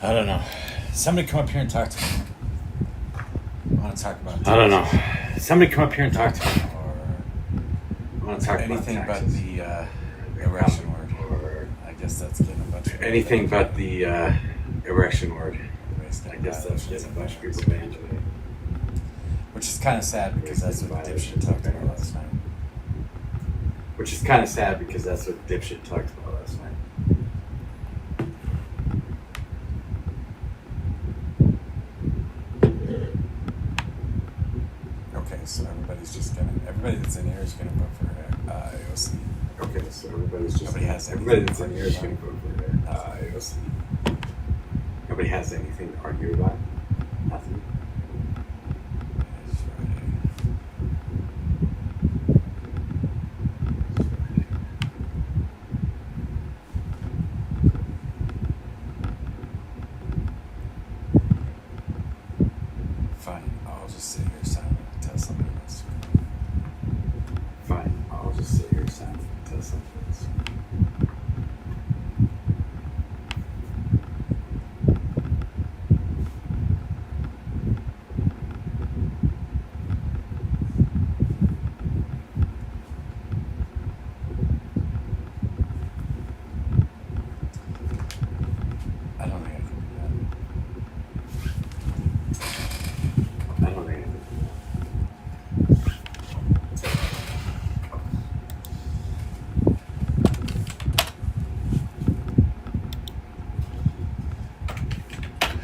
I don't know. Somebody come up here and talk to me. I want to talk about taxes. I don't know. Somebody come up here and talk to me. Or I want to talk anything about but taxes. the erection word. I guess that's getting a bunch of Anything but the erection word. I I guess that's getting a bunch of people banned today. Which is kind of sad because that's what the dipshit talked about last night. Which is kind of sad because that's what dipshit talked about last night. Okay, so everybody that's in here is gonna vote for AOC. Okay, so everybody that's in here is going to vote for AOC. Nobody has anything to argue about. Nothing. Fine, I'll just sit here silent until somebody else. Fine, I'll just sit here silent until something else. I don't think I can do I don't think anything.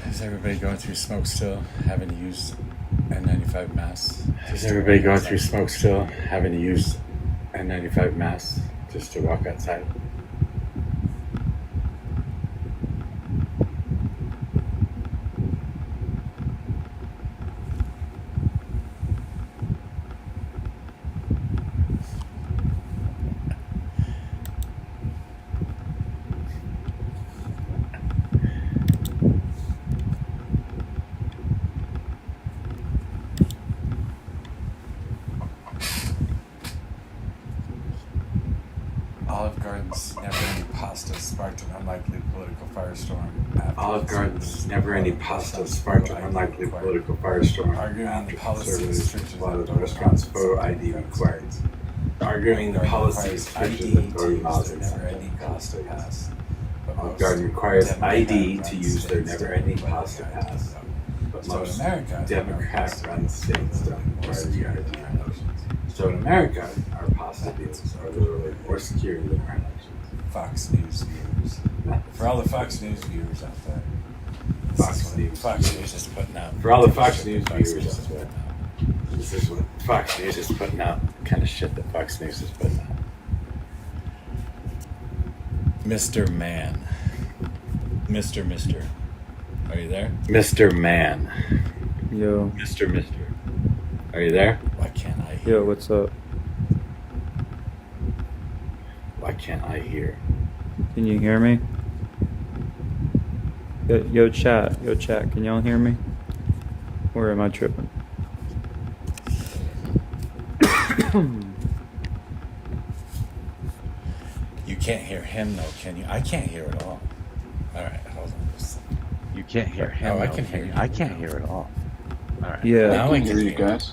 that. Is everybody going through smoke still, having to use N95 masks? Is everybody going through smoke still, having to use N95 masks just to walk outside? Olive Garden's never-ending pasta sparked an unlikely political firestorm. Olive Garden's never-ending pasta sparked an unlikely political firestorm. Arguing on the policy Conservatives restrictions wanted of restaurants photo ID required. Arguing the policy restrictions of voting laws in never-ending pasta pass. Olive Garden requires ID to use their never-ending pasta pass, but most Democrat-run states don't require the ID. So in America, our pasta deals are literally more secure than our elections. Fox News viewers. For all the Fox News viewers out there. Fox News is putting out. For all the Fox News viewers out there, this is what Fox News is putting out. Kind of shit that Fox News is putting out. Mr. Man. Mr. Are you there? Mr. Man. Yo. Mr. Are you there? Why can't I hear? Yo, what's up? Why can't I hear? Can you hear me? Yo, chat, can y'all hear me? Or am I tripping? You can't hear him though, can you? I can't hear at all. Alright, hold on just a second. You can't hear him. Oh, I can hear you. I can't hear at all. All right. Yeah. Now I can hear you guys.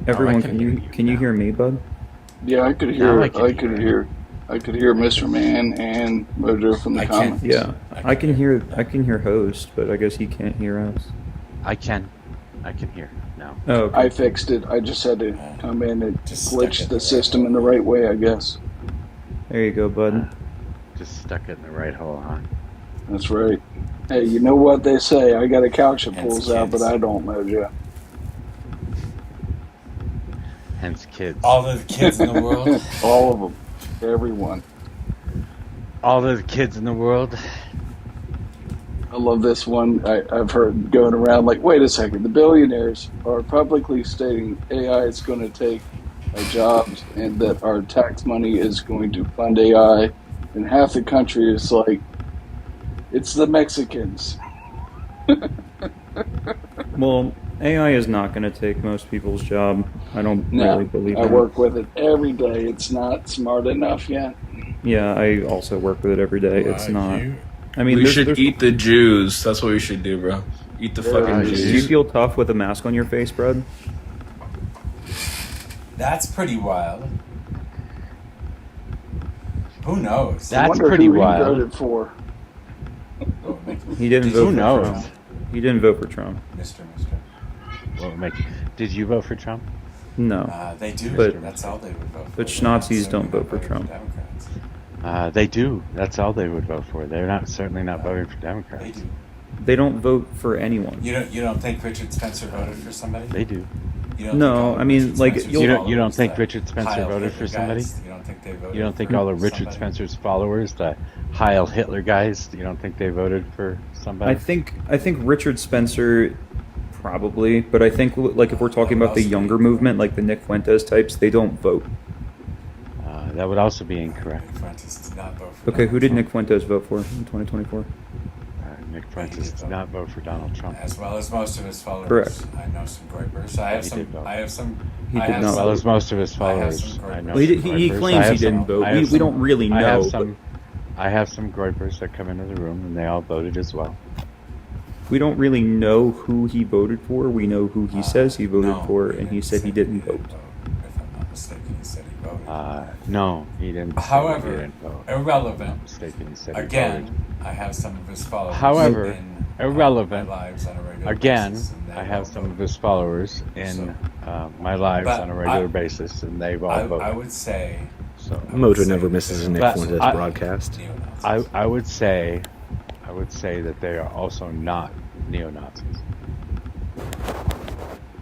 Everyone, I can can hear you you can you now. hear me, bud? Yeah, I could Now hear. I can hear. I could hear Mr. Man and Mojo from the I can't- comments. Yeah. I can hear host, but I guess he can't hear us. I can hear now. Oh, okay. I fixed it. I just had to come in and Just stuck it glitch the the right system way. in the right way, I guess. There you go, bud. Just stuck it in the right hole, huh? That's right. Hey, you know what they say? I got a couch that Hence pulls out, but kids. I don't, Mojo. Hence kids. All the kids in the world. All of them. Everyone. All the kids in the world. I love this one. I've heard going around like, wait a second, the billionaires are publicly stating AI is going to take our jobs and that our tax money is going to fund AI. And half the country is like, it's the Mexicans. Well, AI is not going to take most people's job. I don't No, really believe I that. work with it every day. It's not smart enough yet. Yeah, I also work with it every day. It's Wow, not. I mean, we should there's- eat the Jews. That's what we should do, bro. Eat the fucking Do you Jews. feel tough with a mask on your face, Brad? That's pretty wild. Who knows? I That's wonder pretty who wild. he voted for. Oh, He didn't Did vote you for knows? Trump. He didn't vote for Trump. Mister. What would make? Did you vote for Trump? No. They do. But- That's all they would vote for. but Schnazis They're don't vote for voting Trump. Democrats. They do. That's all they would vote for. They're not certainly not voting for They Democrats. do. They don't vote for anyone. You don't think Richard Spencer voted for somebody? They do. You don't No, think all of I mean, Richard like, Spencer's you'll- You don't followers think that Richard Spencer Heil voted Hitler for somebody? guys, You don't think they voted? You don't think for all of Richard somebody? Spencer's followers, the Heil Hitler guys, you don't think they voted for somebody? I think Richard Spencer probably, but I think like if we're talking about the younger movement, like the Nick Fuentes types, they don't vote. That would also be incorrect. Nick Fuentes did not vote for Okay, who did Donald Nick Fuentes vote for in 2024? Nick Fuentes did not vote for Donald Trump. Trump? As well as most of his followers. Correct. I know some groypers. I have He some. did vote. I have some. He I did have not As some- well as most of his I have followers. some I know Well, he, some he Groypers. claims I have he didn't some- vote. I have We don't really I have know. some. I have some Groypers that come into the room and they all voted as well. We don't really know who he voted for. We know who he says he voted No, for, and he didn't said say he didn't vote. If I'm not mistaken, he said he voted. No, he didn't. say However, he didn't vote. irrelevant. I'm mistaken. He said he Again, voted. I have some of his followers. However, in, irrelevant. my lives on a regular Again, basis, and they I have all some vote. of his followers in my lives But on a regular I- basis, and they've all I voted. would say. So Mojo never misses a Nick But Fuentes I- broadcast. I would say that they are also not neo-Nazis.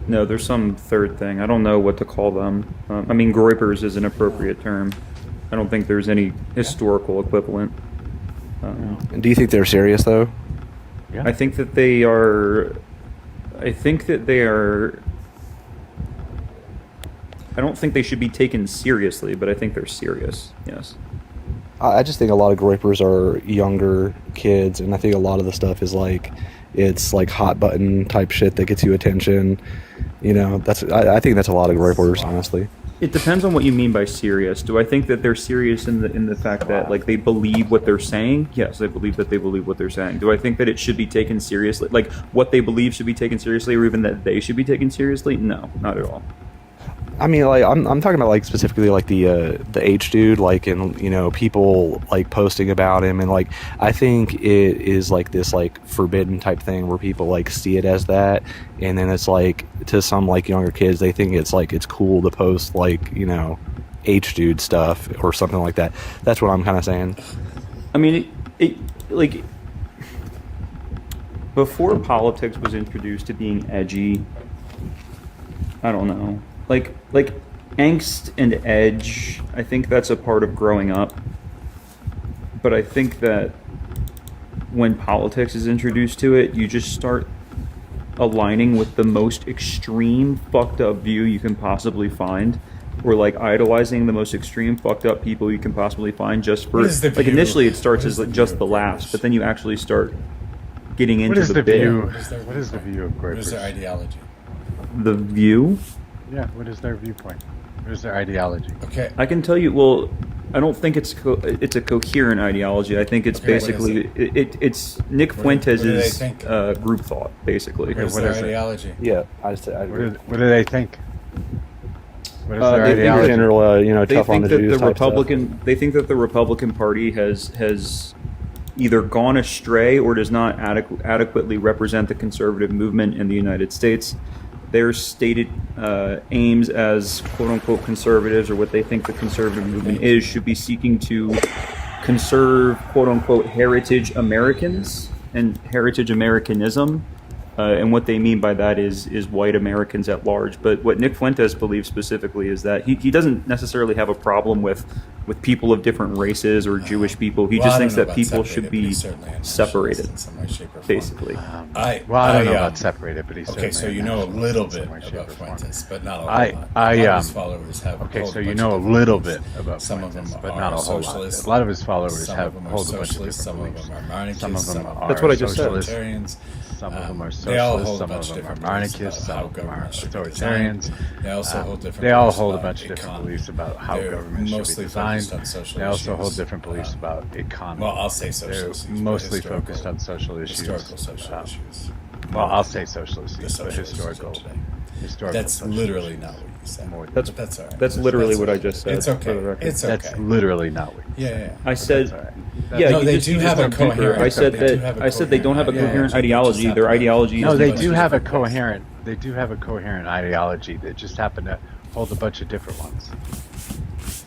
No, there's some third thing. I don't know what to call them. I mean, Groypers is an appropriate term. I don't think there's any historical equivalent. Do you think they're serious though? Yeah. I think that they are. I think that they are. I don't think they should be taken seriously, but I think they're serious. Yes. I just think a lot of Groypers are younger kids, and I think a lot of the stuff is like, it's like hot button type shit that gets you attention. You know, I think that's a lot of Groypers, honestly. It depends on what you mean by serious. Do I think that they're serious in the fact that like they believe what they're saying? Yes, I believe that they believe what they're saying. Do I think that it should be taken seriously? Like what they believe should be taken seriously, or even that they should be taken seriously? No, not at all. I mean, like I'm talking about like specifically like the H dude, like, and you know, people like posting about him, and like I think it is like this like forbidden type thing where people like see it as that, and then it's like to some like younger kids they think it's like it's cool to post like, you know, H dude stuff or something like that. That's what I'm kind of saying. I mean, it like before politics was introduced to being edgy. I don't know. Like angst and edge, I think that's a part of growing up. But I think that when politics is introduced to it, you just start aligning with the most extreme fucked up view you can possibly find, or like idolizing the most extreme fucked up people you can possibly find just for What is the like view? initially it starts What is as like the just view the of laughs, Groypers? but then you actually start getting into What is the bit. view? What is their What is the view of What is their Groypers? ideology? The view? Yeah, what is their viewpoint? What is their ideology? Okay. I can tell you. Well, I don't think it's a coherent ideology. I think it's Okay, what is basically it's Nick What do they Fuentes' think? group thought, basically. What is what their is it? ideology? Yeah, I What do they think? What is their they think ideology? general, you know, They tough on think the that Jews the type stuff. Republican. They think that the Republican Party has either gone astray or does not adequately represent the conservative movement in the United States. Their stated aims as quote-unquote conservatives, or what they think the conservative movement is, should be seeking to conserve quote-unquote heritage Americans and heritage Americanism. And what they mean by that is white Americans at large. But what Nick Fuentes believes specifically is that he doesn't necessarily have a problem with people of different races or Jewish people. He Well, just I don't thinks know that about people separated, should but be he's certainly a nationalist separated, in some way, shape, or form. basically. I don't know I, about separated, but he's Okay, so certainly you know a nationalist little in some bit way, shape, about or form. Fuentes, but not a whole I- lot. I, A lot of um, his followers have Okay, hold so a you bunch know a of little different bit views. about Some of Fuentes, them but are not a whole lot. socialists. A lot of his followers Some have of them are hold a bunch of socialists. different Some of beliefs. them are monarchists. Some of them Some of them are That's what I just said. socialitarians. Some of them are They all socialists, hold a some bunch of of them are different beliefs monarchists, about how some of them are government should be authoritarians. designed. They also hold different. They all beliefs hold a about bunch of different economy. beliefs about how They're government should be mostly designed. focused on social They also issues. hold different beliefs about economy. Well, I'll say They're social issues. but mostly historical- focused on social issues. Historical social issues. Well, I'll say social The issues, but social issues historical. of today. Historical. That's social literally issues. not what you said. More than- That's But that's all right. That's literally That's what all I right. just said. It's okay. For the record. It's okay. That's literally not what you said. Yeah. I said, That's all right. yeah. No, you they just do used have the a computer. coherent- I said they do that. have a I said they don't have a coherent coherent ideology. ideology. Their ideology. No, is they a bunch do of have a different things. coherent. They do have a coherent ideology. They just happen to hold a bunch of different ones.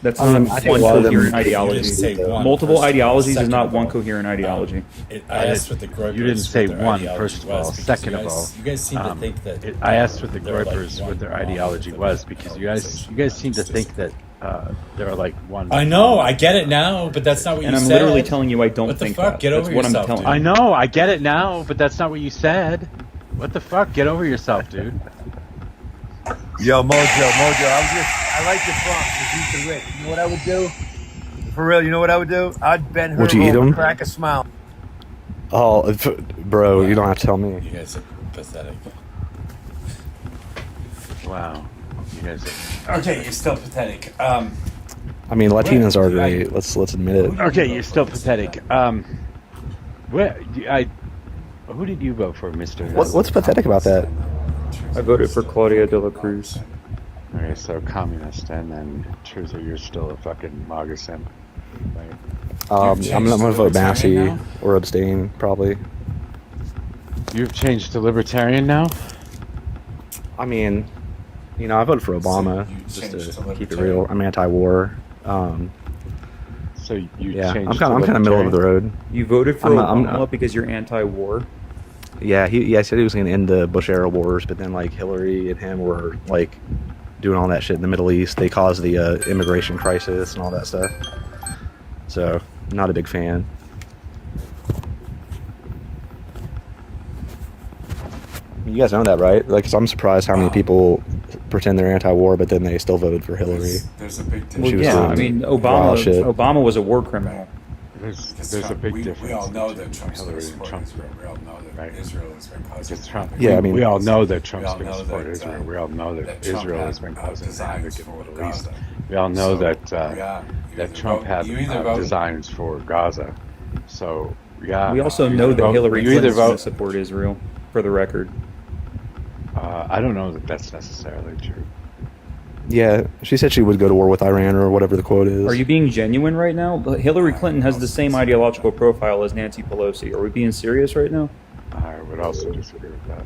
That's I not think one a lot of them- coherent You ideology. didn't say one, Multiple first of all. ideologies is Second not of one all, coherent ideology. I asked what the Groypers. You didn't say what their one, ideology first of all. was, because Second you of guys- all, you guys seem to think that. I asked what the they're like Groypers, one what their wrong ideology with was, the because you guys organization. seem to think that they're like one. I know, I get it now, but that's not what And you I'm said. literally telling you I don't What the think fuck? that. Get That's over what yourself, I'm telling dude. you. I know, I get it now, but that's not what you said. What the fuck? Get over yourself, dude. Yo, Mojo, I like your prompt. Eat the rich. You know what I would do? For real, you know what I would do? I'd bend her Would you eat over, 'em? crack a smile. Oh, bro, you don't have to tell me. You guys are pathetic. Wow. You guys are... Okay, you're still pathetic. I mean, Latinas are Did I- great. Let's admit it. Okay, you're still pathetic. Who did you vote for, Mr. What's pathetic about that? I voted for Claudia de la Cruz. Okay, so communist, and then Truzer, you're still a fucking MAGA simp. Right? I'm going to vote Massey Libertarian now? or abstain, probably. You've changed to libertarian now? I mean, you know, I voted for Obama, you just changed to to keep it libertarian? real. I'm anti-war. So you Yeah, changed I'm to kind of middle of the libertarian? road. You voted for I'm Obama not- because you're anti-war. Yeah, he said he was going to end the Bush-era wars, but then, like, Hillary and him were, like, doing all that shit in the Middle East. They caused the immigration crisis and all that stuff. So, not a big fan. You guys know that, right? Like, 'cause I'm surprised how many people pretend they're anti-war, but then they still voted for Hillary. There's a big Well, difference. She was yeah, doing I mean, wild shit. Obama was a war criminal. There's a big difference. We all know between that Trump's going Hillary to and support Trump. Israel. We all know that Right. Israel has been causing Because Trump, Yeah, I mean- we all know that Trump's We all going to know support that, Israel. We all know that Trump Israel had, has been causing designs havoc in for the Middle East. Gaza. We all know So, that yeah, you that either Trump vote- had you either vote- designs for Gaza. So yeah, We also you know either that vote- Hillary you either Clinton is going to vote. support Israel, for the record. I don't know that that's necessarily true. Yeah, she said she would go to war with Iran or whatever the quote is. Are you being genuine right now? Hillary Clinton has the same ideological profile as Nancy Pelosi. Are we being serious right now? I would also disagree with that.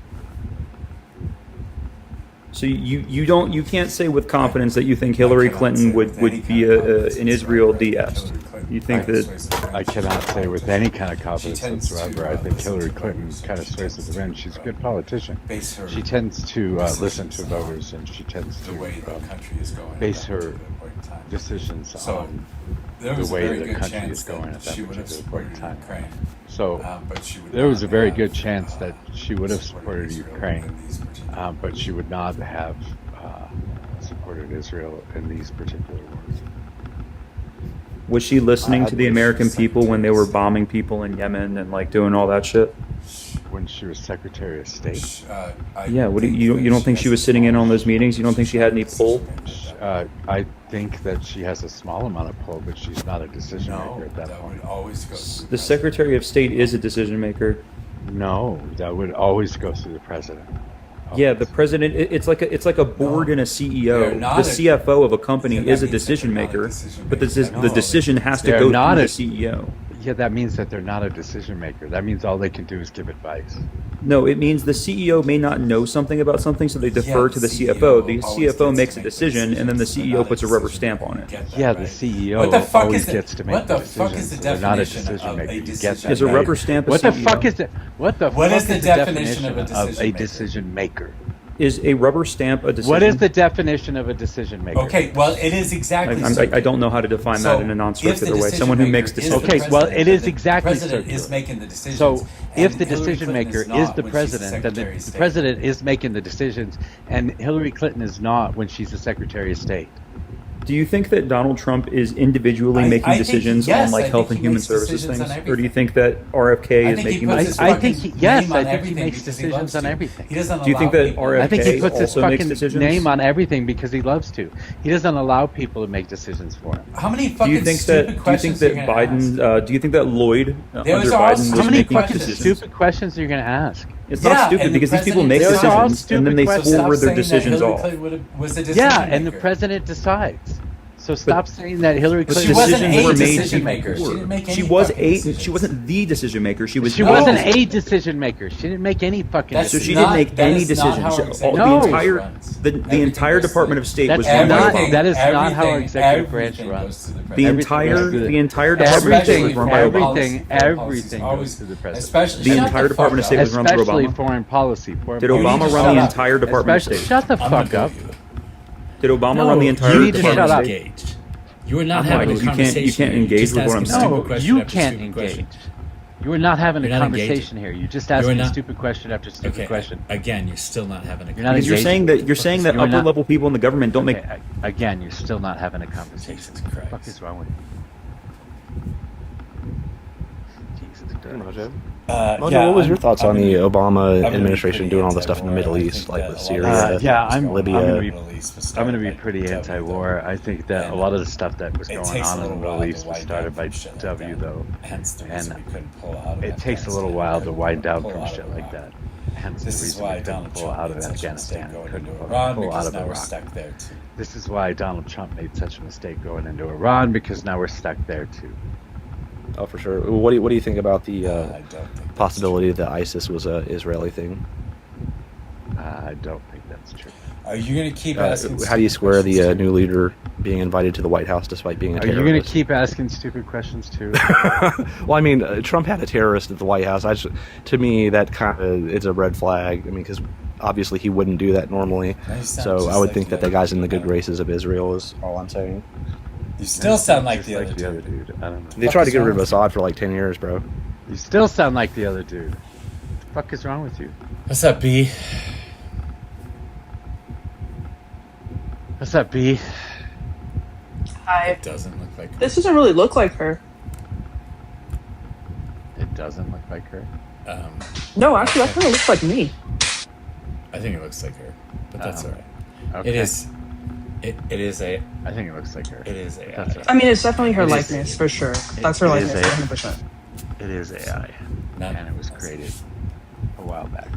So you can't say with confidence that you think Hillary Clinton would be an Israel DS. You think that I cannot say with any kind of confidence whatsoever. I think Hillary Clinton kind of sways to the wind. She's a good politician. She tends to listen to voters, and she tends to base her decisions on the way the country is going at that particular point in time. So there was a very good chance that she would have supported Ukraine, but she would not have supported Israel in these particular wars. was she listening to the American people when they were bombing people in Yemen and like doing all that shit? When she was Secretary of State, Yeah. What do you don't think she was sitting in on those meetings? You don't think she had any pull? I think that she has a small amount of pull, but she's not a decision maker at that point. The Secretary of State is a decision maker. No, that would always go through the president. Yeah, the president. It's like a board and a CEO. They're The not CFO of a company Yeah, that is a means that decision they're not a maker, decision but maker. the decision has to They're go not through a- the CEO. Yeah, that means that they're not a decision maker. That means all they can do is give advice. No, it means the CEO may not know something about something, so they defer to the CFO. The CFO makes a decision, and then the CEO puts a rubber stamp on it. Yeah, the CEO What the fuck always is the- gets to make what the fuck decisions. is the So they're not a definition decision of maker. a You get decision that, Is a right? rubber stamp a What the CEO? fuck is the What fuck is the definition of a decision maker? decision maker? Is a rubber stamp a decision? What is the definition of a decision maker? Okay, well, it is exactly. I don't know how to define that in a non-circular way. Someone who makes decisions. Okay, well, it is exactly The president is circular. making the decisions. So if and the Hillary decision Clinton maker not is the when she's president, then Secretary of the State. president is making the decisions, and Hillary Clinton is not when she's the Secretary of State. Do you think that Donald Trump is individually making I think decisions yes, on like I health think and he human makes services decisions on things, or everything. do you think that RFK I is think he making puts those his decisions? I think fucking yes, name I on think he everything makes because he decisions loves on to. everything. He doesn't Do you think allow that people- RFK I think he puts his also makes fucking decisions? name on everything because he loves to. He doesn't allow people to make decisions for him. How many Do fucking you think stupid that? Do you think questions that are you gonna ask? Biden? Do you think that Lloyd Those under are all Biden was How many making fucking decisions? stupid questions are you going to ask? It's Yeah, not stupid and the because these people president- make Those are all decisions and then they stupid So forward stop their saying that decisions Hillary off. Clinton was a Yeah, decision and the maker. president decides. So stop saying that Hillary But She Clinton. wasn't decisions a were made decision maker. She before. didn't make She any was fucking a. decisions. She wasn't the decision maker. She was. She the wasn't decision a decision maker. She didn't make any fucking That's So decisions. she not- didn't make that any is not decisions. how So our executive No. the branch entire runs. the Everything entire goes to Department the- of State That's was not- run by Everything- that is not how our everything- executive branch everything runs. goes to the the president. entire Everything- the entire Department of State Everything, was run by foreign Obama. everything, policy- foreign everything policies goes to the president. Especially The shut entire fuck Department of up. State was run through Especially Obama. foreign policy. Foreign Did You need Obama to run shut the up. entire Department of Especially, State? shut the I'm gonna fuck go up. with you. Did Obama No, run the you entire need to Department shut of up. State? Engaged. You are not I'm having like, a you can't- conversation. you can't here. engage Just with what asking I'm stupid saying. No, question you after can't stupid question. engage. You are not having You're a not conversation here. You're just You're asking not- stupid question after stupid Okay. question. Again, you're still not having a You're not Because conversation. you're saying that You're upper not- level people in the government don't make. Okay, again, you're still not having a conversation. Jesus What the Christ. fuck is wrong with you? Jesus Christ. Mojo, what was your thoughts on the Obama I'm gonna be administration pretty doing all the stuff in the anti-war. Middle I East, think like that with a lot of Syria, stuff Yeah, that's I'm going Libya? on in the gonna be- Middle East was I'm started going to be by pretty W, anti-war. I think that And a lot of the stuff that was it going takes a on in the little Middle while to East was wind started down by from shit like W, that. though. Hence the reason And we couldn't pull out of it takes a little Afghanistan. while to wind down Pull from out shit of like Iraq. that. Hence the This is reason why we couldn't Donald pull Trump out of made such a mistake Afghanistan. going Couldn't into pull Iran out because of now we're Iraq. stuck there too. This is why Donald Trump made such a mistake going into Iran, because now we're stuck there too. Oh, for sure. What do you think about the I don't think that's possibility that ISIS was a Israeli thing? I don't think that's true. true. Are you going to keep asking? How do you stupid square the questions, too? new leader being invited to the White House despite being a Are terrorist? you going to keep asking stupid questions too? Well, I mean, Trump had a terrorist at the White House. To me, that kind of it's a red flag. I mean, because obviously he wouldn't do that normally. Now you sound So just I would like think that the the guy's in the other good dude. graces of Israel. Is all I'm saying. You still sound like Just the other dude. dude. I don't know. They fuck tried to is get wrong rid of with Assad for like 10 years, bro. You still sound like the other dude. What the fuck is wrong with you? What's up, B? What's up, B? Hi. It doesn't look like. This doesn't really look like her. It doesn't look like her. No, actually, that kind of looks like me. I think it looks like her, but that's all right. Okay. It is. It is a. I think it looks like her. It is a. That's right. I mean, it's definitely her It is- likeness, for sure. That's her it is likeness, a- 100%. It is AI, Not- and it was created a while back.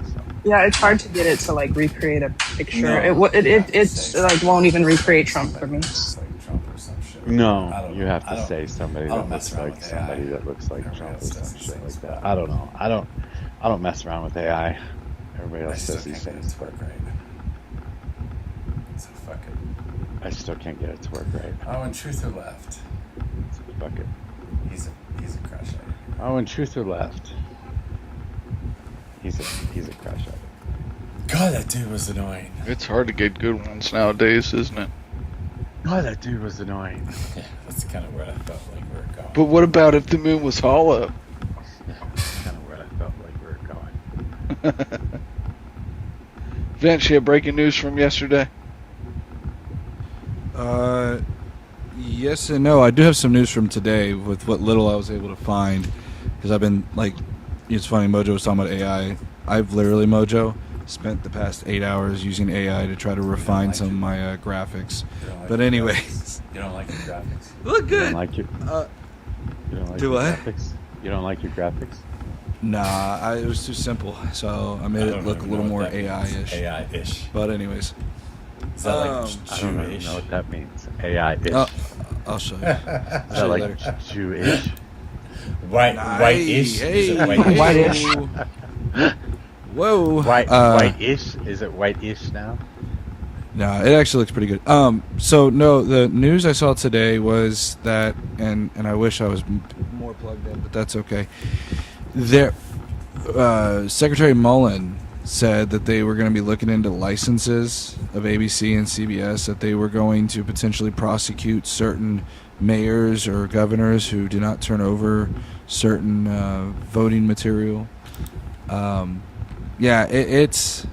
So, Yeah, it's hard to get it to, like, recreate a picture. No. It's like, won't even recreate Trump for me. It's like Trump or some shit. I no, don't you know. have I to don't- say somebody I don't that mess looks around like with somebody AI. that looks like Everybody Trump or else some does the shit same like spot. that. I don't know. I don't mess around with AI. Everybody I else still says these can't get it things. to work right. So fuck it. I still can't get it to work right. Oh, and truth or left? So fuck it. He's a crush. Oh, and truth or left? He's a crash out. God, that dude was annoying. It's hard to get good ones nowadays, isn't it? Oh, that dude was annoying. Yeah, that's kind of where I felt like we were going. But what about if the moon was hollow? That's kind of where I felt like we were going. Vince, you have breaking news from yesterday? Yes and no. I do have some news from today with what little I was able to find, because I've been like, it's funny. Mojo was talking about AI. I've literally, Mojo, spent the past 8 hours using AI to try to refine some of my graphics. You don't like But your anyway, graphics? You don't like your graphics? look You good. don't like your, you don't like do your what? graphics? You don't like your graphics? Nah, it was too simple, so I made I it don't look a even little know more what that means. AI-ish. AI-ish. But anyways, Is that like I don't even Jewish? know what that means. AI-ish. I'll show you. Is I'll that show you like later. Jewish? White-ish? Hey, Is it hey, white-ish? White-ish. Whoa. White-ish? Is it white-ish now? No, it actually looks pretty good. So no, the news I saw today was that, and I wish I was more plugged in, but that's okay. There, Secretary Mullen said that they were going to be looking into licenses of ABC and CBS, that they were going to potentially prosecute certain mayors or governors who do not turn over certain voting material. Yeah, it's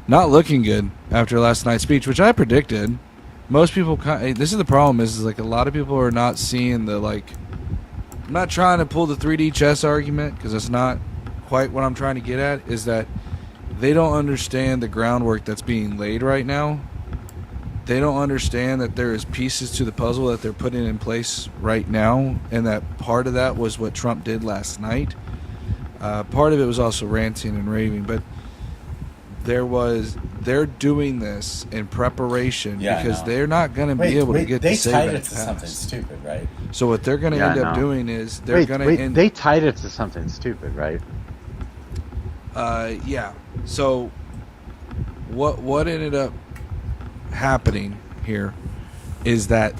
not looking good after last night's speech, which I predicted. Most people, this is the problem, is like a lot of people are not seeing the, like, I'm not trying to pull the 3D chess argument, because that's not quite what I'm trying to get at, is that they don't understand the groundwork that's being laid right now. They don't understand that there is pieces to the puzzle that they're putting in place right now, and that part of that was what Trump did last night. Part of it was also ranting and raving, but they're doing this in preparation because they're not going to be able to get they to say tied that it to something stupid, right? So what they're going to end up doing is they're going to they tied it to something stupid, right? Yeah. So what ended up happening here is that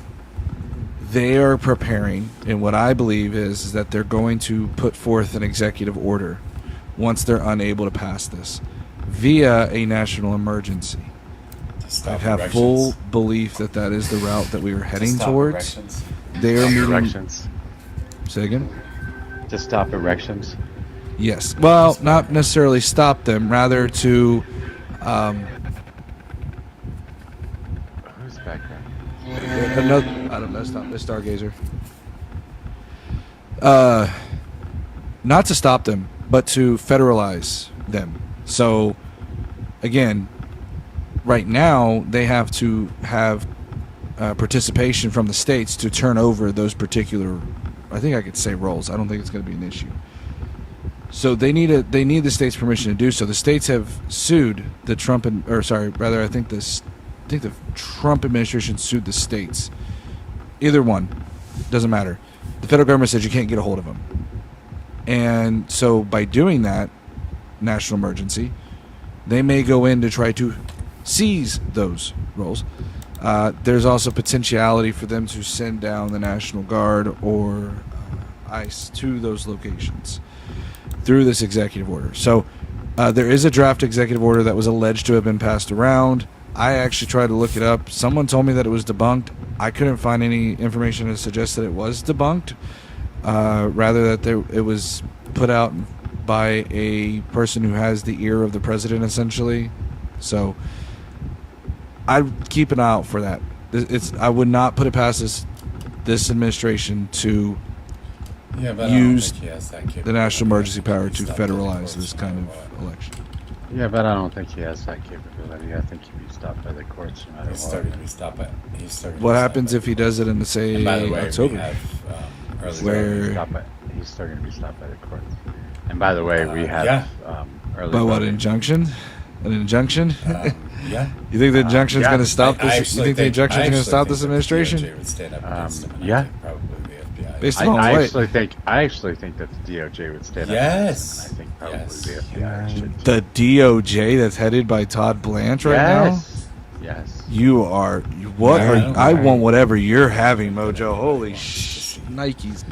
they are preparing, and what I believe is that they're going to put forth an executive order once they're unable to pass this via a national emergency. I have full belief that that is the route that we are heading towards. They are meeting erections. Say again? To stop erections? Yes. Well, not necessarily stop them, rather to who's background? Another, I don't know, it's not the Stargazer. Not to stop them, but to federalize them. So, again, right now they have to have participation from the states to turn over those particular, I think I could say roles. I don't think it's going to be an issue. So they need the state's permission to do so. The states have sued the Trump, I think the Trump administration sued the states. Either one, doesn't matter. The federal government says you can't get a hold of them, and so by doing that, national emergency, they may go in to try to seize those roles. There's also potentiality for them to send down the National Guard or ICE to those locations through this executive order. So there is a draft executive order that was alleged to have been passed around. I actually tried to look it up. Someone told me that it was debunked. I couldn't find any information to suggest that it was debunked. Rather that it was put out by a person who has the ear of the president, essentially. So I'd keep an eye out for that. I would not put it past this administration to use the national emergency power to federalize this kind of election. Yeah, but I don't think he has that capability. I think he'd be stopped by the courts no matter He's still going to be stopped by. What happens if he does it in, say, October? He's still going to be stopped by the courts. And by the way, we have early by what, voting. injunction? An injunction? Yeah. You think the injunction is going to stop this? You think the injunction is going to stop this administration? Yeah. Based on what? I actually think that the DOJ would stand up. Yes. And I think probably the FBI should. The DOJ that's headed by Todd Blanche right now? Yes. You are. What are you, I want whatever you're having, Mojo. Holy Nikes.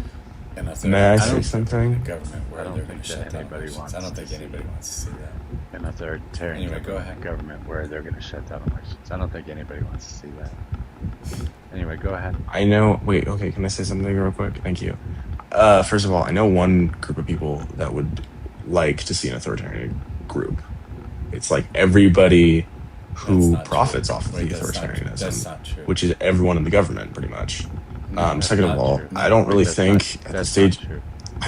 May I say something? I don't think that anybody wants. I don't think anybody wants to see that. An authoritarian government where they're going to shut down elections. I don't think anybody wants to see that. Anyway, go ahead. I know. Wait. Okay. Can I say something real quick? Thank you. First of all, I know one group of people that would like to see an authoritarian group. It's like everybody who profits off of the authoritarianism, which is everyone in the government, pretty much. Second of all, I don't really think at this stage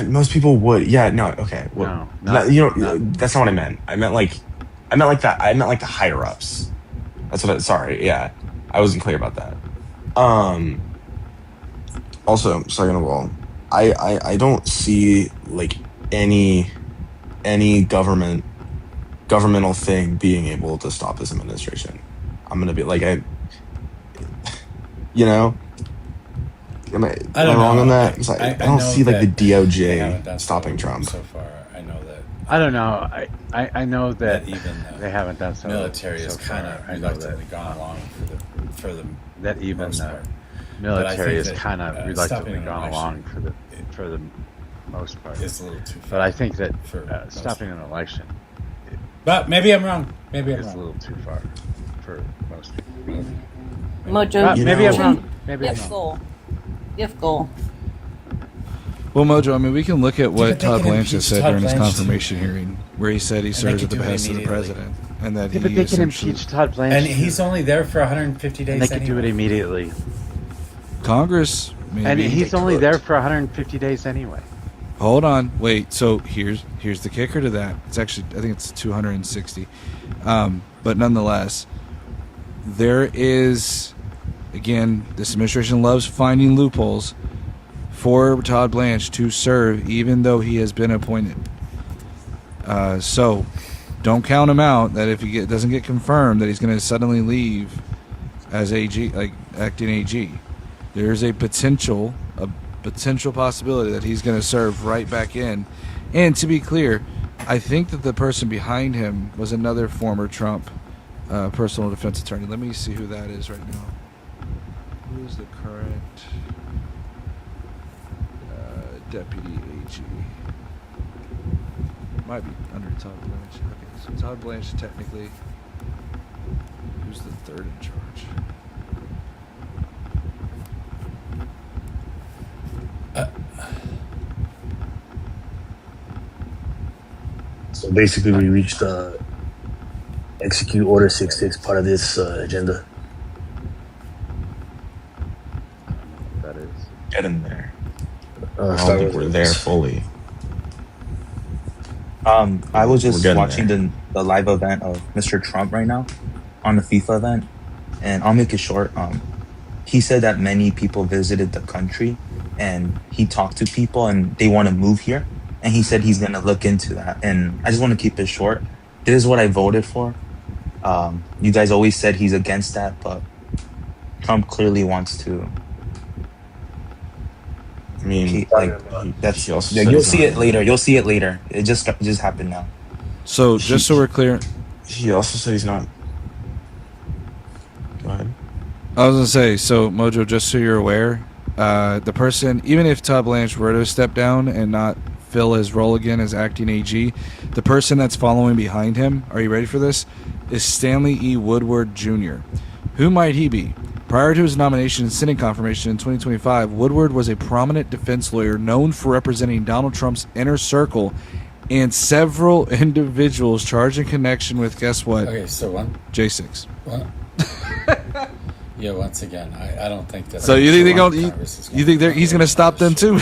most people would. Yeah. No. Okay. Well, that's not what I meant. I meant like that. I meant like the higher ups. That's what. Sorry. Yeah. I wasn't clear about that. Also, second of all, I don't see like any governmental thing being able to stop this administration. I'm gonna be like Am I wrong on that? I don't see like the DOJ stopping Trump so far. I know that. I don't know. I know that even they haven't done so. Military has kind of reluctantly gone along for the that even the military has kind of reluctantly gone along for the most part. It's a little too far. But I think that stopping an election. But maybe I'm wrong. Maybe I'm wrong. It's a little too far for most people. Mojo, maybe I'm wrong. Maybe if goal. Well, Mojo, I mean, we can look at what but they Todd can Blanchard impeach said Todd during his Blanchard. confirmation hearing, where he said he serves could at the do it behest of the immediately. president, and that Yeah, he but they can essentially impeach Todd Blanchard. And he's only there for 150 days. And they could do it immediately. Congress. Maybe. And he's only there for 150 days anyway. Hold on, wait. So here's the kicker to that. It's actually, I think it's 260, but nonetheless, there is, again, this administration loves finding loopholes for Todd Blanche to serve, even though he has been appointed. So don't count him out. That if he doesn't get confirmed, that he's going to suddenly leave as AG, like acting AG. There's a potential possibility that he's going to serve right back in. And to be clear, I think that the person behind him was another former Trump personal defense attorney. Let me see who that is right now. Who is the current deputy AG? Might be under Todd Blanche. Okay, so Todd Blanche technically, who's the third in charge? So basically, we reached execute Order 66 part of this agenda. That is. Get in there. I Start don't think with we're this. there fully. I was just We're getting watching the live event of Mr. Trump right now on the FIFA event, and I'll make it short. He said that many people visited the country, and he talked to people, and they want to move here, and he said he's going to look into that. And I just want to keep it short. This is what I voted for. You guys always said he's against that, but Trump clearly wants to. I mean, that's he also you'll says see not- it later. You'll see it later. It just happened now. So just so we're clear, he also said he's not. Go ahead. I was gonna say, so Mojo, just so you're aware, the person, even if Todd Blanche were to step down and not fill his role again as acting AG, the person that's following behind him, are you ready for this, is Stanley E. Woodward Jr. Who might he be? Prior to his nomination and Senate confirmation in 2025, Woodward was a prominent defense lawyer known for representing Donald Trump's inner circle and several individuals charged in connection with, guess what? Okay, so one. J6. One. Yeah, once again, I don't think that. So you think he's going to stop them too?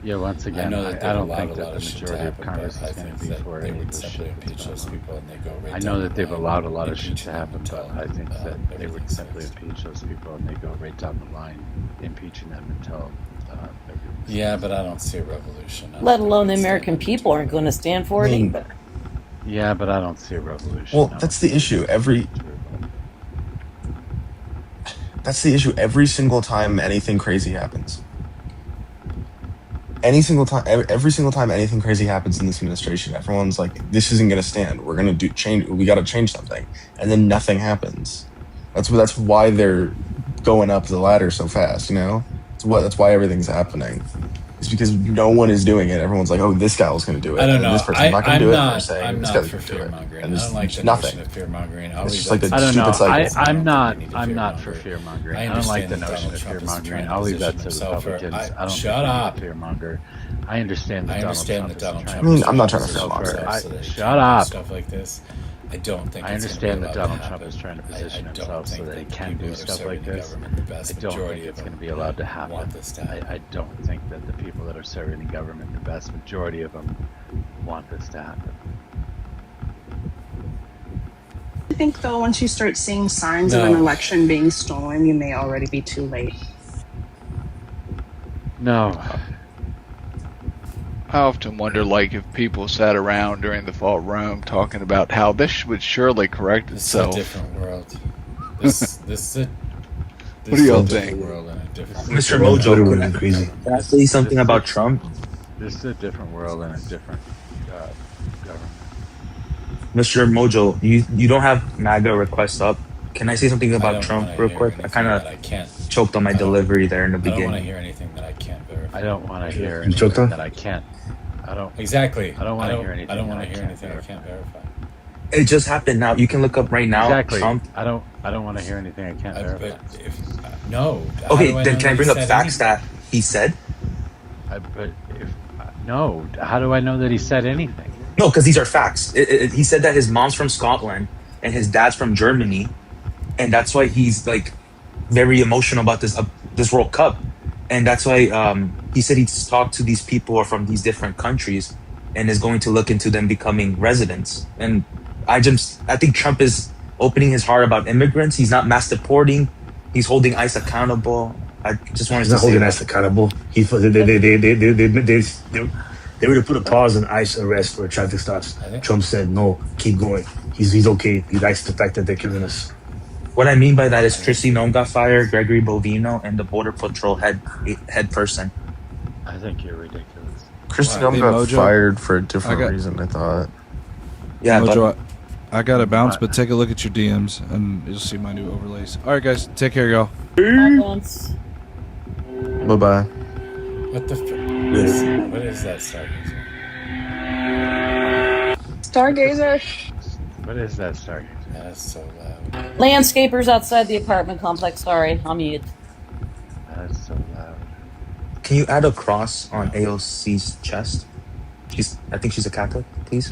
Yeah, once again, I know that I don't they've think allowed a that lot the of shit to majority of happen, Congress but I is going to think be that for they any would of this simply shit that's impeach going those on. people and they go right I down know the that they've line, allowed a lot of shit impeach to them happen, but until, I think that they would everything's simply fixed. impeach those people and they go right down the line, impeaching them until everything's Yeah, but I don't see a revolution. Let alone the American people aren't going to stand for it either. Yeah, but I don't see a revolution. Well, that's the issue. That's the issue. Every single time anything crazy happens. Every single time anything crazy happens in this administration, everyone's like, "This isn't going to stand. We're going to change. We got to change something," and then nothing happens. That's why they're going up the ladder so fast. You know, that's why everything's happening. It's because no one is doing it. Everyone's like, "Oh, this guy was going to do it." I don't and know. This person's not going to do it. And they're I'm saying, "This not guy's for going to do fear it." mongering. And I there's don't like the nothing. notion of fear mongering. It's just like a I don't know. stupid cycle. I'm not for fear mongering. I I don't like understand the that notion Donald of Trump fear is trying mongering. to I'll leave that to position himself Republicans. for- I don't shut think up. he's a fear monger. I understand that understand Donald that Trump Donald is Trump trying is I'm not trying to position fear himself monger. so that he Shut can do up. Stuff like this. I don't think. I it's understand gonna that be Donald allowed to Trump is trying to happen. position I don't himself so think that he the can people do that are stuff serving like the this. government, the I vast don't majority think it's of going to them be allowed to happen. want this to happen. I don't think that the people that are serving the government, the vast majority of them, want this to happen. I think, though, once you start seeing signs of an No. election being stolen, you may already be too late. No. I often wonder, like, if people sat around during the fall of Rome talking about how this would surely correct This is a itself. different world. This is a. What do y'all is a different think? World and a different Mr. Twitter would Mojo, be crazy. can I say something about Trump? This is a different world and a different government. Mr. Mojo, you don't have MAGA requests up. Can I say something I about don't Trump wanna real hear quick? I anything kind that I can't. of choked on my I don't- delivery there in the I don't want to beginning. hear anything that I can't verify. I don't want to hear You choked anything on? that I can't. I don't. Exactly. I don't want to hear anything. I don't want that to hear can't anything I verify. can't verify. It just happened now. You can look up right now. Exactly. Trump. I don't want to hear anything I can't verify. But if no. How Okay, do I then know can I that bring he up said facts anything? that he said? But if no, how do I know that he said anything? No, because these are facts. He said that his mom's from Scotland and his dad's from Germany, and that's why he's like very emotional about this World Cup, and that's why he said he's talked to these people who are from these different countries and is going to look into them becoming residents. And I think Trump is opening his heart about immigrants. He's not mass deporting. He's holding ICE accountable. I just wanted He's to not say holding that. ICE accountable. They were to put a pause on ICE arrest for traffic stops. Trump said no, keep going. He's okay. He likes the fact that they're killing us. What I mean by that is Chrissy Nome got fired, Gregory Bovino, and the Border Patrol head person. I think you're ridiculous. Christy Nome got fired for a different reason, I thought. Yeah, Mojo, I got to bounce, but take a look at your DMs and you'll see my new overlays. All right, guys, take care, y'all. Once. Bye-bye. What the what is that stargazer? Stargazer. What is that stargazer? That's so loud. Landscapers outside the apartment complex. Sorry, I'm mute. That's so loud. Can you add a cross on AOC's chest? I think she's a Catholic, please.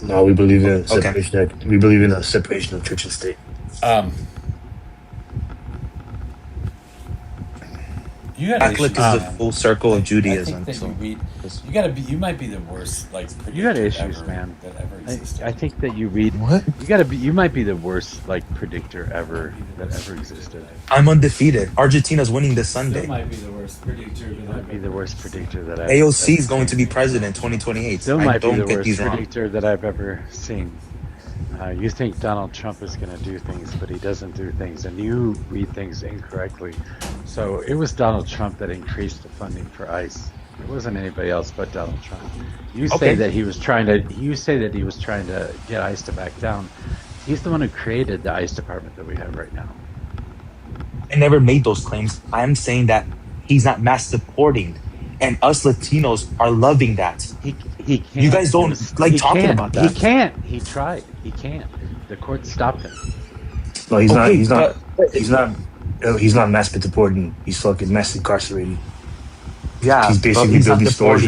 No, we believe in separation. We believe in the separation of church and state. Catholic is the full circle of Judaism. I think that you might be the worst predictor You got issues, ever, man. that ever existed. I think that you read. What? You might be the worst predictor ever that ever existed. I'm undefeated. Argentina's winning this Sunday. Might be the worst predictor that Might be the worst predictor that I've AOC is going to be president 2028. Still I might be don't the get worst these wrong. predictor that I've ever seen. You think Donald Trump is going to do things, but he doesn't do things, and you read things incorrectly. So it was Donald Trump that increased the funding for ICE. It wasn't anybody else but Donald Trump. You say that he was trying to. You say that he was trying to get ICE to back down. He's the one who created the ICE department that we have right now. I never made those claims. I'm saying that he's not mass deporting, and us Latinos are loving that. He can't. You guys don't like talking about that. He can't. He tried. He can't. The court stopped him. No, he's not. He's not mass deporting. He's fucking mass incarcerating. Yeah, he's basically building stores.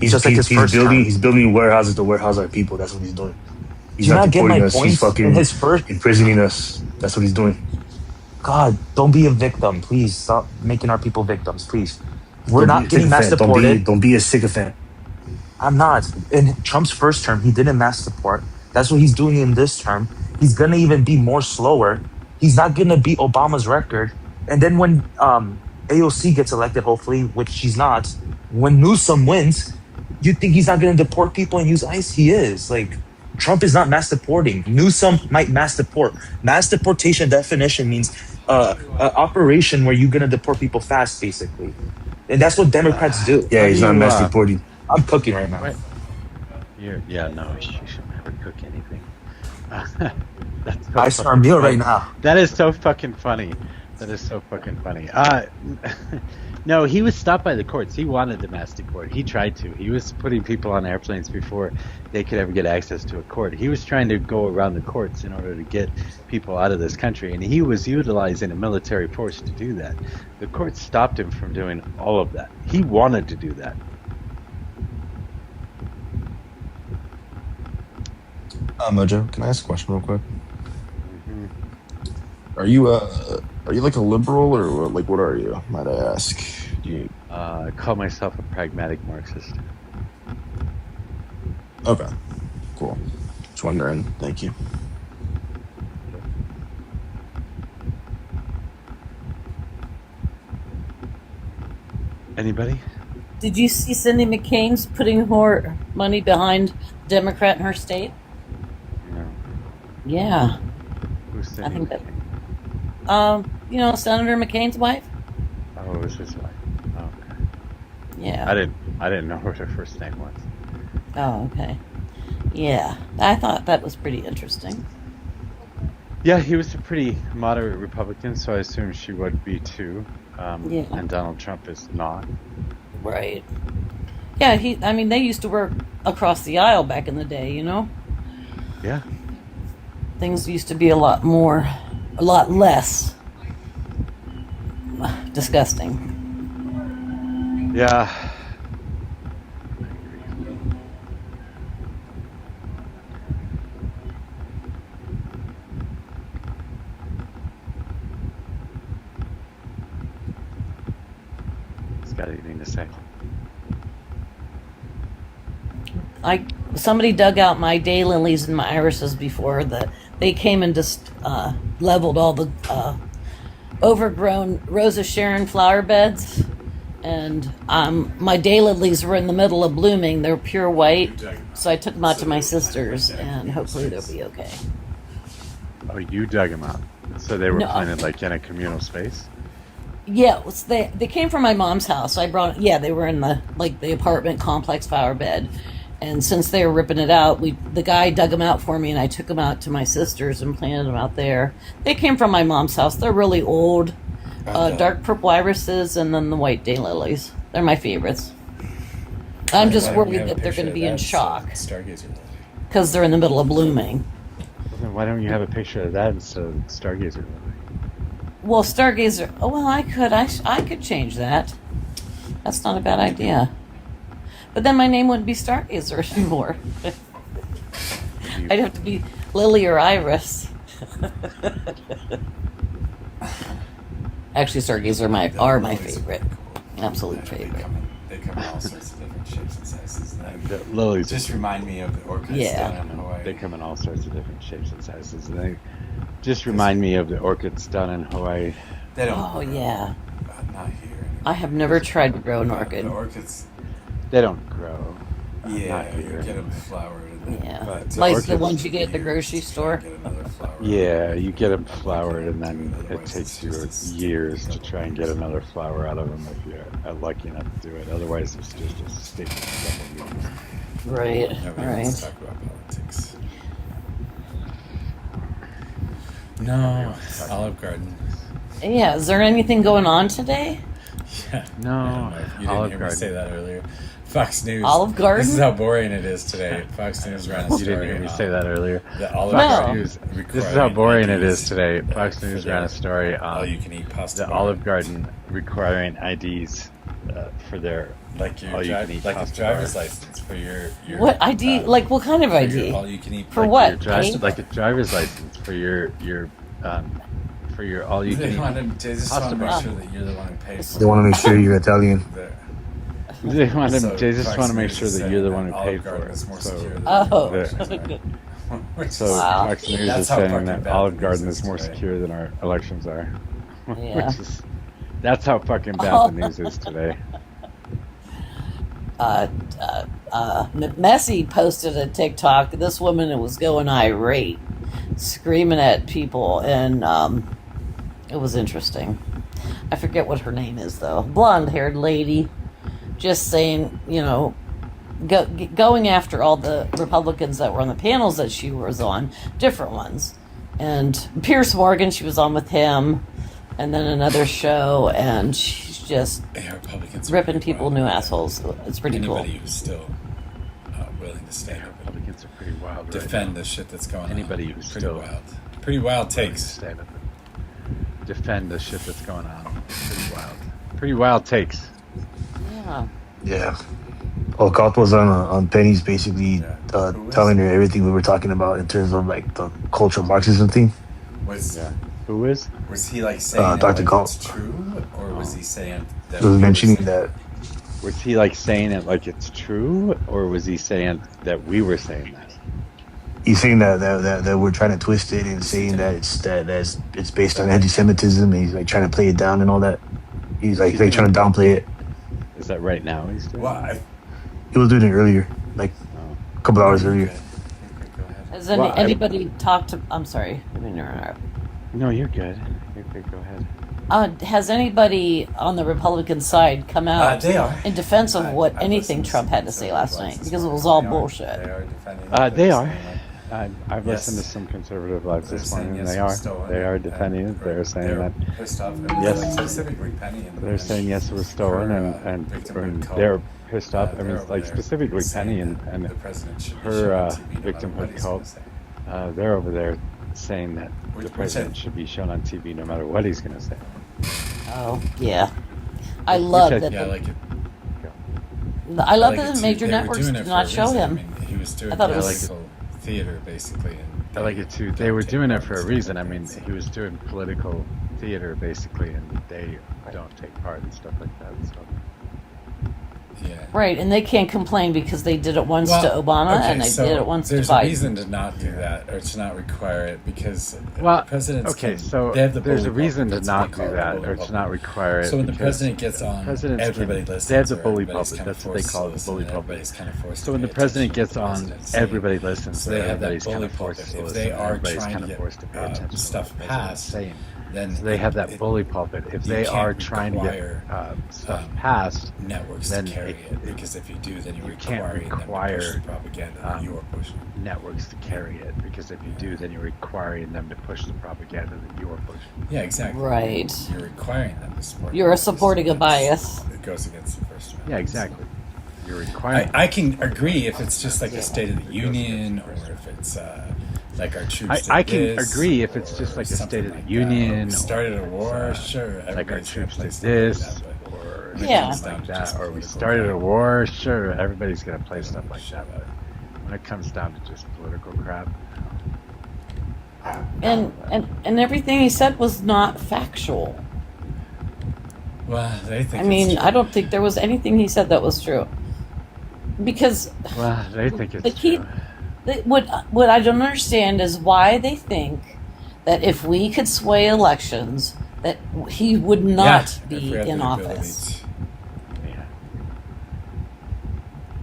He's just like his first term. He's building warehouses to warehouse our people. That's what he's doing. He's not deporting getting my us. point? He's fucking In his first, imprisoning us. That's what he's doing. God, don't be a victim, please. Stop making our people victims, please. We're not getting mass Don't deported. Don't be a sycophant. I'm not. In Trump's first term, he didn't mass deport. That's what he's doing in this term. He's gonna even be more slower. He's not gonna beat Obama's record. And then when AOC gets elected, hopefully, which she's not, when Newsom wins, you think he's not gonna deport people and use ICE? He is. Trump is not mass deporting. Newsom might mass deport. Mass deportation definition means an operation where you're gonna deport people fast, basically. And that's what Democrats do. Yeah, he's not mass deporting. I'm cooking right now. Right. You should never cook anything. That's so I start a meal right now. That is so fucking funny. No, he was stopped by the courts. He wanted to mass deport. He tried to. He was putting people on airplanes before they could ever get access to a court. He was trying to go around the courts in order to get people out of this country, and he was utilizing a military force to do that. The courts stopped him from doing all of that. He wanted to do that. Mojo, can I ask a question real quick? Are you like a liberal or what are you? Might I ask? I call myself a pragmatic Marxist. Okay, cool. Just wondering. Thank you. Anybody? Did you see Cindy McCain's putting her money behind Democrat in her state? No. Yeah. Who's Cindy I think that. McCain? Senator McCain's wife. Oh, it was his wife. Oh, okay. Yeah. I didn't know what her first name was. Oh, okay. Yeah, I thought that was pretty interesting. Yeah, he was a pretty moderate Republican, so I assume she would be too. Yeah. And Donald Trump is not. Right. Yeah, they used to work across the aisle back in the day, Yeah. Things used to be a lot less disgusting. Yeah. He's got anything to say? Somebody dug out my daylilies and my irises before they came and just leveled all the overgrown Rosa Sharon flower beds, and my daylilies were in the middle of blooming. They're pure white, so I took them out to my sister's, and hopefully they'll be okay. Oh, you dug them out, so they were No. planted like in a communal space. Yeah, they came from my mom's house. They were in the apartment complex flower bed. And since they were ripping it out, the guy dug them out for me, and I took them out to my sister's and planted them out there. They came from my mom's house. They're really old, dark purple irises, and then the white daylilies. They're my favorites. I'm just worried that they're going to be in shock because they're in the middle of blooming. Well, then why don't you have a picture of that instead of Stargazer lily? Well, Stargazer. Oh well, I could change that. That's not a bad idea. But then my name wouldn't be Stargazer anymore. I'd have to be Lily or Iris. Actually, Stargazer are my favorite. Absolute favorite. They come in all sorts of different shapes and sizes. The lilies just remind me of the orchids down in Hawaii. They come in all sorts of different shapes and sizes. And they just remind me of the orchids down in Hawaii. They don't. Oh yeah. Not here. I have never tried to grow an orchid. The orchids. They don't grow. Yeah, not here. You get them flowered. Yeah, but like the ones you get at the grogrocery store. Yeah, you get them flowered, and then it takes you years to try and get another flower out of them if you're lucky enough to do it. Otherwise, it's just a stick. Right. Nobody Right. wants to talk about politics. No, Olive Garden. Yeah. Is there anything going on today? Yeah. No, You didn't Olive hear me Garden. say that earlier. Fox News. Olive Garden? This is how boring it is today. Fox News ran a story. You didn't hear me say that earlier. The Olive No. Garden. This is how boring it is today. Fox for News ran a story on all-you-can-eat pasta the bar. Olive Garden requiring IDs for their Like your all-you-can-eat like a pasta driver's bar. license for your What ID? Like what kind of for ID? your all-you-can-eat For like what? Your Any? like a driver's license for your all-you-can-eat They just want pasta to make bar. sure that you're the one who pays for They want to make sure you're Italian. They want to. So They just Fox want to make News sure is that you're the saying one who that paid Olive for Garden it. is more So, secure than Oh. so Wow. Fox News That's is how saying fucking that bad Olive the Garden news is more is today. secure than our elections are. Yeah. That's how fucking bad Oh. the news is today. Messy posted a TikTok. This woman was going irate, screaming at people, and it was interesting. I forget what her name is though. Blonde-haired lady, just saying, going after all the Republicans that were on the panels that she was on, different ones, and Pierce Morgan. She was on with him, and then another show, and she's just Republicans ripping people new assholes. It's pretty Anybody cool. who's still willing to stand up and Republicans are pretty wild. Right defend now. the shit that's going on. Anybody who's pretty still wild. Pretty wild willing to takes. stand up and defend the shit that's going on. Pretty wild. Pretty wild takes. Yeah. Yeah. Well, Caught was on Penny's basically telling her everything we were talking about in terms of like the cultural Marxism thing. Was Who is? was he like saying Dr. it like Galt. it's true, or was he saying that He was we mentioning were that Was he like saying it like it's true, or was he saying that we were saying that? he's saying that we're trying to twist it and saying that it's based on anti-Semitism, and he's like trying to play it down and all that. He's like trying to downplay it. Is that right now he's doing? Why? He was doing it earlier, like a couple hours earlier. Has Well, anybody talked to? I'm sorry. I didn't interrupt. No, you're good. You're good. Go ahead. Has anybody on the Republican side come out They are. in defense of what I've anything listened to Trump had to some say last conservative night? voices Because it where was all they bullshit. are defending They it. are. Saying I've Yes. listened to some conservative lives They're this saying morning, and yes, they it are. was stolen, They are and defending it. They're saying they're that. pissed off. Yes. Like specifically Penny and They're saying yes, it was stolen, and they're pissed off. I mean, like specifically Penny and the president should be her shown on TV no matter what victimhood he's cult. gonna say. They're over there saying that Which the president I- should be shown on TV no matter what he's going to say. Oh yeah, I love that. Yeah, I like it. I love that the major networks did not show him. I mean, he was doing I thought it was political theater, basically. And I like it too. They were doing it for a reason. I mean, he was doing political theater basically, and they don't take part in stuff like that. So. Yeah. Right, and they can't complain because they did it once to Obama and they did it once to Biden. There's a reason to not do that or to not require it because presidents. So there's a reason to not do that or to not require it. So when the president gets on, everybody listens. They have the bully pulpit. That's what they call it, the bully pulpit. So when the president gets on, everybody listens. So they have that everybody's kind bully of forced pulpit. to If listen. they are Everybody's trying kind to of forced to pay get attention. stuff passed, then so they have that bully pulpit. If they are trying to get stuff passed, networks then to carry it. Because if you do, then you can't require propaganda that you are pushing. networks to carry it. Because if you do, then you're requiring them to push the propaganda that you are pushing. Yeah, exactly. Right. You're requiring them to support. You're supporting a bias. It goes against the First Amendment. Yeah, exactly. You're requiring. I can agree if it's just like a State of the Union, or if it's like our troops. I can agree if it's just like a State of the Union. Started a war, sure. Like our troops did this, or like that, or we started a war, sure. Everybody's gonna play stuff like that. But when it comes down to just political crap, And everything he said was not factual. Well, they think. I mean, I don't think there was anything he said that was true. Because they think it's true. What I don't understand is why they think that if we could sway elections, that he would not be in office.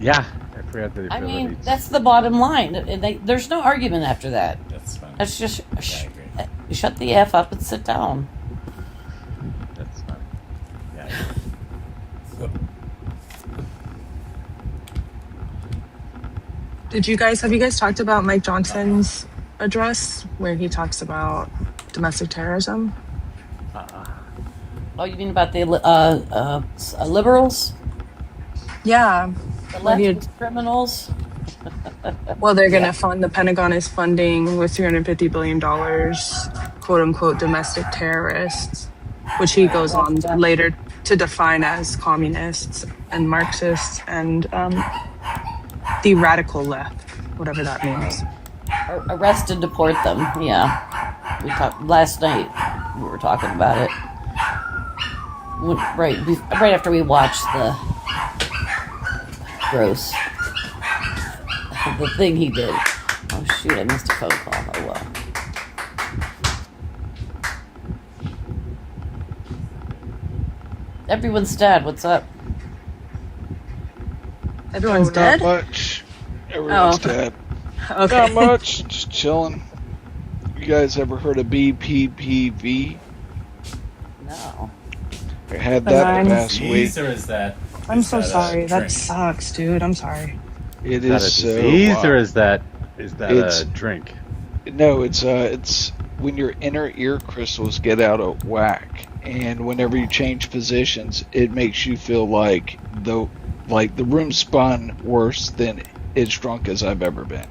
Yeah, if we had the ability. I mean, that's the bottom line. And there's no argument after that. That's fine. That's just shut the F up and sit down. That's fine. Yeah. Have you guys talked about Mike Johnson's address where he talks about domestic terrorism? Oh, you mean about the liberals? Yeah. The left criminals? Well, they're going to fund, the Pentagon is funding with $350 billion, quote unquote, domestic terrorists, which he goes on later to define as communists and Marxists and the radical left, whatever that means. Arrest and deport them, yeah. We talked last night, we were talking about it. Right after we watched the thing he did. Oh shoot, I missed a phone call. Oh well. Everyone's dead. What's up? Everyone's dead? Not much. Everyone's dead. Okay. Not much. Just chilling. You guys ever heard of BPPV? No. I had that the past week. Or is that? I'm so sorry. That sucks, dude. I'm sorry. It Is is that a disease so, or is that a drink? No, it's when your inner ear crystals get out of whack, and whenever you change positions, it makes you feel like the room spun worse than as drunk as I've ever been,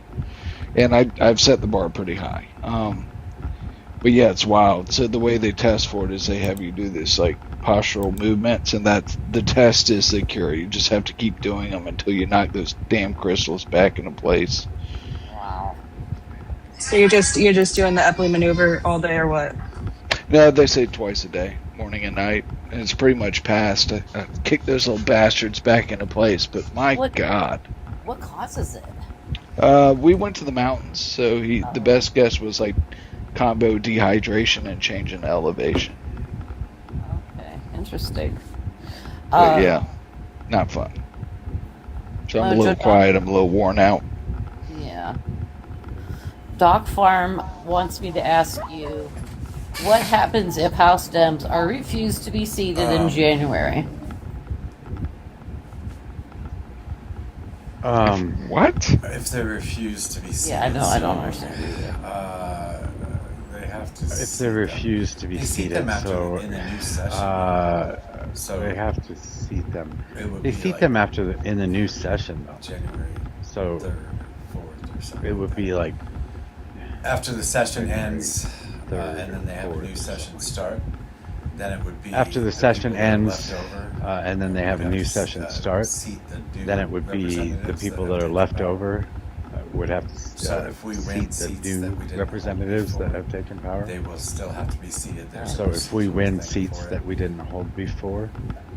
and I've set the bar pretty high. But yeah, it's wild. So the way they test for it is they have you do this like postural movements, and that's the test is the cure. You just have to keep doing them until you knock those damn crystals back into place. Wow. So you're just doing the Epley maneuver all day or what? No, they say twice a day, morning and night, and it's pretty much passed. I kick those little bastards back into place, but my God. What causes it? We went to the mountains, so the best guess was like combo dehydration and change in elevation. Okay, interesting. But yeah, not fun. So I'm a little quiet. I'm a little worn out. Yeah. Doc Farm wants me to ask you, what happens if House Dems are refused to be seated in January? What? If they refuse to be seated. Yeah, I know. I don't understand. They have to. If they refuse to be seated, in the new session. So they have to seat them. They They seat them in the new session, though. January. So 3rd, 4th, or something. it would be like after the session ends, 3rd and then they have a new session start. then it would be after the session ends, and then they have a new to, session start, seat the new then it would be the people that are left over would have to So if we win seat the seats new that we didn't representatives hold that before, have taken power. they will still have to be seated. There's So a if we procedural win thing seats for it. that we didn't hold before,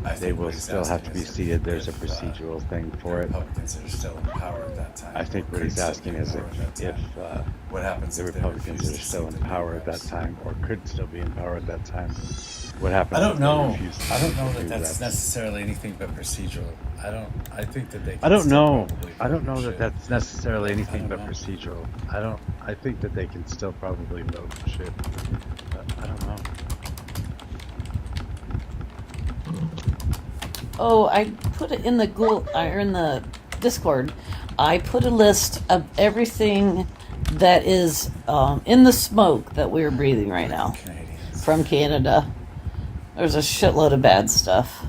I they think will what he's still have asking to be is seated. There's a if, procedural thing the for it. Republicans that are still in power at that time. I think or what could he's still asking be in is power at that if time. What happens the if they Republicans refuse are to still seat in the new power at that reps? time, or could still be in power at that time. What happens? I don't if they know. refuse to I don't seat know the that new that's reps? necessarily anything but procedural. I think that they. Can I don't still know. probably I don't know vote that shit. that's necessarily anything I but don't know. procedural. I think that they can still probably vote shit. But I don't know. Oh, I put it in the Google or in the Discord. I put a list of everything that is in the smoke that we're breathing right now from Canada. There's a shitload of bad stuff.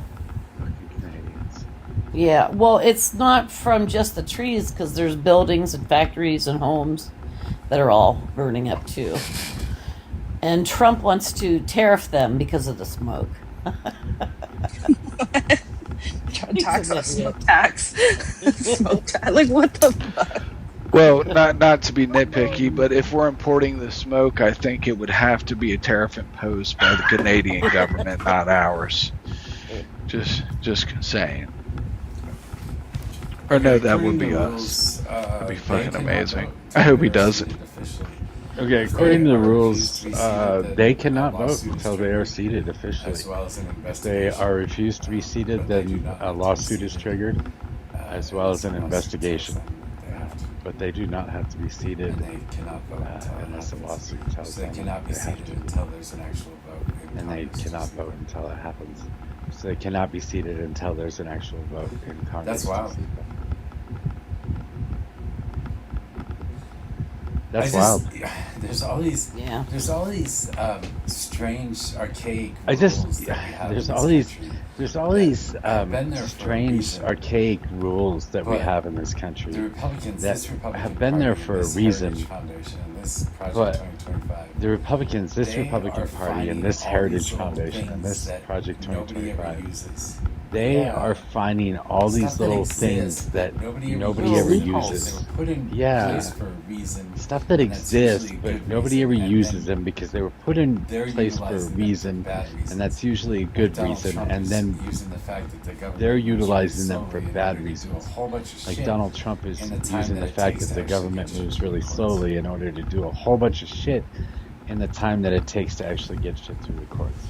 Fucking Canadians. Yeah, well, it's not from just the trees because there's buildings and factories and homes that are all burning up too. And Trump wants to tariff them because of the smoke. Tax us, smoke tax. Smoke tax. Like, what the fuck? Well, not to be nitpicky, but if we're importing the smoke, I think it would have to be a tariff imposed by the Canadian government, not ours. Just saying. Or no, that would be us. That'd be fucking amazing. I hope he does it. Okay, according to the rules, they cannot vote until they are seated officially. As well as an If they are refused to be seated, then a lawsuit is triggered, as well as an investigation. But they do not have to be seated unless a lawsuit tells So they them cannot be they have seated to. until there's an actual vote. in And they Congress. cannot vote until it happens. So they cannot be seated until there's an actual vote in Congress. That's wild. to seat them. That's I wild. There's all these. Yeah. There's all these strange, archaic I just rules that we have there's in all this these country there's all that these have been there for a strange reason. archaic rules that we But have in this country The Republicans, that this Republican have been there Party, for a this reason. Heritage Foundation, and this Project But 2025. the Republicans, this They Republican are Party, finding and this all Heritage these little Foundation, and this things that Project nobody ever 2025, uses. they Yeah. are finding all Stuff these that little exists things that nobody nobody ever loopholes uses. They were put in Yeah. place for a reason. Stuff that and that's exists, usually a but good nobody ever reason, and uses then them because they were put in they're place for a utilizing them for reason, bad reasons. and that's usually a good Donald reason. Trump And is then using the fact that the government they're moves really utilizing them for slowly in bad order to do reasons. a whole bunch of Like shit Donald Trump is in the time using that the it fact takes that to the actually government get shit moves really through the slowly in order to do a whole bunch of shit in the time that it takes to actually get shit through the courts.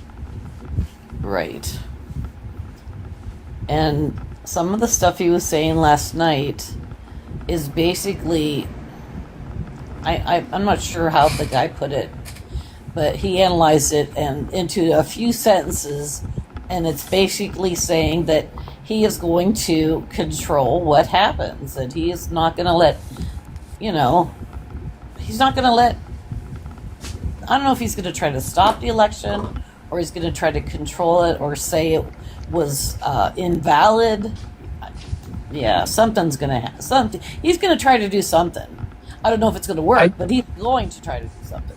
Right. And some of the stuff he was saying last night is basically, I'm not sure how the guy put it, but he analyzed it and into a few sentences, and it's basically saying that he is going to control what happens, and he is not going to let, he's not going to let, I don't know if he's going to try to stop the election or he's going to try to control it or say it was invalid. Yeah, something's going to happen. Something. He's going to try to do something. I don't know if it's going to work, but he's going to try to do something.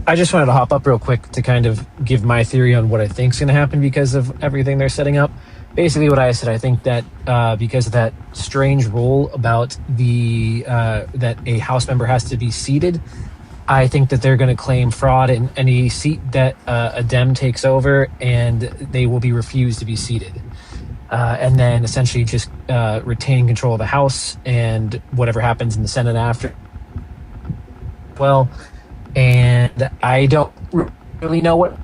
I just wanted to hop up real quick to kind of give my theory on what I think is going to happen because of everything they're setting up. Basically, what I said, I think that because of that strange rule about the that a House member has to be seated, I think that they're going to claim fraud in any seat that a Dem takes over, and they will be refused to be seated. And then essentially just retain control of the House and whatever happens in the Senate after. Well, and I don't really know what,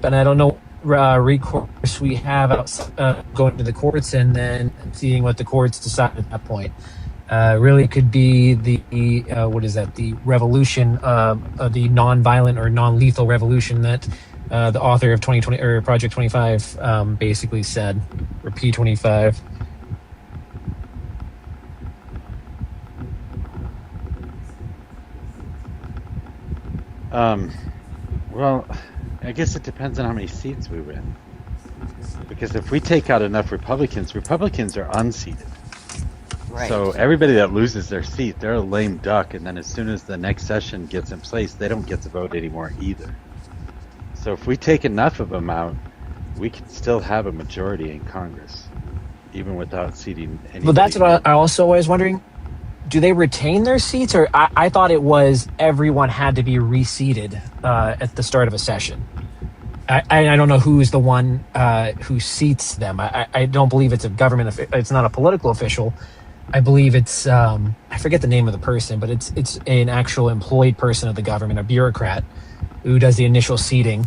and I don't know recourse we have going to the courts and then seeing what the courts decide at that point. Really could be the revolution, the non-violent or non-lethal revolution that the author of 2020 or Project 25 basically said, or P25. Well, I guess it depends on how many seats we win. Because if we take out enough Republicans are unseated. Right. So everybody that loses their seat, they're a lame duck, and then as soon as the next session gets in place, they don't get to vote anymore either. So if we take enough of them out, we can still have a majority in Congress, even without seating anybody. Well, that's what I also was wondering. Do they retain their seats, or I thought it was everyone had to be reseated at the start of a session? I don't know who's the one who seats them. I don't believe it's a government. It's not a political official. I believe it's I forget the name of the person, but it's an actual employed person of the government, a bureaucrat, who does the initial seating.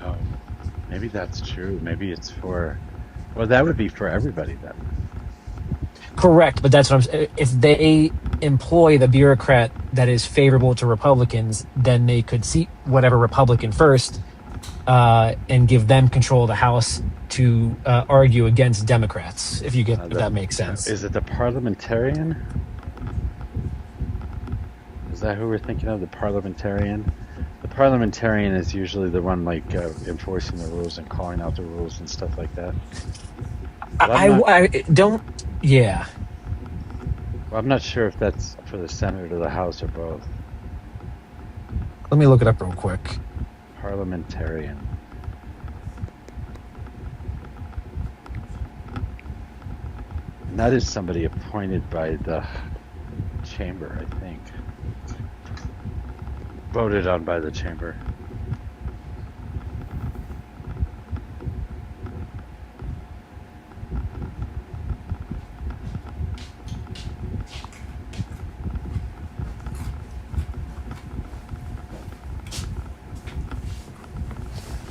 Oh, maybe that's true. Maybe it's for. Well, that would be for everybody then. Correct, but that's what I'm saying. If they employ the bureaucrat that is favorable to Republicans, then they could seat whatever Republican first and give them control of the House to argue against Democrats, if that makes sense. Is it the parliamentarian? Is that who we're thinking of, the parliamentarian? The parliamentarian is usually the one enforcing the rules and calling out the rules and stuff like that. I don't. Yeah. Well, I'm not sure if that's for the Senate or the House or both. Let me look it up real quick. Parliamentarian. And that is somebody appointed by the chamber, I think. Voted on by the chamber.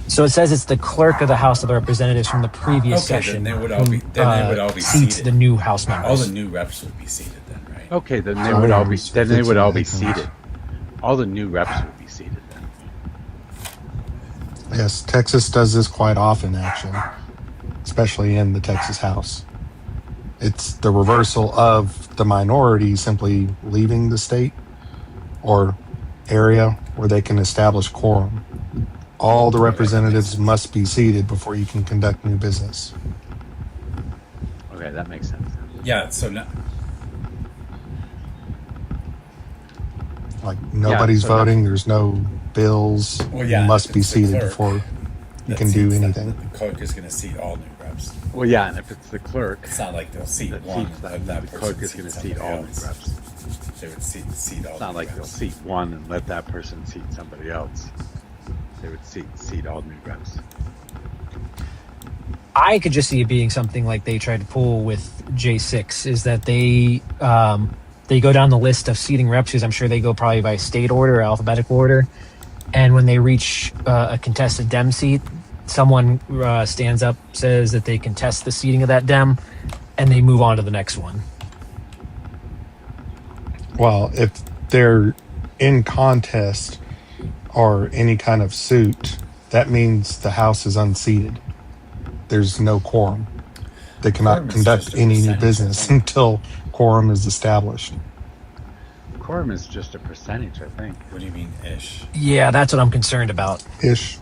So it says it's the clerk of the House of Representatives from the previous session. Then they would all be seats seated. the new House members. All the new reps would be seated then, right? Okay, then they would all be. Then they would all be seated. All the new reps would be seated then. Yes, Texas does this quite often, actually, especially in the Texas House. It's the reversal of the minority simply leaving the state or area where they can establish quorum. All the representatives must be seated before you can conduct new business. Okay, that makes sense. Yeah, so now... Like, nobody's voting, there's no bills. You must be seated before you can do anything. The clerk is going to seat all new reps. Well, yeah, and if it's the clerk... It's not like they'll seat one. The clerk is going to seat all new reps. They would seat all. It's not like they'll seat one and let that person seat somebody else. They would seat all new reps. I could just see it being something like they tried to pull with J6, is that they go down the list of seating reps, because I'm sure they go probably by state order or alphabetical order, and when they reach a contested Dem seat, someone stands up, says that they contest the seating of that Dem, and they move on to the next one. Well, if they're in contest or any kind of suit, that means the House is unseated. There's no quorum. They cannot conduct any new business until quorum is established. Quorum is just a percentage, I think. What do you mean, ish? Yeah, that's what I'm concerned about. Ish.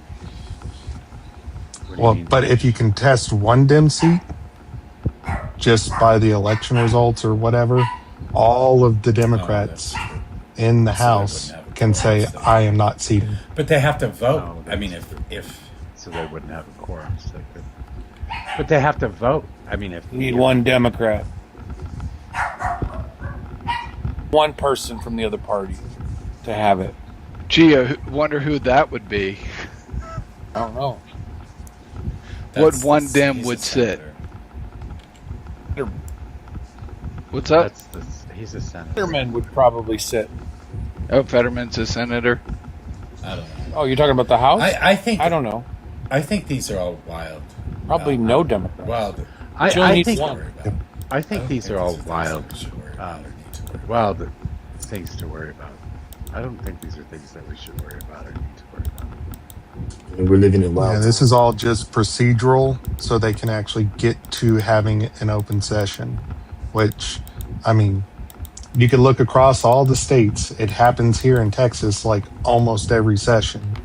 Well, but if you contest one Dem seat, just by the election results or whatever, all of the Democrats in the House can say, I am not seating. But they have to vote. I mean, if so, they wouldn't have a quorum. So they could. But they have to vote. I mean, if you need one Democrat, one person from the other party to have it. Gee, I wonder who that would be. I don't know. What one Dem would sit? What's up? He's a senator. Fetterman would probably sit. Oh, Fetterman's a senator. I don't know. Oh, you're talking about the House? I think. I don't know. I think these are all wild. Probably no Democrats. Wild. I think these are all wild. Wild things to worry about. I don't think these are things that we should worry about or need to worry about. We're living in wild. Yeah, this is all just procedural, so they can actually get to having an open session, which, I mean, you could look across all the states. It happens here in Texas like almost every session.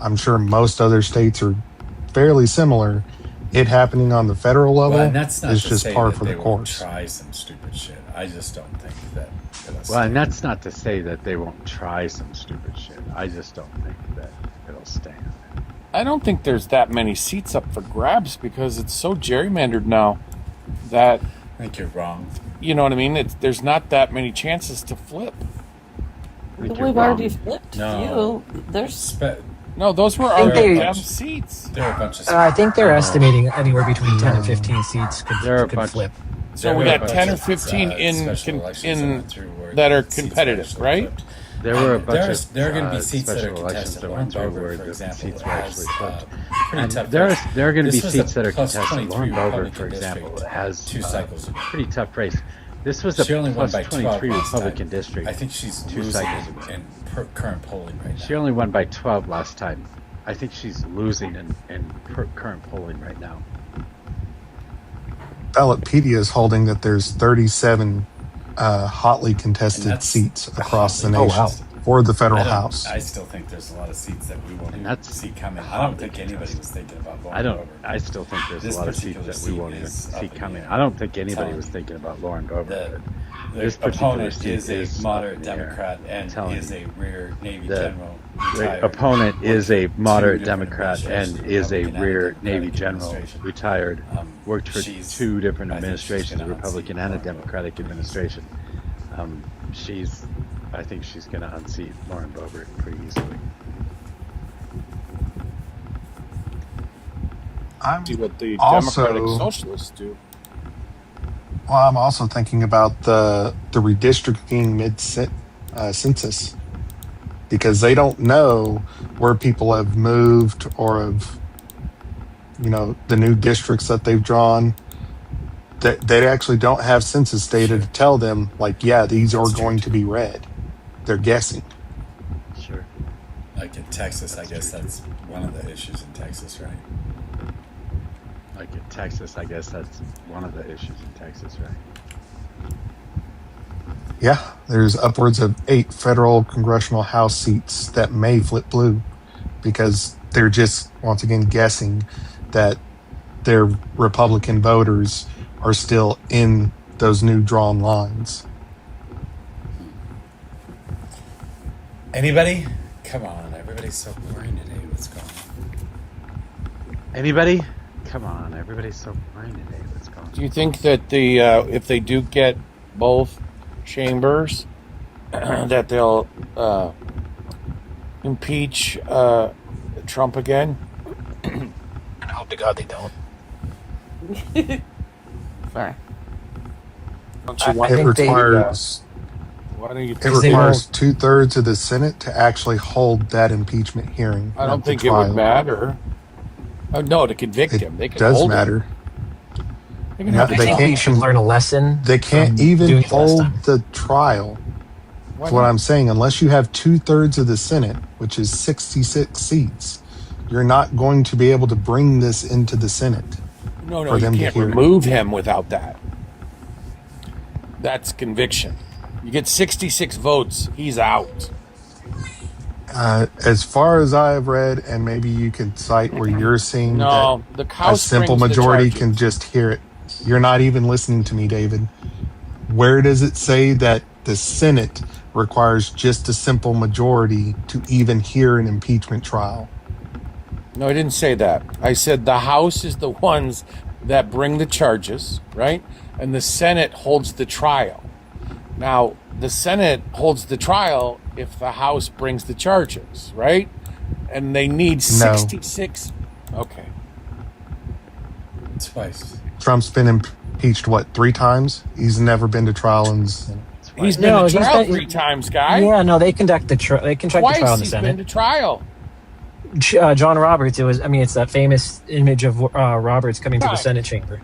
I'm sure most other states are fairly similar, it happening on the federal level Well, and that's not is to just say par that for they the won't course. try some stupid shit. I just don't think that it'll Well, stand. and that's not to say that they won't try some stupid shit. I just don't think that it'll stand. I don't think there's that many seats up for grabs because it's so gerrymandered now that I think you're wrong. you know what I mean. There's not that many chances to flip. We've already flipped No. a few. There's No, those were I think already they- damn seats. There are a bunch of. I think they're estimating anywhere between 10 and 15 seats There are a could bunch- flip. So we got 10 or 15 that are competitive, right? There were a bunch of there are going to be seats that are special elections contested. that Lauren went through Boebert, where for the example, seats were has actually flipped. pretty And tough. there are going to be This was a seats that are plus contested. 23 Lauren Boebert, Republican for example, district has 2 cycles ago. pretty tough race. This was a She only won plus by 12 23 last Republican time. district. I think she's 2 losing cycles ago. in current polling right now. She only won by 12 last time. I think she's losing in current polling right now. Ballotpedia is holding that there's 37 hotly contested seats across the nation for the federal House. I still think there's a lot of seats that we won't even see coming. I don't think anybody was thinking about Lauren Boebert. I still think there's This a lot of seats particular that we won't seat even is up see in the coming. air. I don't think anybody Telling was you. thinking about Lauren Boebert. The This particular opponent seat is a up moderate in the air. Democrat and Telling is you. a rear Navy The general. The retired. opponent is a Worked for moderate 2 different Democrat and administrations, is a Republican rear and Navy Democratic general, administration. retired. Worked for She's- 2 different I think she's administrations, a gonna Republican and a Democratic administration. I think she's going to unseat Lauren Boebert pretty easily. I'm See what the also- Democratic Socialists do. Well, I'm also thinking about the redistricting mid-census because they don't know where people have moved or of, the new districts that they've drawn. They actually don't have census data to tell them, like, yeah, these are going to be red. They're guessing. Sure. Like in Texas, I guess that's one of the issues in Texas, right? Like in Texas, I guess that's one of the issues in Texas, right? Yeah, there's upwards of 8 federal congressional House seats that may flip blue because they're just, once again, guessing that their Republican voters are still in those new drawn lines. Anybody? Come on, everybody's so boring today. What's going on? Anybody? Come on, everybody's so boring today. What's going on? Do you think that if they do get both chambers, that they'll impeach Trump again? I hope to God they don't. Sorry. Don't you want It them to, requires why don't you? it requires 2/3 of the Senate to actually hold that impeachment hearing. I don't not the think it would trial. matter. Oh, no, to convict him, they can Does hold matter. They can No, have they the I think we should learn a lesson. They can't from even doing it last hold time. the trial. Why That's what not? I'm saying. Unless you have 2/3 of the Senate, which is 66 seats, you're not going to be able to bring this into the Senate. No, for you them to can't hear it. remove him without that. That's conviction. You get 66 votes, he's out. As far as I have read, and maybe you could cite where you're seeing No, that the a House simple brings the majority charges. can just hear it. You're not even listening to me, David. Where does it say that the Senate requires just a simple majority to even hear an impeachment trial? No, I didn't say that. I said the House is the ones that bring the charges, right? And the Senate holds the trial. Now, the Senate holds the trial if the House brings the charges, right? And they need No. 66. Okay. Twice. Trump's been impeached, 3 times? He's never been to trial in the Senate. He's been No, to he's trial been- 3 times, guy. Yeah, no, they conduct the trial in Twice the he's Senate. been to trial. John Roberts. It's that famous image of Roberts coming to the Right. Senate chamber.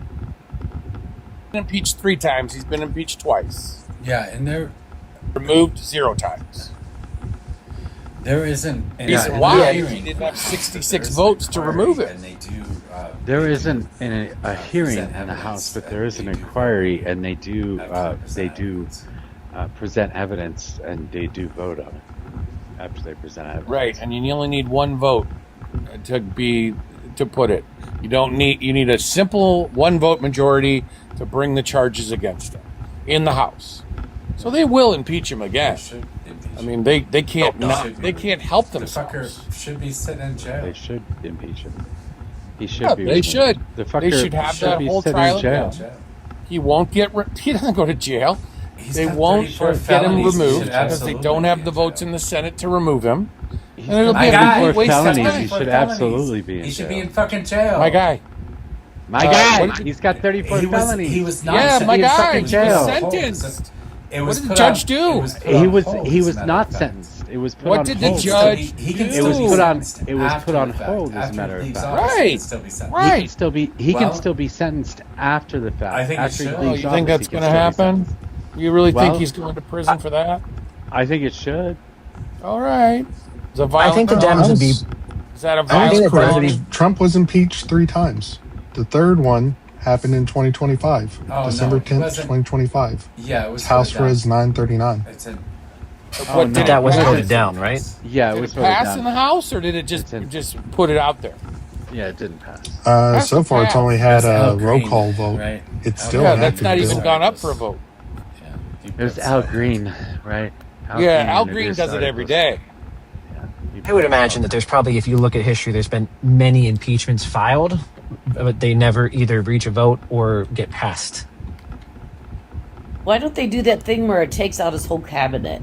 Been impeached 3 times. He's been impeached twice. Yeah, and Removed 0 times. there isn't. And Reason in why the he hearing, didn't have 66 there's votes to inquiry, remove it. And they do. There isn't a hearing present in the evidence, House, but and there is they an do inquiry, and they do actually present evidence. present evidence, and they do vote on it after they present evidence. Right, and you only need 1 vote to put it. You need a simple 1-vote majority to bring the charges against him in the House. So they will impeach him again. I mean, they can't they can't help themselves. The fucker should be sitting in jail. They should impeach him. He should be. They should. The fucker They should have that whole trial in jail. He won't get. He doesn't go to jail. They won't get him removed because they don't have the votes in the Senate to remove him. And it'll be a waste of time. He should absolutely be in jail. He should be in fucking jail. My guy. My guy. He's got 34 felonies. He was not. Yeah, my guy. He He was sentenced. What did the judge do? He was not sentenced. It was put on hold. What did the judge do? It was put on hold, as a matter of fact. Right. He can still be sentenced after the fact. I think after he Oh, leaves you think office, that's he can going to still be happen? sentenced. You really think Well, he's going to prison for that? I think it should. All right. Is a I violent think the felony? Dems would be. Is that a That's violent correct. felony? Trump was impeached 3 times. The third one happened in 2025, Oh, December no, it 10th, wasn't- 2025. Yeah, it was House voted down. Res 939. It's a, What did That was it- voted down, right? Yeah, it Did was it voted pass down. in the House, or did it just put it out there? Yeah, it didn't pass. So far, it's only had That's a Al roll Green, call vote. right? It's Al still Yeah, an that's active not even bill. gone up for a vote. It was Al Green, right? Al Green does it every day. I would imagine that there's probably, if you look at history, there's been many impeachments filed, but they never either reach a vote or get passed. Why don't they do that thing where it takes out his whole cabinet?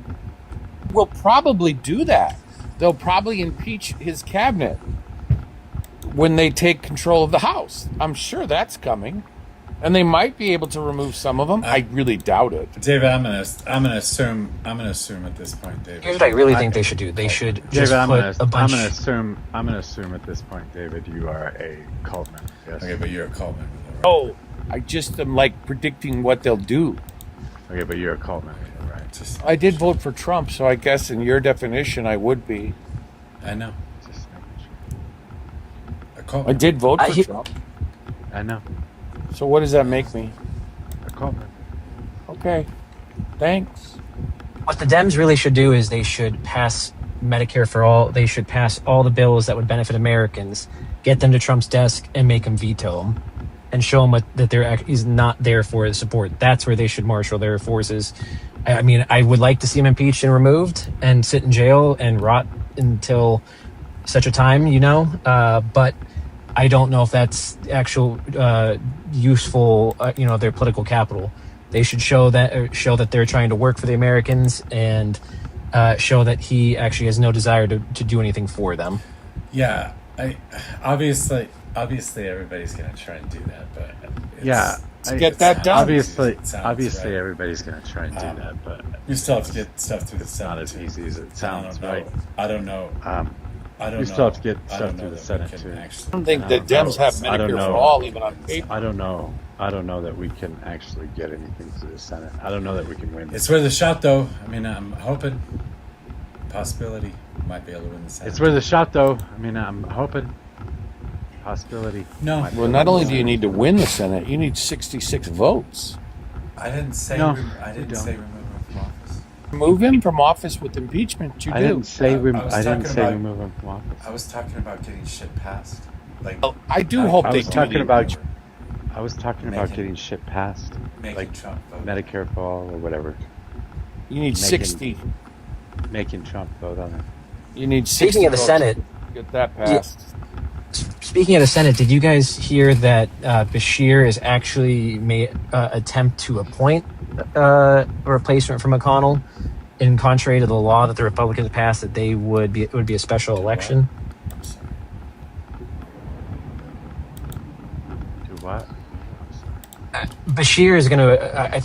Will probably do that. They'll probably impeach his cabinet when they take control of the House. I'm sure that's coming, and they might be able to remove some of them. I really doubt it. David, I'm gonna assume at this point, David. Here's what I really think they should do. They should just David, put a bunch. I'm gonna assume at this point, David, you are a cult member. Yes. Okay, but you're a cult member, though, right? Oh, I just am like predicting what they'll do. Okay, but you're a cult member, right? I did vote for Trump, so I guess in your definition, I would be. I know. Just making sure. A cult I did vote for he- Trump. I know. So what does that make me? A cult member. Okay, thanks. What the Dems really should do is they should pass Medicare for all. They should pass all the bills that would benefit Americans, get them to Trump's desk, and make him veto them, and show him that he's not there for his support. That's where they should marshal their forces. I mean, I would like to see him impeached and removed and sit in jail and rot until such a time, but I don't know if that's actual useful, their political capital. They should show that they're trying to work for the Americans and show that he actually has no desire to do anything for them. Yeah, obviously everybody's gonna try and do that, but Get that done. Obviously, right. everybody's going to try and do that, but you still have to get stuff through the Senate. not as easy as it sounds, I right? don't know. We still have to get stuff through the Senate too. I don't think the Dems have Medicare for all, even on paper. I don't know. I don't know that we can actually get anything through the Senate. I don't know that we can win. It's worth a shot, though. I mean, I'm hoping. Possibility might be able to win the Senate. It's worth a shot, though. I mean, I'm hoping. Possibility. No. Well, not only do you need to win the Senate, you need 66 votes. I didn't say. No, I didn't say remove him from office. Remove him from office with impeachment. You I do. didn't say remove remove him from office. I was talking about getting shit passed. Like, I do hope I they was do. talking the about. impeachment. I was talking about getting shit passed, making Trump vote. Medicare for all or whatever. You need 60. Making Trump vote on it. You need 60 Speaking of the votes Senate, to get that passed. Speaking of the Senate, did you guys hear that Bashir is actually may attempt to appoint a replacement for McConnell, in contrary to the law that the Republicans passed that it would be a special election? Do what? Bashir is going to.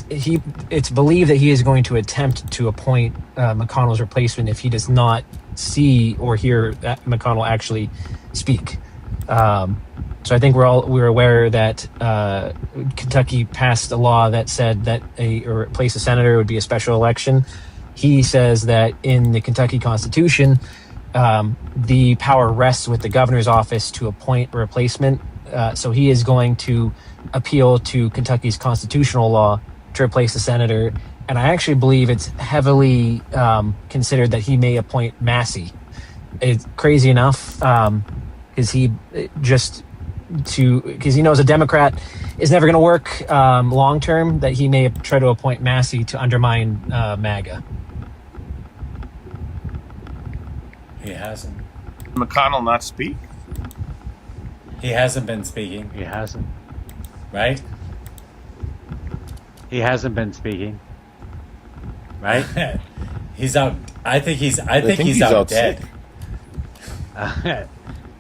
It's believed that he is going to attempt to appoint McConnell's replacement if he does not see or hear McConnell actually speak. So I think we're aware that Kentucky passed a law that said that or replace a senator would be a special election. He says that in the Kentucky Constitution, the power rests with the governor's office to appoint a replacement. So he is going to appeal to Kentucky's constitutional law to replace the senator. And I actually believe it's heavily considered that he may appoint Massey. It's crazy enough. Because because he knows a Democrat is never going to work long term, that he may try to appoint Massey to undermine MAGA. He hasn't. McConnell not speak? He hasn't been speaking. He hasn't. Right? He hasn't been speaking. Right? He's out. I think he's out dead.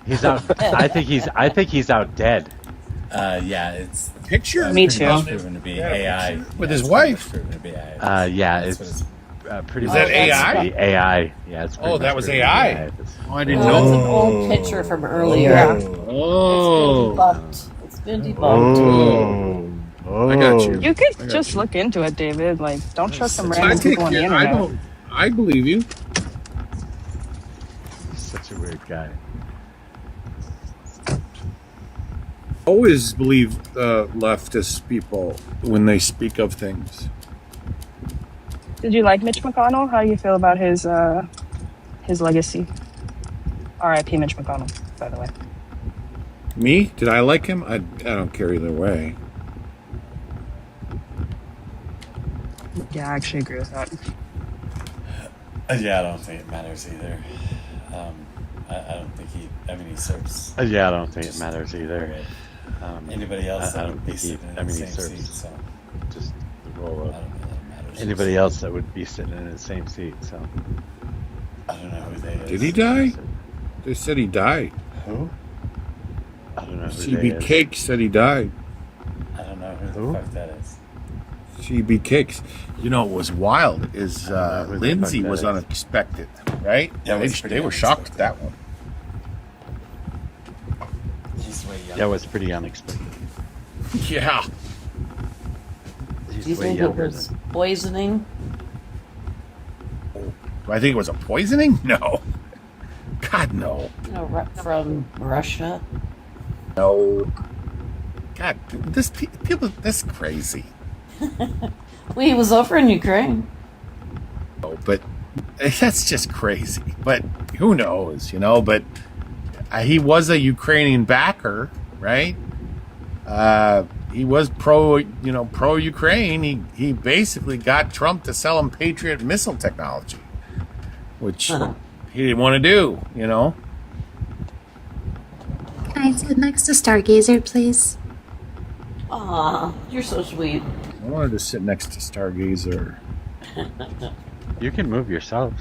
He's out. I think he's out dead. Yeah, it's picture. Me too. Proven to be AI with his wife. Proven to be AI. Yeah, it's pretty. Is that AI? AI. Yeah, it's. Oh, that was AI. Oh, I didn't That's know. an old picture from earlier. Oh. It's been debunked. I got you. You could just look into it, David. Like, don't trust some I random take people on the it. internet. I believe you. He's such a weird guy. Always believe leftist people when they speak of things. Did you like Mitch McConnell? How do you feel about his legacy? R.I.P. Mitch McConnell, by the way. Me? Did I like him? I don't care either way. Yeah, I actually agree with that. Yeah, I don't think it matters either. I don't think he. I mean, he serves. Yeah, I don't think it matters either. Anybody else? I don't think he. I mean, he serves seat, so. just the role of I don't know that it matters. anybody else that would be sitting in the same seat. So I don't know who they is. Did he die? They said he died. Who? I don't know who CB they is. Cake said he died. I don't know who the fuck that is. CB Cakes. You know what was wild is who the Lindsay fuck that was is. unexpected, right? Yeah, it was they pretty were shocked at that one. He's way younger. That was pretty unexpected. Yeah. He's Do you way think it younger was than. poisoning? Do I think it was a poisoning? No. God, no. From Russia? No. God, this crazy. Well, he was over in Ukraine. Oh, but that's just crazy. But who knows, But he was a Ukrainian backer, right? He was pro Ukraine. He basically got Trump to sell him Patriot missile technology, which he didn't want to do, Can I sit next to Stargazer, please? Aw, you're so sweet. I wanted to sit next to Stargazer. You can move yourself.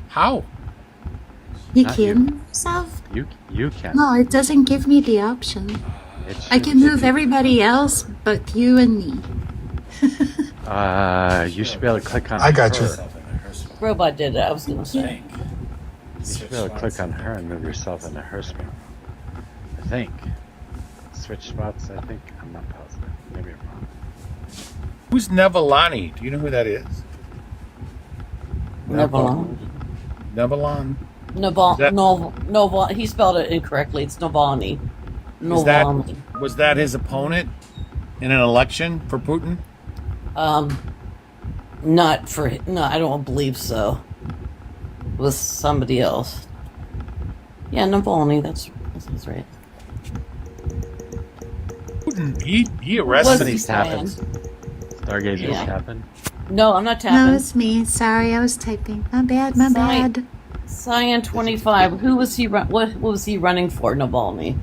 How? You Not can move yourself? You can. No, it doesn't give me the option. I can move everybody else but you and me. You should be able to click on. I got you. Robot did it, I was gonna say. You should be able to click on her and move yourself into her spot. I think. Switch spots, I think. I'm not positive. Maybe I'm wrong. Who's Nevalani? Do you know who that is? Navalny. Nevalon? Naval. He spelled it incorrectly. It's Navalny. Navalny. Was that his opponent in an election for Putin? Not for. No, I don't believe so. It was somebody else. Yeah, Navalny. That's right. Putin. He arrested. Somebody's tapping. Stargazer Yeah. tapping. No, I'm not tapping. No, it's me. Sorry, I was typing. My bad, my bad. Cyan 25. Who was he? What was he running for? Navalny.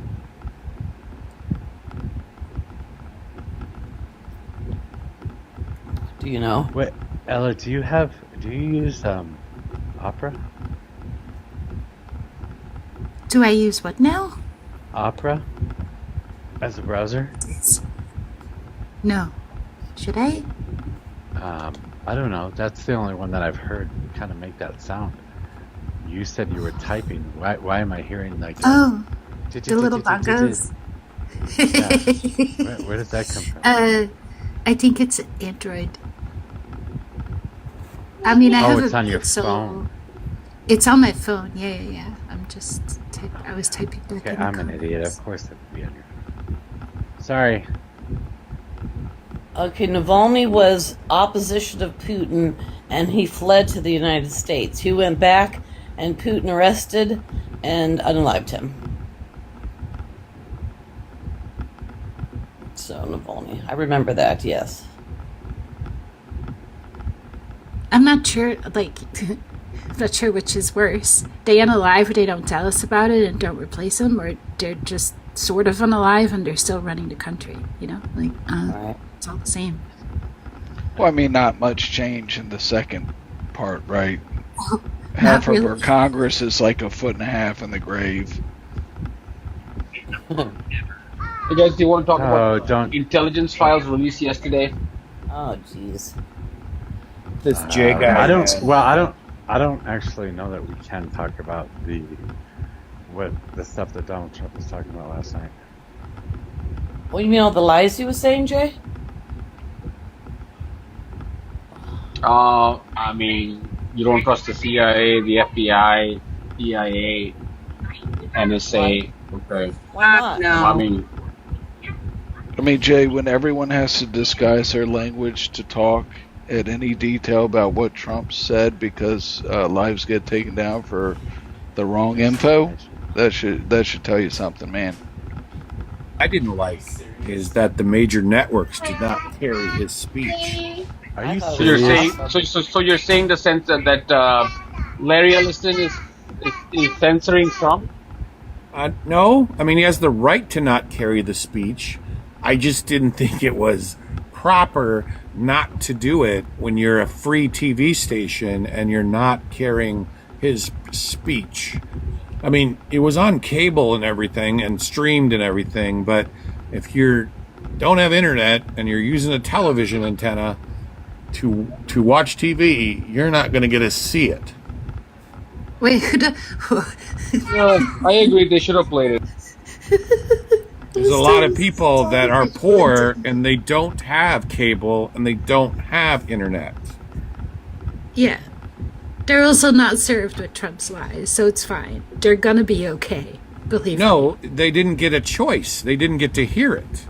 Do you know? Wait, Ella, do you use Opera? Do I use what now? Opera as a browser? No. Should I? I don't know. That's the only one that I've heard kind of make that sound. You said you were typing. Why am I hearing like? Oh, the little bongos. Yeah. Where does that come from? I think it's Android. I mean, I have it's on your phone. It's on my phone. Yeah. I'm just. I was typing. Okay, I'm an idiot. Of course, it would be on your phone. Sorry. Okay, Navalny was opposition of Putin, and he fled to the United States. He went back, and Putin arrested and unalived him. so, Navalny. I remember that, yes. I'm not sure, like, I'm not sure which is worse. They unalive, but they don't tell us about it and don't replace them, or they're just sort of unalive and they're still running the country, you know? Like, it's all the same. Well, I mean, not much change in the second part, right? Well, Half not of our really. Congress is like 1.5 feet in the grave. Hey guys, do you want to talk about intelligence files released yesterday? Oh, jeez. This J guy. I don't actually know that we can talk about the stuff that Donald Trump was talking about last night. Well, you mean all the lies he was saying, Jay? I mean, you don't trust the CIA, the FBI, CIA, NSA. Okay. Why not? No. I mean, Jay, when everyone has to disguise their language to talk at any detail about what Trump said because lives get taken down for the wrong info, that should tell you something, man. I didn't like is that the major networks did not carry his speech. Are you So you're saying, so you're saying the sense that Larry Ellison is censoring Trump? No, I mean he has the right to not carry the speech. I just didn't think it was proper not to do it when you're a free TV station and you're not carrying his speech. I mean, it was on cable and everything and streamed and everything, but if you don't have internet and you're using a television antenna to watch TV, you're not going to get to see it. Wait, I agree. They should have played it. There's a lot of people that are poor and they don't have cable and they don't have internet. Yeah. They're also not served with Trump's lies, so it's fine. They're gonna be okay. Believe me. No, they didn't get a choice. They didn't get to hear it.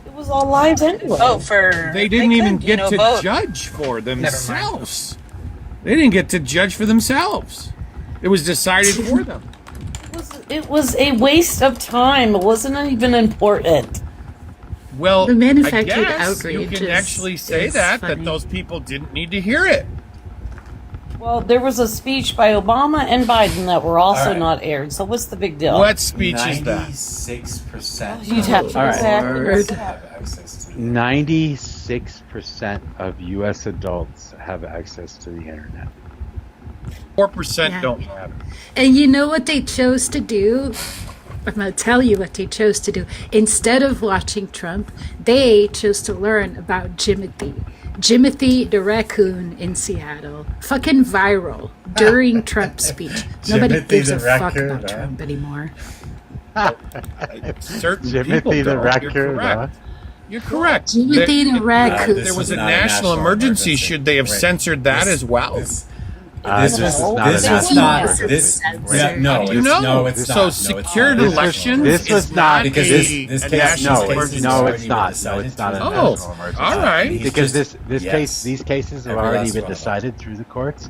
It was all lies anyway. Oh, for They didn't even get to judge for themselves. They didn't get to judge for themselves. It was decided for them. It was a waste of time. It wasn't even important. Well, The manufactured I guess you outrage can actually say is that funny. those people didn't need to hear it. Well, there was a speech by Obama and Biden that were also All right. not aired. So what's the big deal? What speech is that? 96%. You'd have to All right. exactly. have access to 96% of U.S. adults have access to the internet. 4% Yeah. don't have it. And you know what they chose to do? I'm going to tell you what they chose to do. Instead of watching Trump, they chose to learn about Jimothy. Jimothy the raccoon in Seattle. Fucking viral during Trump's speech. Nobody Jimothy gives the a fuck raccoon, about huh? Trump anymore. Certain Jimothy people the don't. raccoon, You're correct. huh? You're correct. Jimothy the raccoon. There was is a not a national national emergency. emergency. Should they have Right. censored that This- as well? This This was is not this a was national not emergency. this. Censored. No, How do you it's, know? no, it's So not. No, it's secured not. elections This was is not because a, this a case, national this case emergency. is No, already it's been not. No, decided it's not a through the Oh, national emergency. all right. He's Because just- this yes. case, these cases have Every already last been one of them. decided through the courts.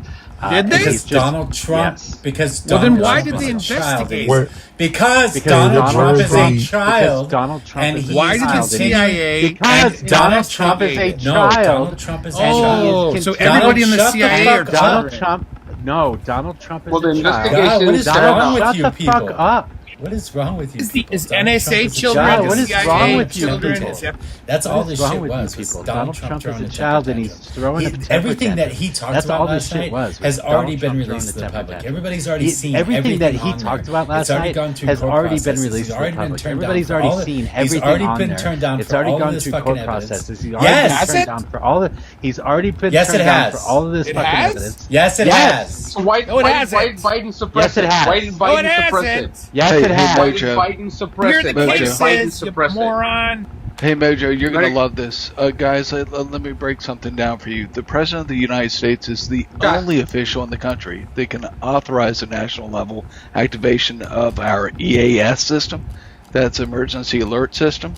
Did they? Because he's just- Donald Trump. yes. Because Well, Donald then why Trump did is they a investigate? child. Because Donald Trump is a child. Donald Trump and is a he's Why did the child. CIA? Because and Donald Trump is a investigated? child. child. Donald Trump is a Oh, child. so Donald, everybody in the shut the CIA fuck are up. Donald children. Trump. No, Donald Trump is Well, the a child. investigation- God, what is Donald, wrong with shut you the people? fuck up. What is wrong with you Is people? is Donald NSA Trump is a children? child. What is CIA wrong with you children? people? Is that- That's all What this is wrong shit with was. you people? Was Donald Trump throwing is a temper child and he's tantrums. throwing a temper everything that tantrum. he talked That's about all last this shit night was has Donald already been Trump released to throwing the a temper public. tantrum. Everybody's already seen everything that he on talked there. about last It's already night gone through has court already been processes. released He's to the already been public. turned down Everybody's for already all the- seen he's everything already on been there. turned down It's for already all of gone this through fucking court evidence. processes. He's Yes. already been Has turned it? down for all the. He's already been Yes, turned it down has. for all of this It fucking has? evidence. Yes, it has. So why, No, it why, hasn't. why did Biden suppress Yes, it has. Why did No, it Biden suppress hasn't. it? Yes, Hey, it hey, has. Why did Mojo. Biden suppress Here it? the Why did case Biden is, you suppress it? moron. Hey Mojo, you're Right. gonna love this, guys. Let me break something down for you. The president of the United States is the only official in the country that can authorize a national level activation of our EAS system. That's emergency alert system.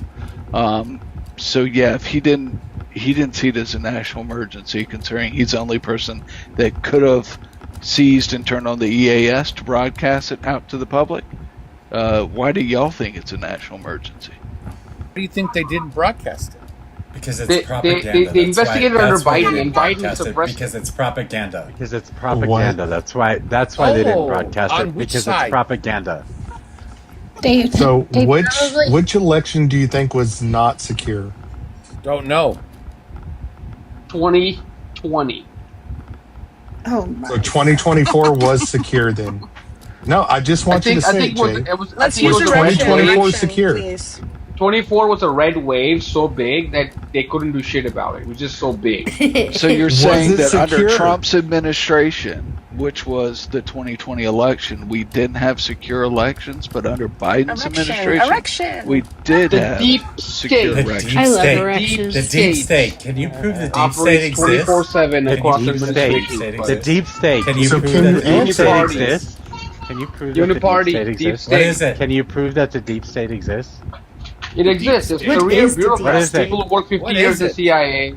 So yeah, if he didn't see it as a national emergency, considering he's the only person that could have seized and turned on the EAS to broadcast it out to the public. Why do y'all think it's a national emergency? do you think they didn't broadcast it? Because it's They propaganda. they That's investigated why, under that's why they Biden, didn't and Biden broadcast it, suppressed because it's propaganda. Because it's propaganda. That's why they didn't broadcast on it, which because side? it's propaganda. So They which probably- which election do you think was not secure? Don't know. 2020. Oh my. So 2024 was secure then. No, I just want you to say it, Jay. Let's think use it was a a red 2024 wave. secure? Please. 24 was a red wave so big that they couldn't do shit about it. It was just so big. So you're Was saying it that under secure? Trump's administration, which was the 2020 election, we didn't have secure elections, but under Biden's administration, Erection. we did The have deep secure state. elections. I love state. erections. The deep state. Can you prove the deep state Operates exists? 24/7 Can across you the prove administration. The deep state. Can you So prove can that you the deep answer? state Uniparty. exists? Can you prove that the deep Uniparty, state deep exists? state. What is it? Can you prove that the deep state exists? It exists. It's What career is the deep bureaucrats. state? People who work 50 What years is in the it? CIA.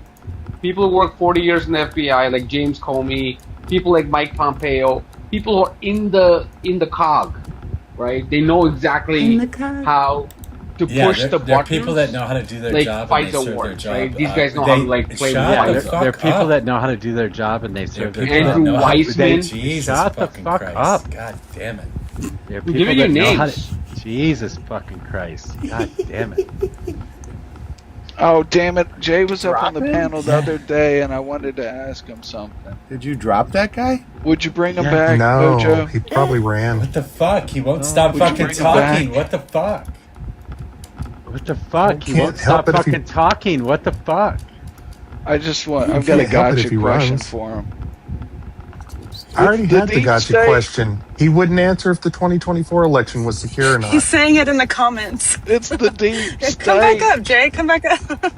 People who work 40 years in the FBI, like James Comey. People like Mike Pompeo. People who are in the cog, right? They know exactly In the cog. how to Yeah, push the they're buttons. people that know how to do their like job fight and the they serve their wars, job. right? These guys know how to like play shut white. the They're fuck people up. that know how to do their job and they They're serve their people job. that know how to- Weissman. Jesus Shut the fucking fuck Christ. up. God damn it. They're We're people giving you that know how names. to. Jesus fucking Christ. God damn it. Oh, damn it. Jay was up on the Drop him? panel the other day, and I wanted to ask him something. Did you drop that guy? Would you bring him Yeah. back, No, Mojo? he probably ran. What the fuck? He won't stop Would you fucking bring him talking. back? What the fuck? What the fuck? He Can't won't help stop it if he- fucking talking. What the fuck? I just want. You I've got a can't help it if gotcha he question runs. for him. I already The had the deep gotcha state- question. He wouldn't answer if the 2024 election was secure or not. He's saying it in the comments. It's the deep Come state. back up, Jay. Come back up.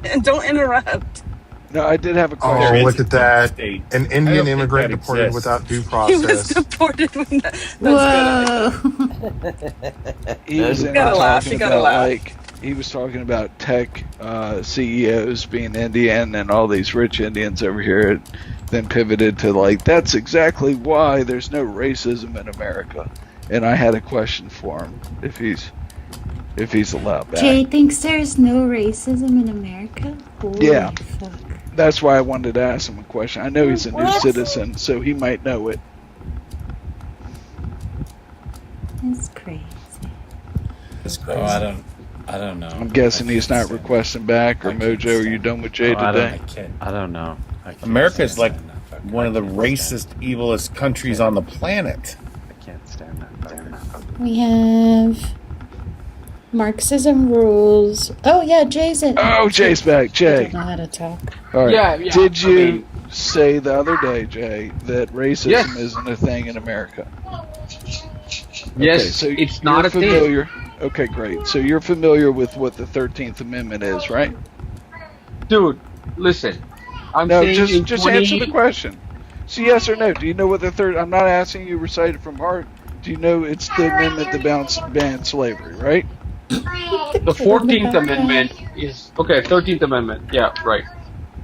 And don't interrupt. No, I did have a Oh, question. look at that. state. An I don't Indian think immigrant that deported exists. without due He was process. deported when that. Whoa. He was in gotta there laugh, talking you gotta about laugh. like he was talking about tech CEOs being Indian and all these rich Indians over here. Then pivoted to like that's exactly why there's no racism in America. And I had a question for him if he's allowed back. Jay thinks there's no racism in America? Holy Yeah. fuck. That's why I wanted to ask him a question. I know he's a new What? citizen, so he might know it. That's crazy. Oh, I don't know. I'm guessing I he's can't not stand requesting back, or I can't Mojo, are you stand done with Jay I today? I don't know. America is like stand that fucking one of the guy. racist, evilest countries on the planet. I can't stand that. Fucker. We have Marxism rules. Oh yeah, Jay's in. Oh, Jay's back. I Jay. don't know how to talk. All right. Yeah, yeah, Did I you mean- say the other day, Jay, that racism Yes. isn't a thing in America? Yes, Okay, so it's not you're a thing. familiar. Okay, great. So you're familiar with what the 13th Amendment is, right? Dude, listen. I'm No, saying in just 20 answer the question. So yes or no? Do you know what the third? I'm not asking you to recite it from heart. Do you know it's the amendment that bans slavery, right? The 14th Amendment is okay. 13th Amendment, yeah, right.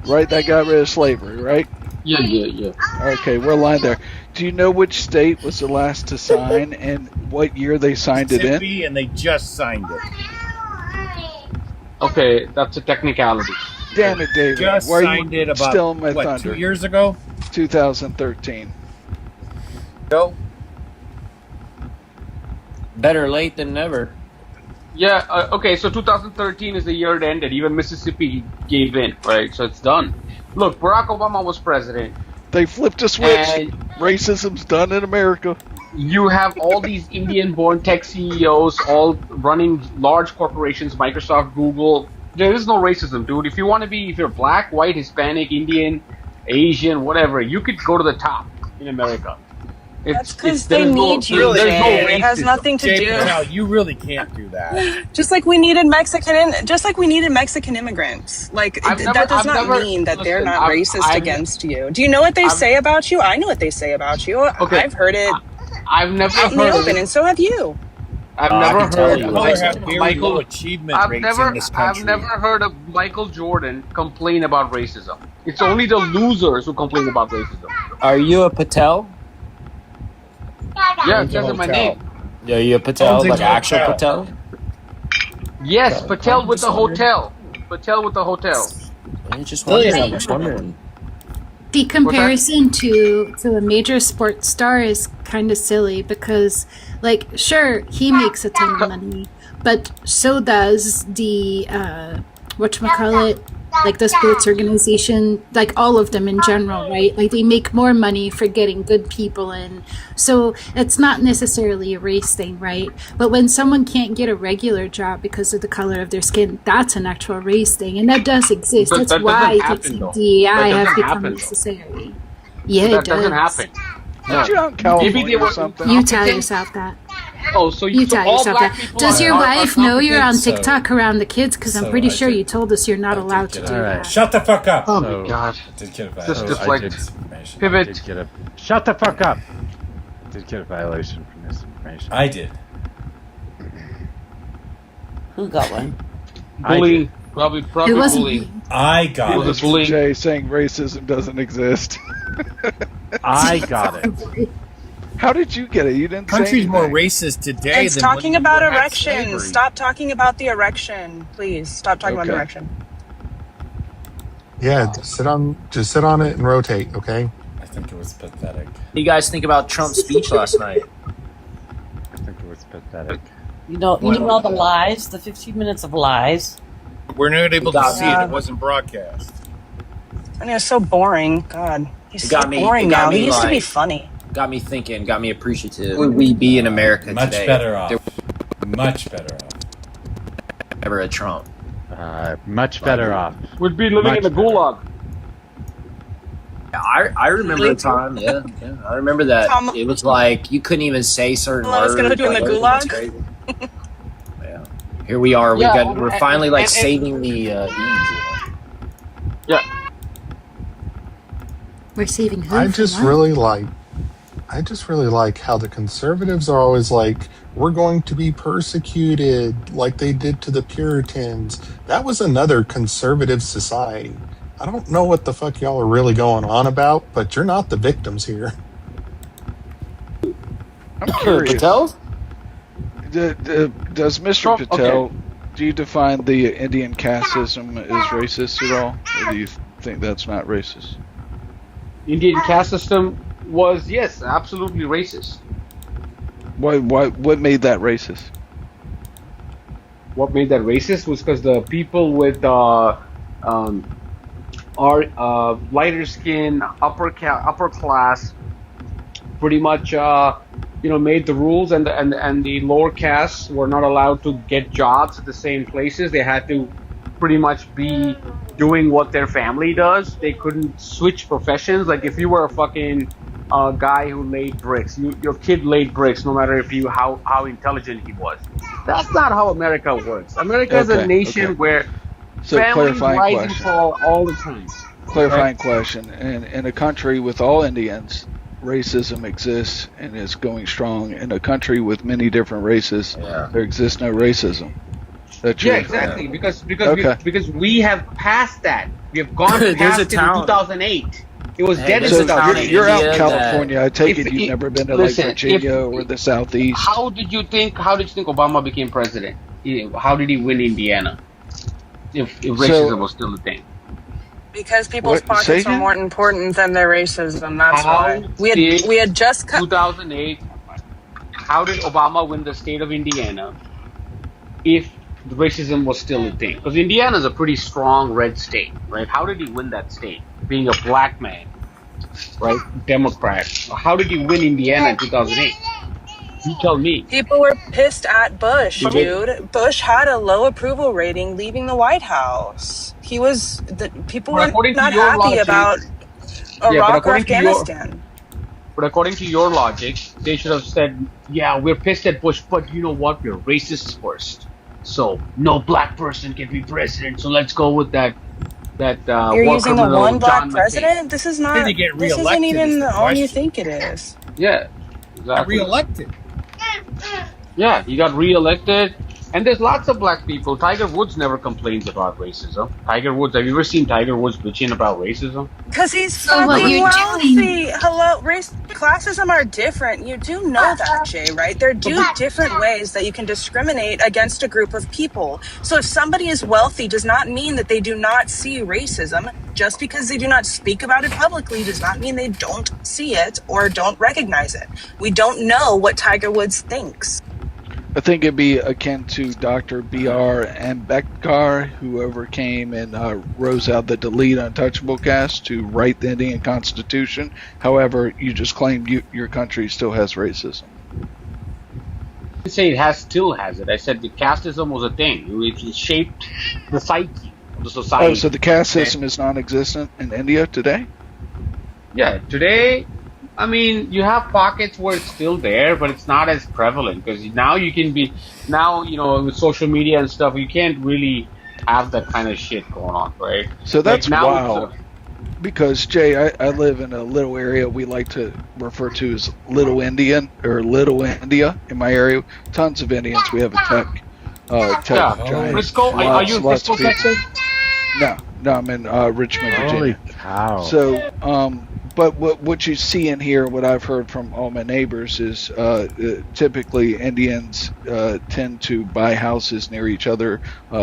Right, that got rid of slavery, right? Yeah. Okay, we're aligned there. Do you know which state was the last to sign and what year they signed it in? Mississippi, and they just signed it. Okay, that's a technicality. Damn it, David. Just Why are signed you it about still my what, thunder? 2 years ago? 2013. Go. Better late than never. Yeah. Okay. So 2013 is the year it ended. Even Mississippi gave in, right? So it's done. Look, Barack Obama was president. They flipped a switch. And Racism's done in America. you have all these Indian-born tech CEOs all running large corporations, Microsoft, Google. There is no racism, dude. If you want to be, if you're black, white, Hispanic, Indian, Asian, whatever, you could go to the top in America. That's because they need you, Jay. It has nothing to do. No, you really can't do that. Just like we needed Mexican immigrants. Like that does not mean that they're not racist against you. Do you know what they say about you? I know what they say about you. Okay. I've heard it. I've never out in the heard open, and so have you. I've never heard of Michael achievement I've rates never, in this country. I've never heard of Michael Jordan complain about racism. It's only the losers who complain about racism. Are you a Patel? Yeah, it says in my name. Are you a Patel, Owns a like actual hotel. Patel? Yes, Patel with the hotel. Patel with the hotel. Just wondering, just wondering. The comparison to a major sports star is kind of silly because, like, sure, he makes a ton of money, but so does the whatchamacallit, like the sports organization, like all of them in general, right? Like they make more money for getting good people in. So it's not necessarily a race thing, right? But when someone can't get a regular job because of the color of their skin, that's an actual race thing. And that does exist. But That's that why doesn't happen, though. DEI That have doesn't become happen, though. necessary. Yeah, That it doesn't does. happen. Aren't you out in Maybe California they were or something? You tell yourself that. Oh, so You so tell all yourself black that. people Does your wife know you're on so- TikTok around the kids? Because I'm so pretty I sure did- you told us you're not allowed to do All that. Shut the fuck up. Oh So- my god. Did get a Just violation. deflect. I Pivot. did get a shut the fuck up. Did get a violation from this information. I did. Who got one? Bullying. Probably It wasn't bullying. me. I got Was it. it bullying? Jay saying racism doesn't exist. I got it. How did you get it? You didn't say Country's more anything. racist today It's than talking when about you had erections. slavery. Stop talking about the erection, please. Stop talking about Okay. erection. Yeah, just sit on it and rotate, okay? I think it was pathetic. What do you guys think about Trump's speech last night? I think it was pathetic. You know all the lies, the 15 minutes of lies. We're not able to Got see me. it. It wasn't broadcast. I mean, it's so boring. God, he's It so got me- boring it got now. me He used to be like- funny. Got me thinking, got me appreciative. Would we be in America Much today? better off. There Much better off. was ever a Trump. Much better off. Would be living in the Much better. gulag. I remember the time. Yeah, I remember that. Tom- It was like you couldn't even say certain Well, I was words. gonna put you in the like, gulag. it's crazy. Yeah. Here we are. Yeah, We're finally like and- saving the Eve. Yeah. We're saving who? I from just what? really like how the conservatives are always like, we're going to be persecuted like they did to the Puritans. That was another conservative society. I don't know what the fuck y'all are really going on about, but you're not the victims here. I'm curious. Patel? Does Mr. Trump- Patel, okay. do you define the Indian caste system as racist at all? Or do you think that's not racist? Indian caste system was, yes, absolutely racist. What made that racist? What made that racist was because the people with our lighter skin, upper class, pretty much made the rules, and the lower castes were not allowed to get jobs at the same places. They had to pretty much be doing what their family does. They couldn't switch professions. Like if you were a fucking guy who laid bricks, your kid laid bricks, no matter if how intelligent he was. That's not how America works. America is a nation where So families clarifying rise and question. fall all the time. Clarifying question. In a country with all Indians, racism exists and is going strong. In a country with many different races, there exists no racism. That's Yeah, your- exactly. Because Okay. we have passed that. We have gone There's past a it in town. 2008. It was Hey, dead in there's a So town in 2008. you're out in India California. I take If it you've it- never been to listen, like Virginia or the Southeast. How did you think Obama became president? How did he win Indiana? If racism was still a thing. Because people's What? Say pockets were again? more important than their racism. That's How why did we had just cut. 2008. How did Obama win the state of Indiana if the racism was still a thing? Because Indiana is a pretty strong red state, right? How did he win that state? Being a black man, right? Democrat. How did he win Indiana in 2008? You tell me. People were pissed at Bush, Mhm. dude. Bush had a low approval rating leaving the White House. People But were according to not your happy logic- about but Iraq or according to Afghanistan. But according to your logic, they should have said, "Yeah, we're pissed at Bush, but you know what? We're racists first. So no black person can be president. So let's go with that." You're war using the criminal one black John McCain." president. This is not. Did he get This isn't reelected even is the the all you question. think it is. Yeah, Got exactly. reelected. Yeah, he got reelected. And there's lots of black people. Tiger Woods never complains about racism. Tiger Woods, have you ever seen Tiger Woods bitching about racism? Because he's So what fucking you're wealthy. doing- Hello, race classism are different. You do know that, Jay, right? There are different ways that you can discriminate against a group of people. So if somebody is wealthy does not mean that they do not see racism. Just because they do not speak about it publicly does not mean they don't see it or don't recognize it. We don't know what Tiger Woods thinks. I think it'd be akin to Dr. B.R. Ambedkar, whoever came and rose out the Delete Untouchable cast to write the Indian Constitution. However, you just claimed your country still has racism. I didn't say still has it. I said the casteism was a thing. It shaped the psyche of the society. Oh, so the caste system is non-existent in India today? Yeah, today, I mean, you have pockets where it's still there, but it's not as prevalent because now with social media and stuff, you can't really have that kind of shit going on, right? So that's now wild. Because, Jay, I live in a little area we like to refer to as Little Indian or Little India in my area. Tons of Indians. We have a tech giant. Frisco? Are you in Lots Frisco, of people. Texas? No, I'm in Richmond, Virginia. Holy cow. So, but what you see in here, what I've heard from all my neighbors is typically Indians tend to buy houses near each other,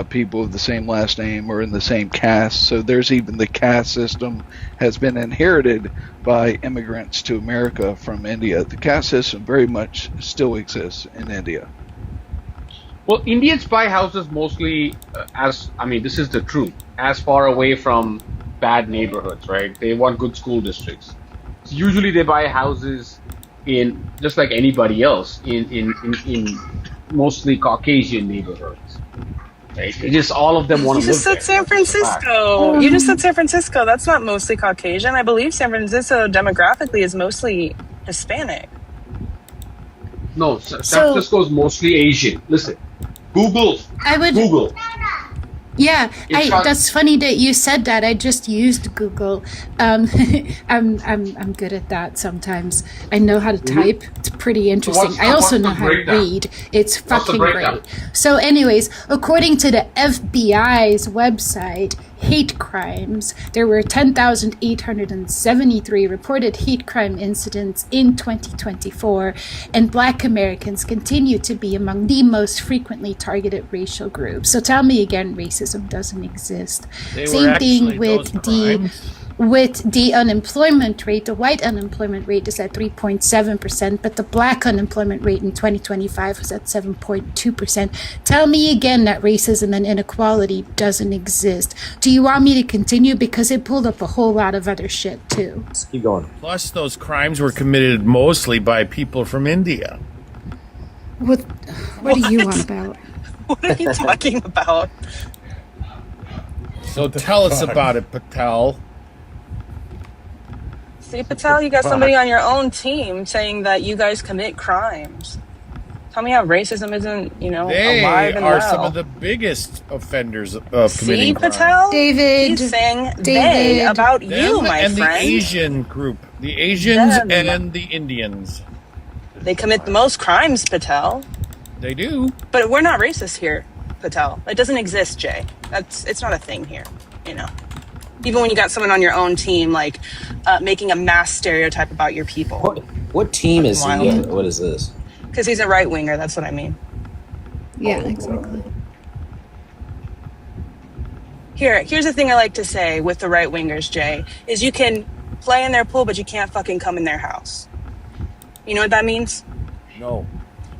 people of the same last name or in the same caste. So there's even the caste system has been inherited by immigrants to America from India. The caste system very much still exists in India. Well, Indians buy houses mostly this is the truth, as far away from bad neighborhoods, right? They want good school districts. So usually they buy houses in, just like anybody else, in mostly Caucasian neighborhoods. Right? They just, all of them want to You live just said there. San Francisco. You just said San Francisco. That's not mostly Caucasian. I believe San Francisco demographically is mostly Hispanic. No, San Francisco is mostly Asian. Listen, Google. Yeah, It's hard- that's funny that you said that. I just used Google. I'm good at that sometimes. I know how to type. It's pretty interesting. I also know how to read. It's fucking great. So anyways, according to the FBI's website, hate crimes, there were 10,873 reported hate crime incidents in 2024, and Black Americans continue to be among the most frequently targeted racial groups. So tell me again, racism doesn't exist. Same thing with the unemployment rate. The white unemployment rate is at 3.7%, but the black unemployment rate in 2025 was at 7.2%. Tell me again that racism and inequality doesn't exist. Do you want me to continue? Because it pulled up a whole lot of other shit too. Keep going. Plus, those crimes were committed mostly by people from India. What are you on about? What are you talking about? So tell us about it, Patel. See, Patel, you got somebody on your own team saying that you guys commit crimes. Tell me how racism isn't, alive and They are well. some of the biggest offenders of See, committing crime. Patel? David, He's saying they about you, my and friend. the Asian group. The Asians Them. and the Indians. They commit the most crimes, Patel. They do. But we're not racist here, Patel. It doesn't exist, Jay. It's not a thing here, Even when you got someone on your own team, making a mass stereotype about your people. What team is he? Wild. What is this? Because he's a right winger, that's what I mean. Yeah, exactly. Here's the thing I like to say with the right wingers, Jay, is you can play in their pool, but you can't fucking come in their house. You know what that means? No.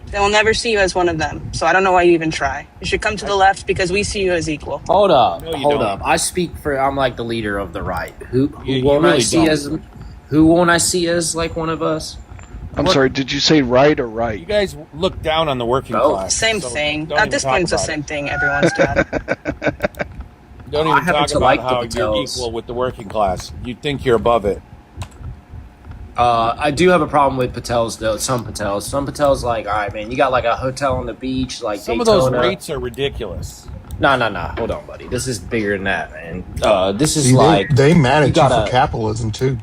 They will never see you as one of them. So I don't know why you even try. You should come to the left because we see you as equal. Hold up, No, you hold don't. up. I'm like the leader of the right. Who You won't I really see don't. as? Who won't I see as like one of us? I'm sorry, did you say right or You right? guys look down on the working class. Same so thing. don't At even this talk point, it's the about same thing. Everyone's done. Don't I even happen talk to about like the how you're Patels. equal with the working class. You think you're above it. I do have a problem with Patels though. Some Patels, all right, man. You got like a hotel on the beach, like Some Daytona. of those rates are ridiculous. No. Hold on, buddy. This is bigger than that, man. This is See, like they manage you gotta- for capitalism too.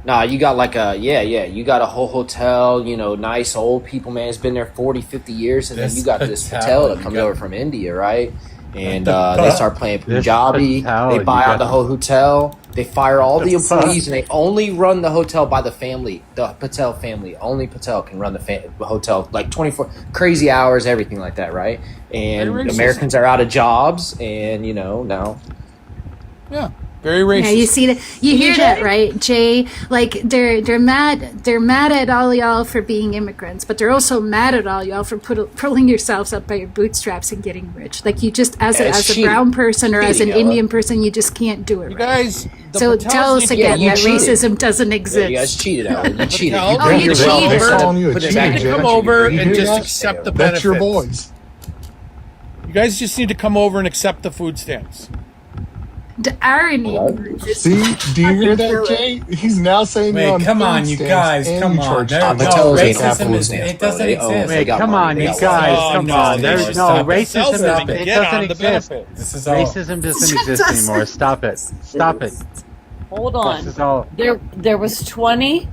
Nah, you got like you got a whole hotel, nice old people, man. It's been there 40, 50 years, and then you got this patel that comes over from India, right? And they start playing Punjabi. They buy out the whole hotel. They fire all the employees, and they only run the hotel by the family, the Patel family. Only Patel can run the hotel, like 24 crazy hours, everything like that, right? And Americans are out of jobs, and now. Yeah. Very racist. Yeah, you see that. You hear that, right, Jay? Like they're mad. They're mad at all y'all for being immigrants, but they're also mad at all y'all for pulling yourselves up by your bootstraps and getting rich. Like you just, as a brown person or as an Indian person, you just can't do it. You guys. So tell us again that racism doesn't exist. Yeah, you guys cheated, Alan. You cheated. Oh, you cheated. You need to come over and just accept the benefits. That's your boys. You guys just need to come over and accept the food stamps. The irony. See, do you hear that, Jay? He's now saying Wait, you're on come on, food you stamps guys, and come you on. charge Racism is, it doesn't exist. Wait, come on, you guys, come on. There's no racism. It doesn't exist. This is all. Racism doesn't exist anymore. Stop it. Stop it. Hold on. This is all. There was 20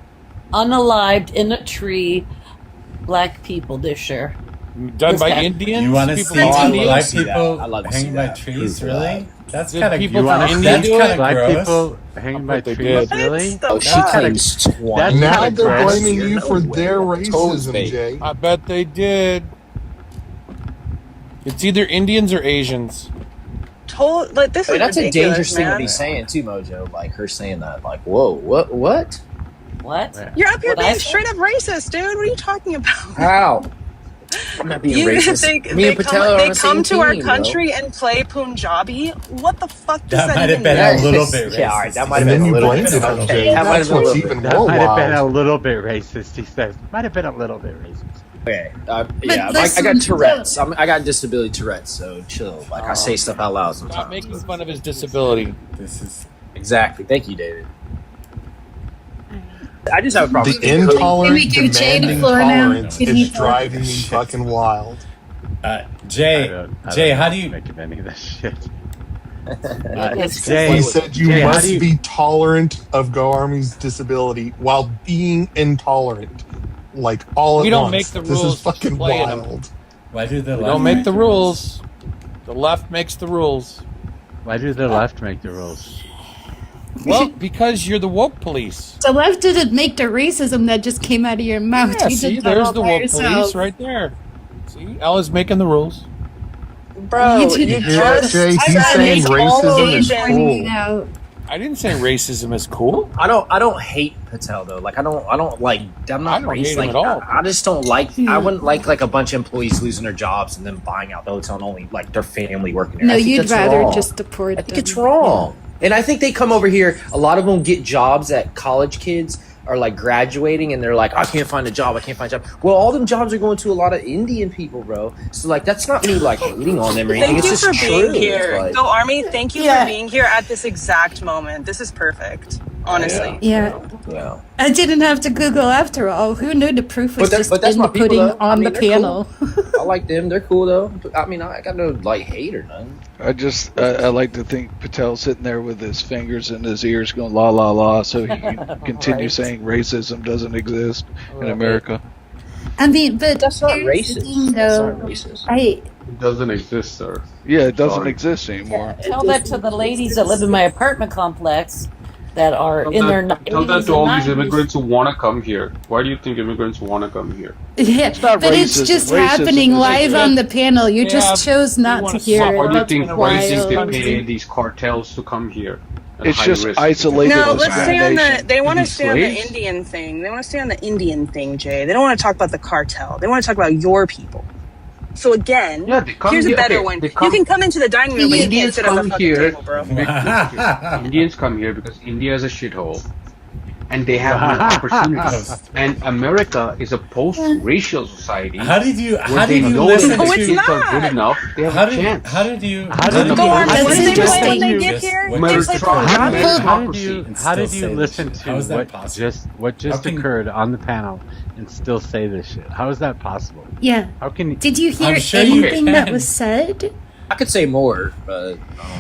unalived in a tree black people this year. Done by Indians? You want to People see from black India? people hanging by trees? Really? That's kind of people gross. from That's India, kind of black gross. people hanging by trees. Really? Oh, she claims 20. Now they're blaming you for their racism, Jay. I bet they did. It's either Indians or Asians. Like this is that's ridiculous, a dangerous thing to man. be saying too, Mojo. Like her saying that, like, whoa, what? What? You're up here What I being said? straight up racist, dude. What are you talking about? How? I'm not being You racist. think Me and Patel are on they the come same to our team, country and play Punjabi? What the fuck does That that might have even been mean? a little bit racist. Yeah, all right, that might And have then been you a little blamed bit. it on Okay, Jay. that might have That's been a what's little even bit. more Might have been a wild. little bit racist. He says. Might have been a little bit racist. Okay, yeah, I got Tourette's. I got disability Tourette's, so chill. Like I say stuff out loud Stop sometimes. making fun of his disability. This is Exactly. Thank you, David. I just have a problem. The intolerant, Can we do Jay to demanding floor now? tolerance Can is he- driving me fucking wild. Jay. Jay, how do you? Making any of this shit? He said you Jay, how must do you- be tolerant of Go Army's disability while being intolerant, like all at We don't once. make the This rules, is fucking play them. wild. Why do the We don't make the rules. The left makes the rules. Why do the left make the rules? Well, because you're the woke police. The left didn't make the racism that just came out of your mouth. Yeah, You see, did that there's all the by woke yourself. police right there. See, Ella's making the rules. Bro, You you did hear that, just Jay? He's said saying all racism is Asian- cool. I didn't say racism is cool. I don't hate Patel though. Like I don't like. I'm not I don't hate racist. him Like at all. I just don't like. I wouldn't like a bunch of employees losing their jobs and then buying out the hotel and only like their family working there. No, I think you'd that's rather wrong. just deport I think them. it's wrong. And I think they come over here. A lot of them get jobs that college kids are like graduating, and they're like, I can't find a job. I can't find a job. Well, all them jobs are going to a lot of Indian people, bro. So like, that's not me like hating on them or anything. Thank It's you just for true. being here. Like, Go Army, thank you for being here at this exact moment. This is perfect, honestly. Yeah. yeah. I didn't have to Google after all. Who knew the proof was just But that's in my the people, pudding though. I on mean, the they're panel? I like them. They're cool though. I mean, I got no like hate or nothing. I like to think Patel's sitting there with his fingers in his ears going la la la so he can continue Right. saying racism doesn't exist in America. I mean, but That's not here's the racist. thing, That's though. not racist. It doesn't exist, sir. Yeah, it doesn't Sorry. exist anymore. Tell that to the ladies that live in my apartment complex that are Tell in their that, tell that 80s to all and these 90s. immigrants who want to come here. Why do you think immigrants want to come here? Yeah, not but it's racism. just Racism happening is live exist. on the panel. You just chose not to hear Why it. do you think That's why do you think wild. they pay these cartels to come here? at It's high just risk? isolated No, let's stay on the. discrimination. They want to These stay on the slaves? Indian thing. They want to stay on the Indian thing, Jay. They don't want to talk about the cartel. They want to talk about your people. So again, Yeah, they come here's a here- better okay, one. they come- You can come into the dining room, but you can't Indians sit on the come fucking here. table, bro. Indians come here because India is a shithole, and they have no opportunities. And America is a post-racial society. How did you? where How they did you know listen that to? if kids are good enough, they have How a did? chance. How did you? How did you? Go on, how what did do they you play listen when they to- get here? They Meritocracy. play Punjabi. How did you say listen this shit? to How is that what possible? what just How can- occurred on the panel and still say this shit? How is that possible? Yeah. How can Did you hear I'm sure you anything that can. was said? I could say more, but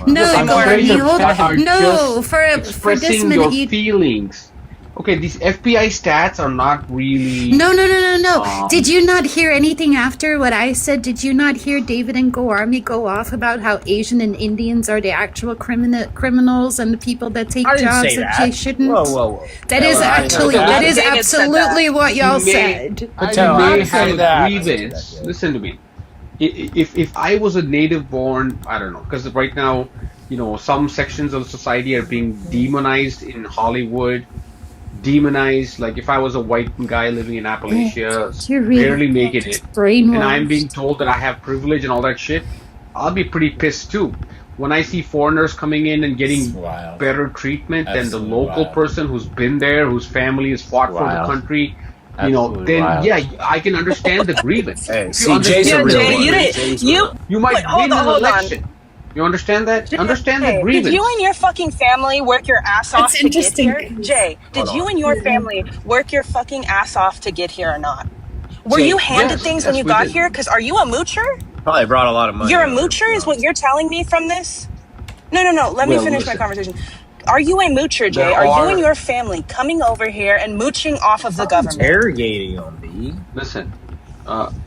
No, I'm Gordon, afraid you of hold that. no for this Expressing minute. your You feelings Okay, these FBI stats are not really. No. Did you not hear anything after what I said? Did you not hear David and Goarmy go off about how Asian and Indians are the actual criminals and the people that take I didn't jobs say that that. they shouldn't? Whoa. That is absolutely what y'all said. Patel, I have a grievance. Listen to me. If I was a native born, I don't know, because right now, some sections of society are being demonized in Hollywood. Demonized, like if I was a white guy living in Appalachia, barely making it, and I'm being told that I have privilege and all that shit, I'll be pretty pissed too. When I see foreigners coming in and getting better treatment than the local person who's been there, whose family has fought for the country, yeah, I can understand the grievance. Hey, see, Jay's a real one. You might win an election. You understand that? Understand the grievance. Did you and your fucking family work your ass off to get here? Jay, did you and your family work your fucking ass off to get here or not? Were you handed things when you got here? Because are you a moocher? Probably brought a lot of money. You're a moocher is what you're telling me from this? No. Let me finish my conversation. Are you a moocher, Jay? Are you and your family coming over here and mooching off of the government? Interrogating on me. Listen,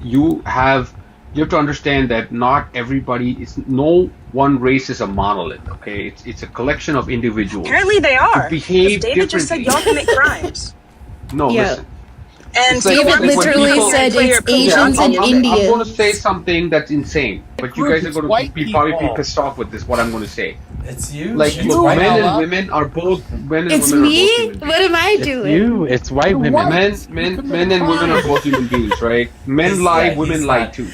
you have to understand that not everybody is no one race is a monolith. Okay, it's a collection of individuals. Apparently they are. Who behave David just said y'all commit crimes. No, listen. And David literally said it's Asians and Indians. I'm going to say something that's insane, but you guys are going to probably be pissed off with this. What I'm going to say. It's you. Like men and women are both men and it's women me. are both human beings. What am I doing? You. It's white women. Men and women are both human beings, right? Men lie, women lie too.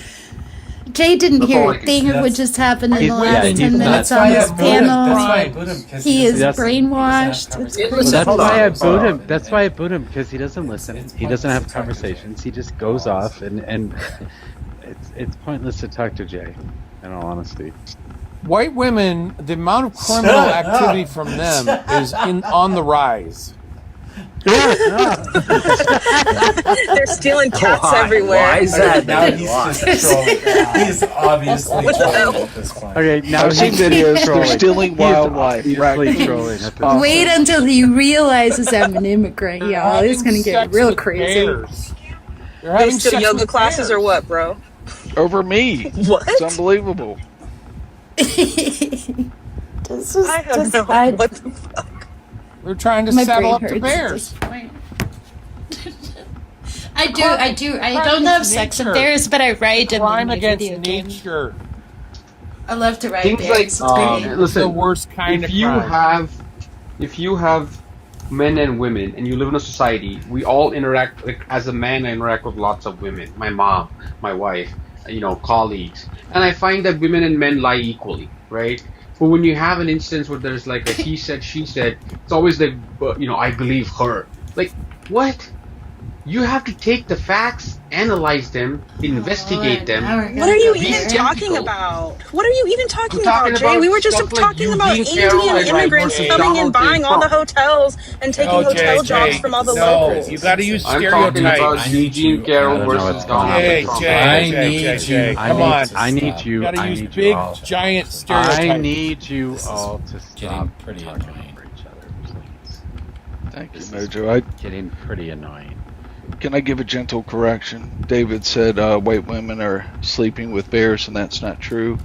Jay didn't hear a thing of what just happened in the last 10 minutes on this panel. He is brainwashed. That's why I boot him. That's why I boot him, because he doesn't listen. He doesn't have conversations. He just goes off, and it's pointless to talk to Jay, in all honesty. White women, the amount of criminal activity from them is on the rise. They're stealing cats everywhere. Why is that? Now he's just trolling. He's obviously trolling at this point. Okay, now I've seen videos. They're stealing wildlife. Trolling. Wait until he realizes I'm an immigrant, y'all. It's gonna get real crazy. They steal yoga classes or what, bro? Over me. What? It's unbelievable. I have no what the fuck. We're trying to My saddle brain up to hurts bears. I do. I don't have sex with bears, but I ride them. Crime in against video game. nature. I love to ride Things bears. like It's great. listen, the worst kind if of you crime. if you have men and women and you live in a society, we all interact. Like as a man, I interact with lots of women. My mom, my wife, colleagues, and I find that women and men lie equally, right? But when you have an instance where there's like a he said, she said, it's always like, I believe her. Like, what? You have to take the facts, analyze them, investigate them. What are you even talking about? What are you even talking about, Jay? We were just talking about Indian immigrants coming and buying all the hotels and taking hotel jobs from all the locals. You got to use I'm talking stereotypes. about Eugene Carroll versus Donald Trump. Jay, come on. I need you. You got to I use need big, you all. giant stereotypes. I need you all to stop Getting pretty talking annoying. over each other, please. Thank you, Mojo. Getting pretty annoying. Can I give a gentle correction? David said white women are sleeping with bears, and that's not true.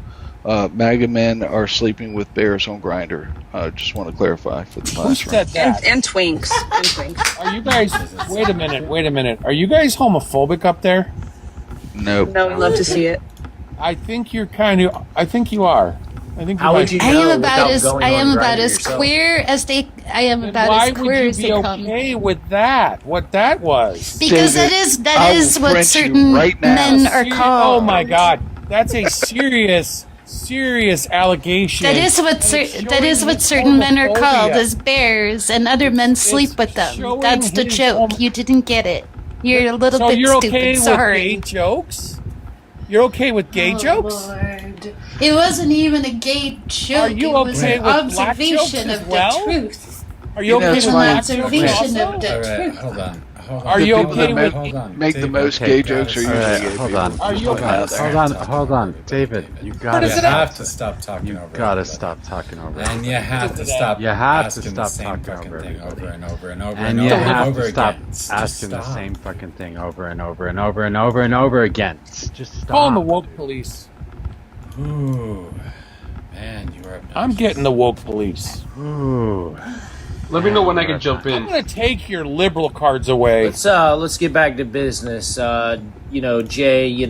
MAGA men are sleeping with bears on Grindr. Just want to clarify for the Who classroom. said that? And twinks. And twinks. Are you guys? Wait a minute. Are you guys homophobic up there? Nope. No, we love to see it. I think you're kind of. I think you are. I think. How would you I know am about without as going I am on about Grindr as yourself? queer as they. I am about Why as queer would as you they be come. okay with that? What that was? Because David, that I is will what print you certain right now. men are called. Oh my God, that's a serious allegation. That is what certain men are called as bears, and other men sleep with them. showing That's the his joke. You didn't get it. You're a little So bit you're stupid. okay Sorry. with gay jokes? You're okay with gay jokes? Lord. It wasn't even a gay joke. Are you it was okay an with black jokes observation as of well? the truth. Are you okay It's with an that? observation Also? of the All right, truth. hold on. Are you people okay that with? make the most gay jokes are usually gay hold people. on. Are you Just putting it out there. Hold on, David. You gotta does it have to stop talking You over. gotta everybody. stop talking over. And you have to stop. You have to asking stop the same talking fucking over thing everybody. over and over and over And and you over and have over to stop again. Just asking the stop. same fucking thing over and over and over and over and over again. Just stop. Calling the woke police. Ooh, man, you are obnoxious. I'm getting the woke police. Ooh. Let me know when I can jump I'm in. gonna take your liberal cards away. Let's get back to business. Jay,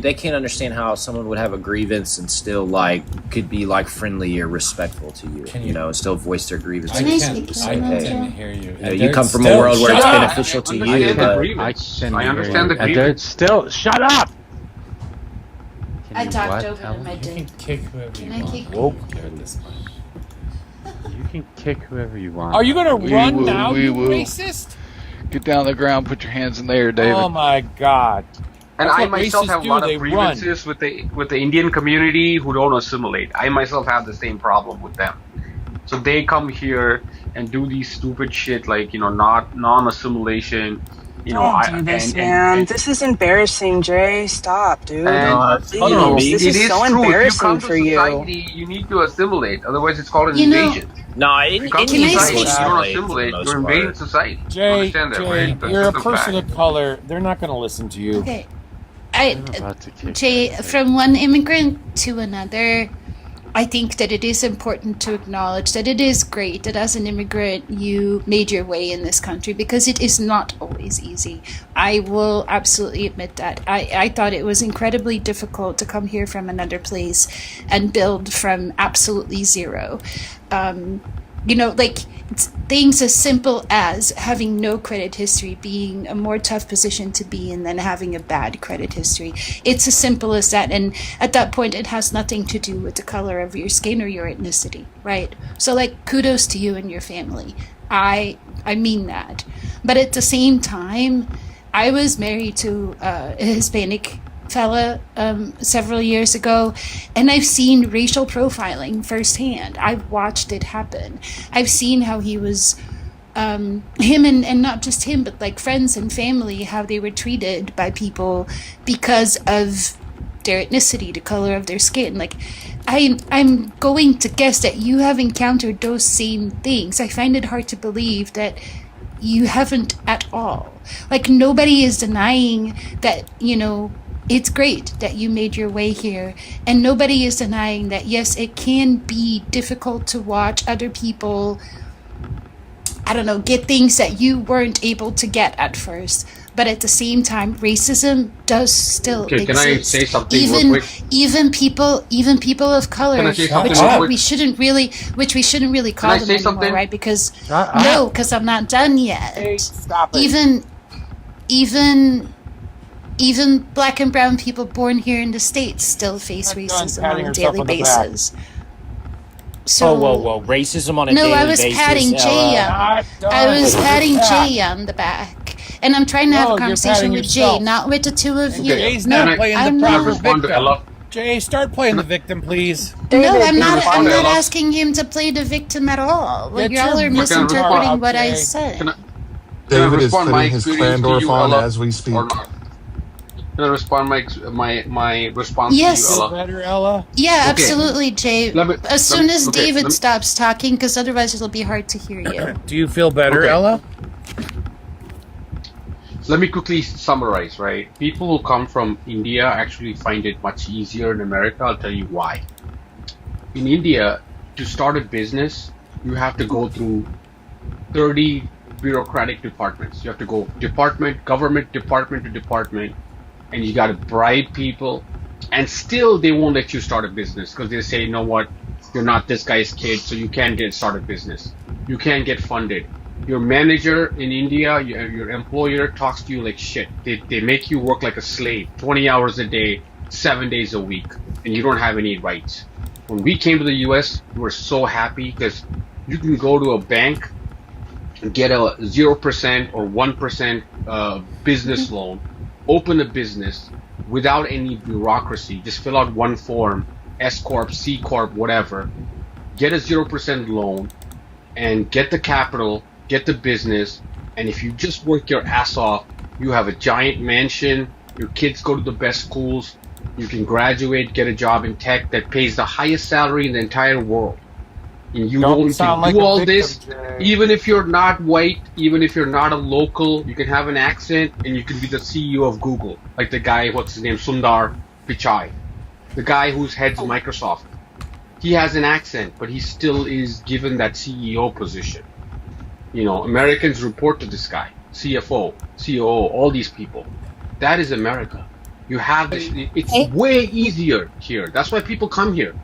they can't understand how someone would have a grievance and still could be friendly or respectful to you. And still voice their grievance. I can't hear you. You come from a world where it's beneficial to you. I understand the And they're grievance. still shut up. I talked what, over Ellen? them. I You can did. kick whoever Can you I want. kick Woke at this point. You can kick whoever you want. Are you gonna run now, we you will. racist? Get down on the ground, put your hands in the air, David. Oh my God! And That's I what myself racists have a do, lot they of grievances with the Indian community who don't assimilate. I myself have the same problem with them. So they come here and do these stupid shit not non-assimilation. Don't do this, man. This is embarrassing, Jay. Stop, dude. And Please. This is so true. embarrassing If you come for to you. society, you need to assimilate. Otherwise, it's called an You know- invasion. No, If you come to society, you don't assimilate. You're invading society. You Jay, understand that, right? That's you're a just person fact. of color. They're not gonna listen to you. Okay. about to kick Jay, from one immigrant to another, I think that it is important to acknowledge that it is great that as an immigrant you made your way in this country, because it is not always easy. I will absolutely admit that. I thought it was incredibly difficult to come here from another place and build from absolutely zero. It's things as simple as having no credit history being a more tough position to be in than having a bad credit history. It's as simple as that. And at that point, it has nothing to do with the color of your skin or your ethnicity, right? So, kudos to you and your family. I mean that. But at the same time, I was married to a Hispanic fella several years ago, and I've seen racial profiling firsthand. I've watched it happen. I've seen how he was him and not just him, but friends and family, how they were treated by people because of their ethnicity, the color of their skin. I'm going to guess that you have encountered those same things. I find it hard to believe that you haven't at all. Nobody is denying that, it's great that you made your way here, and nobody is denying that, yes, it can be difficult to watch other people, get things that you weren't able to get at first. But at the same time, racism does still exist. Can I say something real quick? Even people of color, Can I say something which real quick? we shouldn't really call Can I them say anymore, something? right? Because because I'm not done yet. Hey, stop it. Even black and brown people born here in the States still face racism patting on a yourself daily on the back. basis. So, whoa! Racism on a no, daily I was basis. patting Jay Ella. I was patting Jay on the back, and I'm trying to have No, a you're conversation patting with yourself. Jay, not with the two of you. Jay's no, not playing I'm the proper not. Respond to victim. Ella. Jay, start playing the victim, please. No, I'm not. respond I'm to not Ella? asking him to play the victim at all. Get Y'all your are victim misinterpreting card, what I Jay. said. Can I David is respond my putting his experience to Clandorf you, on Ella, as we speak. or not? Can I respond my response Yes. to you, Ella? Better, Ella. Yeah, Okay. absolutely, Jay. Let me- As soon as okay, David let me- stops talking, because otherwise it'll be hard to hear you. Do you feel better, Okay. Ella? Let me quickly summarize, right? People who come from India actually find it much easier in America. I'll tell you why. In India, to start a business, you have to go through 30 bureaucratic departments. You have to go government department to department, and you got to bribe people, and still they won't let you start a business because they say, you know what, you're not this guy's kid, so you can't start a business. You can't get funded. Your manager in India, your employer talks to you like shit. They make you work like a slave, 20 hours a day, 7 days a week, and you don't have any rights. When we came to the US, we were so happy because you can go to a bank and get a 0% or 1% business loan, open a business without any bureaucracy. Just fill out one form, S Corp, C Corp, whatever. Get a 0% loan, and get the capital, get the business, and if you just work your ass off, you have a giant mansion, your kids go to the best schools, you can graduate, get a job in tech that pays the highest salary in the entire world. And you Don't only sound can like do a all victim, this, Jay. even if you're not white, even if you're not a local, you can have an accent and you can be the CEO of Google. Like the guy, what's his name, Sundar Pichai. The guy whose heads Microsoft. He has an accent, but he still is given that CEO position. You know, Americans report to this guy, CFO, COO, all these people. That is America. You have this, it's way easier here. That's why people come here.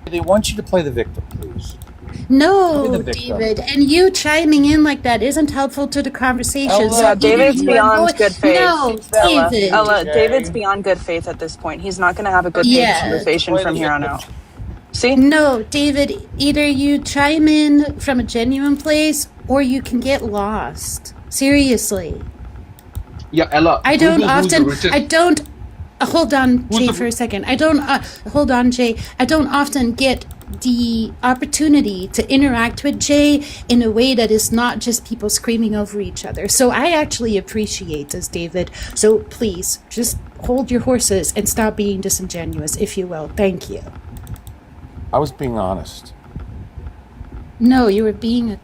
They want you to play the victim, please. Play No, the victim. David, and you chiming in like that isn't helpful to the conversation. Ella, So Yeah, either David's you are beyond good faith. no, Ella, David. Ella, David's Jay. beyond good faith at this point. He's not going to have a good faith Yeah. conversation Play from the here on victim. out. See? No, David, either you chime in from a genuine place or you can get lost. Seriously. Yeah, Ella. I don't Google who's the often, richest- I don't, hold on, Who's Jay, the- for a second. Hold on, Jay. I don't often get the opportunity to interact with Jay in a way that is not just people screaming over each other. So I actually appreciate this, David. So please, just hold your horses and stop being disingenuous, if you will. Thank you. I was being honest. No, you were being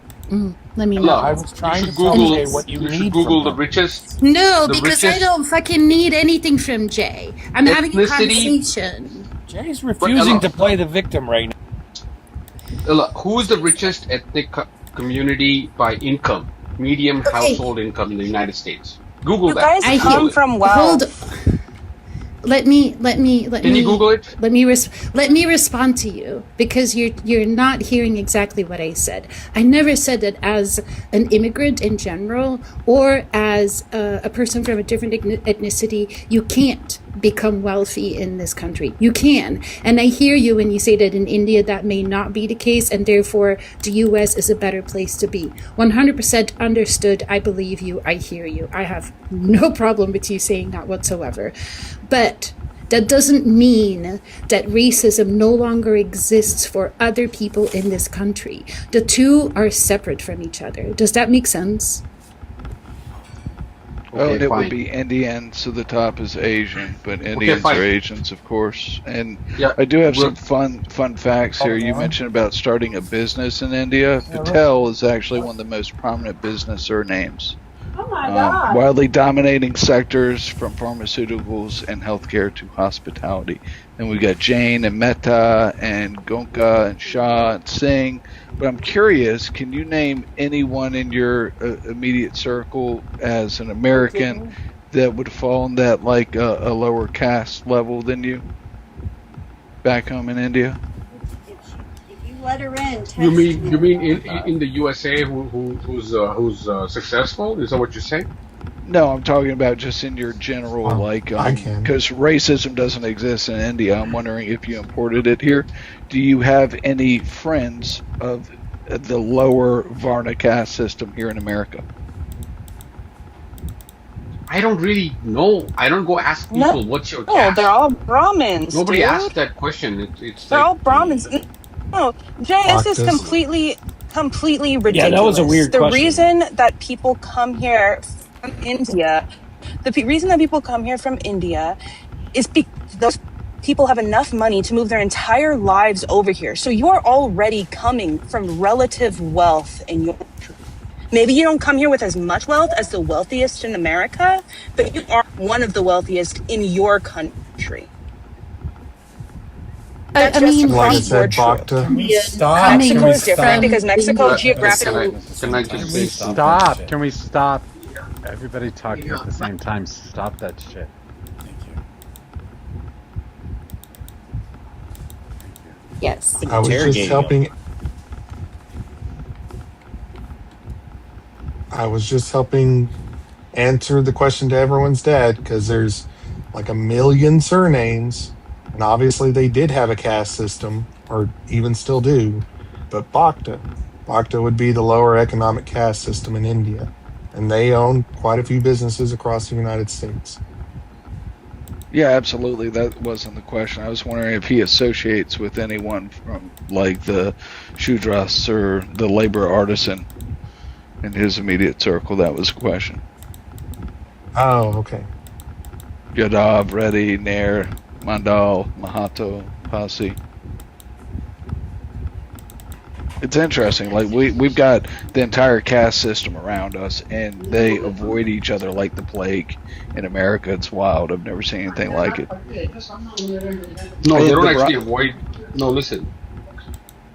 let me know. Ella, I was trying you to should tell Google, Jay what you should need Google from the him. richest. No, the because I richest don't fucking need anything from Jay. I'm having a ethnicity- conversation. Jay's refusing Ella- to play the victim right now. Ella, who is the richest ethnic community by income, medium household income in the United States? Google You that. guys come from wealth. Hold. Let me. Can you Google it? Let me respond to you because you're not hearing exactly what I said. I never said that as an immigrant in general or as a person from a different ethnicity, you can't become wealthy in this country. You can. And I hear you when you say that in India that may not be the case and therefore the US is a better place to be. 100% understood. I believe you. I hear you. I have no problem with you saying that whatsoever. But that doesn't mean that racism no longer exists for other people in this country. The two are separate from each other. Does that make sense? Well, Okay, it fine. would be Indian, so the top is Asian, but Indians fine. are Asians, of course. And Yeah, I do have we're- some fun facts here. You mentioned about starting a business in India. Patel is actually one of the most prominent business surnames. Oh my God. Widely dominating sectors from pharmaceuticals and healthcare to hospitality. And we got Jain and Mehta and Gonka and Shah and Singh. But I'm curious, can you name anyone in your immediate circle as an American that would fall in that like a lower caste level than you back home in India? If you let her in, You mean in the USA who's successful? Is that what you're saying? No, I'm talking about just in your general, I can. because racism doesn't exist in India. I'm wondering if you imported it here. Do you have any friends of the lower Varna caste system here in America? I don't really know. I don't go ask people what's your No, caste. they're all Brahmins. Nobody dude. asked that question. It's They're like, all Brahmins. No, Jay, this is Bhaktas. completely ridiculous. Yeah, that was a weird The question. reason that people come here from India, reason that people come here from India is because those people have enough money to move their entire lives over here. So you are already coming from relative wealth in your country. Maybe you don't come here with as much wealth as the wealthiest in America, but you are one of the wealthiest in your country. That's just mean, Like I across said, board true. Bhakta. Can we stop? Coming Can Mexico we is different stop? because Mexico Can geographically. Can I just Can we say stop? Can we stop? Everybody talking at the same time. Stop that shit. Thank you. Yes. I was just helping. I was just helping answer the question to everyone's dad because there's like a million surnames, and obviously they did have a caste system, or even still do. But Bhakta would be the lower economic caste system in India, and they own quite a few businesses across the United States. Yeah, absolutely. That wasn't the question. I was wondering if he associates with anyone from like the Shudras or the labor artisan in his immediate circle. That was the question. Oh, okay. Yadav, Reddy, Nair, Mandal, Mahato, Pasi. It's interesting. Like we've got the entire caste system around us, and they avoid each other like the plague. In America, it's wild. I've never seen anything like it. No, they don't actually avoid. No, listen.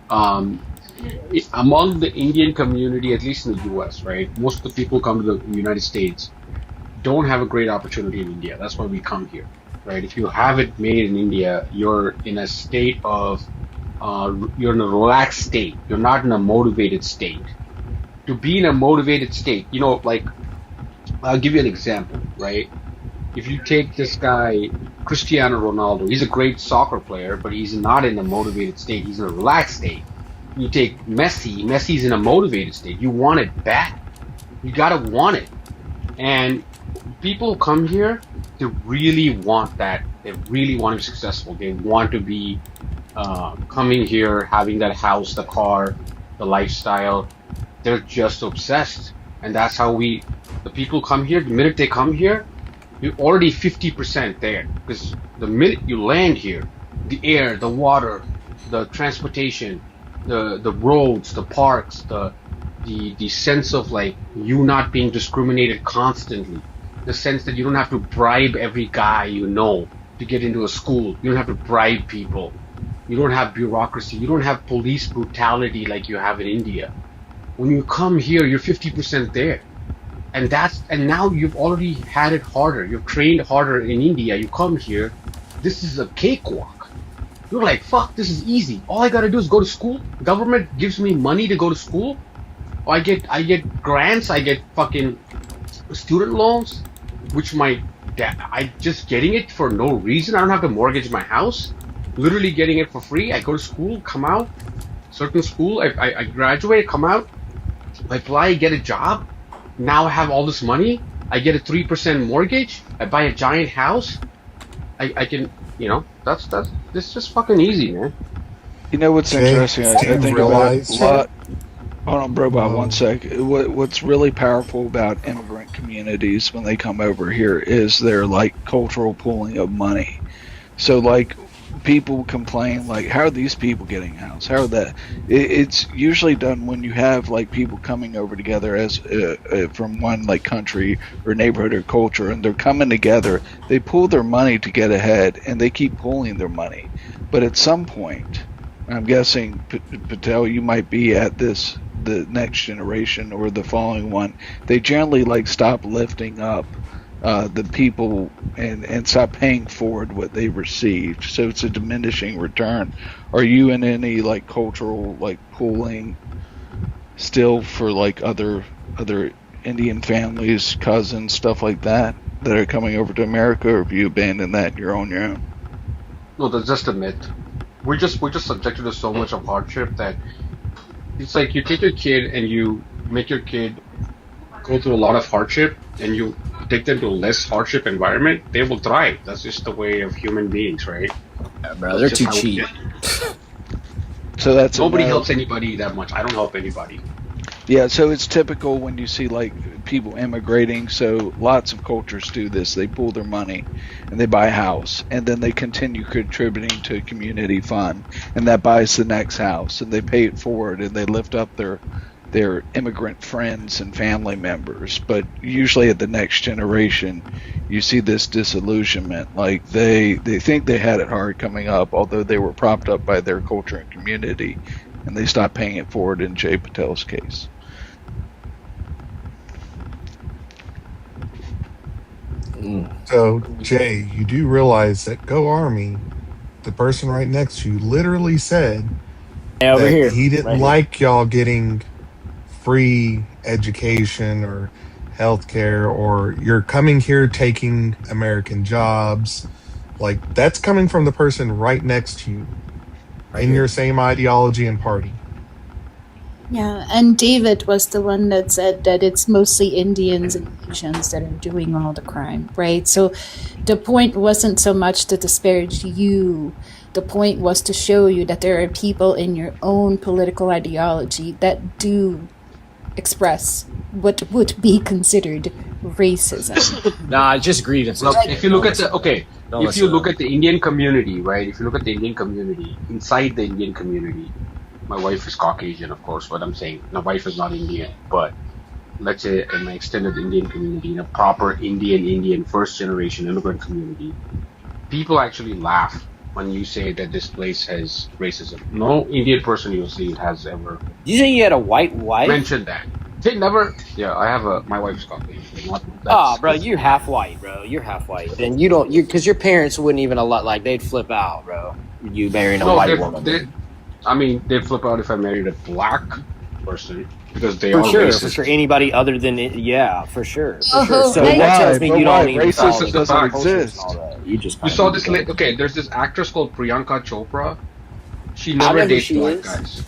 Among the Indian community, at least in the U.S., right? Most of the people who come to the United States don't have a great opportunity in India. That's why we come here, right? If you have it made in India, you're in a state of, you're in a relaxed state. You're not in a motivated state. To be in a motivated state, like, I'll give you an example, right? If you take this guy, Cristiano Ronaldo, he's a great soccer player, but he's not in a motivated state. He's in a relaxed state. You take Messi, Messi's in a motivated state. You want it bad. You gotta want it. And people who come here, they really want that. They really want to be successful. They want to be coming here, having that house, the car, the lifestyle. They're just obsessed. And that's how the people who come here, the minute they come here, you're already 50% there. Because the minute you land here, the air, the water, the transportation, the roads, the parks, the sense of like you not being discriminated constantly, the sense that you don't have to bribe every guy you know to get into a school. You don't have to bribe people. You don't have bureaucracy. You don't have police brutality like you have in India. When you come here, you're 50% there. And now you've already had it harder. You've trained harder in India. You come here, this is a cakewalk. You're like, fuck, this is easy. All I gotta do is go to school. Government gives me money to go to school. I get grants. I get fucking student loans, which I just getting it for no reason. I don't have to mortgage my house. Literally getting it for free. I go to school, come out, certain school. I graduate, come out, I apply, get a job. Now I have all this money. I get a 3% mortgage. I buy a giant house. I can, that's this is just fucking easy, man. You know what's interesting? I think about a lot. Hold on, Brobot, 1 sec. What's really powerful about immigrant communities when they come over here is their like cultural pooling of money. So like people complain like, how are these people getting a house? How are that? It's usually done when you have like people coming over together as from one like country or neighborhood or culture, and they're coming together. They pool their money to get ahead, and they keep pooling their money. But at some point, I'm guessing Patel, you might be at the next generation or the following one. They generally like stop lifting up the people and stop paying forward what they received. So it's a diminishing return. Are you in any like cultural like pooling still for like other Indian families, cousins, stuff like that are coming over to America, or have you abandoned that and you're on your own? No, that's just a myth. We're just subjected to so much of hardship that it's like you take your kid and you make your kid go through a lot of hardship, and you take them to a less hardship environment, they will thrive. That's just the way of human beings, right? Yeah, bro, they're too cheap. So that's nobody helps anybody that much. I don't help anybody. Yeah, so it's typical when you see like people immigrating. So lots of cultures do this. They pool their money and they buy a house, and then they continue contributing to a community fund, and that buys the next house, and they pay it forward, and they lift up their immigrant friends and family members. But usually at the next generation, you see this disillusionment. Like they think they had it hard coming up, although they were propped up by their culture and community, and they stop paying it forward in Jay Patel's case. So, Jay, you do realize that Go Army, the person right next to you, literally said over that here, he didn't right like y'all getting free education or healthcare, or you're coming here taking American jobs. Like, that's coming from the person right next to you in your same ideology and party. Yeah, and David was the one that said that it's mostly Indians and Asians that are doing all the crime, right? So the point wasn't so much to disparage you. The point was to show you that there are people in your own political ideology that do express what would be considered racism. Nah, just grievances. Look, if you look at the if you look at at the Indian community, right? If you look at the Indian community, inside the Indian community, my wife is Caucasian, of course. What I'm saying, my wife is not Indian, but let's say in my extended Indian community, in a proper Indian first generation immigrant community, people actually laugh when you say that this place has racism. No Indian person you'll see has ever. You say you had a white wife? Mentioned that. They never. Yeah, I have my wife's Caucasian. Bro, you're half white, bro. You're half white. Then you don't. Because your parents wouldn't even like they'd flip out, bro. You marrying a white woman. They'd flip out if I married a black person because they for are sure, racist. for sure. Anybody other than for sure. Oh, So but that tells me you don't even racism follow doesn't cultures exist. and all that. You just You saw this. Okay, there's this actress called Priyanka Chopra. She never know who dates she black is. guys.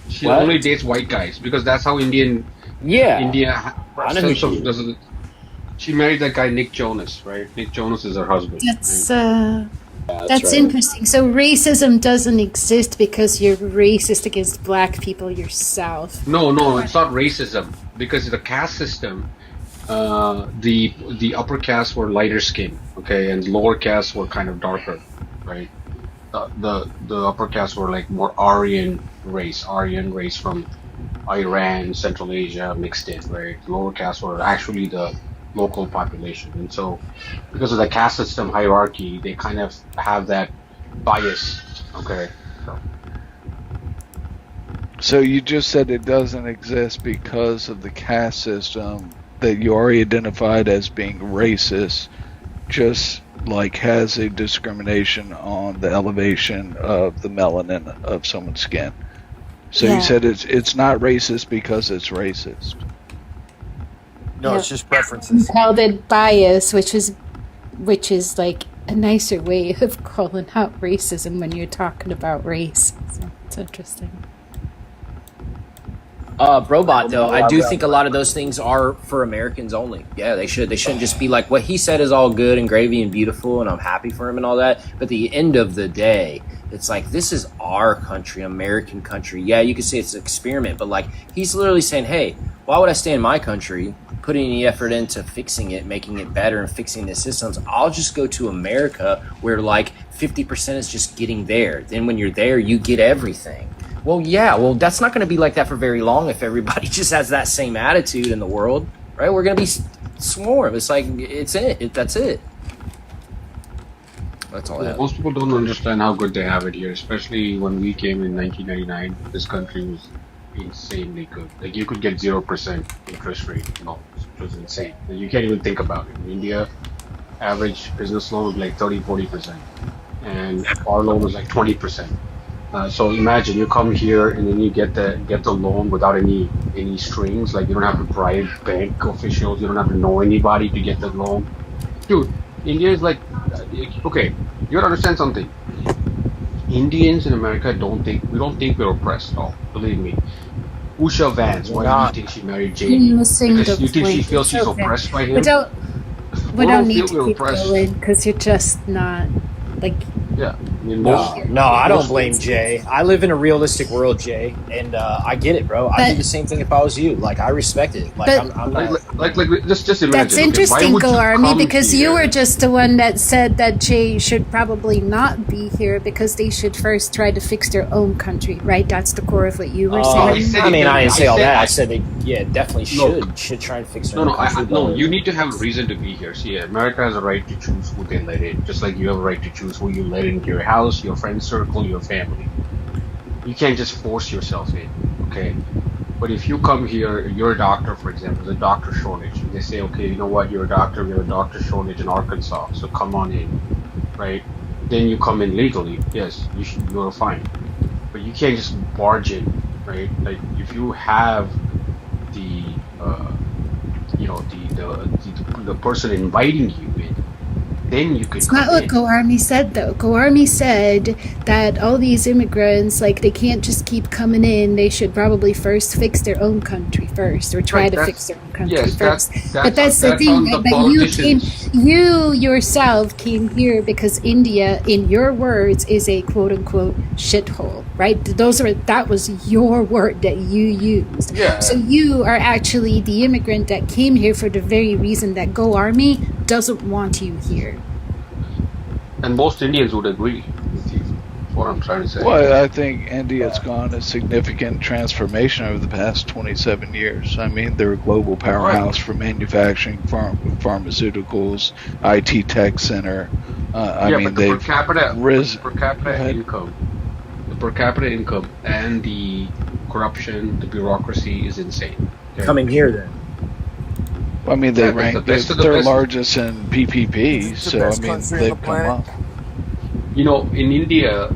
She What? only dates white guys because that's how India. I know who she is. doesn't. She married that guy Nick Jonas, right? Nick Jonas is her husband. That's that's right. interesting. So racism doesn't exist because you're racist against black people yourself. No, it's not racism because the caste system. The upper castes were lighter skin, okay, and lower castes were kind of darker, right? The upper castes were like more Aryan race from Iran, Central Asia mixed in, right? The lower castes were actually the local population, and so because of the caste system hierarchy, they kind of have that bias, okay. So you just said it doesn't exist because of the caste system that you already identified as being racist, just like has a discrimination on the elevation of the melanin of someone's skin. So Yeah. you said it's not racist because it's racist. No, it's just preferences. Called it bias, which is like a nicer way of calling out racism when you're talking about race. So it's interesting. Brobot though, I do think a lot of those things are for Americans only. Yeah, they shouldn't just be like what he said is all good and gravy and beautiful and I'm happy for him and all that. But at the end of the day, it's like this is our country, American country. Yeah, you could say it's an experiment, but like he's literally saying, hey, why would I stay in my country, putting any effort into fixing it, making it better and fixing the systems? I'll just go to America where like 50% is just getting there. Then when you're there, you get everything. Well, yeah, that's not going to be like that for very long if everybody just has that same attitude in the world, right? We're going to be swarm. It's like, that's it. That's all I have. Most people don't understand how good they have it here, especially when we came in 1999. This country was insanely good. Like you could get 0% interest rate loans, which was insane. And you can't even think about it. In India, average business loan was like 30-40%, and our loan was like 20%. So imagine you come here and then you get the loan without any strings. Like you don't have to bribe bank officials. You don't have to know anybody to get the loan. Dude, India is like, okay, you gotta understand something. Indians in America don't think we're oppressed at all. Believe me. Usha Vance, why do you think she married JD? Because you think she feels she's oppressed by him? We don't need to keep going because you're just not like. Yeah. No, I don't blame Jay. I live in a realistic world, Jay, and I get it, bro. I'd do the same thing if I was you. Like, I respect it. Like, I'm not. Like, just imagine. That's interesting, okay, Army, because you were just the one that said that Jay should probably not be here because they should first try to fix their own country, right? That's the core of what you were saying. I didn't say all that. I said they, definitely should try to fix their own country. No, you need to have a reason to be here. See, America has a right to choose who they let in, just like you have a right to choose who you let into your house, your friend circle, your family. You can't just force yourself in, okay? But if you come here, you're a doctor, for example, there's a doctor shortage. And they say, okay, you know what, you're a doctor, we have a doctor shortage in Arkansas, so come on in, right? Then you come in legally, yes, you're fine. But you can't just barge in, right? Like, if you have the person inviting you in, then you can It's come not what in. Go Army said, though. Go Army said that all these immigrants, like, they can't just keep coming in. They should probably first fix their own country first, or try Right, to that's- fix their own country yes, first. that's- But that's the that's thing, on the right? But politicians. you yourself came here because India, in your words, is a quote-unquote shithole, right? That was your word that you used. Yeah. So you are actually the immigrant that came here for the very reason that Go Army doesn't want you here. And most Indians would agree with you. That's what I'm trying to say. Well, I think India's gone a significant transformation over the past 27 years. I mean, they're a global powerhouse for manufacturing, pharmaceuticals, IT tech center. I mean, but the they've per capita ahead. income, the per capita income, and the corruption, the bureaucracy is insane. Okay? Coming here then. I mean, they Yeah, the rank best of the they're best. largest in PPP, It's the so I best mean, country on the they've come planet. up. You know, in India,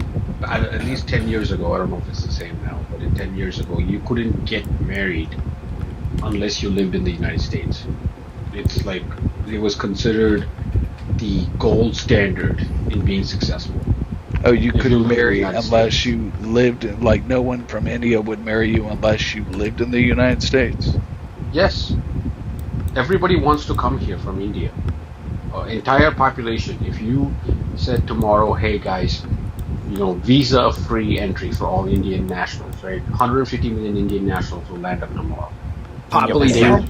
at least 10 years ago, I don't know if it's the same now, but in 10 years ago, you couldn't get married unless you lived in the United States. It's like, it was considered the gold standard in being successful. Oh, you If you couldn't live in the marry United unless you lived in, like, no one from India would marry you unless you lived in the United States. Yes. Everybody wants to come here from India. Entire population. If you said tomorrow, hey guys, you know, visa-free entry for all Indian nationals, right? 150 million Indian nationals will land up tomorrow. I believe They that.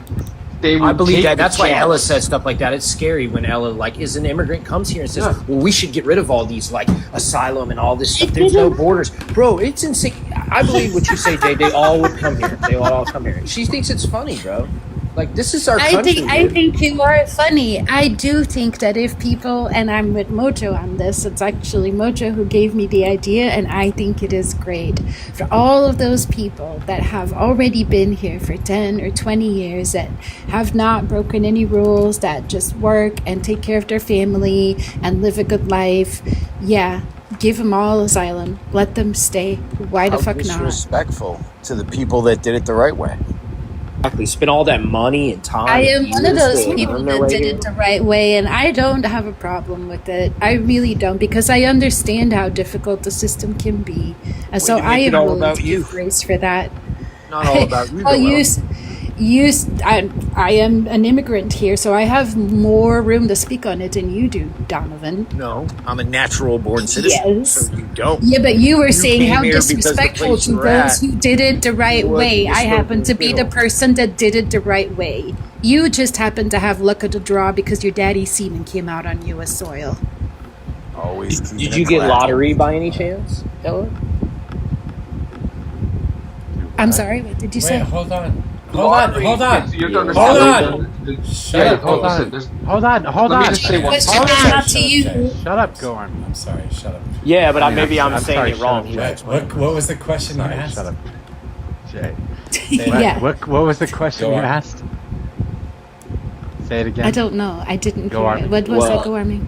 would I believe take that. the That's why chance. Ella says stuff like that. It's scary when Ella, like, is an immigrant comes here and says, well, we should get rid of all these, like, asylum and all this stuff. There's no borders. Bro, it's insane. I believe what you say, Jay. They all would come here. They would all come here. She thinks it's funny, bro. Like, this is our country. I think you are funny. I do think that if people, and I'm with Mojo on this, it's actually Mojo who gave me the idea, and I think it is great. For all of those people that have already been here for 10 or 20 years, that have not broken any rules, that just work and take care of their family and live a good life, yeah, give them all asylum. Let them stay. Why the fuck not? Disrespectful to the people that did it the right way. Exactly. Spend all that money and time. I am one of years those to people earn their that way did here. it the right way, and I don't have a problem with it. I really don't, because I understand how difficult the system can be, and so to I make it am all willing about to you. give grace for that. Not all about you. Well, Noel. I am an immigrant here, so I have more room to speak on it than you do, Donovan. No, I'm a natural born citizen. Yes. So you don't. Yeah, but you were saying came how here because the disrespectful place to you're those at who did it the right was way. I happen to be the disrespectful. person that did it the right way. You just happen to have luck of the draw because your daddy's semen came out on U.S. soil. Always. Did you get lottery by any chance, Ella? I'm sorry, what did you say? Hold on. Lottery, Hold on. You have to Hold understand. on. Shut up. Hold on. Listen, Hold on. let me just say one. Question is not to you. Shut up, Go Army. I'm sorry. Shut up. Yeah, but maybe I'm sorry, saying it shut wrong. up, Jay. What was the question you asked? Shut up, Jay. Yeah. What was the question Go you on. asked? Say it again. I don't know. I didn't Go hear Army. it. What was Well, that, Go Army?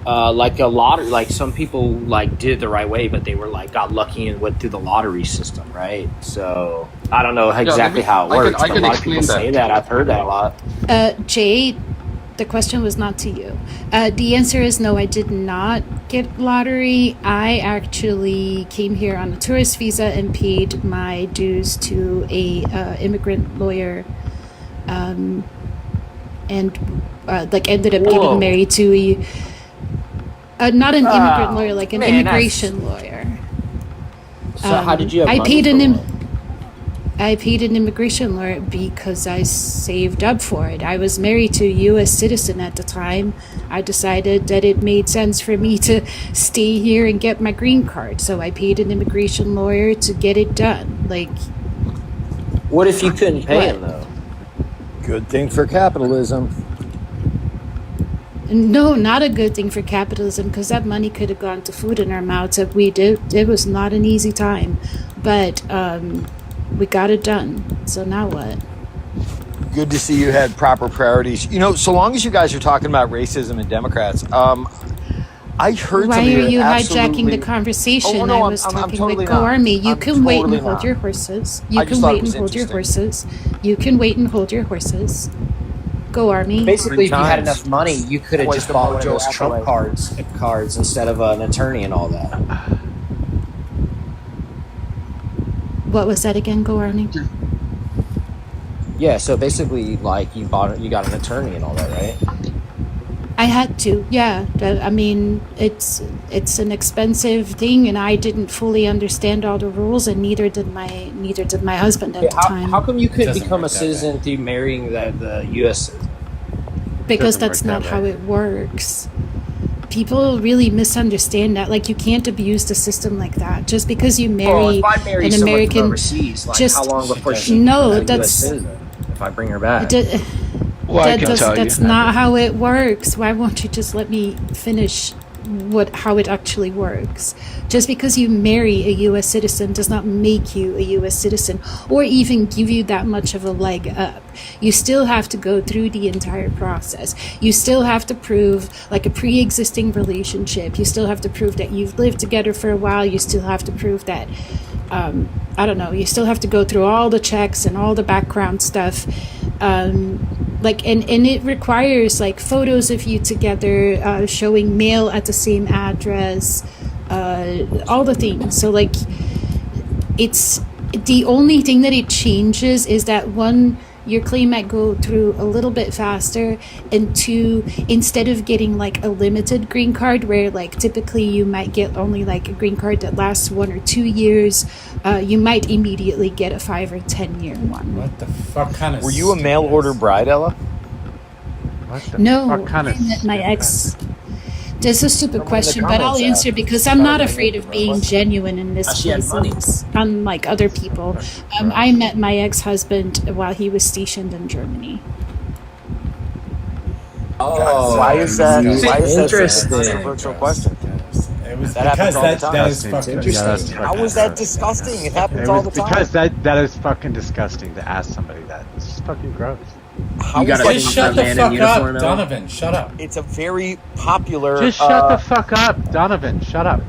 Like a lottery, like some people like did it the right way, but they were like got lucky and went through the lottery system, right? So I don't know exactly how it works. I but can a lot of people explain say that. that. I've heard that a lot. Jade, the question was not to you. The answer is no, I did not get lottery. I actually came here on a tourist visa and paid my dues to a immigrant lawyer, and like ended up Whoa. getting married to a not an immigrant lawyer, like an man, immigration lawyer. So how did you have I money paid for an it? I paid an immigration lawyer because I saved up for it. I was married to a U.S. citizen at the time. I decided that it made sense for me to stay here and get my green card. So I paid an immigration lawyer to get it done. Like, What if you couldn't pay him though? Good thing for capitalism. no, not a good thing for capitalism, because that money could have gone to food in our mouths if we did. It was not an easy time, but we got it done. So now what? Good to see you had proper priorities. You know, so long as you guys are talking about racism and Democrats, I heard Why something are that you absolutely- hijacking the conversation? Oh, no, I I'm- was I'm talking totally with Go not. Army. You I'm can wait totally and hold not. your horses. I You just can thought it wait was and hold your interesting. horses. You can wait and hold your horses. Go Army. Basically, if you had times. enough money, you could have Twice just the bought one of Mojo those Trump accolade. cards instead of an attorney and all that. What was that again? Go Army. Yeah, so basically, like you got an attorney and all that, right? I had to, yeah. I mean, it's an expensive thing, and I didn't fully understand all the rules, and neither did my husband at the time. How come you couldn't become a citizen through marrying the U.S. citizen? Because that's not how it works. People really misunderstand that. Like, you can't abuse the system like that. Just because you marry if I marry an someone American, from overseas, like just how long before she no, becomes a that's U.S. citizen? If I bring her back. Well, I can tell you. That's not how it works. Why won't you just let me finish how it actually works? Just because you marry a U.S. citizen does not make you a U.S. citizen or even give you that much of a leg up. You still have to go through the entire process. You still have to prove like a pre-existing relationship. You still have to prove that you've lived together for a while. You still have to prove that I don't know, you still have to go through all the checks and all the background stuff. And it requires like photos of you together, showing mail at the same address, all the things. So like, it's the only thing that it changes is that one, your claim might go through a little bit faster, and two, instead of getting like a limited green card where like typically you might get only like a green card that lasts 1 or 2 years, you might immediately get a 5 or 10 year one. What the fuck kind of? Were you a mail order bride, Ella? No, I met my ex. This is a stupid question, but I'll answer because I'm not afraid of being genuine in this case, unlike other people. I met my ex-husband while he was stationed in Germany. Oh, why is that? Why is interesting? That a controversial question? It was That happens all the time. that is fucking disgusting. How was that disgusting? It happens all the time. Because that is fucking disgusting to ask somebody that. It's just fucking gross. Just shut the fuck up, Donovan. Shut up. It's a very popular. Just shut the fuck up, Donovan. Shut up.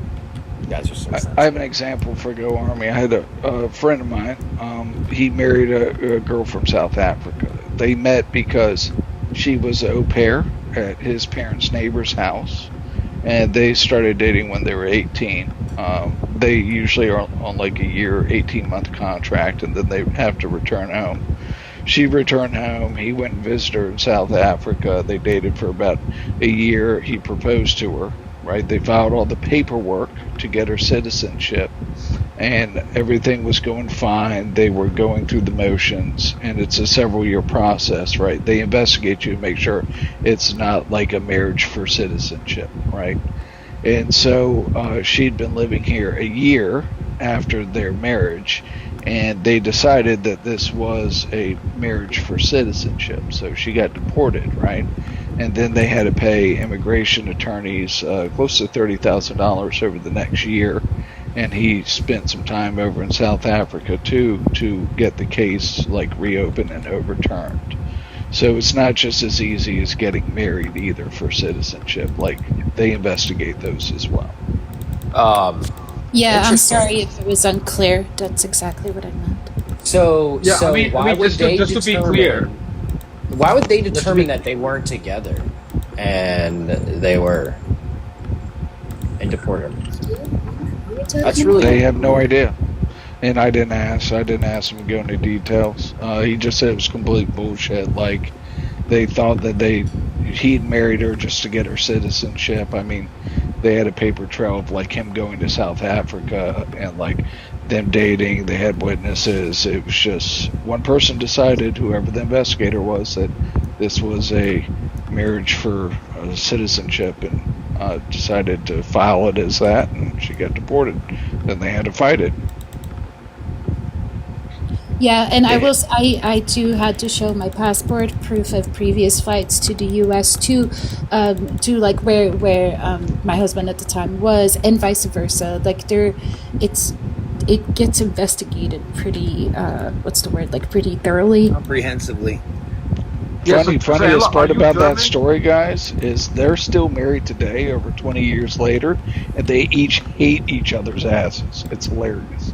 You guys are so sensitive. I have an example for Go Army. I had a friend of mine. He married a girl from South Africa. They met because she was an au pair at his parents' neighbor's house, and they started dating when they were 18. They usually are on like a year, 18-month contract, and then they have to return home. She returned home. He went and visited her in South Africa. They dated for about a year. He proposed to her, right? They filed all the paperwork to get her citizenship, and everything was going fine. They were going through the motions, and it's a several-year process, right? They investigate you and make sure it's not like a marriage for citizenship, right? And so she'd been living here a year after their marriage, and they decided that this was a marriage for citizenship, so she got deported, right? And then they had to pay immigration attorneys close to $30,000 over the next year, and he spent some time over in South Africa too to get the case like reopened and overturned. So it's not just as easy as getting married either for citizenship. Like, they investigate those as well. Yeah, I'm sorry if it was unclear. That's exactly what I meant. So, Yeah, so I mean, why would just they to be clear, why would they determine that they weren't together and they were and deport them? That's really They have no idea. And I didn't ask him to go into details. He just said it was complete bullshit. Like, they thought that he'd married her just to get her citizenship. I mean, they had a paper trail of like him going to South Africa and like them dating. They had witnesses. It was just one person decided, whoever the investigator was, that this was a marriage for citizenship, and decided to file it as that, and she got deported. Then they had to fight it. Yeah, and I too had to show my passport, proof of previous flights to the U.S. to like where my husband at the time was, and vice versa. Like it gets investigated pretty pretty thoroughly, comprehensively. Funniest part about that story, guys, is they're still married today, over 20 years later, and they each hate each other's asses. It's hilarious.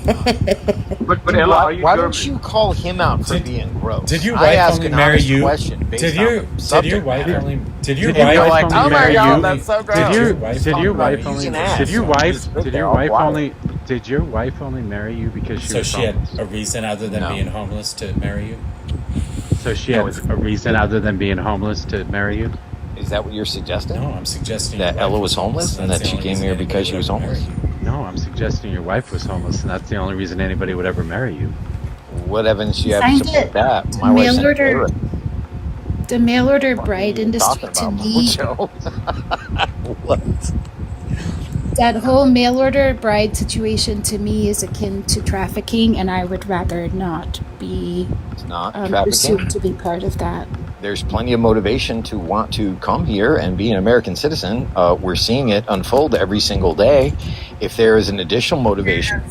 But Ella, are you why German? don't you call him out for being gross? Did your I wife ask only an marry honest you? question based Did on your the subject wife matter. only? Did your You're wife like, only oh my marry god, you? that's so gross. Did your wife Did your only wife marry only? you? ass. Did your wife only marry you because she So was she had homeless? a reason other than No. being homeless to marry you? So she had a reason other than being homeless to marry you? Is that what you're suggesting? No, I'm suggesting that your wife Ella was homeless and That's that the she only came reason here anybody because she would was ever marry homeless. you. No, I'm suggesting your wife was homeless, and that's the only reason anybody would ever marry you. What evidence do you have to Signed support it. that? The My wife's mail in order. Europe. The mail order What are bride you industry talking to about, me. Mojo? What? That whole mail order bride situation to me is akin to trafficking, and I would rather not be It's not trafficking. presumed to be part of that. There's plenty of motivation to want to come here and be an American citizen. We're seeing it unfold every single day. If there is an additional motivation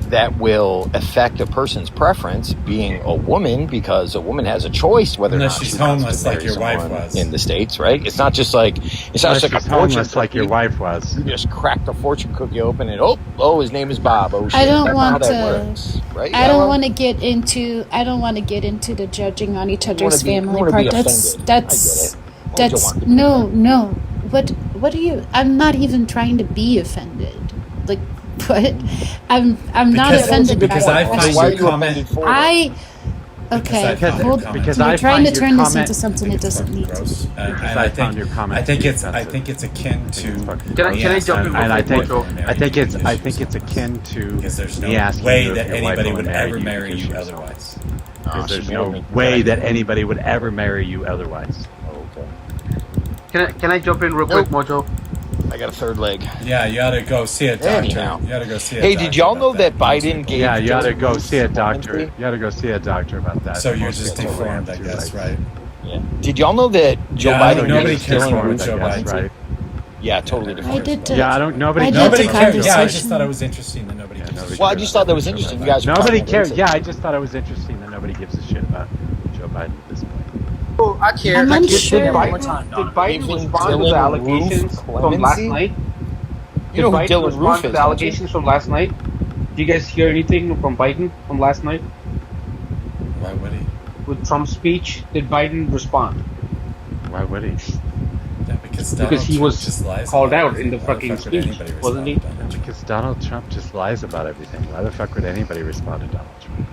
that will affect a person's preference, being a woman, because a woman has a choice whether Unless or not she's she wants homeless to marry like your wife someone was. in the States, right? It's not just like it's not Unless just like a she's fortune homeless like your cookie. wife was. You just crack the fortune cookie open and his name is Bob. Oh shit, I don't that's not how want that to. works, right? I don't Ella? want to get into. I don't want to get into the judging on each other's you family wanna part. be That's offended. that's I get it. Why would you that's want to be no. What do you? I'm not even trying to be offended. Like what? I'm not offended because by I the find question. your comment. Okay, Because hold. because You're I trying find to your turn this comment- into something it doesn't need to. Gross. And I found your comment I think to be it's akin to. Can I jump in? And I think Mojo? I think it's akin to Because there's me no asking way you if that your wife anybody will would ever marry because you she was otherwise. Because she there's married no me. way that anybody would ever marry you otherwise. Okay. Can I jump in real quick, Mojo? I got a third leg. Yeah, you ought to go see a doctor. Anyhow. You ought to go see a Hey, doctor. did y'all about know that Biden gave? Yeah, you ought to go Dylan see a Roof doctor. clemency? You ought to go see a doctor about that. So you're Most just people informed, I too, guess, right? right? Yeah. Did y'all know that Joe Yeah, Biden nobody gave cares Dylan more Roof about Joe Biden. clemency? Right. Yeah, totally different. I did. Yeah, I don't. Nobody. I did Nobody the cares. Yeah, I just conversation. thought it was interesting that nobody cares. Well, I just thought that was interesting. You guys were Nobody talking about cares. racism. Yeah, I just thought it was interesting that nobody gives a shit about Joe Biden at this point. Oh, I care. I'm I care. unsure. Did Biden Giving respond to Dylan the allegations Roof from last clemency? night? You know who Biden Dylan respond Roof to is, the don't you? allegations from last night? Do you guys hear anything from Biden from last night? Why would he? With Trump's speech, did Biden respond? Why would he? Yeah, because He Trump was just lies called about out in the everything. Why fucking fuck would speech, anybody wasn't he? respond to that? Because Donald Trump just lies about everything. Why the fuck would anybody respond to Donald Trump?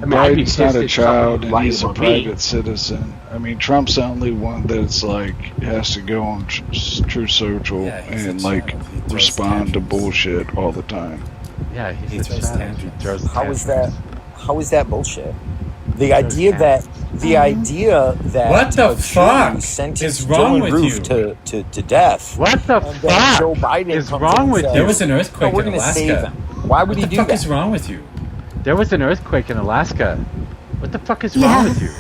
I mean, I'd be Biden's not pissed a if someone child, and lied he's a about me. private citizen. I mean, Trump's the only one that's like has to go on True Social Yeah, he's a and like child. He throws respond to tantrums. bullshit all the time. Yeah, He he's a throws child. tantrums. He throws How is tantrums. that? How is that bullshit? The idea that What the a jury fuck sentenced is wrong Dylan with Roof you? to death. What the And then fuck Joe Biden is comes wrong in and with says, you? There was an earthquake "No, we're in gonna save Alaska. him." Why would What he the do fuck that? is wrong with you? There was an earthquake in Alaska. What the fuck is wrong with you?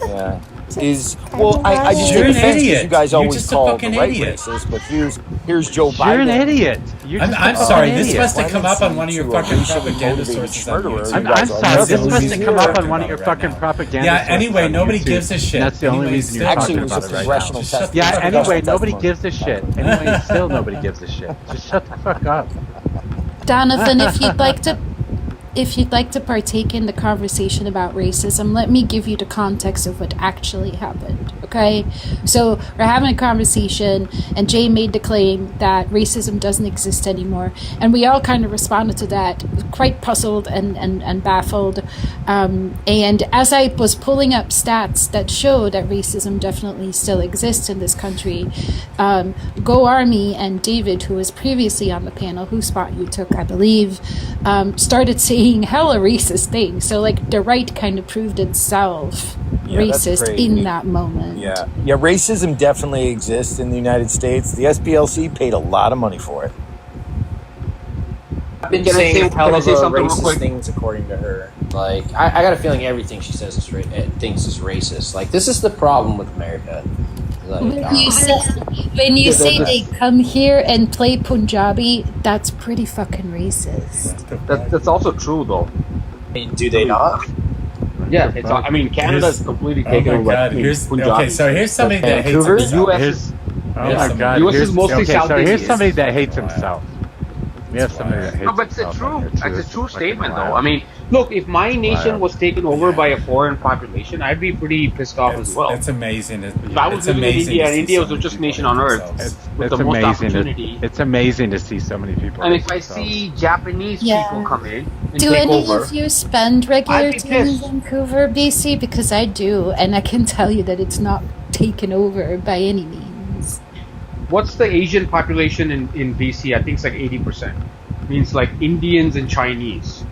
Yeah. I just You're take an offense 'cause idiot. you guys You're always just a call the fucking right idiot. racist, but here's Joe Biden. You're an idiot. You're just I'm a sorry. fucking This idiot. must have come up on one of your To a fucking racially propaganda motivated sources on murderer. YouTube. You I'm guys sorry. are This must have come up on talking one of about your it fucking right now. propaganda. Yeah. sources Anyway, on nobody YouTube. gives a shit. That's the only Anyway, reason you're still- talking Actually, it was about just it right congressional now. testimony. Yeah. Congressional Anyway, nobody testimony. gives a shit. Anyway, still nobody gives a shit. Just shut the fuck up. Jonathan, if you'd like to partake in the conversation about racism, let me give you the context of what actually happened. Okay, so we're having a conversation, and Jay made the claim that racism doesn't exist anymore, and we all kind of responded to that, quite puzzled and baffled. And as I was pulling up stats that show that racism definitely still exists in this country, Go Army and David, who was previously on the panel, whose spot you took, I believe, started saying hella racist things. So like the right kind of proved itself that's racist crazy. in that moment. Yeah, racism definitely exists in the United States. The SPLC paid a lot of money for it. I've been Can I saying say- hell can I of say a something real racist quick? things according to her. Like, I got a feeling everything she says is thinks is racist. Like, this is the problem with America. Like, When you say they come here and play Punjabi, that's pretty fucking racist. That's also true, though. I mean, do they not? Yeah, it's. I mean, Canada's completely Oh taken my over. God! Okay, so here's somebody that hates Vancouver, himself. US. Oh my God! US is mostly okay, so South here's Indian. somebody that hates himself. We have somebody that hates No, but it's a himself true. on here, too. It's a true fucking statement, though. wild. I mean, look, if my nation Wild. was taken over by a foreign population, I'd be pretty pissed off as well. It's amazing. If I was living in India, and India was the richest nation on earth, with the most opportunity. It's amazing to see so many people. And if I see Japanese people come in and Do take any over, of you spend regular I'd be time in pissed. Vancouver, BC? Because I do, and I can tell you that it's not taken over by any means. what's the Asian population in BC? I think it's like 80%. Means like Indians and Chinese.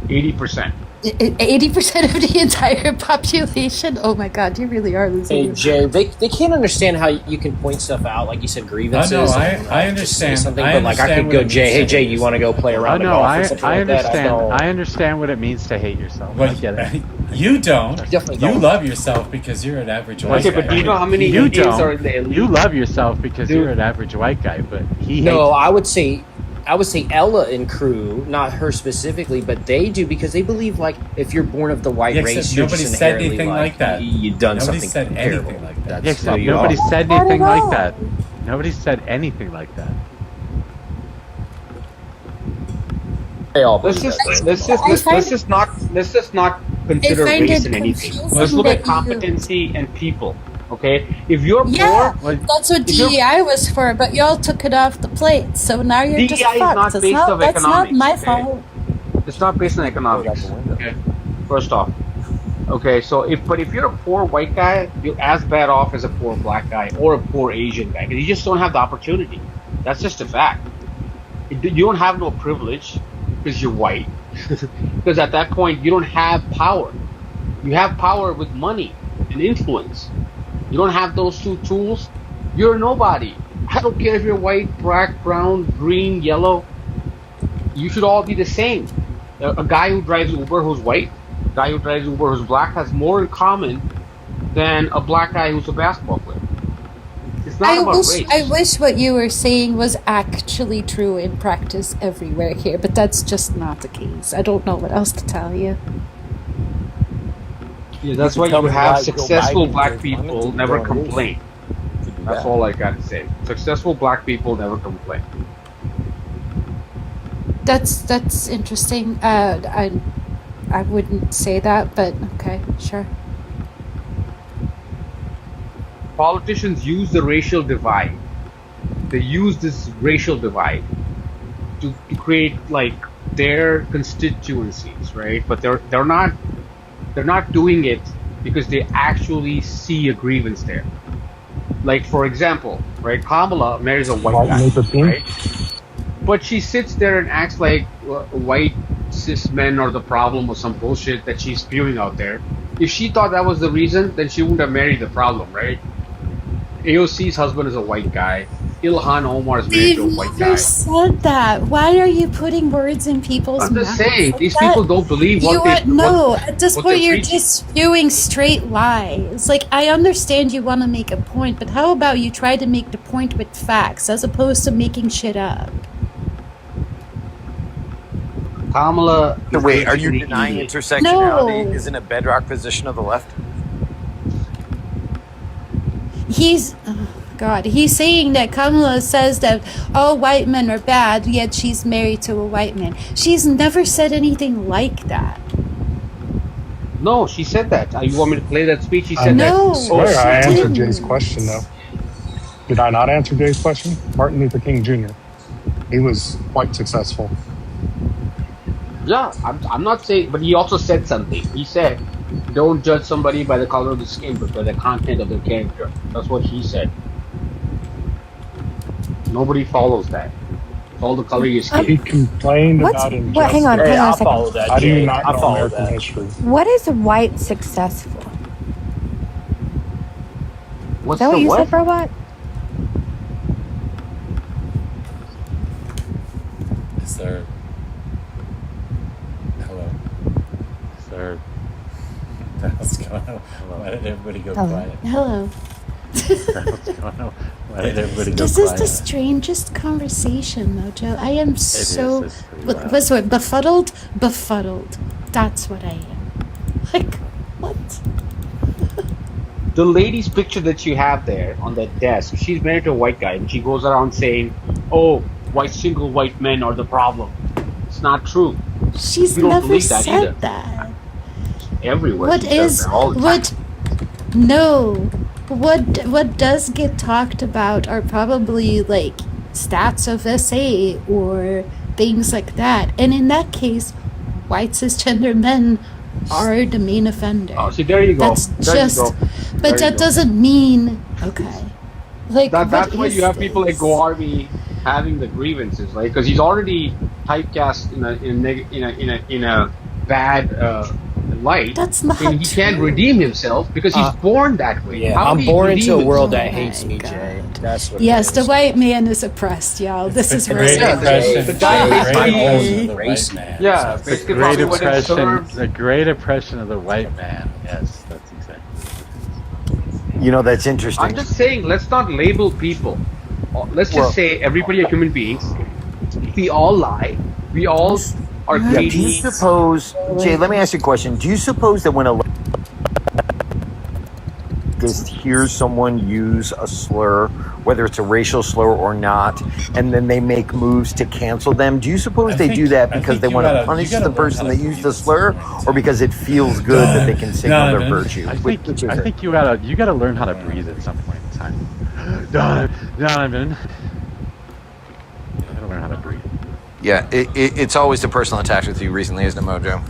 80%. 80% of the entire population? Oh my god, you really are losing Hey your Jay, they can't understand how you can point stuff out, like you said, grievances. Oh, no, and, I just say understand. something, I but like I understand could go, what it Jay, means hey to Jay, hate you want to go play Oh around the no, golf or I something like that? understand. I understand what it means to hate yourself. I get it. You don't. Definitely You don't. love yourself because you're an average white Okay, guy. but do you know how many You Indians don't. are in the elite? You love yourself because you're an average white guy, but he No, hates. I would say Ella and crew, not her specifically, but they do because they believe like if you're born of the white Yeah, race, except you're nobody just said inherently anything like that. You've done Nobody something said terrible. anything like that. That's Yeah, except who you nobody are. said Not anything at like all. that. Nobody said anything like that. They all Let's believe just that. let's just not consider find race it in anything. confusing Let's look that at competency and people. Okay, if you're Yeah, poor, that's what if you're- DEI was for, but y'all took it off the plate, so now you're just DEI is fucked. not It's based not, on that's not economics, my okay? fault. it's not based on economics. Okay, first off. Okay, so if you're a poor white guy, you're as bad off as a poor black guy or a poor Asian guy because you just don't have the opportunity. That's just a fact. You don't have no privilege because you're white. Because at that point, you don't have power. You have power with money and influence. You don't have those two tools, you're nobody. I don't care if you're white, black, brown, green, yellow. You should all be the same. A guy who drives Uber who's white, a guy who drives Uber who's black has more in common than a black guy who's a basketball player. It's not about race. I wish what you were saying was actually true in practice everywhere here, but that's just not the case. I don't know what else to tell you. Yeah, that's why you have successful black people never complain. That's all I got to say. Successful black people never complain. That's interesting. I wouldn't say that, but okay, sure. Politicians use the racial divide. They use this racial divide to create like their constituencies, right? But they're not doing it because they actually see a grievance there. Like for example, right? Kamala marries a white guy, right? But she sits there and acts like white cis men are the problem or some bullshit that she's spewing out there. If she thought that was the reason, then she wouldn't have married the problem, right? AOC's husband is a white guy. Ilhan Omar is married to a white guy. Never said that. Why are you putting words in people's mouths? I'm just saying, these Like people that? don't believe You what they no, at this what point they're you're preaching. just spewing straight lies. Like I understand you want to make a point, but how about you try to make the point with facts as opposed to making shit up? Kamala. Wait, are you denying idiot. intersectionality No. isn't a bedrock position of the left? He's God. He's saying that Kamala says that all white men are bad, yet she's married to a white man. She's never said anything like that. No, she said that. You want me to play that speech? She said No, that. swear she I answered didn't. Jay's question, though. Did I not answer Jay's question? Martin Luther King Jr. He was quite successful. Yeah, I'm not saying, but he also said something. He said, "Don't judge somebody by the color of the skin, but by the content of their character." That's what he said. Nobody follows that. It's all the color of your skin. He complained What's- about injustice. what- hang on, hang on a I'll second. follow that. How do you Jay. not I'll know follow American that. history? What is white successful? What's Is that what the you what? said, robot? Sir. Hello. Sir. What's going on? Why did everybody go quiet? Hello. What's going on? Why did everybody go This quiet? is the strangest conversation, Mojo. I am so it's pretty wild. what's what befuddled? Befuddled. That's what I am. Like what? The lady's picture that you have there on that desk, she's married to a white guy, and she goes around saying, "Oh, single white men are the problem. It's not true. She's We don't never believe that said either. that. Everywhere. What she says is that all the time. what? No. What does get talked about are probably like stats of SA or things like that. And in that case, white cisgender men are the main offender. Oh, see, there you go. That's There just, you go. but There you that go. doesn't mean okay. Like That's why what you is have people like this? Goarby having the grievances, right? Because he's already typecast in a bad light. That's not and he can't true. redeem himself because he's born that way. Yeah, How I'm would he born redeem into a world himself? that hates me, Jay. That's what. Yes, it the is. white man is oppressed, y'all. This is Great really Depression. The guy Great basically, Depression of the white man. yeah, The basically Great probably what it Depression. served. The Great Depression of the white man. Yes, that's exactly. You know, that's interesting. I'm just saying, let's not label people. Let's just say everybody are human beings. We all lie. We all are Yeah, do you greedy. suppose, Jay, let me ask you a question. Do you suppose that when a just hears someone use a slur, whether it's a racial slur or not, and then they make moves to cancel them, do you suppose they do that because they want to punish the person that used the slur, or because it feels good that they can signal their virtue? I think you gotta learn how to breathe at some point in time. Donovan. You gotta learn how to breathe. Yeah, it's always the personal attacks with you recently, isn't it, Mojo?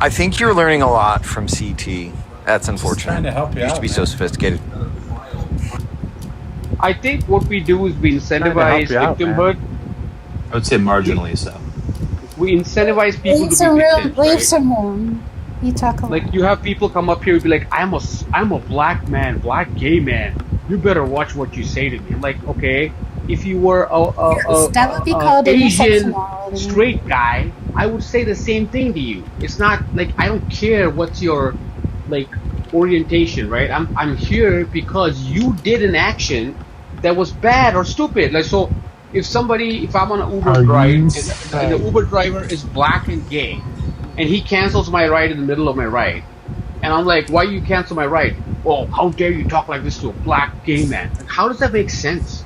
I think you're learning a lot from CT. That's unfortunate. trying to help you used out, to be man. so sophisticated. I think what we do is we incentivize you out, victimhood. I would say marginally so. We incentivize people Leave to some be room. victims, Leave right? some room. You talk a lot. Like you have people come up here and be like, I'm a black man, black gay man. You better watch what you say to me. Like, okay, if you were That would be a called Asian intersectionality. straight guy, I would say the same thing to you. It's not like I don't care what's your like orientation, right? I'm here because you did an action that was bad or stupid. Like so, if I'm on an Uber ride and the Uber driver is black and gay, and he cancels my ride in the middle of my ride, and I'm like, why you cancel my ride? Oh, how dare you talk like this to a black gay man? Like, how does that make sense?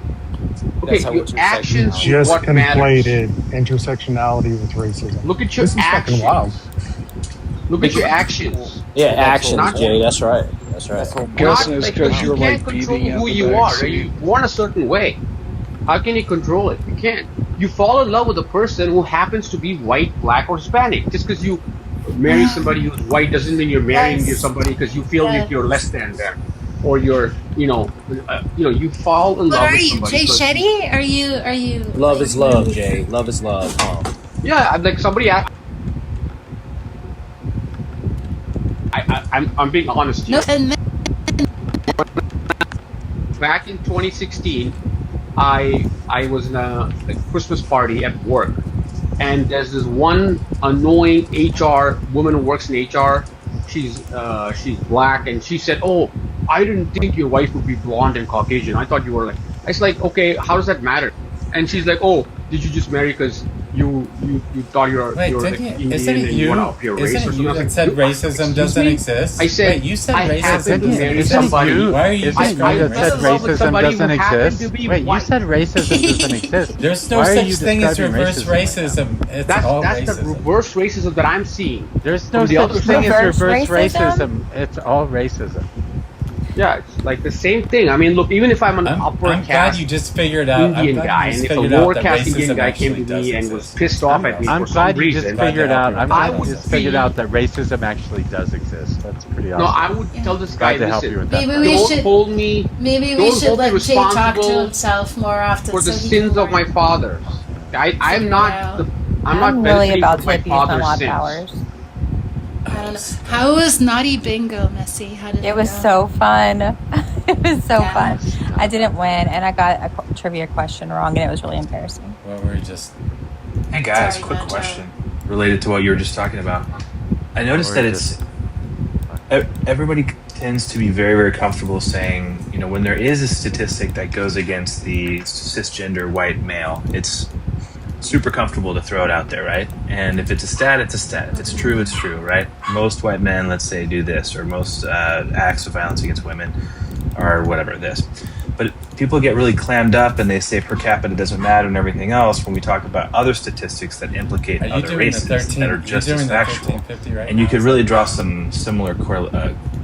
Okay, your actions are Just what matters. conflated intersectionality with racism. Look at your This is actions. fucking wild. Look at your actions. Yeah, actions, Not- Jay. That's right. That's right. I'm guessing it's because you you're can't like control beating who at the you back are. seat. You're born a certain way. How can you control it? You can't. You fall in love with a person who happens to be white, black, or Hispanic. Just because you marry somebody who's white doesn't mean you're marrying somebody because you feel like you're less than them, or you're, you fall in What love are with you, somebody. Jay because- Shetty? Are you? Love is love, Jay. Love is love. Yeah, I'm like somebody. I'm being honest here. No, and Back in 2016, I was in a Christmas party at work, and there's this one annoying HR woman who works in HR. She's black, and she said, "Oh, I didn't think your wife would be blonde and Caucasian. I thought you were like." I was like, "Okay, how does that matter?" And she's like, "Oh, did you just marry because you thought you're like Indian isn't it and you want to appear race or Isn't it something?" you I was that like, said racism excuse doesn't me? exist? I said, Wait, you said I racism happen to marry isn't somebody. Why are you I just fell in that said love with racism somebody who doesn't happened to exist? be Wait, you white. said racism doesn't exist. There's no Why are such you thing as describing reverse racism racism. It's That's all the racism. reverse racism that I'm seeing. There's no From the such other thing side. as reverse racism. It's all racism. Yeah, it's like the same thing. I mean, look, even if I'm an upper I'm glad caste you just figured out. Indian I'm glad guy, you just and if a figured out lower that caste Indian racism guy came actually to me does and was exist. pissed off at me I'm for some glad you reason, just figured out. I'm I glad you would just figured feel- out that racism actually does exist. That's pretty awesome. No, I would tell this guy, Glad to help listen, you with that. Maybe we don't should. hold me. Maybe we don't should hold me let Jay talk to responsible himself more often. for the so he sins can of my fathers. I'm not. I'm not I'm really benefiting about from my to abuse my father's mod sins. powers. I don't know. How was Naughty Bingo, Missy? How did It was go? so fun. It was so fun. I didn't win, and I got a trivia question wrong, and it was really embarrassing. Well, we're just. Hey guys, Sorry, quick Mojo. question related to what you were just talking about. I noticed that everybody tends to be very, very comfortable saying, when there is a statistic that goes against the cisgender white male, it's super comfortable to throw it out there, right? And if it's a stat, it's a stat. If it's true, it's true, right? Most white men, let's say, do this, or most acts of violence against women. or whatever this. But people get really clammed up and they say per capita doesn't matter and everything else when we talk about other statistics that implicate other races that are just as factual. Right, and you could really draw some similar conclusions.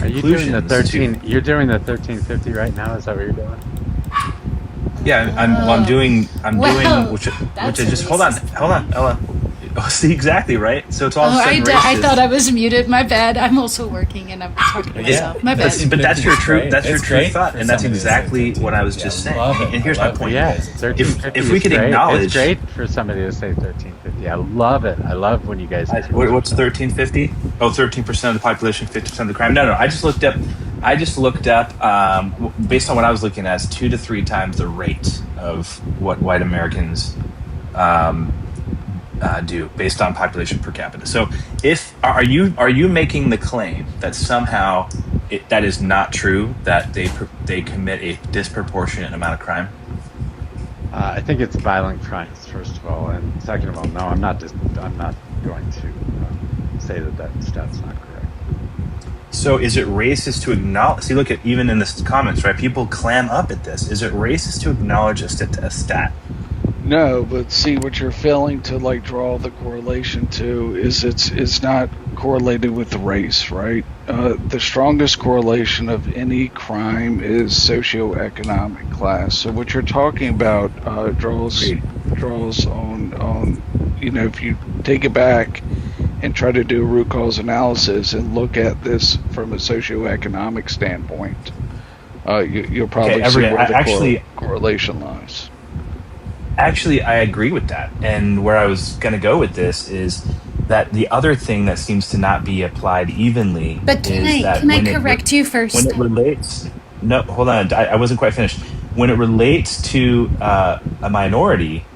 Are you doing the 13? You're doing the 1350 right now. Is that what you're doing? Yeah, I'm doing which I just hold on, Ella. Oh, see, exactly, right? So it's all I thought I was muted. My bad. I'm also working and I'm talking to myself. My bad. But that's your true thought, and that's exactly what I was just saying. And here's my point. Yeah, if we could acknowledge, it's great for somebody to say 1350. I love it. I love when you guys. What's 1350? Oh, 13% of the population, 50% of the crime. No. I just looked up. Based on what I was looking at, is 2 to 3 times the rate of what white Americans do based on population per capita. So, are you making the claim that somehow that is not true, that they commit a disproportionate amount of crime? I think it's violent crimes, first of all, and second of all, no, I'm not going to say that stat's not correct. So is it racist to acknowledge? See, look at even in the comments, right? People clam up at this. Is it racist to acknowledge a stat? No, but see, what you're failing to draw the correlation to is it's not correlated with race, right? The strongest correlation of any crime is socioeconomic class. So what you're talking about draws on if you take it back and try to do a root cause analysis and look at this from a socioeconomic standpoint, you'll probably see where the correlation lies. Actually, I agree with that. And where I was going to go with this is that the other thing that seems to not be applied evenly. But can I correct you first? When it relates, no, hold on, I wasn't quite finished. When it relates to a minority,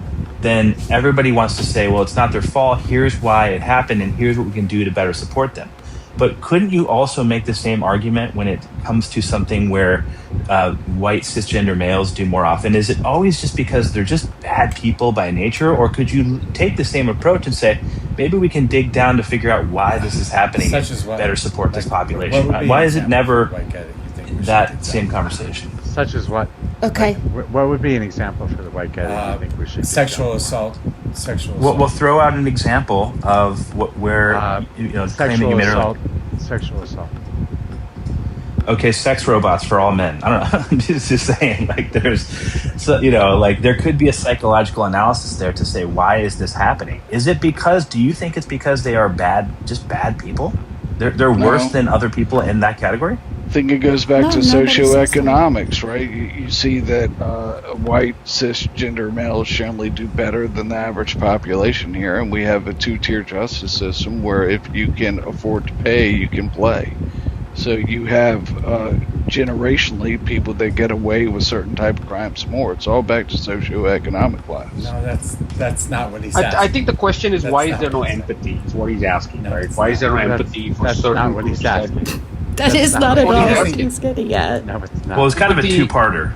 then everybody wants to say, well, it's not their fault. Here's why it happened, and here's what we can do to better support them. But couldn't you also make the same argument when it comes to something where white cisgender males do more often? Is it always just because they're just bad people by nature? Or could you take the same approach and say, maybe we can dig down to figure out why this is happening and better support this population? Why is it never that same conversation? Such as what? Okay. What would be an example for the white guy that you think we should? Sexual assault. We'll throw out an example of sexual assault. Sexual assault. Okay, sex robots for all men. I don't know. I'm just saying, there could be a psychological analysis there to say, why is this happening? Do you think it's because they are just bad people? They're worse than other people in that category? I think it goes back to socioeconomics, right? You see that white cisgender males generally do better than the average population here, and we have a 2-tier justice system where if you can afford to pay, you can play. So you have generationally people that get away with certain type of crimes more. It's all back to socioeconomic class. No, that's not what he's asking. I think the question is why is there no empathy? Is what he's asking, right? Why is there no empathy for certain? That's not what he's asking. That is not at all what he's getting at. No, it's not. Well, it's kind of a two-parter.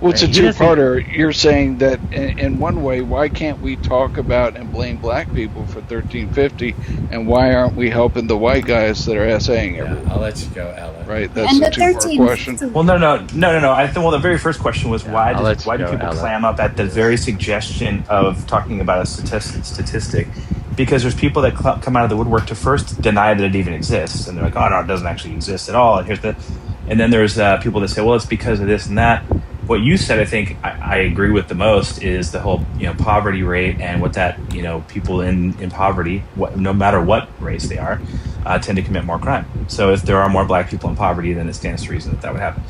Well, it's a two-parter. You're saying that in one way, why can't we talk about and blame black people for 1350, and why aren't we helping the white guys that are saying everything? I'll let you go, Ella. Right, that's a two-part question. Well, no. The very first question was why do people clam up at the very suggestion of talking about a statistic? Because there's people that come out of the woodwork to first deny that it even exists, and they're like, "Oh no, it doesn't actually exist at all." And then there's people that say, "Well, it's because of this and that." What you said, I think I agree with the most, is the whole poverty rate and what that people in poverty, no matter what race they are, tend to commit more crime. So if there are more black people in poverty, then it stands to reason that would happen.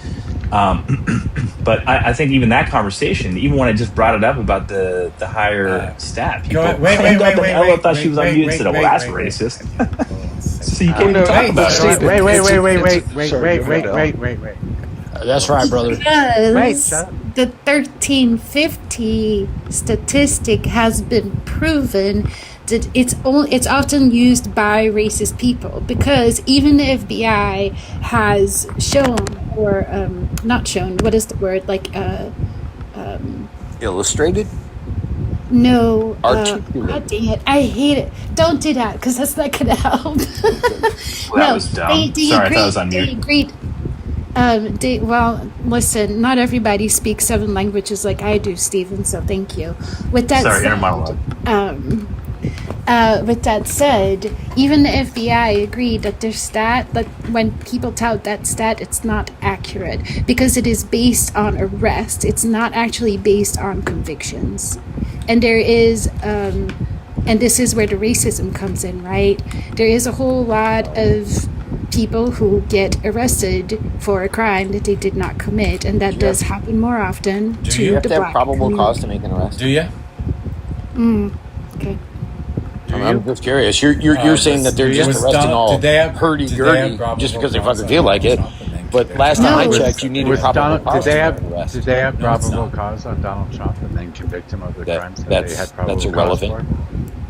But I think even that conversation, even when I just brought it up about the higher stat, people wait, Ella thought she was on mute and said, "Oh, well, that's racist." So you can't talk about it. Wait. That's right, brother. Because the 1350 statistic has been proven that it's often used by racist people, because even the FBI has shown, or not shown, what is the word, illustrated? No. Articulate. God dang it. I hate it. Don't do that, because that's not going to help. That was dumb. They Sorry, I thought I agreed, was on mute. They agreed. Well, listen, not everybody speaks 7 languages like I do, Stephen, so thank you. With that Sorry, said, inner monologue. with that said, even the FBI agreed that their stat, that when people tout that stat, it's not accurate because it is based on arrest. It's not actually based on convictions. And there is, and this is where the racism comes in, right? There is a whole lot of people who get arrested for a crime that they did not commit, and that does happen more often to you have the to have black probable community. cause to make an arrest? Do you? Okay. I'm just curious. You're saying that they're just arresting all hurdy-gurdy just because they fucking feel like it. But last time I checked, you needed probable cause to make an arrest. Did they have probable cause on Donald Trump and then convict him of the crimes that they had probable that's cause irrelevant.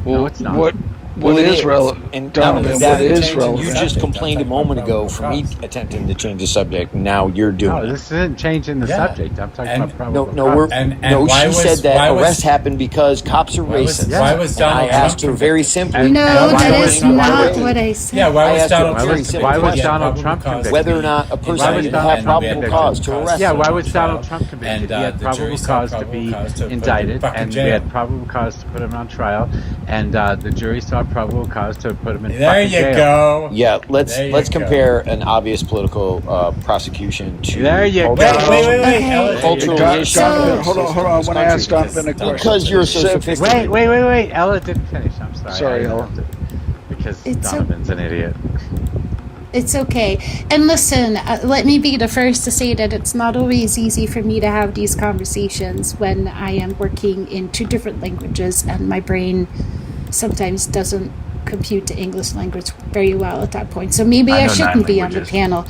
for? No, it's not. What is relevant? And Donovan, what is relevant? You just complained a moment ago for me attempting to change the subject. Now you're doing No, it. this isn't changing the subject. I'm talking about probable cause. She said that arrest happened because cops are racist. Why was And I Donald asked Trump her very simply. No, that is not what I said. Yeah, why I was asked her Donald a very Trump simple Why was question. Donald Trump convicted? Whether or not a person should have probable cause to arrest Yeah, him. why was Donald Trump convicted? And, He had the probable jury saw cause to probable be cause to put him in indicted, fucking and we jail. had probable cause to put him on trial, and the jury saw probable cause to put him in There fucking you jail. go. Yeah, let's There you compare an obvious political prosecution to There you go. Wait. cultural issues. Hold on. I want to ask Donovan a question. Because you're so sophisticated. Wait. Ella didn't finish. I'm sorry. Sorry, I Ella. interrupted. Because It's Donovan's an idiot. It's okay. And listen, let me be the first to say that it's not always easy for me to have these conversations when I am working in 2 different languages and my brain sometimes doesn't compute the English language very well at that point. So maybe I shouldn't be on the panel.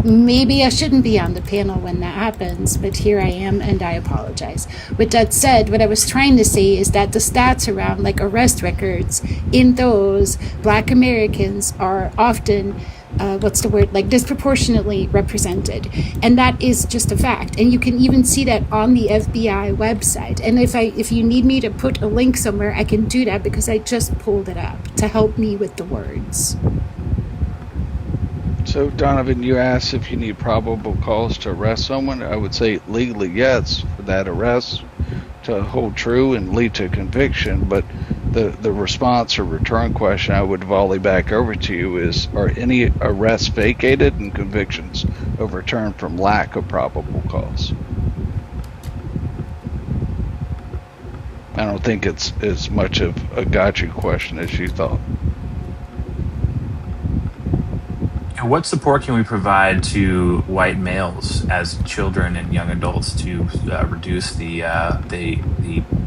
Maybe I shouldn't be on the panel when that happens, but here I am and I apologize. With that said, what I was trying to say is that the stats around like arrest records in those Black Americans are often like disproportionately represented, and that is just a fact. And you can even see that on the FBI website. And if you need me to put a link somewhere, I can do that because I just pulled it up to help me with the words. So, Donovan, you asked if you need probable cause to arrest someone. I would say legally, yes, for that arrest to hold true and lead to conviction. But the response or return question I would volley back over to you is, are any arrests vacated and convictions overturned from lack of probable cause? I don't think it's as much of a gotcha question as you thought. What support can we provide to white males as children and young adults to reduce the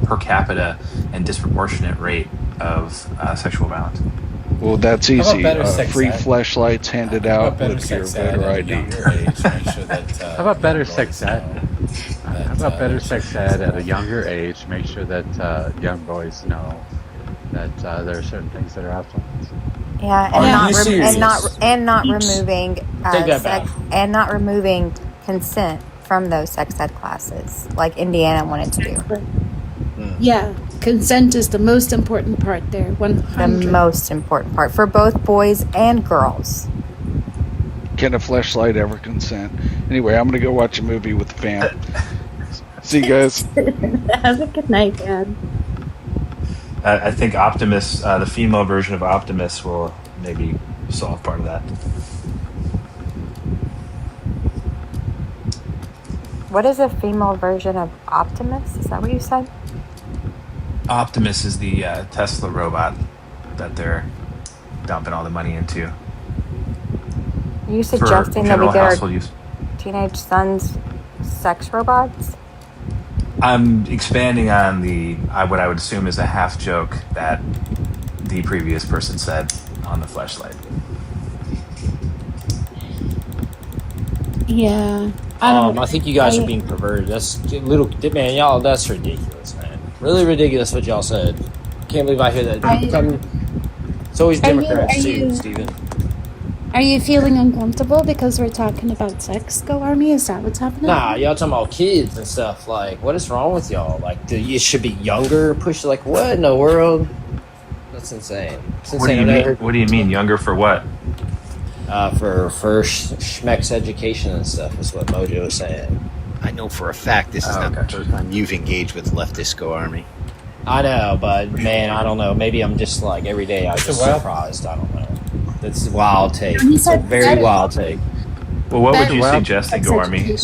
per capita and disproportionate rate of sexual violence? Well, that's easy. Free fleshlights handed out with your voter ID. How about better sex ed? How about better sex ed at a younger age? Make sure that young boys know that there are certain things that are off limits. Yeah, and not removing consent from those sex ed classes, like Indiana wanted to do. Yeah, consent is the most important part there. 100. The most important part for both boys and girls. Can a fleshlight ever consent? Anyway, I'm gonna go watch a movie with the fam. See you guys. Have a good night, Dad. I think Optimus, the female version of Optimus, will maybe solve part of that. What is a female version of Optimus? Is that what you said? Optimus is the Tesla robot that they're dumping all the money into. Are you suggesting that we get our use. teenage sons sex robots? I'm expanding on what I would assume is a half joke that the previous person said on the fleshlight. Yeah. I think you guys are being perverted. That's man, y'all. That's ridiculous, man. Really ridiculous what y'all said. Can't believe I hear that. It's always Democrats too, Stephen. Are you feeling uncomfortable because we're talking about sex, Go Army? Is that what's happening? Nah, y'all talking about kids and stuff. Like, what is wrong with y'all? Like, it should be younger, push. Like, what in the world? That's insane. It's insane. What do you mean? Younger for what? for schmeck's education and stuff is what Mojo is saying. I know for a fact this is not the first time you've engaged with leftist Go Army. I know, but man, I don't know. Maybe I'm just like every day I'm just surprised. I don't know. That's a wild take. It's a very wild take. Well, what would you suggest to Go Army?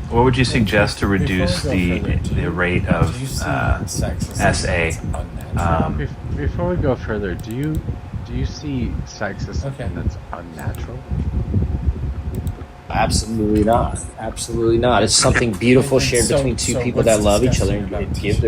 What would you suggest to reduce the rate of SA? Before we go further, do you see sex as something that's unnatural? Absolutely not. Absolutely not. It's something beautiful shared between two people that love each other and give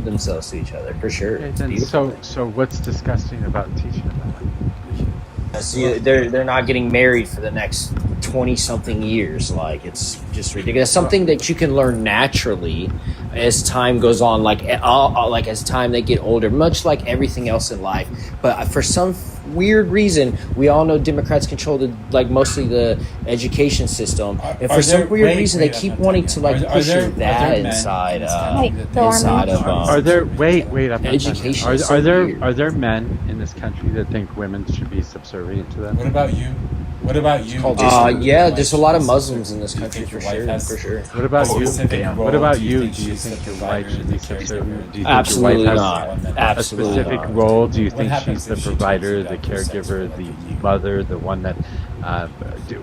themselves to each other, for sure. It's beautiful. So what's disgusting about teaching about it? See, they're not getting married for the next 20-something years. Like, it's just ridiculous. Something that you can learn naturally as time goes on, like as time they get older, much like everything else in life. But for some weird reason, we all know Democrats control mostly the education system, and for some weird reason they keep wanting to push that inside of are there education. Are there men in this country that think women should be subservient to them? What about you? Yeah, there's a lot of Muslims in this country for sure. What about you? What about you? Do you think your wife should be subservient? Do you think Absolutely your wife not. has Absolutely a specific not. role? Do you think she's the provider, the caregiver, the mother, the one that?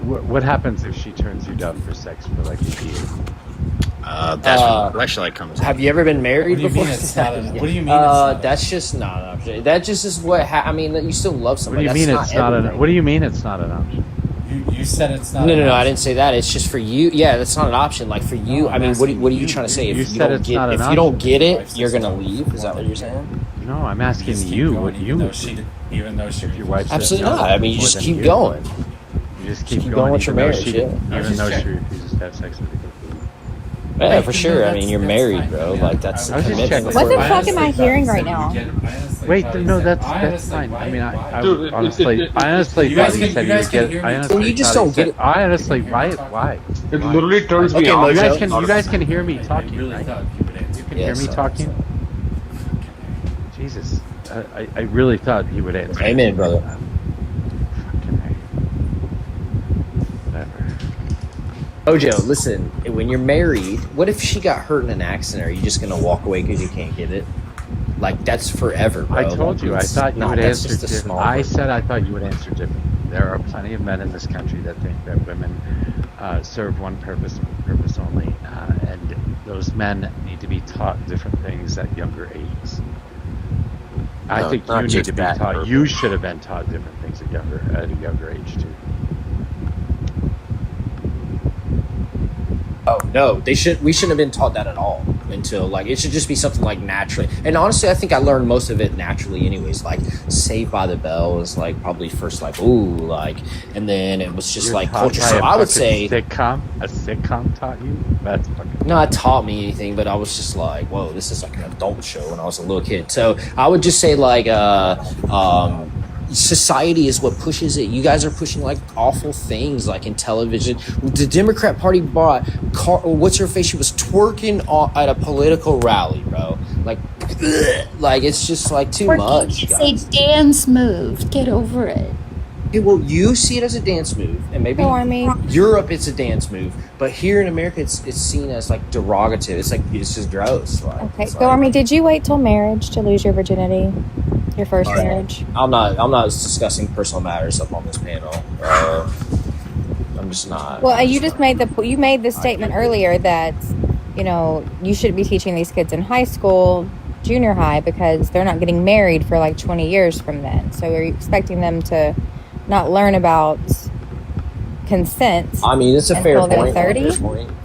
What happens if she turns you down for sex for like a year? That's when the fleshlight comes in. Have you ever been married before? What do you mean? That's just not an option. That just is what I mean. You still love somebody. What do you mean it's not an? What do you mean it's not an option? You said it's not. No, I didn't say that. It's just for you. Yeah, that's not an option. Like for you, I mean, what are you trying to say? If you don't get it, you're gonna leave. Is that what you're saying? No, I'm asking you. What you? Even though she, your wife. Absolutely not. I mean, you just keep going. You just keep going with your marriage. Even though she refuses to have sex with you. Yeah, for sure. I mean, you're married, bro. Like that's a commitment. What the fuck am I hearing right now? Wait, no, that's fine. I mean, I honestly thought you said you would get. I honestly you just don't get it. I honestly, why? It literally turns me off. You guys can hear me talking, right? You can hear me talking. Jesus, I really thought he would answer. Amen, brother. Mojo, listen, when you're married, what if she got hurt in an accident? Are you just going to walk away because you can't get it? Like, that's forever, bro. I told you, I thought you would answer different. I said I thought you would answer different. There are plenty of men in this country that think that women serve one purpose only, and those men need to be taught different things at younger ages. I think you need to be taught. You should have been taught different things at a younger age too. Oh no, we shouldn't have been taught that at all until it should just be something like naturally. And honestly, I think I learned most of it naturally anyways. Like Saved by the Bell was probably first and then it was just culture. So I would say a sitcom taught you? That's fucking not taught me anything, but I was just like, whoa, this is like an adult show when I was a little kid. So I would just say society is what pushes it. You guys are pushing awful things in television. The Democrat Party bought what's her face? She was twerking at a political rally, bro. It's just too much. It's a dance move. Get over it. Okay, well, you see it as a dance move, and maybe Europe it's a dance move, but here in America it's seen as derogative. It's just gross. Go Army. Did you wait till marriage to lose your virginity? Your first marriage? I'm not discussing personal matters up on this panel. I'm just not. Well, you just made the statement earlier that you shouldn't be teaching these kids in high school, junior high, because they're not getting married for 20 years from then. So are you expecting them to not learn about consent? I mean, it's a fair point. 30?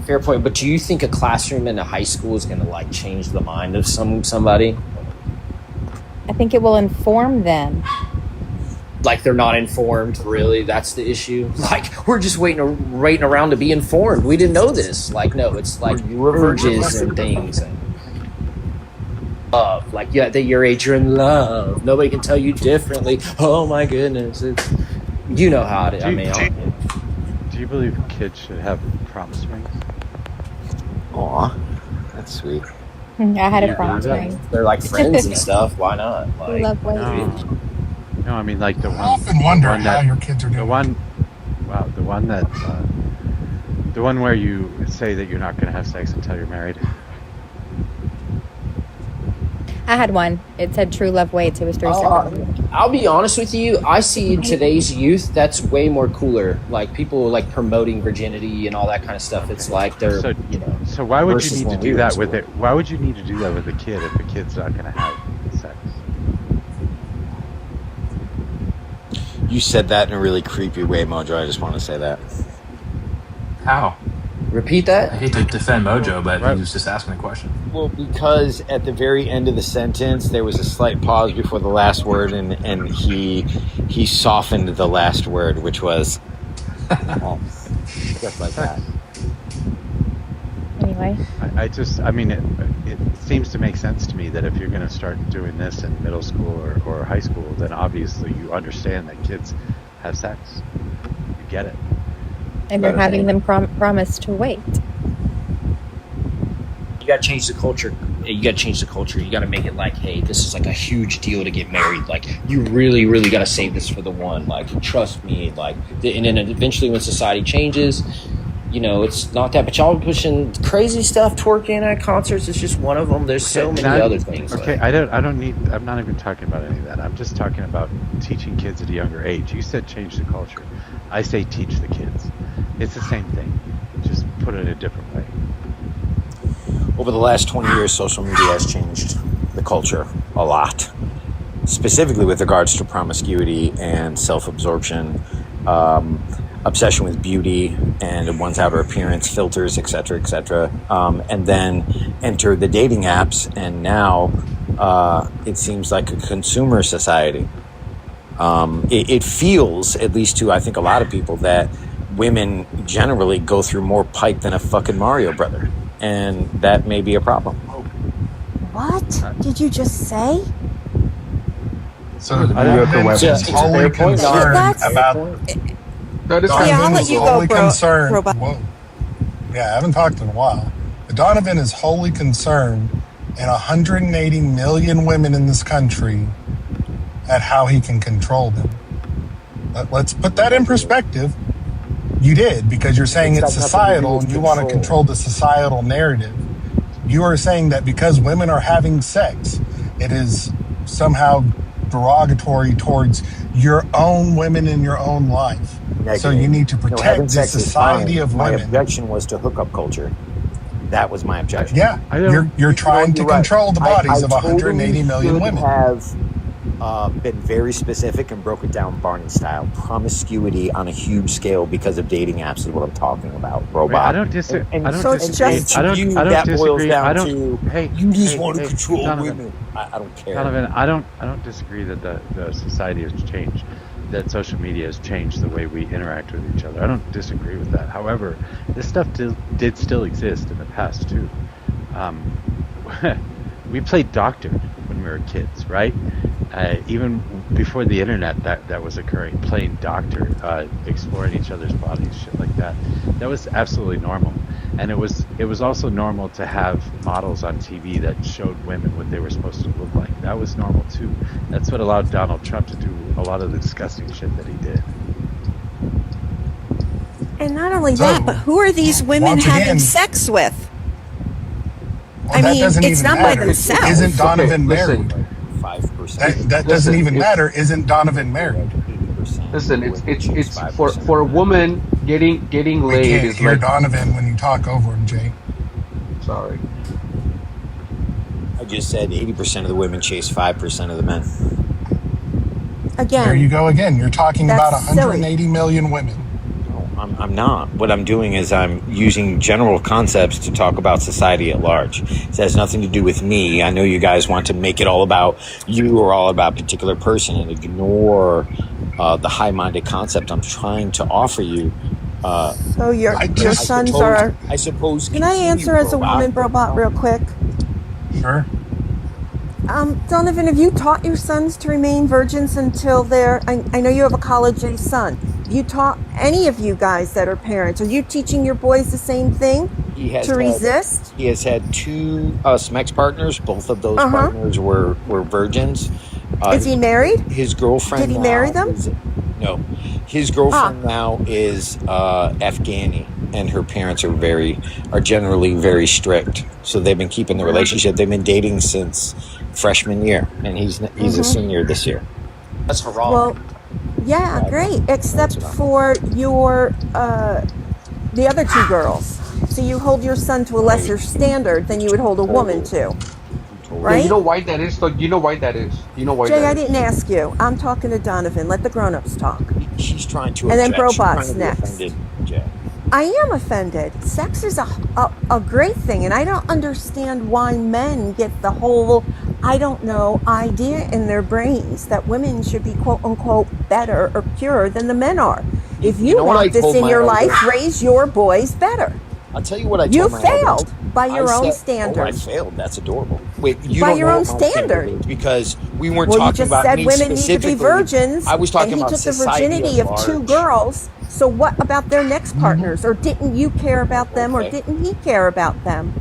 Fair point. But do you think a classroom in a high school is going to change the mind of somebody? I think it will inform them. They're not informed, really. That's the issue. We're just waiting around to be informed. We didn't know this. No, it's urges and things and love. At your age, you're in love. Nobody can tell you differently. Oh my goodness, you know how it is. Do you believe kids should have promise rings? Aw, that's sweet. I had a promise ring. They're friends and stuff. Why not? We love weddings. No, I mean like the one. I often wonder the one how that, your kids are doing. The one where you say that you're not going to have sex until you're married. I had one. It said true love waits. It was 3 seconds. I'll be honest with you. I see in today's youth that's way more cooler. Like people like promoting virginity and all that kind of stuff. It's like they're So why would you versus need to when we do were that in with school. it? Why would you need to do that with a kid if the kid's not going to have sex? You said that in a really creepy way, Mojo. I just want to say that. How? Repeat that? I hate to defend Mojo, but he was just asking a question. Well, because at the very end of the sentence, there was a slight pause before the last word, and he softened the last word, which was just like that. Anyway. I mean, it seems to make sense to me that if you're going to start doing this in middle school or high school, then obviously you understand that kids have sex. You get it. And you're having them promise to wait. You got to change the culture. You got to change the culture. You got to make it like, hey, this is like a huge deal to get married. Like, you really, really got to save this for the one. Like, trust me. Like, and then eventually, when society changes, it's not that. But y'all pushing crazy stuff, twerking at concerts is just one of them. There's so many other things. Okay, I'm not even talking about any of that. I'm just talking about teaching kids at a younger age. You said change the culture. I say teach the kids. It's the same thing. Just put it a different way. Over the last 20 years, social media has changed the culture a lot, specifically with regards to promiscuity and self-absorption, obsession with beauty and one's outer appearance, filters, etc., etc. And then enter the dating apps, and now it seems like a consumer society. It feels, at least to I think a lot of people, that women generally go through more pipe than a fucking Mario brother, and that may be a problem. What did you just say? So the New Yorker web is wholly concerned about. I'll let you go, Robot. Whoa. Yeah, I haven't talked in a while. But Donovan is wholly concerned, and 180 million women in this country, at how he can control them. Let's put that in perspective. You did, because you're saying it's societal and you want to control the societal narrative. You are saying that because women are having sex, it is somehow derogatory towards your own women in your own life. So you need to protect the society of women. My objection was to hookup culture. That was my objection. Yeah, you're trying to control the bodies of 180 million women. Been very specific and broke it down Barney style. Promiscuity on a huge scale because of dating apps is what I'm talking about, Robot. Wait, I don't disagree. And I don't so disagree. it's just I don't that disagree. boils down I don't, to hey, you just hey, want to hey, control Donovan, women. I don't care. Donovan, I don't disagree that the society has changed, that social media has changed the way we interact with each other. I don't disagree with that. However, this stuff did still exist in the past too. We played doctor when we were kids, right? Even before the internet, that was occurring. Playing doctor, exploring each other's bodies, shit like that. That was absolutely normal, and it was also normal to have models on TV that showed women what they were supposed to look like. That was normal too. That's what allowed Donald Trump to do a lot of the disgusting shit that he did. And not only that, but who are these women having sex with? I mean, it's not by themselves. Isn't Donovan married? 5%. That doesn't even matter. Isn't Donovan married? Listen, it's for a woman getting We laid can't is hear like. Donovan when you talk over him, Jay. Sorry. I just said 80% of the women chase 5% of the men. Again. There you go again. You're talking about That's 180 million women. I'm not. What I'm doing is I'm using general concepts to talk about society at large. It has nothing to do with me. I know you guys want to make it all about you or all about a particular person and ignore the high-minded concept I'm trying to offer you. So your sons are. I suppose. Can I answer as a woman, Robot, real quick? Sure. Donovan, have you taught your sons to remain virgins until they're? I know you have a college-age son. You taught any of you guys that are parents? Are you teaching your boys the same thing to resist? He has had two SMEX partners. Both of those partners were virgins. Is he married? His girlfriend. Did he marry them? No, his girlfriend now is Afghani, and her parents are generally very strict. So they've been keeping the relationship. They've been dating since freshman year, and he's a senior this year. That's haram. Well, yeah, great. Except for your the other two girls. So you hold your son to a lesser standard than you would hold a woman to. Right? Yeah, you know why that is? You know why that is? You know why Jay, that I is? didn't ask you. I'm talking to Donovan. Let the grown-ups talk. She's trying to. And then object. She's trying Brobot's to be next. offended, Jay. I am offended. Sex is a great thing, and I don't understand why men get the whole, I don't know, idea in their brains that women should be quote-unquote better or purer than the men are. If you want this in your life, raise your boys better. I'll tell you what I told You my failed elders. by your own Oh, I standards. failed. That's adorable. Wait, you By don't your know own what my standard. standard is, because we weren't Well, you talking just about said me women need to be specifically. virgins, I was talking and he about took the society virginity at of two large. girls. So what about their next partners? Or didn't you care about them, or didn't he care about them?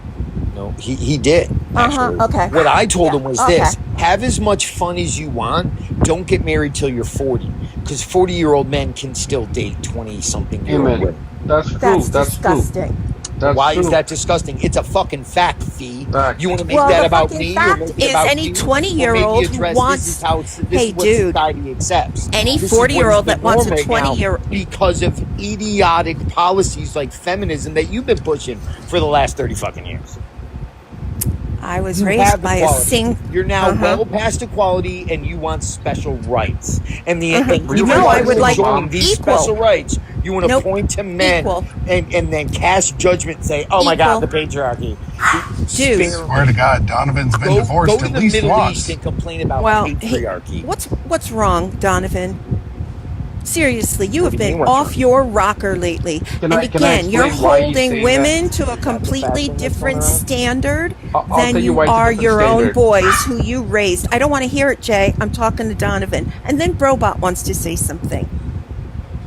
No, he did. Actually. Okay. What I told him was okay. this: have as much fun as you want. Don't get married till you're 40, because 40-year-old men can still date 20-something-year-old Amen. women. That's true. That's That's disgusting. true. That's Why true. is that disgusting? It's a fucking fact, Fee. Fact. You want to make Well, that the about fucking me? fact or make it is about any you? 20-year-old Or maybe who address wants- this is how this Hey, is what dude. society accepts. Any This is what 40-year-old is the that wants a norm right now 20-year- because of idiotic policies like feminism that you've been pushing for the last 30 fucking years. I was You raised have by a equality. You're now Uh-huh. well past equality, and you want special rights. And the Uh-huh. and You even know, I by would like enjoying these equal. special rights, you want to Nope. point to men Equal. and then cast judgment and say, "Oh my God, the patriarchy." Dude. Swear to God, Donovan's been Go divorced to at the least Middle once. East and complain about Well, patriarchy. What's wrong, Donovan? Seriously, you have do you mean been what's off wrong? your rocker lately. Can And I again, you're explain why he's holding saying women that? to a completely different standard I'll than tell you you why it's a are different your own standard. boys who you raised. I don't want to hear it, Jay. I'm talking to Donovan. And then Brobot wants to say something.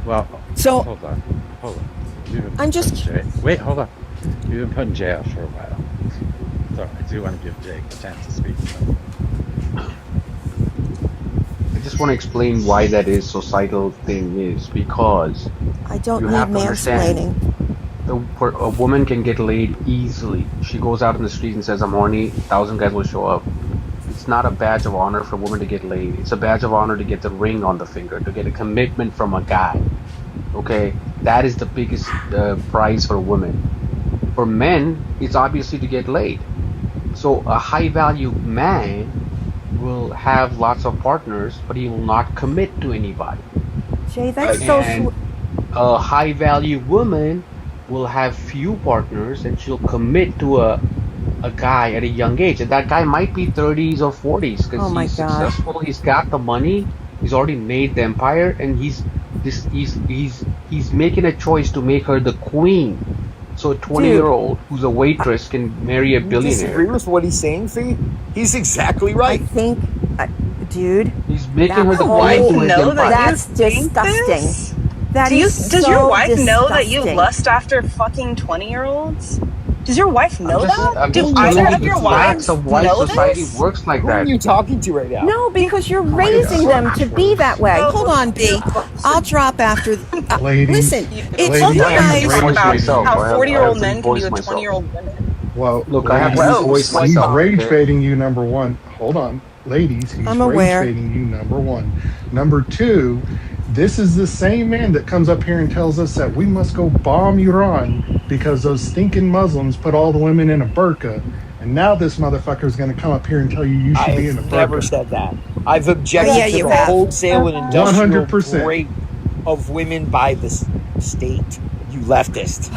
Well, So- hold on. You've been I'm just- putting Jay. Wait, hold on. You've been putting Jay out for a while. So I do want to give Jay a chance to speak. I just want to explain why that is societal thing is because I don't you need have to understand. mansplaining. A woman can get laid easily. She goes out in the street and says, "I'm horny." 1,000 guys will show up. It's not a badge of honor for a woman to get laid. It's a badge of honor to get the ring on the finger, to get a commitment from a guy. Okay, that is the biggest prize for a woman. For men, it's obviously to get laid. So a high-value man will have lots of partners, but he will not commit to anybody. Jay, that's And a high-value woman will have few partners, and she'll commit to a guy at a young age. And that guy might be 30s or 40s because Oh my he's God. successful. He's got the money. He's already made the empire, and he's making a choice to make her the queen. So a 20-year-old who's a waitress can marry a You billionaire. disagree with what he's saying, Fee? He's exactly right. I think, dude. He's making that her the whole- queen to his empire. That's disgusting. That is Does so your wife know that you disgusting. lust after fucking 20-year-olds? Does your wife know that? I'm Do just either telling of you your the wives facts of why know society this? works like Who that. are you talking to right now? No, because you're raising them to be that way. Hold on, B. I'll drop after. Ladies, Listen, it's ladies, you I have to guys. voice myself. How I have 40-year-old to men can voice be with myself. 20-year-old women. Well, Look, I have to ladies, voice he's myself, rage okay? baiting you, number one. Hold on. Ladies, he's I'm rage aware. baiting you, number one. Number two, this is the same man that comes up here and tells us that we must go bomb Iran because those stinking Muslims put all the women in a burqa. And now this motherfucker is going to come up here and tell you should be in a I've burqa. never said that. I've objected Yeah, to you the have. wholesale and industrial 100%. rape of women by the state. You leftist.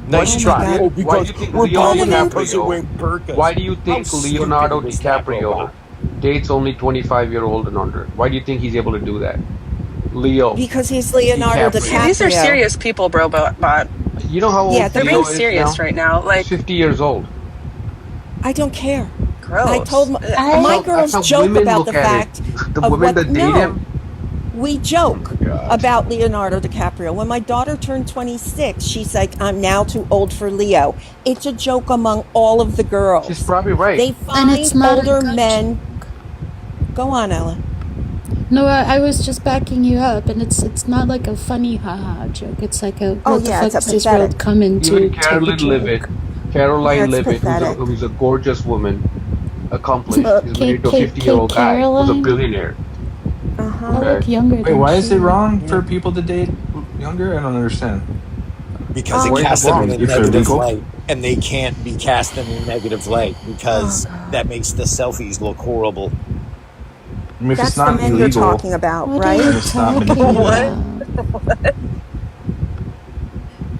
Nice Oh my try. God. Oh, Why because do you think we're Leonardo bombing because DiCaprio- we're burqas. Why do you think How stupid Leonardo is that, DiCaprio robot? dates only 25-year-old and under? Why do you think he's able to do that? Leo. Because he's Leonardo DiCaprio. DiCaprio. These are serious people, bro, but You know how old Yeah, they're Leo being is serious now? right now. Like, 50 years old. I don't care. gross. I told my That's girls how joke women about look the at fact it. The of women what. that date No, him. we joke God. about Leonardo DiCaprio. When my daughter turned 26, she's like, "I'm now too old for Leo." It's a joke among all of the girls. She's probably right. They find it's not a older good men. Go on, Ella. No, I was just backing you up, and it's not like a funny haha joke. It's like a what the fuck is this world coming to? Even Caroline Levitt, who's a gorgeous woman, accomplished, is married to a 50-year-old guy who's a billionaire. I look younger. Wait, why is it wrong for people to date younger? I don't understand. Because it casts them in a negative light, and they can't be cast in a negative light because that makes the selfies look horrible. I mean, if That's it's not the men illegal, you're talking about, right? it's not been illegal. What?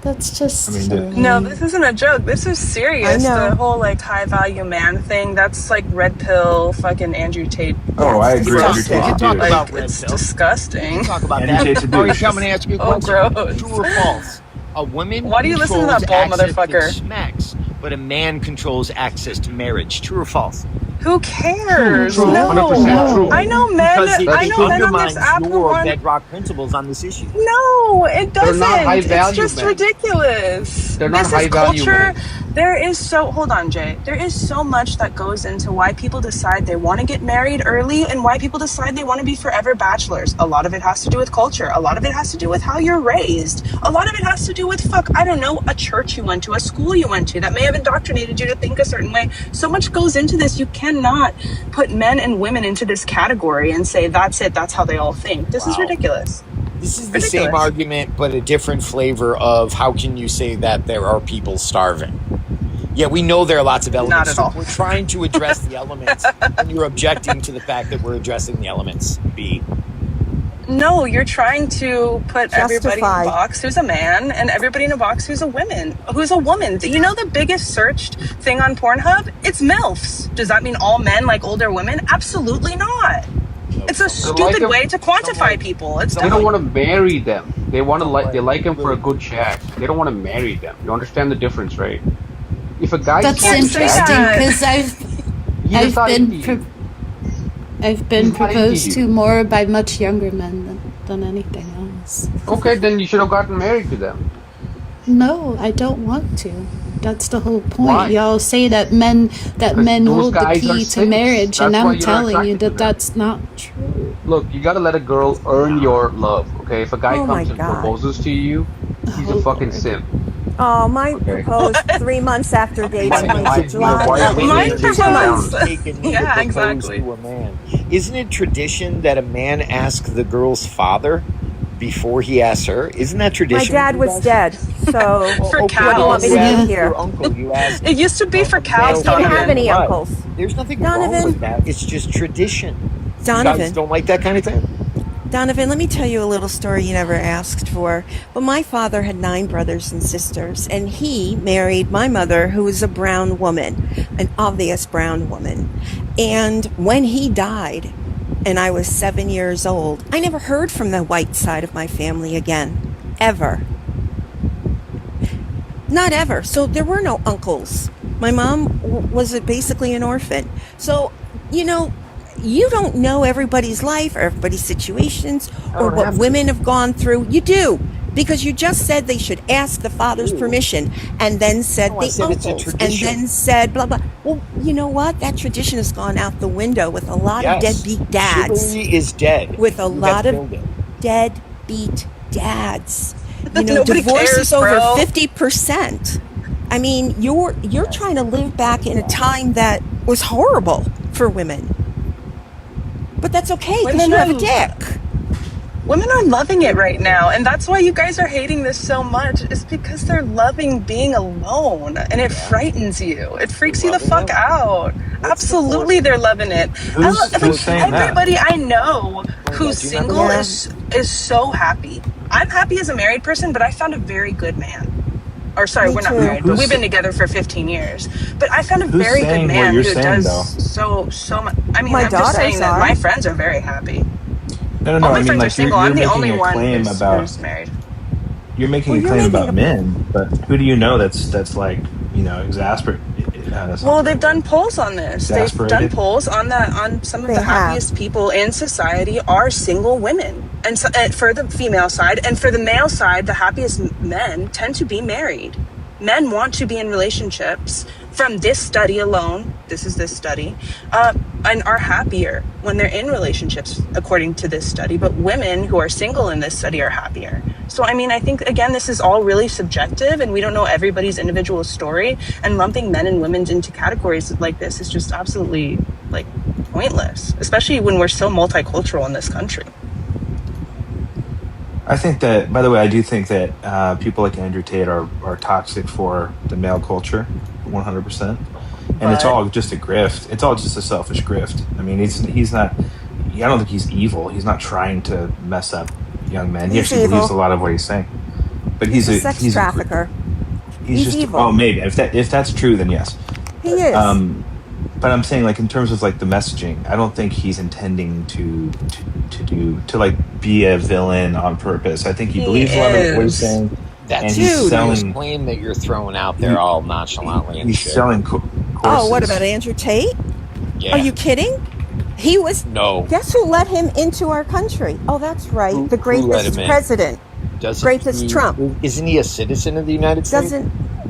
That's just no, this isn't a joke. This is serious. I know. The whole like high value man thing. That's like red pill fucking Andrew Tate. Oh, I agree. Andrew Tate Talk to about douche. it's disgusting. Talk about Andrew Tate that. to douche. Alright, I'm going to ask you a question. gross. True or false? A woman Why do you listen to that bald controls access motherfucker? to smacks, but a man controls access to marriage. True or false? Who cares? True. No, 100% true. I know men. Because it I know men on undermines this app who your want. bedrock principles on this issue. No, it doesn't. They're not high It's value just men. ridiculous. They're not This high is value culture. men. There is hold on, Jay. There is so much that goes into why people decide they want to get married early and why people decide they want to be forever bachelors. A lot of it has to do with culture. A lot of it has to do with how you're raised. A lot of it has to do with, I don't know, a church you went to, a school you went to that may have indoctrinated you to think a certain way. So much goes into this. You cannot put men and women into this category and say, that's it, that's how they all think. This is ridiculous. This is the same argument, but a different flavor of how can you say that there are people starving? Yeah, we know there are lots of elements. Not at all. We're trying to address the elements, and you're objecting to the fact that we're addressing the elements. B. No, you're trying to put everybody in Justify. a box who's a man and everybody in a box who's a woman. You know the biggest searched thing on Pornhub? It's MILFs. Does that mean all men like older women? Absolutely not. It's a stupid way to quantify people. It's They don't want to marry them. They want to they like them for a good chat. They don't want to marry them. You understand the difference, right? If a guy That's interesting because I've been proposed to more by much younger men than anything else. Okay, then you should have gotten married to them. No, I don't want to. That's the whole point. Why? Y'all say that men hold the guys are key to simps. marriage, and That's why I'm you're telling you attracted to that them. that's not true. Look, you gotta let a girl earn your love, okay? If a guy Oh my comes and God. proposes to you, he's a fucking simp. Oh, mine proposed 3 months after dating me. July. Mine proposed. Taken Yeah, to propose exactly. to a man. Isn't it tradition that a man asks the girl's father before he asks her? Isn't that My tradition? dad was dead, so For what do you want me to cows. do here? Your uncle, you ask. It used to be for cows, I didn't have Donovan. any uncles. There's nothing wrong Donovan. with that. It's just tradition. You guys Donovan. don't like that kind of thing? Donovan, let me tell you a little story you never asked for. But my father had 9 brothers and sisters, and he married my mother, who was a brown woman, an obvious brown woman. And when he died, and I was 7 years old, I never heard from the white side of my family again. Ever. Not ever. So there were no uncles. My mom was basically an orphan. So, you don't know everybody's life or everybody's situations or what women have gone through. You do, because you just said they should ask the father's permission and then said No, I the said it's a uncles and tradition. then said blah, blah. Well, you know what? That tradition has gone out the window with a lot of Yes. deadbeat dads. Chivalry is dead. With a You lot have of killed it. deadbeat dads. Nobody Divorce cares, is over bro. 50%. I mean, you're trying to live back in a time that was horrible for women. But that's okay, because Women you have a are- dick. Women are loving it right now, and that's why you guys are hating this so much. Is because they're loving being alone, and it frightens you. It freaks you the fuck out. Absolutely, they're loving it. Who's saying that? Everybody I know who's do you not single know? is so happy. I'm happy as a married person, but I found a very good man. Or sorry, Me we're not too. married, but Who's- we've been together for 15 years. But I found a Who's very good saying what man you're who saying, does so much. I mean, My I'm just saying daughters that are. my friends are very happy. No. All my I mean, friends are like single. you're I'm the making only a one claim who's about married. you're making Well, a you're claim making about a- men, but who do you know that's like exasperate? Well, they've done polls on this. They've done Exasperated. polls on some of They the have. happiest people in society are single women, and so, for the female side, and for the male side, the happiest men tend to be married. men want to be in relationships from this study alone, this is this study, and are happier when they're in relationships according to this study, but women who are single in this study are happier. So I mean, I think again, this is all really subjective and we don't know everybody's individual story, and lumping men and women into categories like this is just absolutely like pointless, especially when we're so multicultural in this country. I think that, by the way, I do think that people like Andrew Tate are toxic for the male culture, 100%. And it's all just a grift. It's all just a selfish grift. I mean, he's not, I don't think he's evil. He's not trying to mess up young men. He actually believes a lot of what he's saying. But he's a sex trafficker. He's just evil. Oh, maybe. If that's true, then yes. He is. But I'm saying, like, in terms of like the messaging, I don't think he's intending to be a villain on purpose. I think he believes a lot of what he's saying. That's a claim that you're throwing out there all nonchalantly. And he's selling courses. Oh, what about Andrew Tate? Yeah. Are you kidding? He was. No. Guess who let him into our country? Oh, that's right. The greatest president. Greatest Trump. Isn't he a citizen of the United States?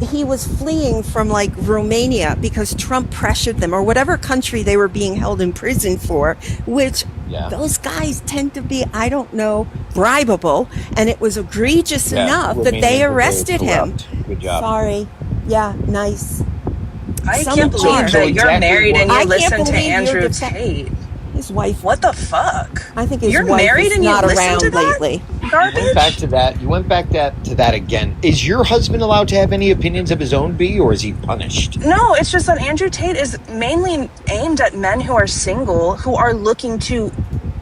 He was fleeing from like Romania because Trump pressured them, or whatever country they were being held in prison for, which those guys tend to be, I don't know, bribable, and it was egregious enough that they arrested him. Good job. Sorry. Yeah, nice. I can't believe that you're married and you listen to Andrew Tate. His wife. What the fuck? I think his you're wife married is and not you listen around to that? lately. Garbage? You went back to that again. Is your husband allowed to have any opinions of his own, B, or is he punished? No, it's just that Andrew Tate is mainly aimed at men who are single, who are looking to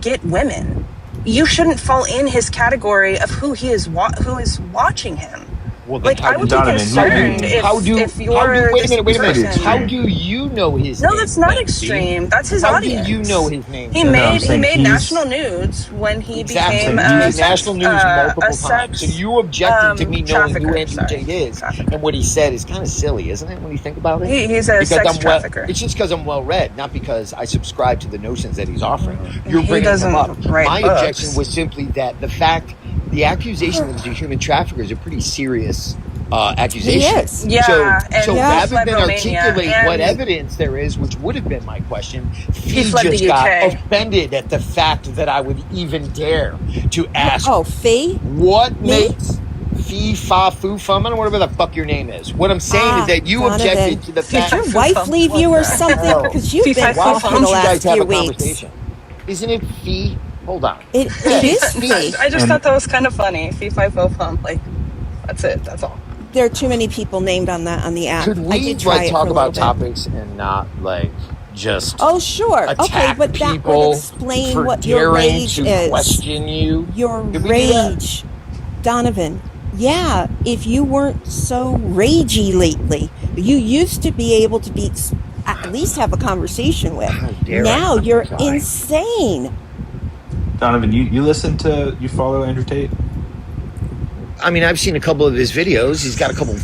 get women. You shouldn't fall in his category of who is watching him. Well, like, I would be concerned if you're wait a minute. person. How do you know his name? No, that's not extreme. That's his audience. How do you know his name? He made national news when he became national news multiple times. So you objected to me knowing who Andrew Tate is, and what he said is kind of silly, isn't it? When you think about it, he's a sex trafficker. It's just because I'm well read, not because I subscribe to the notions that he's offering. You're bringing him up. My objection was simply that the accusation that he's a human trafficker is a pretty serious accusation. He is. Yeah. So rather than articulate what evidence there is, which would have been my question, he just got offended at the fact that I would even dare to ask. Oh, Fee? What makes Fee, Fa, Foo, Fum? I don't know whatever the fuck your name is. What I'm saying is that you objected to the fact. Did your wife leave you or something? Because you've been off for the last few weeks. Isn't it Fee? Hold on. It is Fee. I just thought that was kind of funny. Fee, fi, fo, fum. Like, that's it. That's all. There are too many people named on the app. Could we talk about topics and not just okay, but that would explain what your rage is. Question you. Your rage, Donovan. Yeah, if you weren't so ragey lately, you used to be able to at least have a conversation with. Now you're insane. Donovan, you follow Andrew Tate? I mean, I've seen a couple of his videos. He's got a couple,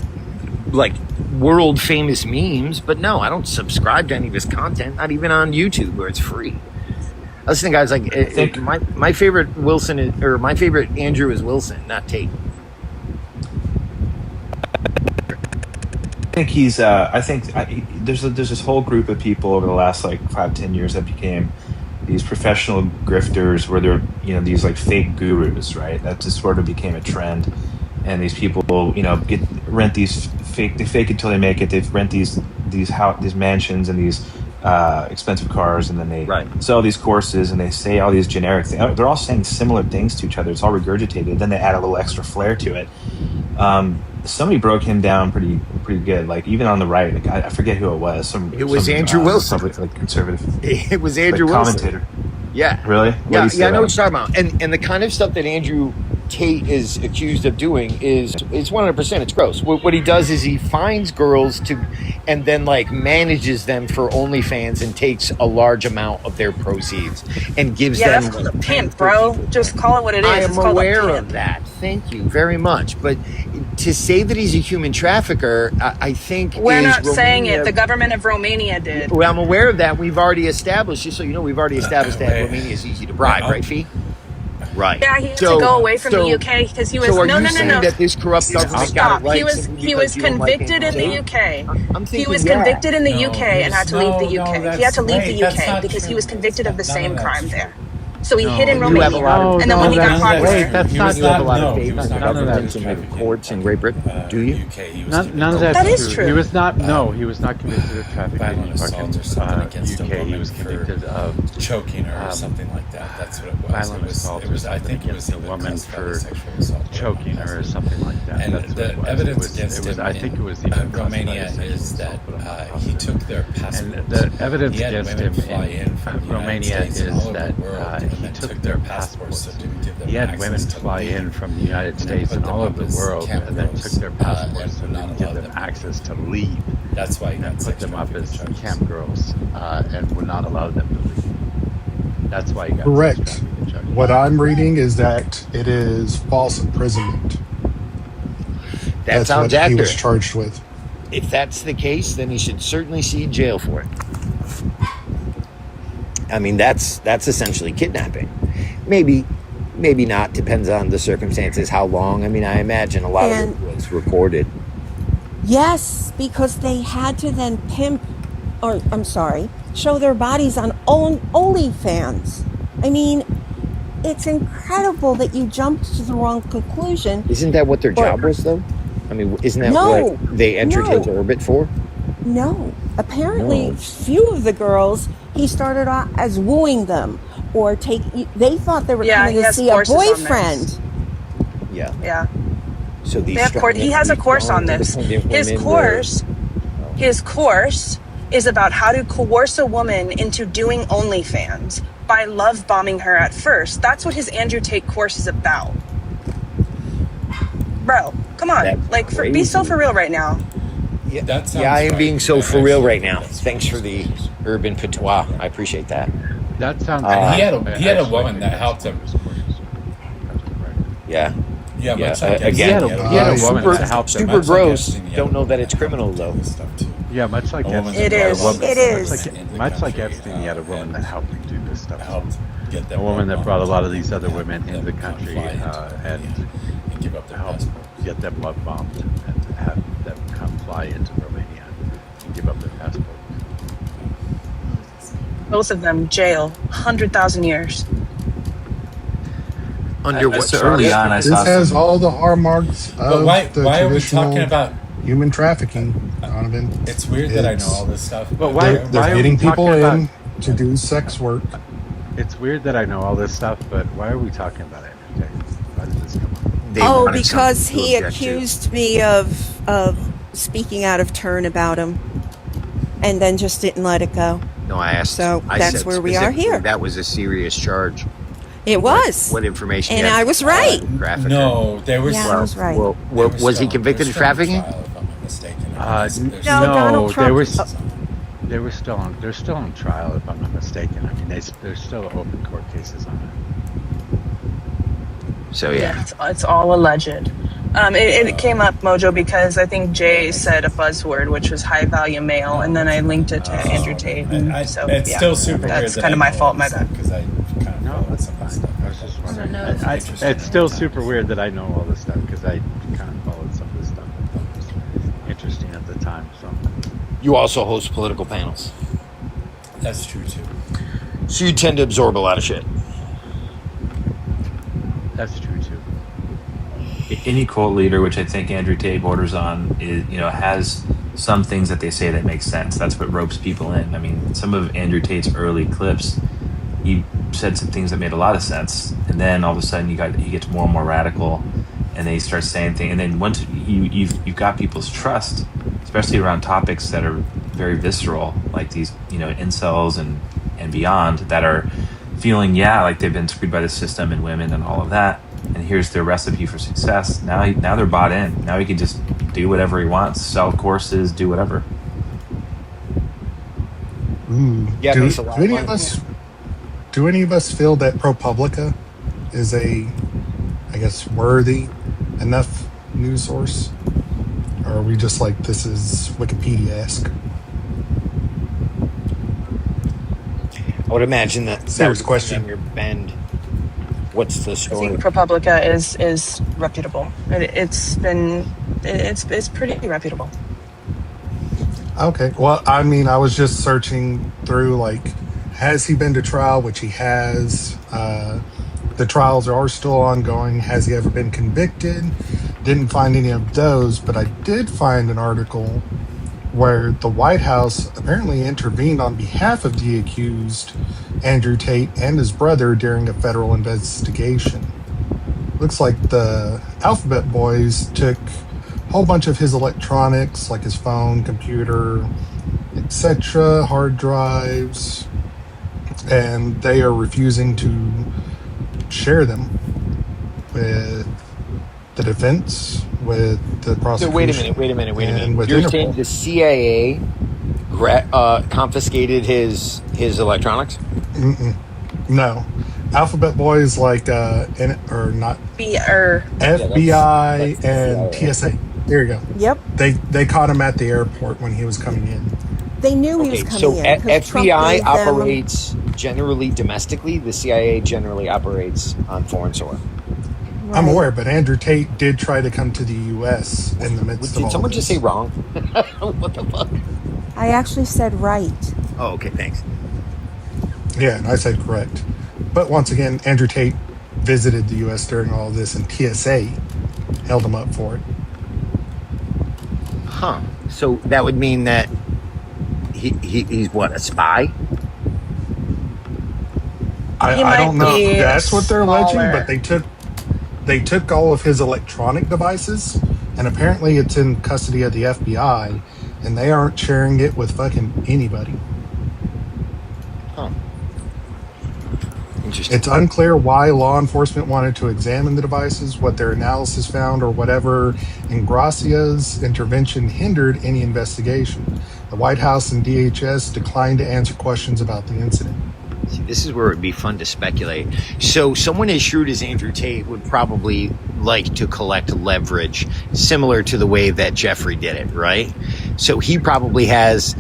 world famous memes. But no, I don't subscribe to any of his content. Not even on YouTube where it's free. I was thinking, guys, my favorite my favorite Andrew is Wilson, not Tate. I think there's this whole group of people over the last 5-10 years that became these professional grifters, where they're these fake gurus, right? That just sort of became a trend, and these people rent these they fake it till they make it. They rent these mansions and these expensive cars, and then they sell these courses, and they say all these generic things. They're all saying similar things to each other. It's all regurgitated. Then they add a little extra flair to it. Somebody broke him down pretty good. Even on the right, I forget who it was. It was Andrew Wilson, conservative. It was Andrew Wilson, commentator. Yeah, really. I know what you're talking about. And the kind of stuff that Andrew Tate is accused of doing is 100%. It's gross. What he does is he finds girls and then manages them for OnlyFans and takes a large amount of their proceeds and gives them. Yeah, that's called a pimp, bro. Just call it what it is. I am aware of that. Thank you very much. But to say that he's a human trafficker, I think we're not saying it. The government of Romania did. Well, I'm aware of that. We've already established, just so you know, that Romania is easy to bribe, right, Fee? Right. Yeah, he had to go away from the UK because he was So are no. you saying that this corrupt government got it right? He was convicted in the UK. I'm thinking, He was convicted in the UK and had to leave the UK. He had to leave the UK because he was convicted of the same crime there. So he hid in Romania, and then when he got caught, that's not. You have a lot of faith in the government and the courts in Great Britain, do you? None of that's that is true. He was not. No, he was not convicted of trafficking in UK. He was convicted of choking her or something like that. That's what it was. Violent assault. It was. I think it was a woman for choking her or something like that. And that's the evidence against him. I think it was in Romania is that he took their passports. And the evidence against him in Romania is that he took their passports. So didn't give them he had women fly in from the United States and all over the world, and then took their passports and didn't give them access to leave. That's why he got put them up as camp girls and would not allow them to leave. That's why he got correct. What I'm reading is that it is false imprisonment. That sounds what accurate. he was charged with. If that's the case, then he should certainly see jail for it. I mean, that's essentially kidnapping. Maybe not. Depends on the circumstances, how long. I mean, I imagine a lot of it was recorded. Yes, because they had to then show their bodies on OnlyFans. I mean, it's incredible that you jumped to the wrong conclusion. Isn't that what their job was, though? I mean, isn't that what they entered his orbit for? No. Apparently, few of the girls, he started off as wooing them or they thought they were coming to see a boyfriend. Yeah. Yeah. So he has a course on this. His course is about how to coerce a woman into doing OnlyFans by love bombing her at first. That's what his Andrew Tate course is about. Bro, come on. Be so for real right now. Yeah, I am being so for real right now. Thanks for the urban patois. I appreciate that. That sounds. He had a woman that helped him. Yeah. Yeah, again, he had a woman that helped him. Super gross. Don't know that it's criminal though. Yeah, much like Epstein. It is. Much like Epstein, he had a woman that helped him do this stuff. Get a woman that brought a lot of these other women into the country and give up their help get them love bombed and have them come fly into Romania and give up their passport. Both of them, jail, 100,000 years. Under what so early on, I this saw has some, all the hallmarks of why the are we traditional talking about human trafficking, Donovan. It's weird that I know all this stuff. But why they're getting people in to do sex work. It's weird that I know all this stuff, but why are we talking about it today? Why did this come up? Because he accused me of speaking out of turn about him, and then just didn't let it go. No, I asked. So that's where we are here. That was a serious charge. It was. What information? And I was right. No, there was. Yeah, I was right. Well, was he convicted of trafficking? Donald Trump. They're still on trial, if I'm not mistaken. I mean, there's still open court cases on it. So yeah, it's all alleged. It came up, Mojo, because I think Jay said a buzzword, which was high value male, and then I linked it to Andrew Tate. It's still super weird. That's kind of my fault, my bad. Because I kind of know some of that stuff. I was just wondering. It's still super weird that I know all this stuff because I kind of followed some of this stuff. I thought it was interesting at the time. So you also host political panels. That's true too. So you tend to absorb a lot of shit. That's true too. Any cult leader, which I think Andrew Tate borders on, is has some things that they say that make sense. That's what ropes people in. I mean, some of Andrew Tate's early clips, he said some things that made a lot of sense, and then all of a sudden he gets more and more radical, and then he starts saying things. And then once you've got people's trust, especially around topics that are very visceral, like these incels and beyond, that are feeling like they've been screwed by the system and women and all of that. And here's their recipe for success. Now they're bought in. Now he can just do whatever he wants, sell courses, do whatever. Yeah, do any of us feel that ProPublica is a, I guess, worthy enough news source? Or are we just like, this is Wikipedia-esque? I would imagine that Serious question. Your bend What's the I story? think ProPublica is reputable. It's pretty reputable. Okay. Well, I mean, I was just searching through, like, has he been to trial, which he has. The trials are still ongoing. Has he ever been convicted? Didn't find any of those, but I did find an article where the White House apparently intervened on behalf of the accused, Andrew Tate, and his brother during a federal investigation. Looks like the Alphabet Boys took a whole bunch of his electronics, like his phone, computer, etc., hard drives, and they are refusing to share them with the defense, with the prosecution. So wait a minute. With You're Interpol. saying the CIA confiscated his electronics? Mm-mm. No. Alphabet Boys, like, FBI and TSA. There you go. Yep. They caught him at the airport when he was coming in. They knew he was coming in. 'cause Trump FBI gave them- operates generally domestically. The CIA generally operates on foreign soil. I'm aware, but Andrew Tate did try to come to the U.S. in the midst of all Did someone this. just say wrong? What the fuck? I actually said right. Oh, okay, thanks. Yeah, and I said correct. But once again, Andrew Tate visited the U.S. during all this, and TSA held him up for it. Huh. So that would mean that he's what, a spy? I don't know if that's what they're alleging, smaller. but they took all of his electronic devices, and apparently it's in custody of the FBI, and they aren't sharing it with fucking anybody. Huh. Interesting. It's unclear why law enforcement wanted to examine the devices, what their analysis found, or whatever. Ingracia's intervention hindered any investigation. The White House and DHS declined to answer questions about the incident. See, this is where it'd be fun to speculate. So someone as shrewd as Andrew Tate would probably like to collect leverage similar to the way that Jeffrey did it, right? So he probably has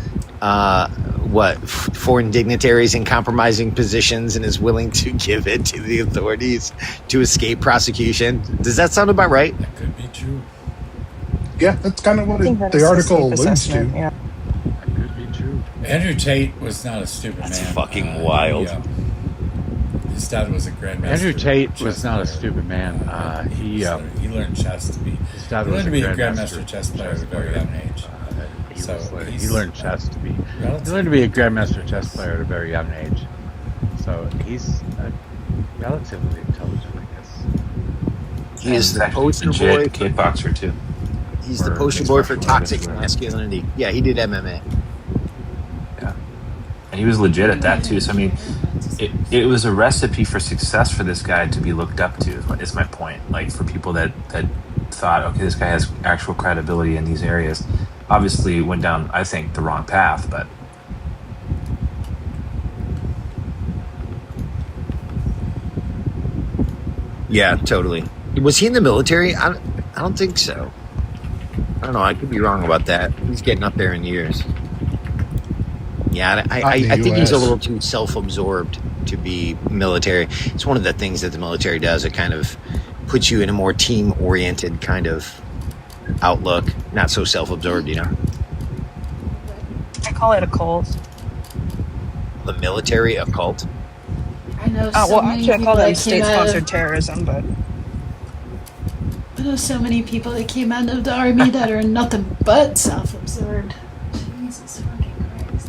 foreign dignitaries in compromising positions and is willing to give it to the authorities to escape prosecution. Does that sound about right? That could be true. Yeah, that's kind of what that the is a article safe alludes to. assessment, yeah. That could be true. Andrew Tate was not a stupid That's man. fucking wild. His dad was a grandmaster. Andrew Tate chess was not a player. stupid man. He learned chess to be. his dad He was learned to a be a grandmaster chess player at a very young age. He learned chess to be. He relative- learned to be a grandmaster chess player at a very young age. So he's relatively intelligent, I guess. He is the Actually, poster legit boy. kickboxer too. He's the Or poster mixed boy for martial artist, toxic right? masculinity. Yeah, he did MMA. And he was legit at that too. So I mean, it was a recipe for success for this guy to be looked up to. Is my point. Like for people that thought, okay, this guy has actual credibility in these areas. Obviously, went down, I think, the wrong path. But Yeah, totally. Was he in the military? I don't think so. I don't know. I could be wrong about that. He's getting up there in years. Yeah, I think he's a little too self-absorbed to be military. It's one of the things that the military does. It kind of puts you in a more team-oriented kind of outlook. Not so self-absorbed, you know. I call it a cult. The military, a cult. I know. Well, actually, I call them state-sponsored terrorism, but I know so many people that came out of the army that are nothing but self-absorbed. Jesus fucking Christ.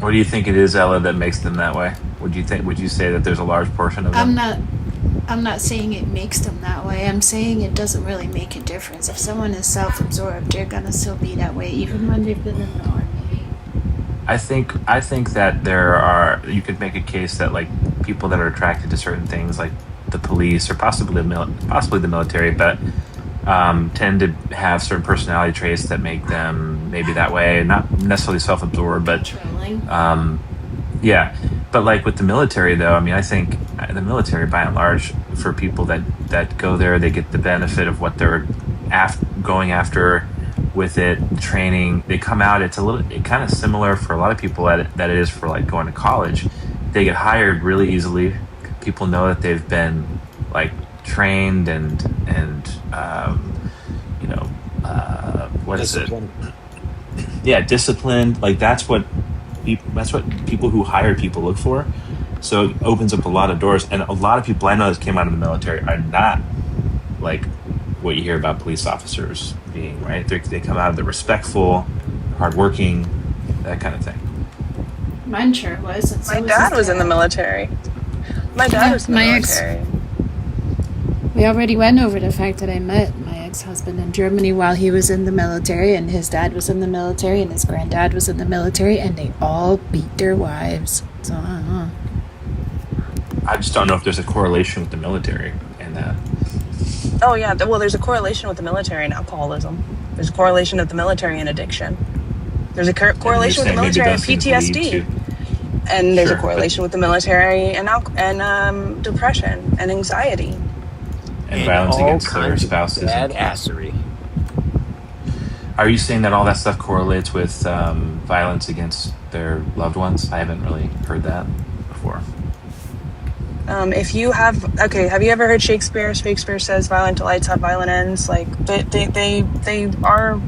what do you think it is, Ella, that makes them that way? Would you say that there's a large portion of them? I'm not saying it makes them that way. I'm saying it doesn't really make a difference. If someone is self-absorbed, they're gonna still be that way, even when they've been in the army. I think that you could make a case that like people that are attracted to certain things like the police or possibly the military, but tend to have certain personality traits that make them maybe that way, not necessarily self-absorbed, but yeah. But like with the military though, I mean, I think the military by and large, for people that go there, they get the benefit of what they're going after with it, training. They come out, it's kind of similar for a lot of people that it is for like going to college. They get hired really easily people know that they've been like trained and what Discipline. is it? Yeah, disciplined. Like that's what people who hire people look for. So it opens up a lot of doors, and a lot of people I know that came out of the military are not like what you hear about police officers being, right? They come out of the respectful, hardworking, that kind of thing. Mine sure was. And My dad was in the military. My dad was in the military. We already went over the fact that I met my ex-husband in Germany while he was in the military, and his dad was in the military, and his granddad was in the military, and they all beat their wives. So I don't know. I just don't know if there's a correlation with the military and that. Oh yeah, well, there's a correlation with the military and alcoholism. There's a correlation with the military and addiction. There's a correlation with the military and PTSD. And there's a correlation with the military and depression and anxiety. And violence against their spouses. Badassery. Are you saying that all that stuff correlates with violence against their loved ones? I haven't really heard that before. If you have you ever heard Shakespeare? Shakespeare says violent delights have violent ends. Like they are,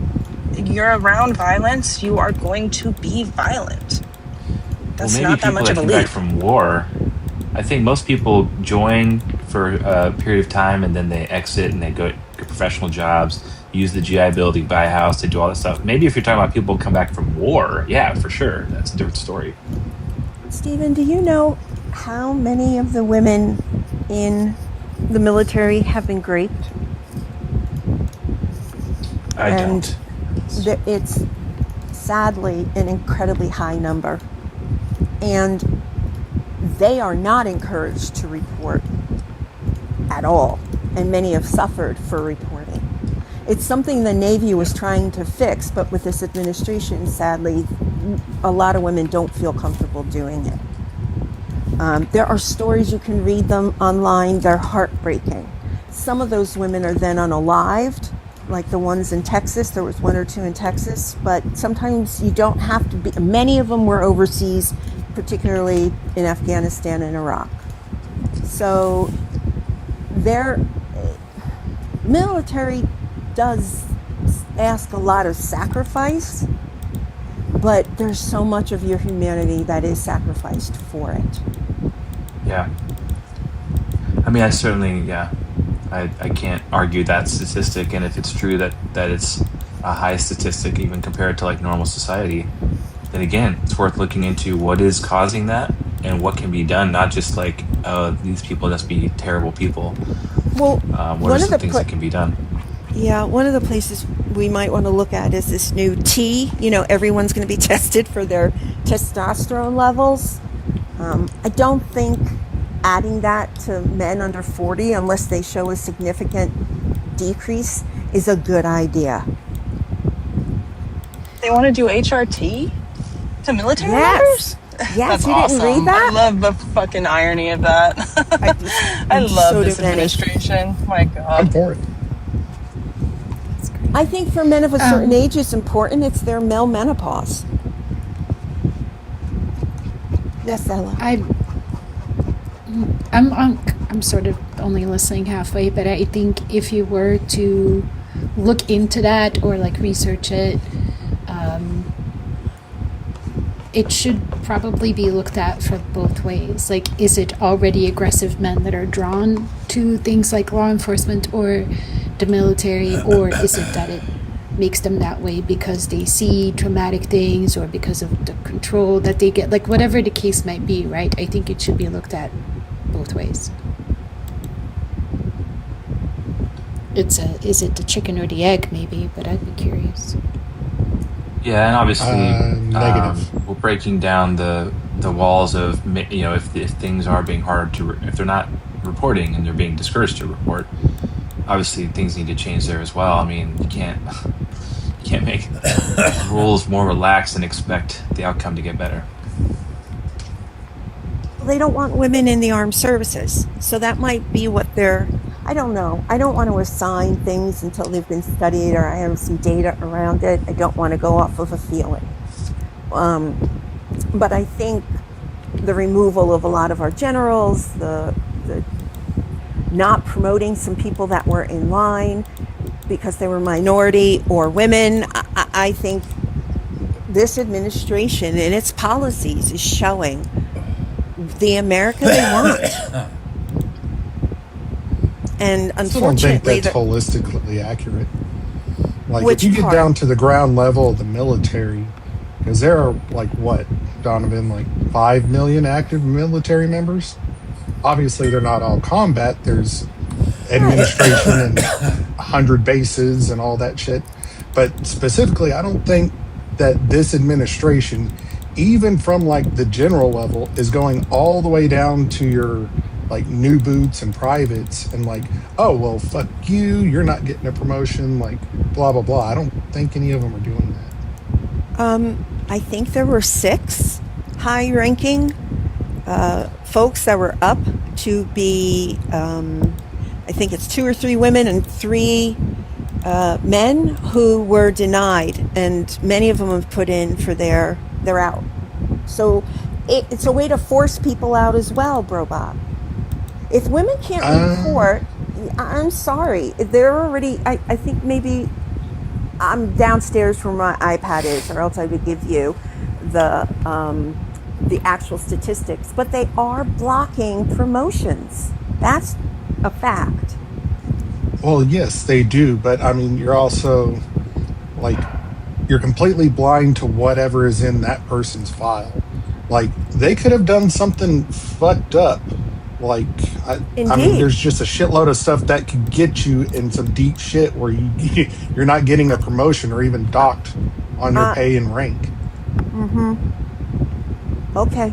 you're around violence, you are going to be violent. That's not that much of a leap. Back from war, I think most people join for a period of time and then they exit and they go get professional jobs, use the GI Bill to buy a house, they do all that stuff. Maybe if you're talking about people who come back from war, yeah, for sure, that's a different story. Stephen, do you know how many of the women in the military have been raped? I don't. It's sadly an incredibly high number. And they are not encouraged to report at all. And many have suffered for reporting. It's something the Navy was trying to fix, but with this administration, sadly, a lot of women don't feel comfortable doing it. There are stories, you can read them online, they're heartbreaking. Some of those women are then unalived, like the ones in Texas. There was one or two in Texas, but sometimes you don't have to be. Many of them were overseas, particularly in Afghanistan and Iraq. So their military does ask a lot of sacrifice, but there's so much of your humanity that is sacrificed for it. Yeah. I mean, I certainly, I can't argue that statistic, and if it's true that it's a high statistic even compared to like normal society, then again, it's worth looking into what is causing that and what can be done, not just like, these people must be terrible people. Well, what are some things that can be done? Yeah, one of the places we might want to look at is this new T. You know, everyone's going to be tested for their testosterone levels. I don't think adding that to men under 40, unless they show a significant decrease, is a good idea. They want to do HRT to military Yes. members? Yes, That's you awesome. didn't read that? I love the fucking irony of that. I love so this do many. administration. My God. I'm for it. I think for men of a certain age, it's important. It's their male menopause. Yes, Ella. I'm sort of only listening halfway, but I think if you were to look into that or like research it, it should probably be looked at from both ways. Like, is it already aggressive men that are drawn to things like law enforcement or the military, or is it that it makes them that way because they see traumatic things or because of the control that they get? Like, whatever the case might be, right? I think it should be looked at both ways. Is it the chicken or the egg, maybe? But I'd be curious. Yeah, and obviously, Negative. we're breaking down the walls of, you know, if things are being hard to, if they're not reporting and they're being discouraged to report, obviously things need to change there as well. I mean, you can't make rules more relaxed and expect the outcome to get better. They don't want women in the armed services, so that might be what they're. I don't know. I don't want to assign things until they've been studied or I have some data around it. I don't want to go off of a feeling. But I think the removal of a lot of our generals, the not promoting some people that were in line because they were minority or women. I think this administration and its policies is showing the America they want. And I still don't think unfortunately, that's holistically accurate. Like, Which if you get part? down to the ground level of the military, because there are, like, what, Donovan, like 5 million active military members? Obviously, they're not all combat. There's administration and 100 bases and all that shit. But specifically, I don't think that this administration, even from, like, the general level, is going all the way down to your, like, new boots and privates and, like, oh, well, fuck you, you're not getting a promotion, like, blah, blah, blah. I don't think any of them are doing that. I think there were 6 high-ranking folks that were up to be, I think it's 2 or 3 women and 3 men who were denied, and many of them have put in for they're out. So it's a way to force people out as well, Bro Bob. If women can't report, I'm sorry. They're already, I think maybe I'm downstairs where my iPad is, or else I would give you the actual statistics. But they are blocking promotions. That's a fact. Well, yes, they do. But, I mean, you're also, like, you're completely blind to whatever is in that person's file. Like, they could have done something fucked up. Like, I mean, there's just a shitload of stuff that could get you in some deep shit where you're not getting a promotion or even docked on your pay and rank. Mm-hmm. Okay.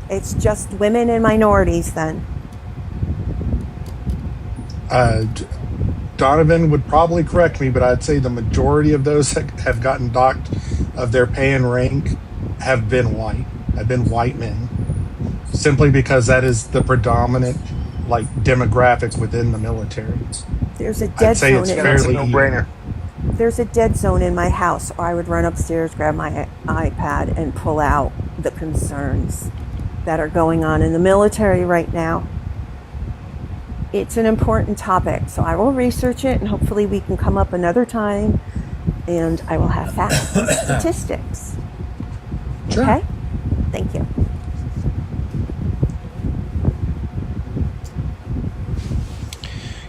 It's just women and minorities then. Donovan would probably correct me, but I'd say the majority of those that have gotten docked of their pay and rank have been white men. Simply because that is the predominant, like, demographic within the military. There's a dead zone. It's fairly no-brainer. There's a dead zone in my house, or I would run upstairs, grab my iPad, and pull out the concerns that are going on in the military right now. It's an important topic, so I will research it, and hopefully we can come up another time, and I will have facts and statistics. Sure. Okay? Thank you.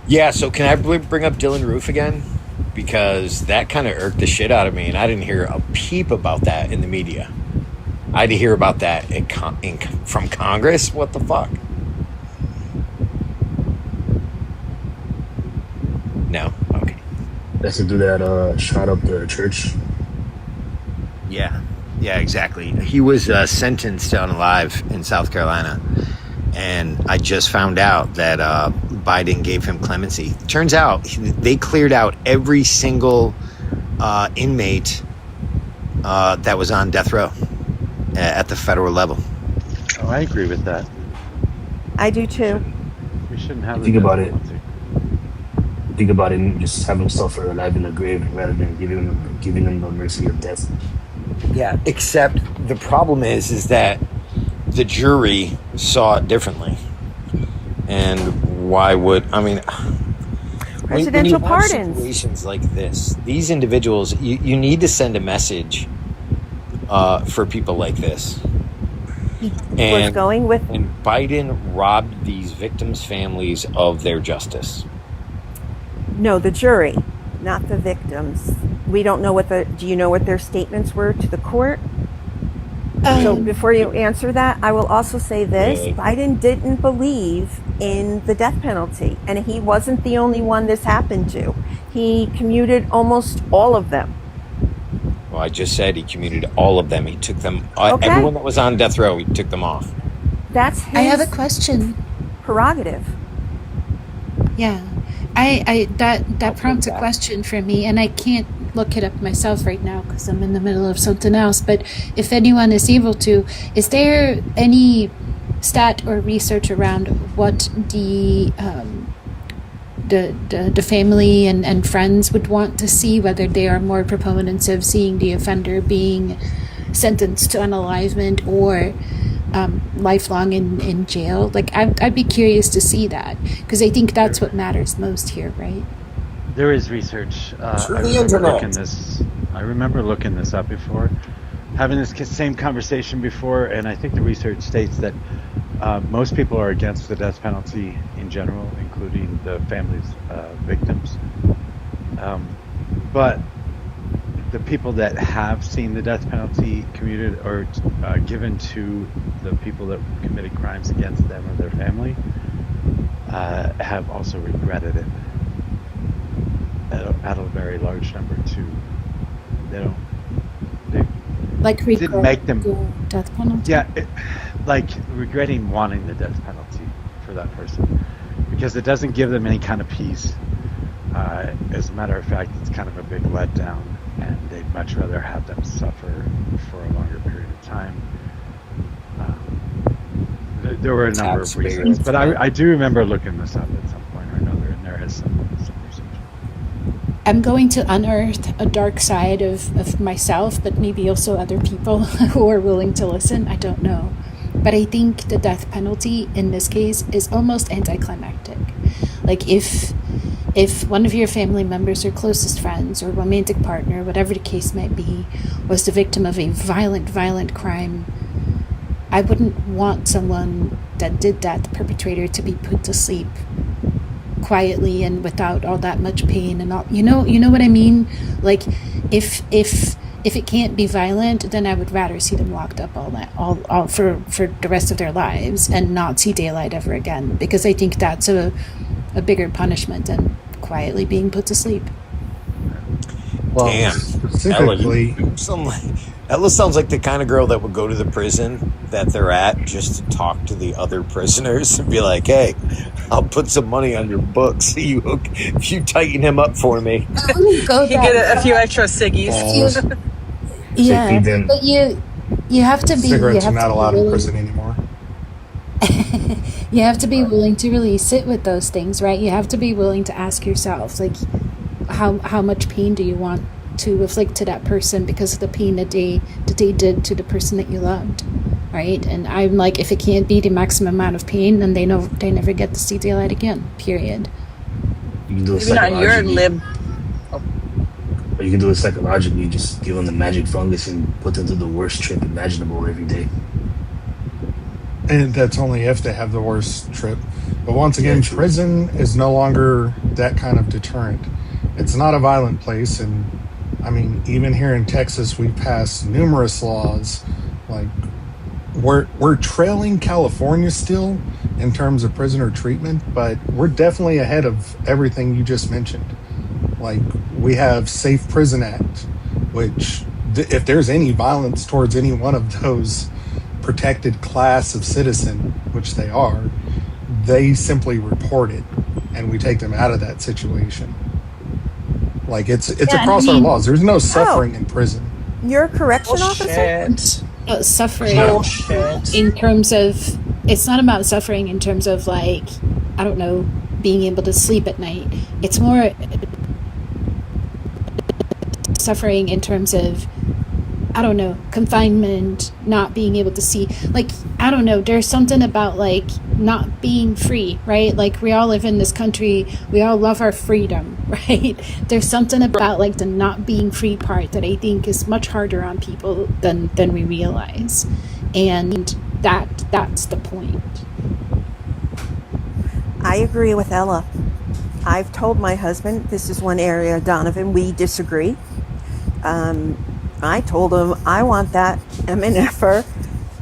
Yeah, so can I bring up Dylan Roof again? Because that kind of irked the shit out of me, and I didn't hear a peep about that in the media. I had to hear about that from Congress? What the fuck? No? Okay. That's the dude that shot up the church? Yeah, exactly. He was sentenced to unalive in South Carolina. And I just found out that Biden gave him clemency. Turns out they cleared out every single inmate that was on death row at the federal level. Oh, I agree with that. I do too. We shouldn't have. Think about it. Think about it. Just have him suffer alive in the grave rather than giving him the mercy of death. Yeah, except the problem is that the jury saw it differently. And why would, I mean, presidential when you have pardons. Situations like this, these individuals, you need to send a message for people like this. And Biden robbed these victims' families of their justice. No, the jury, not the victims. We don't know do you know what their statements were to the court? So before you answer that, I will also say this. Really? Biden didn't believe in the death penalty, and he wasn't the only one this happened to. He commuted almost all of them. Well, I just said he commuted all of them. He took them, everyone that was on death row, he took them off. That's his I have a question. Prerogative. Yeah. That prompts a question for me, and I can't look it up myself right now because I'm in the middle of something else. But if anyone is able to, is there any stat or research around what the family and friends would want to see, whether they are more proponents of seeing the offender being sentenced to unalivement or lifelong in jail. Like I'd be curious to see that, because I think that's what matters most here, right? There is research. I remember looking this up before, having this same conversation before, and I think the research states that most people are against the death penalty in general, including the families victims. But the people that have seen the death penalty commuted or given to the people that committed crimes against them or their family have also regretted it at a very large number too. They didn't make them the death penalty. Yeah, like regretting wanting the death penalty for that person, because it doesn't give them any kind of peace. As a matter of fact, it's kind of a big letdown, and they'd much rather have them suffer for a longer period of time. There were a number of reasons, but I do remember looking this up at some point or another, and there is some research. I'm going to unearth a dark side of myself, but maybe also other people who are willing to listen. I don't know. But I think the death penalty in this case is almost anticlimactic. Like if one of your family members or closest friends or romantic partner, whatever the case might be, was the victim of a violent crime, I wouldn't want someone that did that, the perpetrator, to be put to sleep quietly and without all that much pain and all. You know what I mean? Like if it can't be violent, then I would rather see them locked up all for the rest of their lives and not see daylight ever again, because I think that's a bigger punishment than quietly being put to sleep. Well, damn, Ella sounds like the kind of girl that would go to the prison that they're at just to talk to the other prisoners and be like, "Hey, I'll put some money on your books if you tighten him up for me." You get a few extra ciggies. Yeah, but you have to be. Cigarettes are not allowed in prison anymore. You have to be willing to really sit with those things, right? You have to be willing to ask yourself, like, how much pain do you want to inflict to that person because of the pain that they did to the person that you loved, right? And I'm like, if it can't be the maximum amount of pain, then they never get to see daylight again. Period. You can do it Maybe not your lib. Or you can do it psychologically. Just give them the magic fungus and put them through the worst trip imaginable every day. And that's only if they have the worst trip. But once again, prison is no longer that kind of deterrent. It's not a violent place, and I mean, even here in Texas, we passed numerous laws. Like, we're trailing California still in terms of prisoner treatment, but we're definitely ahead of everything you just mentioned. Like, we have Safe Prison Act, which if there's any violence towards any one of those protected class of citizen, which they are, they simply report it, and we take them out of that situation. Like, it's across our laws. There's no suffering in prison. You're a correction officer? Suffering in terms of, it's not about suffering in terms of, like, I don't know, being able to sleep at night. It's more suffering in terms of, I don't know, confinement, not being able to see. Like, I don't know, there's something about, like, not being free, right? Like, we all live in this country, we all love our freedom, right? There's something about, like, the not being free part that I think is much harder on people than we realize. And that's the point. I agree with Ella. I've told my husband, this is one area, Donovan, we disagree. I told him I want that MNFer,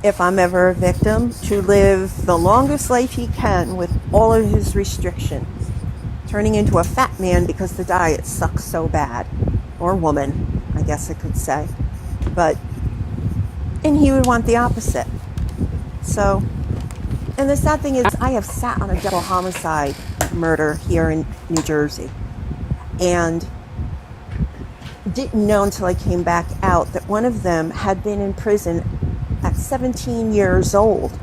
if I'm ever a victim, to live the longest life he can with all of his restrictions, turning into a fat man because the diet sucks so bad, or woman, I guess I could say. And he would want the opposite. So, and the sad thing is, I have sat on a double homicide murder here in New Jersey, and didn't know until I came back out that one of them had been in prison at 17 years old.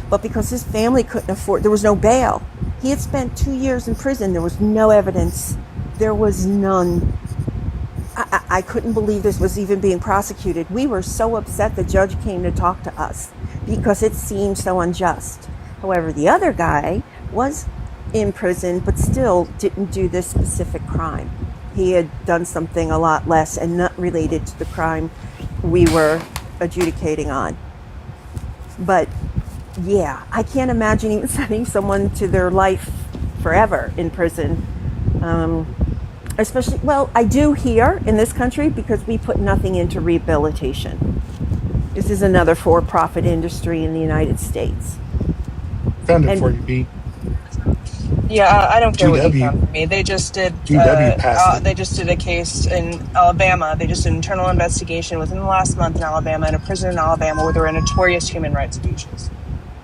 But because his family couldn't afford, there was no bail. He had spent 2 years in prison. There was no evidence. There was none. I couldn't believe this was even being prosecuted. We were so upset the judge came to talk to us because it seemed so unjust. However, the other guy was in prison, but still didn't do this specific crime. He had done something a lot less and not related to the crime we were adjudicating on. But yeah, I can't imagine even sending someone to their life forever in prison. Especially, well, I do here in this country because we put nothing into rehabilitation. This is another for-profit industry in the United States. Found it for you, Pete. Yeah, I don't care what you GW. found for me. They just did. GW passed it. They just did a case in Alabama. They just did an internal investigation within the last month in Alabama, in a prison in Alabama where there were notorious human rights abuses.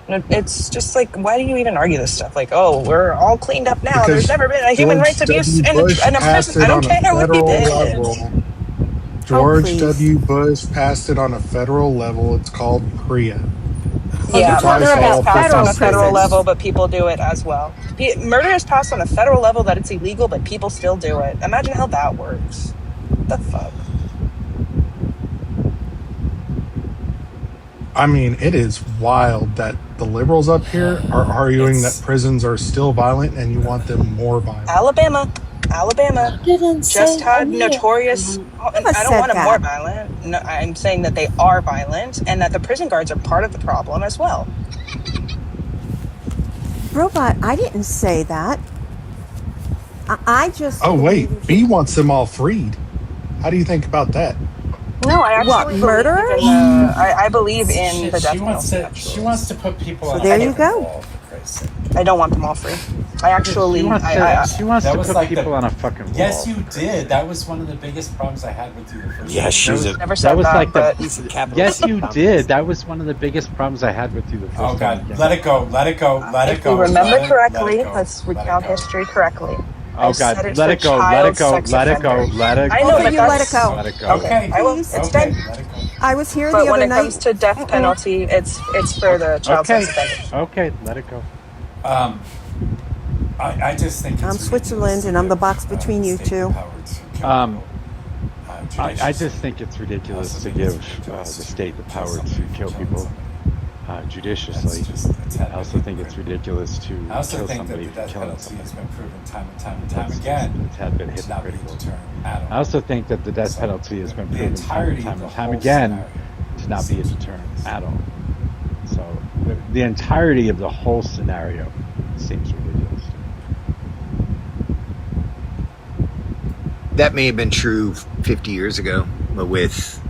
And it's just like, why do you even argue this stuff? Like, oh, we're all cleaned up now. Because There's never been a human rights abuse in a prison. I don't care what he did. George W. Bush passed it on a federal level. It's called PREA. Yeah, murder is passed on a federal prisons. level, but people do it as well. Murder is passed on a federal level that it's illegal, but people still do it. Imagine how that works. What the fuck? I mean, it is wild that the liberals up here are arguing that prisons are still violent and you want them more violent. Alabama just had notorious. I don't said want them that. more violent. No, I'm saying that they are violent and that the prison guards are part of the problem as well. Robot, I didn't say that. I just... Oh, wait. B wants them all freed. How do you think about that? No, I actually What, murderers? I believe in the death penalty. She wants to put people So on there a you fucking go. wall, for Christ's sake. I don't want them all free. I actually... She wants That to was put like people on a fucking wall. Yes, you did. That was one of the biggest problems I had with you the first Yeah, time. she's a. Never said That was that, like but... the. Yes, you did. That was one of the biggest problems I had with you the first Oh time. God, let it go, let it go, let it If go. we remember let it correctly, go, let's let it recount go. history correctly. Oh I God, said it's let for it go, let child it go, sex let it go, offenders. let it go. I know, Okay, but you let that's... it go. Let it go. Okay, I will. Please. It's Okay, done. let it go. I was here But the when other it night. comes to death penalty, it's for the child Okay, sex offenders. okay, let it go. I just think it's I'm Switzerland, and I'm the box between you two. I just think it's ridiculous to give the state the power to kill people judiciously. I also think it's ridiculous to I also kill think that somebody the for death killing penalty somebody. has been proven time and time and time again. It's had been to not be a hypocritical. deterrent at all. I also think that the death penalty has been proven time and time and time again to not be a deterrent at all. So the entirety of the whole scenario seems ridiculous. That may have been true 50 years ago, but with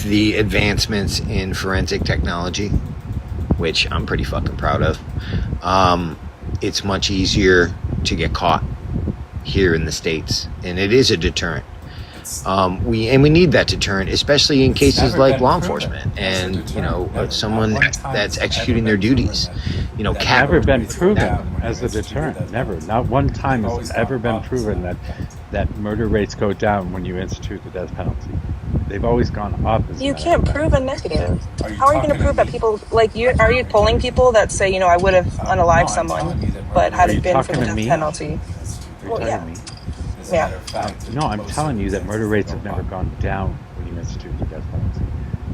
the advancements in forensic technology, which I'm pretty fucking proud of, it's much easier to get caught here in the States, and it is a deterrent. We need that deterrent, especially in cases like law enforcement and someone that's executing their duties. Never been proven as a deterrent. Never. Not one time has ever been proven that murder rates go down when you institute the death penalty. They've always gone up. You can't prove a negative. How are you going to prove that people like you? Are you polling people that say, I would have unalived someone, but had it been for the death penalty? Well, yeah. Yeah. No, I'm telling you that murder rates have never gone down when you institute the death penalty.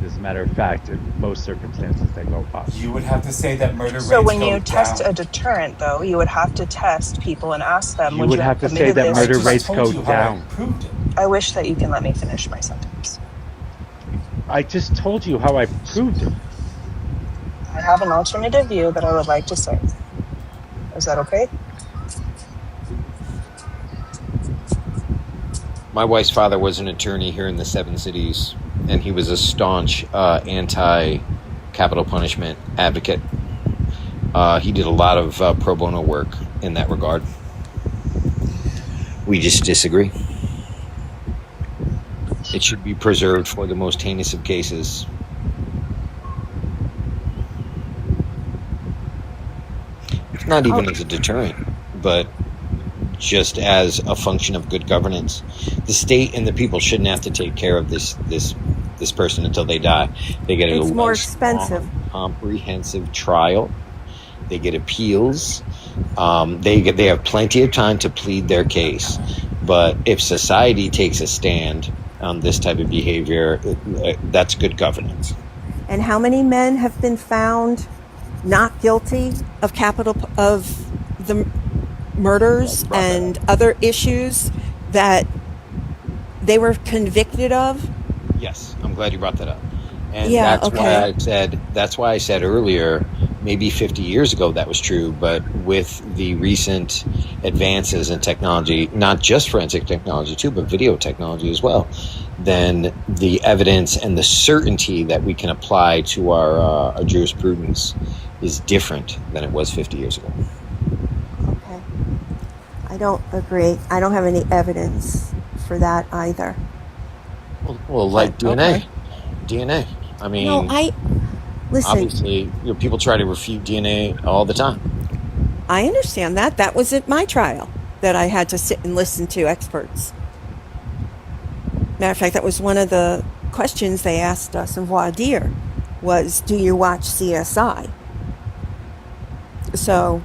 As a matter of fact, in most circumstances, they go up. You would have to say that murder rates So when go you test down. a deterrent, though, you would have to test people and ask them. You would have to say that murder rates go down. I wish that you can let me finish my sentence. I just told you how I proved it. I have an alternative view that I would like to say. Is that okay? My wife's father was an attorney here in the Seven Cities, and he was a staunch anti-capital punishment advocate. He did a lot of pro bono work in that regard. We just disagree. It should be preserved for the most heinous of cases. Not even as a deterrent, but just as a function of good governance. The state and the people shouldn't have to take care of this person until they die. They get It's a more nice, expensive. comprehensive trial. They get appeals. They have plenty of time to plead their case. But if society takes a stand on this type of behavior, that's good governance. And how many men have been found not guilty of the murders and other issues that they were convicted of? Yes, I'm glad you brought that up. And Yeah, that's why I said earlier, maybe 50 years ago that was true, but with the recent advances in technology, not just forensic technology too, but video technology as well, then the evidence and the certainty that we can apply to our jurisprudence is different than it was 50 years ago. Okay. I don't agree. I don't have any evidence for that either. Well, like DNA. Okay. DNA. I mean, No, listen. obviously, people try to refute DNA all the time. I understand that. That was at my trial that I had to sit and listen to experts. Matter of fact, that was one of the questions they asked us in voir dire was, do you watch CSI? So,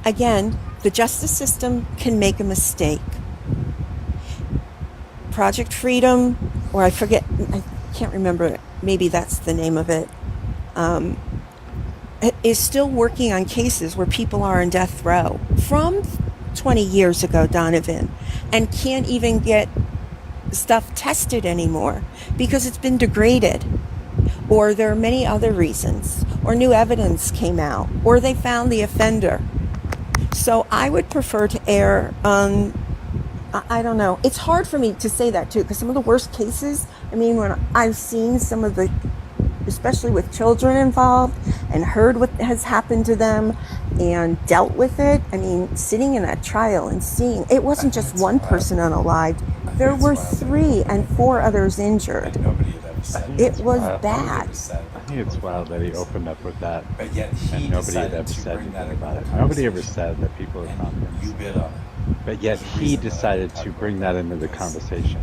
again, the justice system can make a mistake. Project Freedom, or I can't remember, maybe that's the name of it, is still working on cases where people are on death row from 20 years ago, Donovan, and can't even get stuff tested anymore because it's been degraded, or there are many other reasons, or new evidence came out, or they found the offender. So I would prefer to err on, I don't know. It's hard for me to say that too, because some of the worst cases, I mean, when I've seen some of the, especially with children involved, and heard what has happened to them and dealt with it, I mean, sitting in that trial and seeing, it wasn't just one person unalived. There were 3 and 4 others injured. It was bad. I think it's wild that he opened up with that, and nobody had ever said anything about it. Nobody ever said that people are confident. But yet he decided to bring that into the conversation,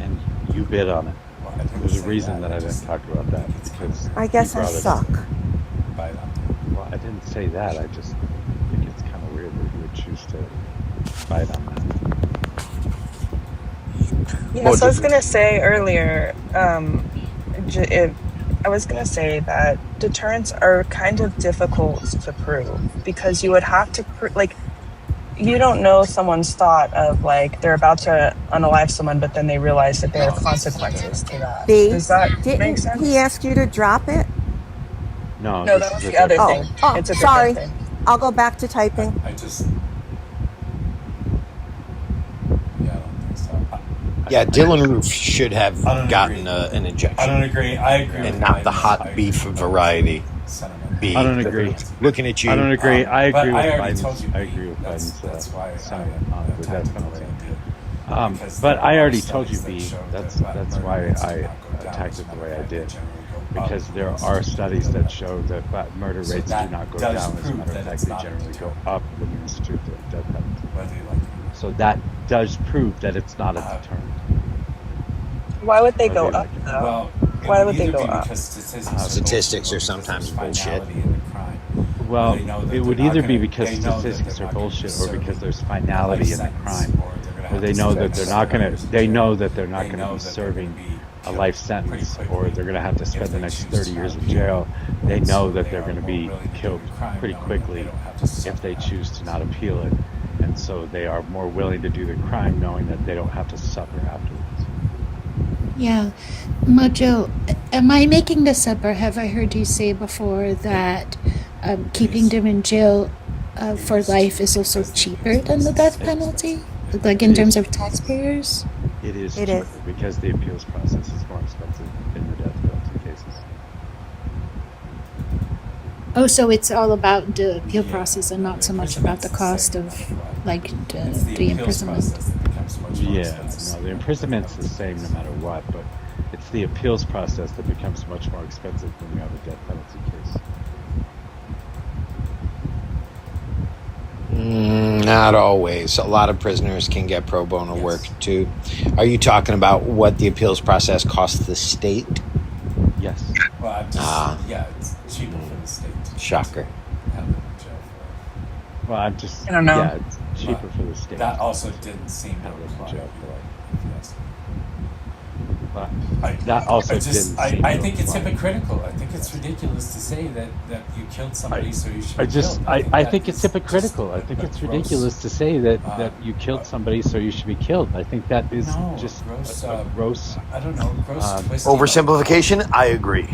and you bid on it. There's a reason that I didn't talk about that, because I guess I suck. Well, I didn't say that. I just think it's kind of weird that you would choose to fight on that. Yes, I was going to say earlier, I was going to say that deterrents are kind of difficult to prove because you would have to, you don't know someone's thought of, they're about to unalive someone, but then they realize that there are consequences to that. Does that make sense? He ask you to drop it? No, that was the other thing. Oh, It's a sorry. different thing. I'll go back to typing. Yeah, Dylan Roof should have gotten an injection. I don't agree. I agree. And not the hot beef variety. I don't agree. Looking at you. I don't agree. I agree with Biden's. I agree with Biden's sentiment on the death penalty. Because But I already told you, B. That's why I attacked it the way I did. Because there are studies that show that murder rates do not go down. As a matter of fact, they generally go up when you institute the death penalty. So that does prove that it's not a deterrent. Why would they go up, though? Why would they go up? Statistics are sometimes bullshit. Well, it would either be because statistics are bullshit or because there's finality in the crime. Or they know that they're not going to be serving a life sentence, or they're going to have to spend the next 30 years in jail. They know that they're going to be killed pretty quickly if they choose to not appeal it. And so they are more willing to do the crime knowing that they don't have to suffer afterwards. Yeah. Mojo, am I making this up, or have I heard you say before that keeping them in jail for life is also cheaper than the death penalty? In terms of taxpayers? It is cheaper because the appeals process is more expensive in the death penalty cases. Oh, so it's all about the appeal process and not so much about the cost of, the imprisonment. Yeah, no, the imprisonment's the same no matter what, but it's the appeals process that becomes much more expensive when you have a death penalty case. Not always. A lot of prisoners can get pro bono work too. Are you talking about what the appeals process costs the state? Yes. Well, it's cheaper for the state. Shocker. Well, I don't know. Yeah, it's cheaper for the state. That also didn't seem to apply. But that also didn't seem I to think it's apply. hypocritical. I think it's ridiculous to say that you killed somebody, so you should be killed. I think it's hyphypocritical. I think it's ridiculous to say that you killed somebody, so you should be killed. I think that is just gross. I don't know, gross twisting. Oversimplification? I agree.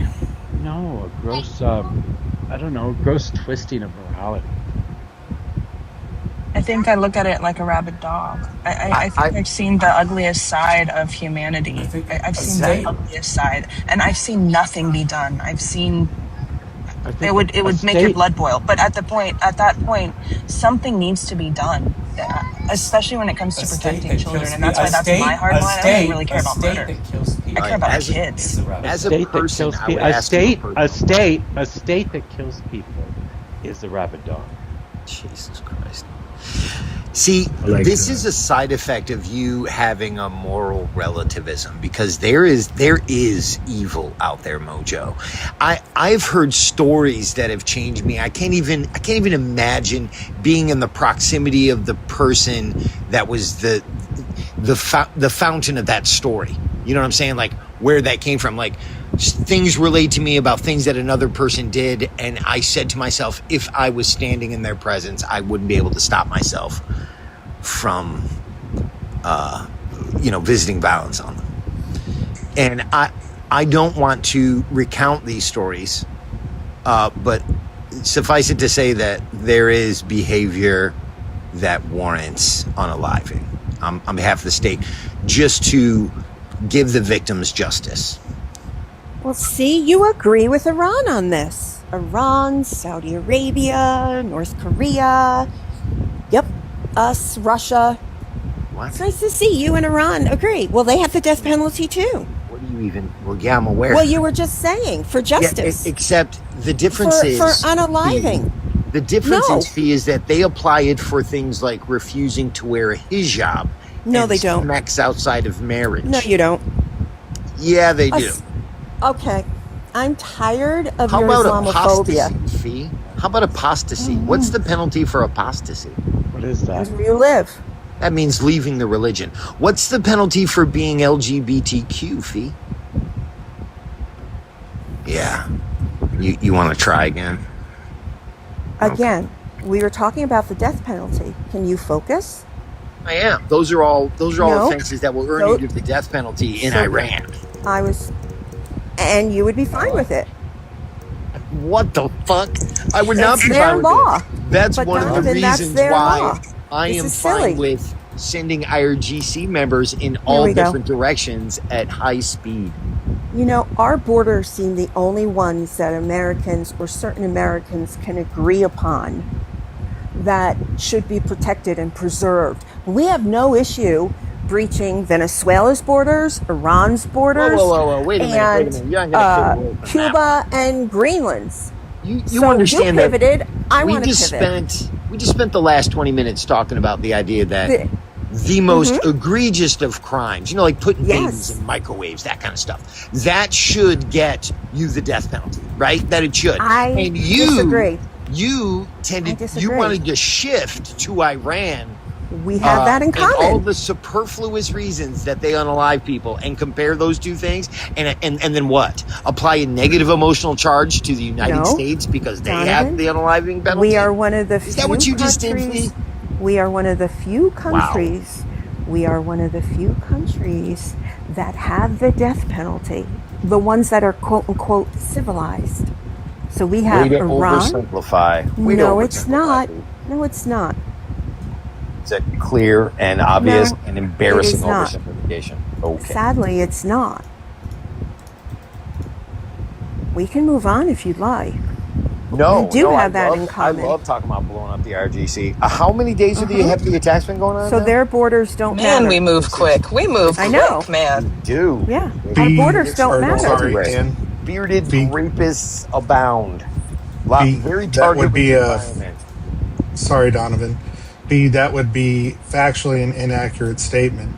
No, a gross. I don't know, gross twisting of morality. I think I look at it like a rabid dog. I think I've seen the ugliest side of humanity. I've seen the ugliest side, and I've seen nothing be done. I've seen it would make your blood boil. But at that point, something needs to be done, especially when it comes to protecting children, and that's why that's my hard line. I don't really care about murder. I care about the kids. As a person, I would ask a state that kills people is a rabid dog. Jesus Christ. See, this is a side effect of you having a moral relativism, because there is evil out there, Mojo. I've heard stories that have changed me. I can't even imagine being in the proximity of the person that was the fountain of that story. You know what I'm saying? Like, where that came from. Like, things relayed to me about things that another person did, and I said to myself, if I was standing in their presence, I wouldn't be able to stop myself from visiting violence on them. And I don't want to recount these stories, but suffice it to say that there is behavior that warrants unaliving on behalf of the state, just to give the victims justice. Well, see, you agree with Iran on this. Iran, Saudi Arabia, North Korea. Yep, us, Russia. What? It's nice to see you and Iran agree. Well, they have the death penalty too. What do you even... Well, yeah, I'm aware. Well, you were just saying, for justice. Yeah, except the difference is... For unaliving. The difference is that they apply it for things like refusing to wear a hijab. No, they don't. Sex outside of marriage. No, you don't. Yeah, they do. Okay. I'm tired of How your about Islamophobia. apostasy, Fee? How about apostasy? What's the penalty for apostasy? What is that? Where you live. That means leaving the religion. What's the penalty for being LGBTQ, Fee? Yeah. You want to try again? Again, we were talking about the death penalty. Can you focus? I am. Those are all No. offenses that will earn you the death penalty in Iran. And you would be fine with it. What the fuck? I would not It's be their fine with law. it. That's But one of the Donovan, that's reasons their why law. I This am is fine silly. with sending IRGC members in all we go. different directions at high speed. You know, our borders seem the only ones that Americans or certain Americans can agree upon that should be protected and preserved. We have no issue breaching Venezuela's borders, Iran's borders, Whoa. Wait a minute. You're not gonna pivot away from Cuba and Greenland's. You So understand you that pivoted. I we want to just pivot. we just spent the last 20 minutes talking about the idea that the most egregious of crimes, like putting babies in microwaves, that kind of stuff, that should get you the death penalty, right? That it should. I disagree. You wanted to shift to Iran. We have that in common. And all the superfluous reasons that they unalive people, and compare those two things, and then what? Apply a negative emotional charge to the United States because they have the unaliving penalty? We are one of the few Is that what you just did, countries. We are one of the few countries. We are one of the few countries that have the death penalty. The ones that are quote unquote civilized. So we have Way to Iran. oversimplify. Way to No, it's oversimplify. not. No, it's not. It's a clear and obvious No, and embarrassing it is not. oversimplification. Okay. Sadly, it's not. We can move on if you'd like. No, we do no, have that in common. I love talking about blowing up the RGC. How many days have the attacks been going on? So now? their borders don't Man, matter. we move quick. We move I know. quick, man. Do. Yeah. Our borders don't matter. Bearded rapists abound. Very that targeted would be environment. Sorry, Donovan. B, that would be factually an inaccurate statement.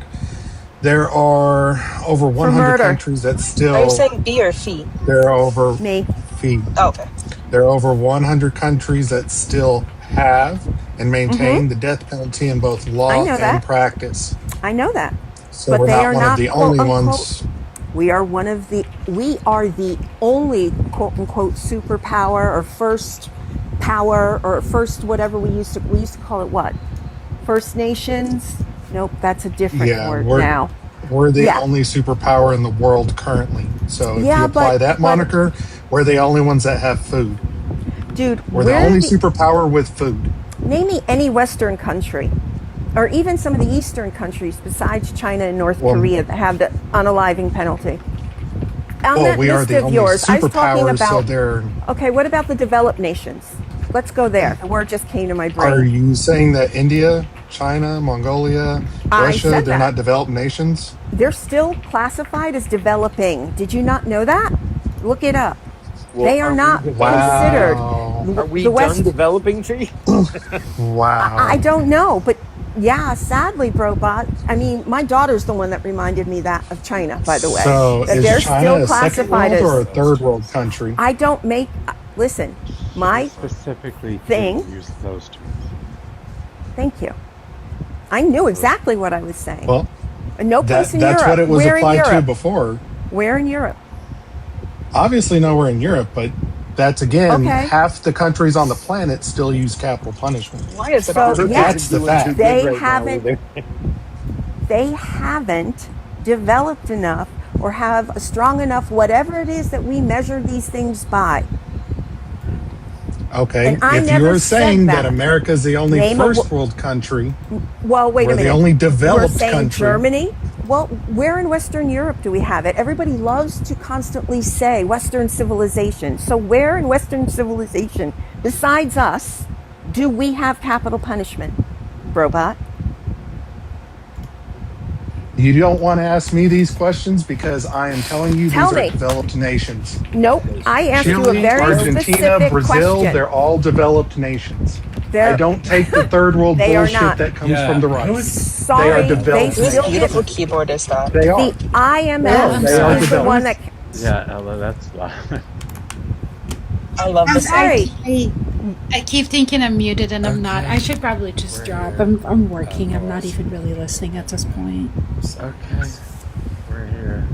There are over 100 murder. countries that still... Are you saying B or fee? There are over... Me. Fee. Oh, okay. There are over 100 countries that still have and maintain the death penalty in both law I know and that. practice. I know that. So but we're they not are one of not the quote, only unquote, ones. We are the only quote unquote superpower or first power or first whatever we used to call it what? First Nations? Nope, that's a different word now. We're the only superpower in the world currently. So if you apply that but moniker, we're the only ones that have food. Dude, we're the only superpower with food. Name me any Western country, or even some of the Eastern countries besides China and North Korea that have the unaliving penalty. On that we list are the of only yours, I was talking superpower, about. so they're. Okay, what about the developed nations? Let's go there. The word just came to my brain. Are you saying that India, China, Mongolia, Russia, they're not developed nations? They're still classified as developing. Did you not know that? Look it up. Well, they are not considered. Are we the West, done developing, Tree? Wow. I don't know, but yeah, sadly, Brobot. I mean, my daughter's the one that reminded me that of China, by the way. So that is they're China still a second classified world or a as. third world country? I don't make. Listen, my specifically thing. Use those terms. Thank you. I knew exactly what I was saying. Well, no place in Europe. That's what it was Where applied to before. Where in Europe? Obviously nowhere in Europe, but that's again, Okay. half the countries on the planet still use capital punishment. Why is it all That's the fact. They haven't developed enough or have a strong enough whatever it is that we measure these things by. Okay, And I if never you're saying said that that. America's the only Name first world country, Well, wait we're a minute. the only developed We're saying country. Germany. Well, where in Western Europe do we have it? Everybody loves to constantly say Western civilization. So where in Western civilization, besides us, do we have capital punishment, Brobot? You don't want to ask me these questions because I am telling you Tell these me. are developed nations. Nope. I asked you a Chile, very Argentina, specific Brazil, question. they're all developed nations. I don't take the third world They are bullshit not. that comes from the right. Sorry, they are developed they still nations. get keyboard is that? They are. The IMF They are is the developed. one that. Yeah, Ella, that's. I love I'm this. sorry. I keep thinking I'm muted and I'm not. I should probably just drop. I'm working. I'm not even really listening at this point. Okay. We're here.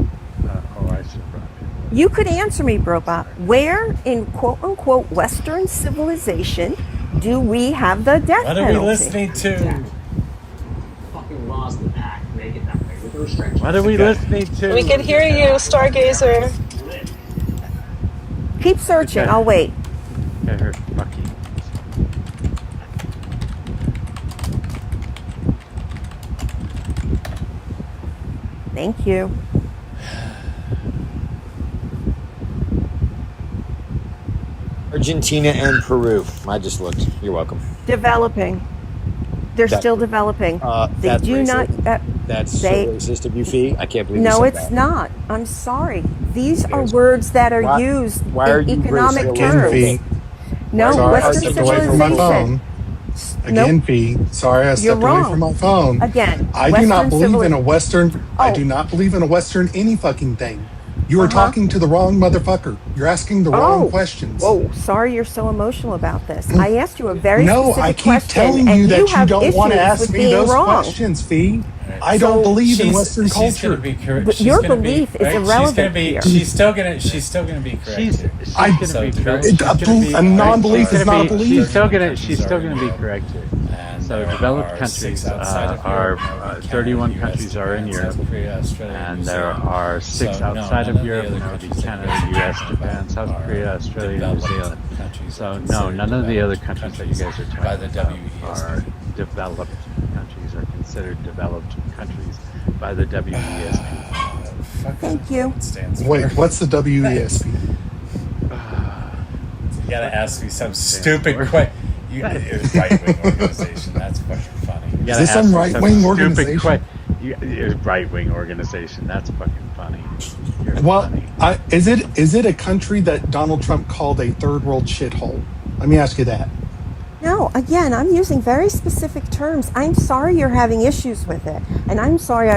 I should drop it. You could answer me, Brobot. Where in quote unquote Western civilization do we have the death What penalty? are we listening to? Fucking laws in the back make it that way with the restrictions. What are we listening to? We can hear you, Stargazer. Keep searching. Okay. I'll wait. I heard Bucky. Thank you. Argentina and Peru. I just looked. You're welcome. Developing. They're That- still developing. They That's do not. racist. That's so they. racist of you, Fee. I can't believe you No, said it's that. not. I'm sorry. These are words that are Why- used why are in you economic racist? terms. Fee. No, Sorry, I Western stepped away from my civilization. phone. Again, Fee. Sorry, I You're stepped away wrong. from my phone. Again, I do Western not believe in a Western. I Oh. do not believe in a Western any fucking thing. You are Uh-huh. talking to the wrong motherfucker. You're asking the wrong questions. Whoa, sorry you're so emotional about this. I asked you a very No, specific I keep question, telling and you that you have don't want to issues ask with me being those wrong. questions, Fee. I don't believe in Western culture. But your belief is irrelevant here. She's still gonna be correct. here. I- She's So gonna be develop- correct. she's gonna be- a non-belief she's is gonna not a be- belief. She's still gonna countries be are correct here. And So there developed are countries 6 outside of are Europe, Canada, 31 US, countries are in Japan, Europe, South Korea, Australia, and New there Zealand. are 6 So, no, outside none of the Europe, other and that would be countries that Canada, you're US, talking Japan, about South are Korea, Australia, New developed Zealand. countries So are no, considered none of the other developed countries that you guys are by talking the about WESP. are developed countries, are considered developed countries by the WESP. Thank you. Wait, what's the WESP? You gotta ask me some stupid question. It's right-wing organization. That's fucking funny. You Is gotta this some ask right-wing stupid organization? Right-wing organization. That's fucking funny. You're Well, funny. is it a country that Donald Trump called a third world shithole? Let me ask you that. No, again, I'm using very specific terms. I'm sorry you're having issues with it. And I'm sorry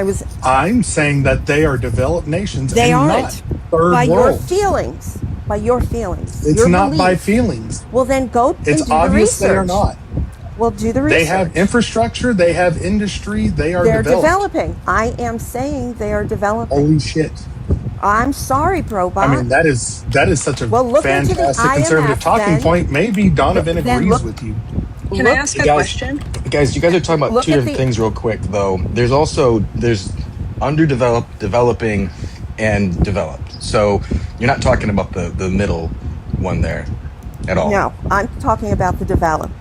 I'm saying that they are developed nations They and aren't. not third by your world. feelings. By your feelings. It's your not by beliefs. feelings. Well, then go It's and do obvious the they are research. not. Well, do the research. They have infrastructure. They have industry. They're developing. I am saying they are developing. Holy shit! I'm sorry, Probot. I mean, that is such a look into the fantastic conservative IMF, talking then. point. Maybe Donovan Then agrees look- with you. Can I ask a question? Guys, you guys are talking about Look two at different the- things real quick, though. There's underdeveloped, developing, and developed. So you're not talking about the middle one there at all. No, I'm talking about the developed.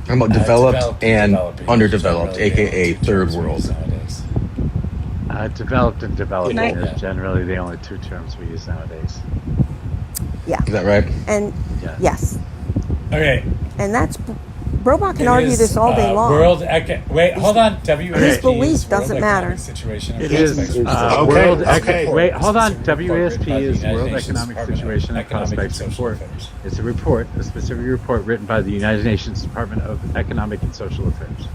I'm about developed Developed and developing. underdeveloped, Generally, aka third world. nowadays. Developed and developing Can I- is generally the only two terms we use nowadays. Yeah. Is that right? And Yeah. yes, Okay. and that's Robot can It argue is, this all day long. Wait, hold on. WASP His belief is World doesn't Economic matter. Situation and It is Prospects World Report. Wait, hold on. Specific report WASP written by the is United World Nations Economic Department of Situation and Economic and Prospects Social Report. Affairs. It's a report, a specific report written by the United Nations Department of Economic and Social Affairs.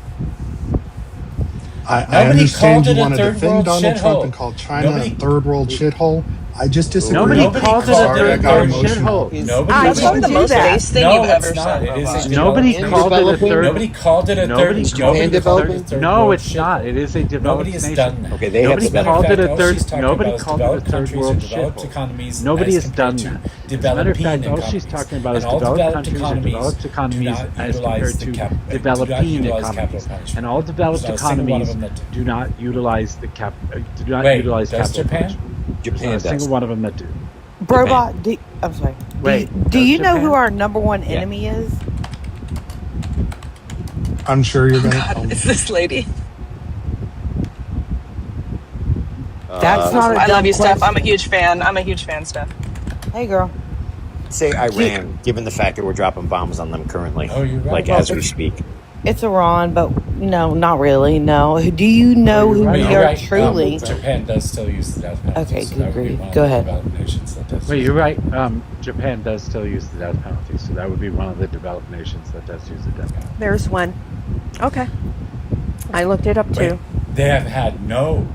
I Nobody understand called you it a want to third defend world Donald Trump shithole. and call China Nobody- a third world shithole. I just disagree. Nobody called it a Sorry, I third got world emotional. shithole. That's probably the most base thing No, you've it's ever not. said. It is a Nobody developing- called it a third. Nobody called it a Nobody third. called Nobody it a called third. it a third No, world it's not. It is a developed Nobody has nation. done that. Okay, they have Nobody developed. called it a All third. she's talking Nobody about is called it a developed third countries world and developed shithole. economies Nobody as has done compared that. to As a matter of developing fact, all economies. she's talking about is And all developed countries and economies developed do economies not as utilize compared the to do not developing utilize economies. capital punishment. And all developed There's not a single one of economies them that do not utilize Wait, utilize does capital Japan? punishment. There's Japan not a does. single one of them that do. Robot, I'm sorry. Wait, do you know Japan? who our number one enemy is? I'm sure you're going to. It's this lady. That's not a I love dumb you, Steph. question. I'm a huge fan. I'm a huge fan, Steph. Hey, girl. Say Iran, given the fact that we're dropping bombs on them currently, Oh, you're right. like Well, as we speak. It's Iran, but no, not really. No. Do you know who You're we right. are You're right. truly? Japan does still use the death penalty. Okay, so good that would be grief. one of Go the ahead. developed nations that does. Wait, you're right. Japan does still use the death penalty, so that would be one of the developed nations that does use the death penalty. There's one. Okay. I looked it up too. Wait, they have had no.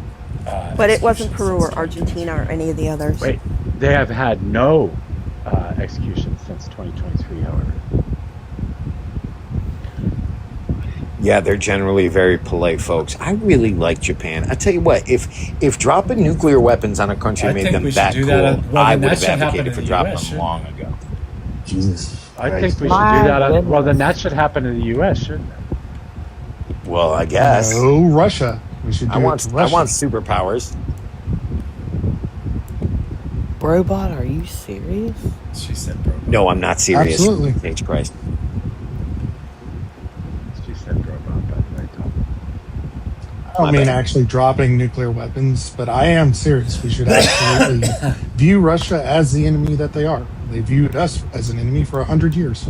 But it wasn't executions Peru since or Argentina or any of the others. Wait, they have had no executions since 2023, however. Yeah, they're generally very polite folks. I really like Japan. I tell you what, if dropping nuclear weapons on a country I made think them we should that do cool, that. Well, I then would that have should happen advocated in for the dropping US, them long ago. Jesus. I think we should do My that. Well, goodness. then that should happen in the U.S., shouldn't it? Well, I guess. No, Russia. We should do I want it to Russia. superpowers. Robot, are you serious? She said, "Bro." No, I'm not serious. Absolutely. Thanks, Christ. She said robot, by the way, Tom. I don't mean actually dropping nuclear weapons, but I am serious. We should absolutely view Russia as the enemy that they are. They viewed us as an enemy for 100 years.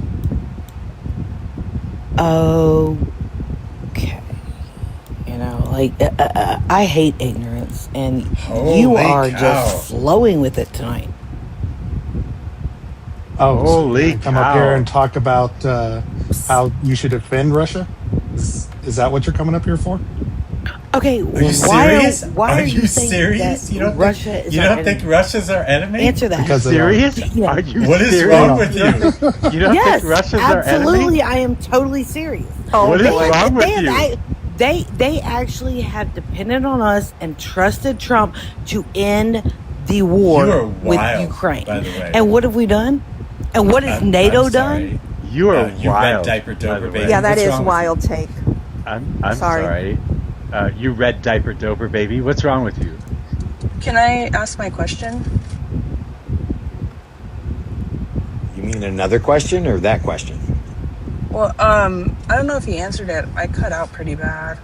Okay. You know, like, I hate ignorance, and Holy you are cow. just flowing with it tonight. Oh, Holy so come cow. up here and talk about how you should defend Russia? Is that what you're coming up here for? Okay, Are you why serious? are you saying serious? that You don't Russia think, is you our don't think enemy? Russia's our enemy? Answer that. Because they are. Serious? Yeah. Are you What is serious? wrong with you? You don't Yes, think Russia's our enemy? absolutely. I am totally serious. What is wrong with they, you? They actually have depended on us and trusted Trump to end the war You are with wild, Ukraine. by the way. And what have we done? And what has NATO I'm done? sorry. You are You red wild. diaper by the doper way. baby. Yeah, that What's is wrong with wild take. I'm Sorry. sorry. You red diaper doper baby. What's wrong with you? Can I ask my question? You mean another question or that question? Well, I don't know if he answered it. I cut out pretty bad.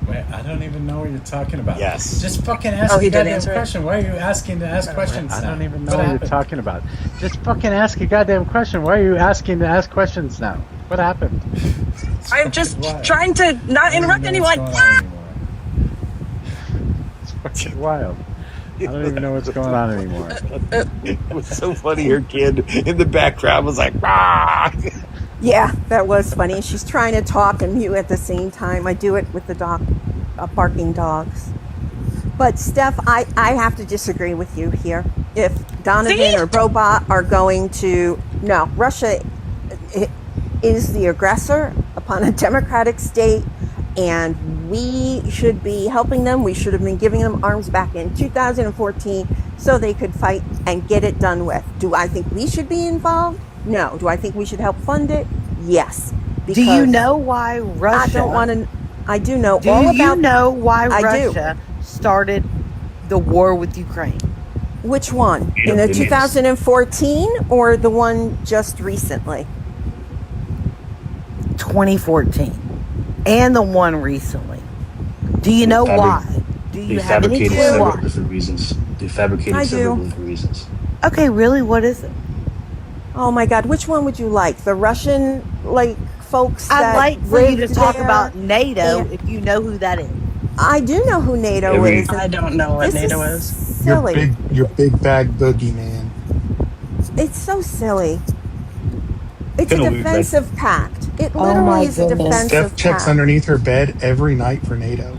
Wait, I don't even know what you're talking about. Yes. Just fucking ask Oh, a he did goddamn answer it? question. Why are you asking to ask questions I now? don't even know What what you're happened? talking about. Just fucking ask a goddamn question. Why are you asking to ask questions now? What happened? I'm just wild. tryed to not interrupt anyone. It's fucking wild. I don't even know what's going on anymore. It was so funny. Her kid in the background was like, "Rah!" Yeah, that was funny. She's trying to talk and mute at the same time. I do it with the barking dogs. But Steph, I have to disagree with you here. If Donovan See? or Robot are going to... No, Russia... is the aggressor upon a democratic state, and we should be helping them. We should have been giving them arms back in 2014 so they could fight and get it done with. Do I think we should be involved? No. Do I think we should help fund it? Yes. Do you know why Russia? I don't want to. I do know Do all you about. know why I Russia started the war with Ukraine? Which one? In the 2014 or the one just recently? 2014, and the one recently. Do you know why? Do you have any clue several why? different reasons. They fabricated several different reasons. Okay, really? What is it? Oh my God! Which one would you like? The Russian folks? I'd like for you to lived talk there? about NATO if you know who that is. I do know who NATO is. I don't know what NATO is. Silly. Your big bag boogeyman. It's so silly. It's a Kinda weird, defensive pact. It Oh literally my is a defensive Steph checks pact. underneath her bed every night for NATO.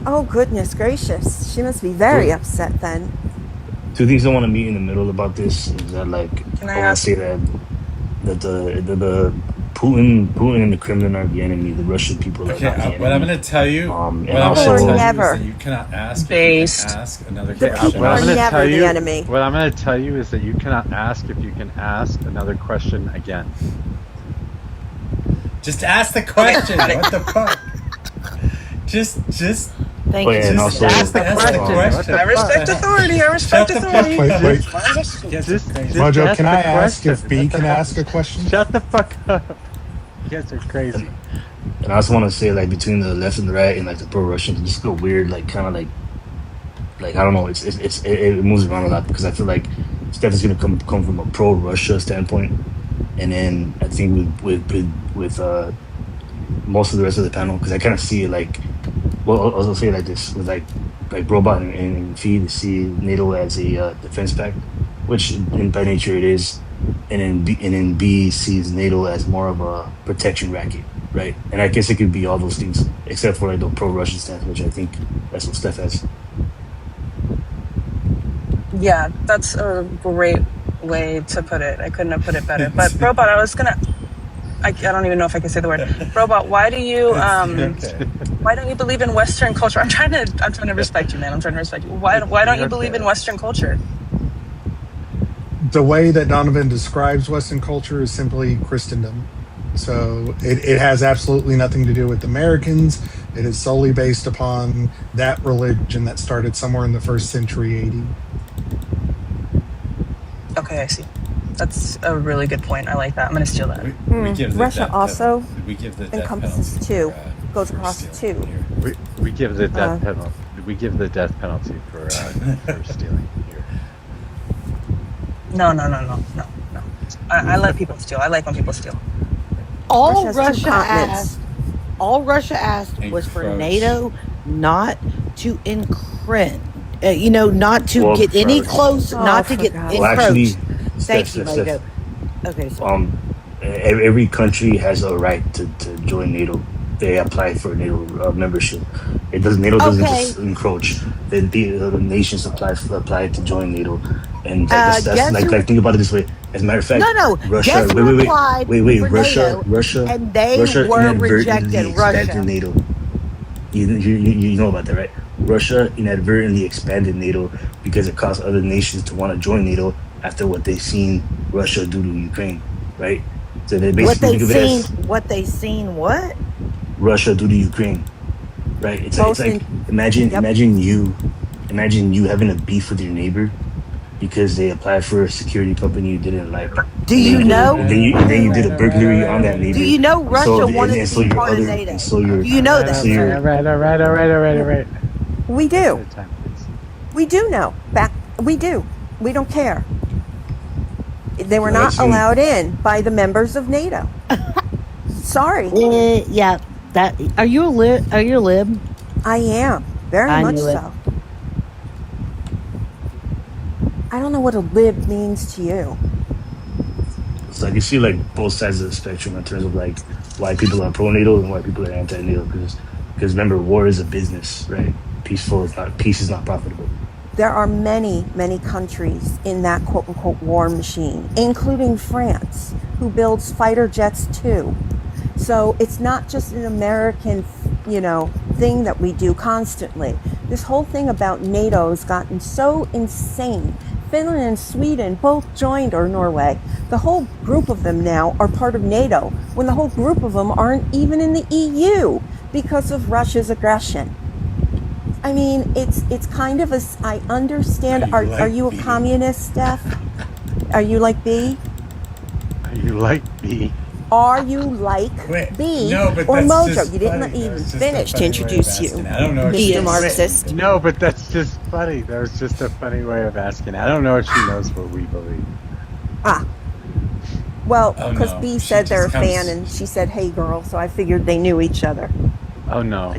Oh goodness gracious! She must be very upset then. Two things I want to meet in the middle about this is that, like, Can I I want to ask- say that the Putin and the Kremlin are the enemy. The Russian people are Okay, not the enemy. what I'm going to tell you, and what I'm also, going to tell you never is that you cannot ask. Based. You can ask another The question. people are never the enemy. What I'm going to tell you is that you cannot ask if you can ask another question again. Just ask the question. What the fuck? Just. Thank you. And also, ask the question. I respect authority. I respect Shut the authority. Wait. Just Mojo, ask can the I ask question. if B can ask a question? Shut the fuck up. You guys are crazy. And I also want to say, like, between the left and the right and like the pro-Russians, it's just a weird, like, kind of like I don't know. It moves around a lot because I feel like stuff is gonna come from a pro-Russia standpoint, and then I think with most of the rest of the panel, because I kind of see it like, well, I'll also say it like this with like Robot and Fee to see NATO as a defense pact, which by nature it is, and then B sees NATO as more of a protection racket, right? And I guess it could be all those things except for like the pro-Russian stance, which I think that's what Steph has. Yeah, that's a great way to put it. I couldn't have put it better. But Robot, I don't even know if I can say the word. Robot, why do you why don't you believe in Western culture? I'm trying to respect you, man. I'm trying to respect you. Why don't you believe in Western culture? The way that Donovan describes Western culture is simply Christendom. So it has absolutely nothing to do with Americans. It is solely based upon that religion that started somewhere in the 1st century AD. Okay, I see. That's a really good point. I like that. I'm going to steal that. We give the Russia death also penalty. We give the death encompasses penalty two, goes across two. We give the death penalty. We give the death penalty for stealing here. No. I let people steal. I like when people steal. All Russia's two Russia asked was for Encroach. NATO not to encroach. Not to Well, get any encroach. closer, not to for get God's Well, actually, encroached. Thank you, Steph. Mojo. Okay, so Every country has a right to join NATO. They apply for NATO membership. NATO doesn't Okay. just encroach. The nations apply to join NATO, and that's guess who- think about it this way. As a matter of fact, No. Russia. Guess who applied Wait. for Russia, NATO, and they Russia were inadvertently rejected. expanded Russia. NATO. You know about that, right? Russia inadvertently expanded NATO because it caused other nations to want to join NATO after what they've seen Russia do to Ukraine, right? So they basically think of it as What? Russia do to Ukraine, right? It's Both like imagine you having a beef with your neighbor because they applied for a security company you didn't like. Do you know? And then you did a burglary on that neighbor. Do you know Russia wanted and to be your part of other- NATO? and so your- Do you know that? so your- All right. We do. Another time, please. We do know. We do. We don't care. They were Well, not that's you. allowed in by the members of NATO. Sorry. Yeah. That. Are you a lib? I am. Very I much knew it. so. I don't know what a lib means to you. So I can see like both sides of the spectrum in terms of like why people are pro NATO and why people are anti NATO. Because remember, war is a business, right? Peace is not profitable. There are many, many countries in that quote-unquote war machine, including France, who builds fighter jets too. So it's not just an American, thing that we do constantly. This whole thing about NATO has gotten so insane. Finland and Sweden both joined, or Norway. The whole group of them now are part of NATO, when the whole group of them aren't even in the EU because of Russia's aggression. I mean, it's kind of I understand. Are you a communist, Steph? Are you like B? Are you like B? Are you like B or Mojo? You didn't let me even finish to introduce you. I don't know. Mr. Marxist. No, but that's just funny. That was just a funny way of asking. I don't know if she knows what we believe. Well, because B said they're a fan, and she said, "Hey, girl," so I figured they knew each other. Oh no,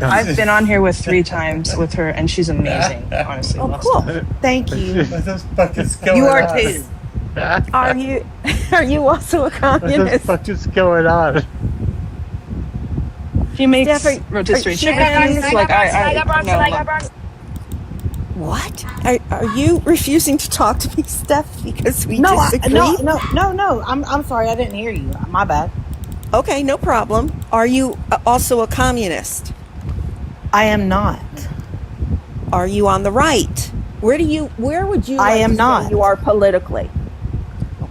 I've been on here with 3 times with her, and she's amazing. Honestly. Oh, cool. Thank you. What the fuck is going You are on? too. Are you also a communist? What the fuck is going on? She makes Steph, rotisserie she chicken. refuses, Like What? Are you refusing to talk to me, Steph, because we No, disagree? no. I'm sorry, I didn't hear you. My bad. Okay, no problem. Are you also a communist? I am not. Are you on the right? Where would you I like am to not. say you are politically?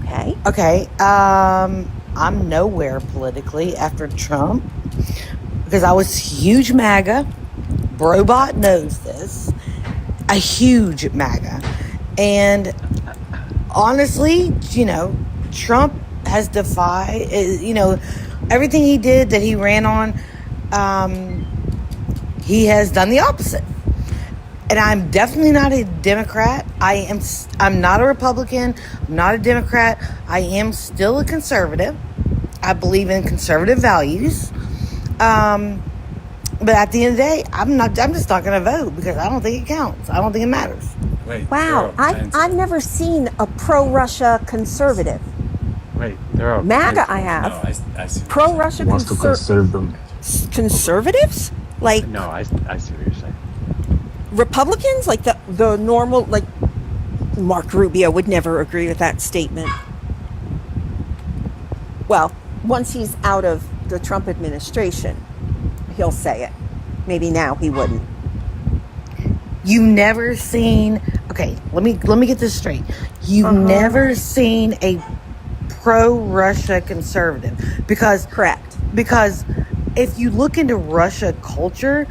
Okay. Okay. I'm nowhere politically after Trump because I was huge MAGA. Brobot knows this. A huge MAGA. And honestly, Trump has defied, everything he did that he ran on, he has done the opposite. And I'm definitely not a Democrat. I'm not a Republican. I'm not a Democrat. I am still a conservative. I believe in conservative values. But at the end of the day, I'm just not going to vote because I don't think it counts. I don't think it matters. Wait, wow, I've never seen a pro-Russia conservative. Wait, they're all MAGA I have. No, I see. Pro-Russia Wants to conserve them. Conservatives? Like No, I see what you're saying. Republicans? Like the normal, like Mark Rubio would never agree with that statement. Well, once he's out of the Trump administration, he'll say it. Maybe now he wouldn't. You've never seen. Okay, let me get this straight. You've never seen a pro-Russia conservative because correct. Because if you look into Russia culture,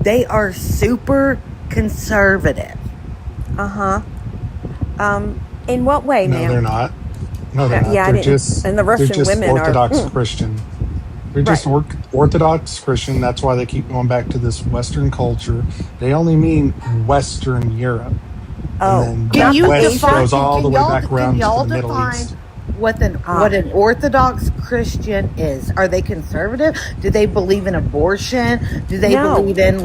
they are super conservative. In what way, No, ma'am? they're not. No, they're not. Yeah, They're just, and the Russian they're just women Orthodox are Christian. They're just Orthodox Christian. That's why they keep going back to this Western culture. They only mean Western Europe. Oh, and Can then you West define? goes all the way back around Can to y'all the Middle define East. what an Orthodox Christian is? Are they conservative? Do they believe in abortion? Do they believe in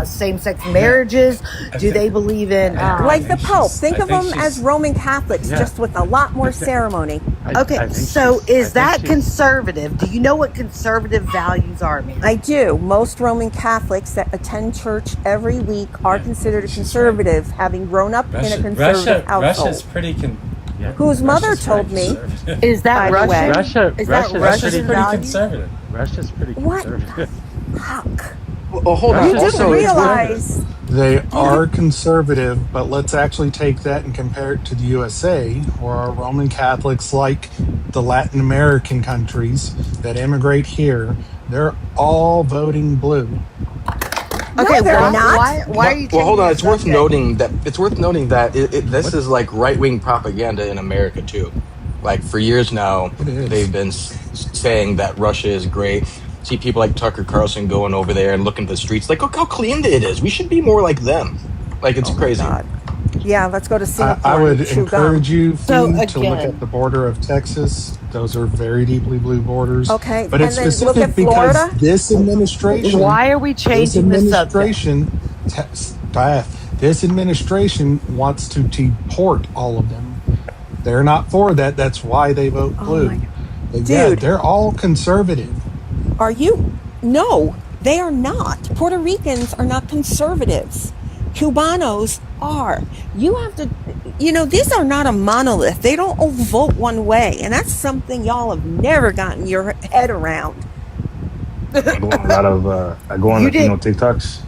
same-sex marriages? Do they believe in like the Pope? Think of them as Roman Catholics, just with a lot more ceremony. Okay, so is that conservative? Do you know what conservative values are, man? I do. Most Roman Catholics that attend church every week are considered a conservative, having grown up in a conservative household. Russia's pretty Whose mother told me. Is that Russian? Russia's pretty conservative. Russia's pretty conservative. Huck. Well, hold on. You didn't realize. They are conservative, but let's actually take that and compare it to the USA, where our Roman Catholics, like the Latin American countries that immigrate here, they're all voting blue. Okay, no, they're not. Why are you? Well, hold on. It's worth noting that this is like right-wing propaganda in America too. Like for years now, they've been saying that Russia is great. See people like Tucker Carlson going over there and looking at the streets. Like, look how clean it is. We should be more like them. Like it's crazy. God. Yeah, let's go to Singapore. I would and chew encourage gum. you So, to look again- at the border of Texas. Those are very deeply blue borders. Okay, but it's and then look specific at because Florida. this administration. Why are we changing the subject? This administration wants to deport all of them. They're not for that. That's why they vote blue. But yeah, Dude. they're all conservative. Are you? No, they are not. Puerto Ricans are not conservatives. Cubanos are. You have to, these are not a monolith. They don't all vote one way. And that's something y'all have never gotten your head around. I go on a lot of I go on Latino TikToks.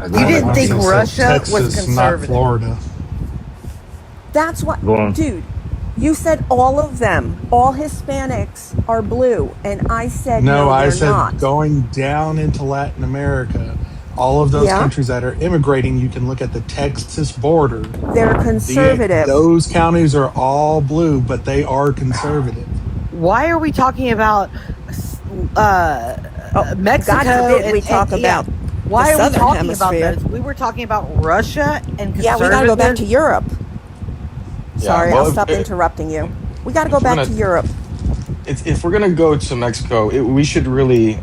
You didn't think Russia was Texas, not conservative. Florida. That's what, Go on. dude, you said all of them, all Hispanics are blue. And I said, no, I they're said not. going down into Latin America, all of those countries that are immigrating, you can look at the Texas border. They're conservative. Those counties are all blue, but they are conservative. Why are we talking about Mexico? God forbid we talk about Why the are we Southern talking Hemisphere. about those? We were talking about Russia and conservative. Yeah, we got to go back to Europe. Sorry, well, I'll stop interrupting you. We got to go back to Europe. If we're going to go to Mexico, we should really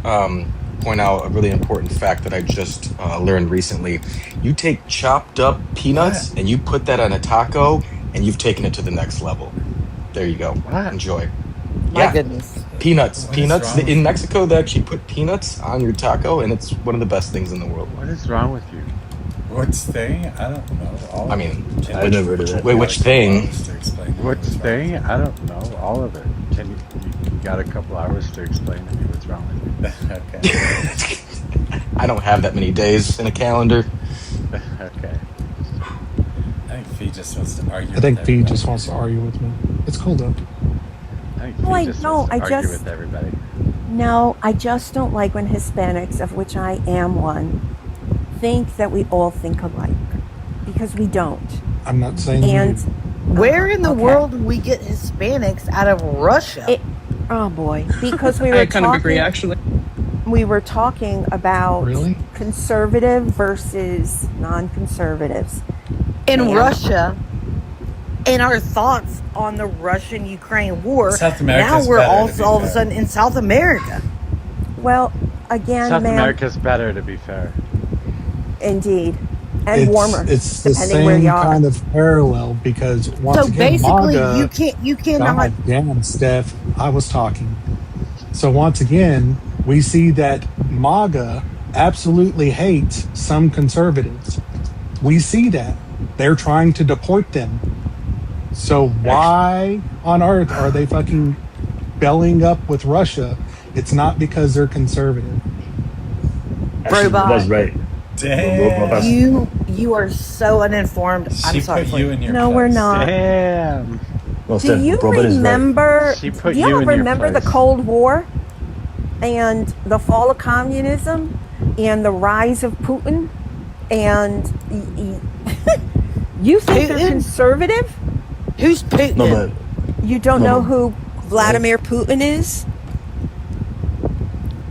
point out a really important fact that I just learned recently. You take chopped up peanuts and you put that on a taco, and you've taken it to the next level. There you go. Enjoy. My goodness. Peanuts. In Mexico, they actually put peanuts on your taco, and it's one of the best things in the world. What is wrong with you? What's thing? I don't know. I mean, I never heard of that. Wait, which thing? Which thing? I don't know. All of it. Can you got a couple hours to explain to me what's wrong with you? Okay. I don't have that many days in a calendar. Okay. I think Fee just wants to argue. I think Fee just wants to argue with me. It's cold up. No, I don't. With everybody. No, I just don't like when Hispanics, of which I am one, think that we all think alike, because we don't. I'm not saying. And where in the world do we get Hispanics out of Russia? Oh boy, because we were I kind of talking, agree, actually. we were talking about Really? conservative versus non-conservatives. In And- Russia, and our thoughts on the Russian-Ukraine war. South Now America's we're better, all to be of a fair. sudden in South America. Well, again, South ma'am, America's better, to be fair. indeed, and warmer, It's the depending where same you are. kind of parallel because once So again, basically, MAGA, you cannot. God damn, Steph, I was talking. So once again, we see that MAGA absolutely hates some conservatives. We see that. They're trying to deport them. So why on earth are they fucking bellying up with Russia? It's not because they're conservative. Robot. That's right. Damn. You are so uninformed. I'm She sorry. put you in your No, place. we're not. Damn. Well, Do Steph, you Robert is right. remember? She put Do you y'all in your remember the place. Cold War and the fall of communism and the rise of Putin? And you think they're Putin? conservative? Who's Putin? No, but You don't No, know no. who Vladimir Putin is?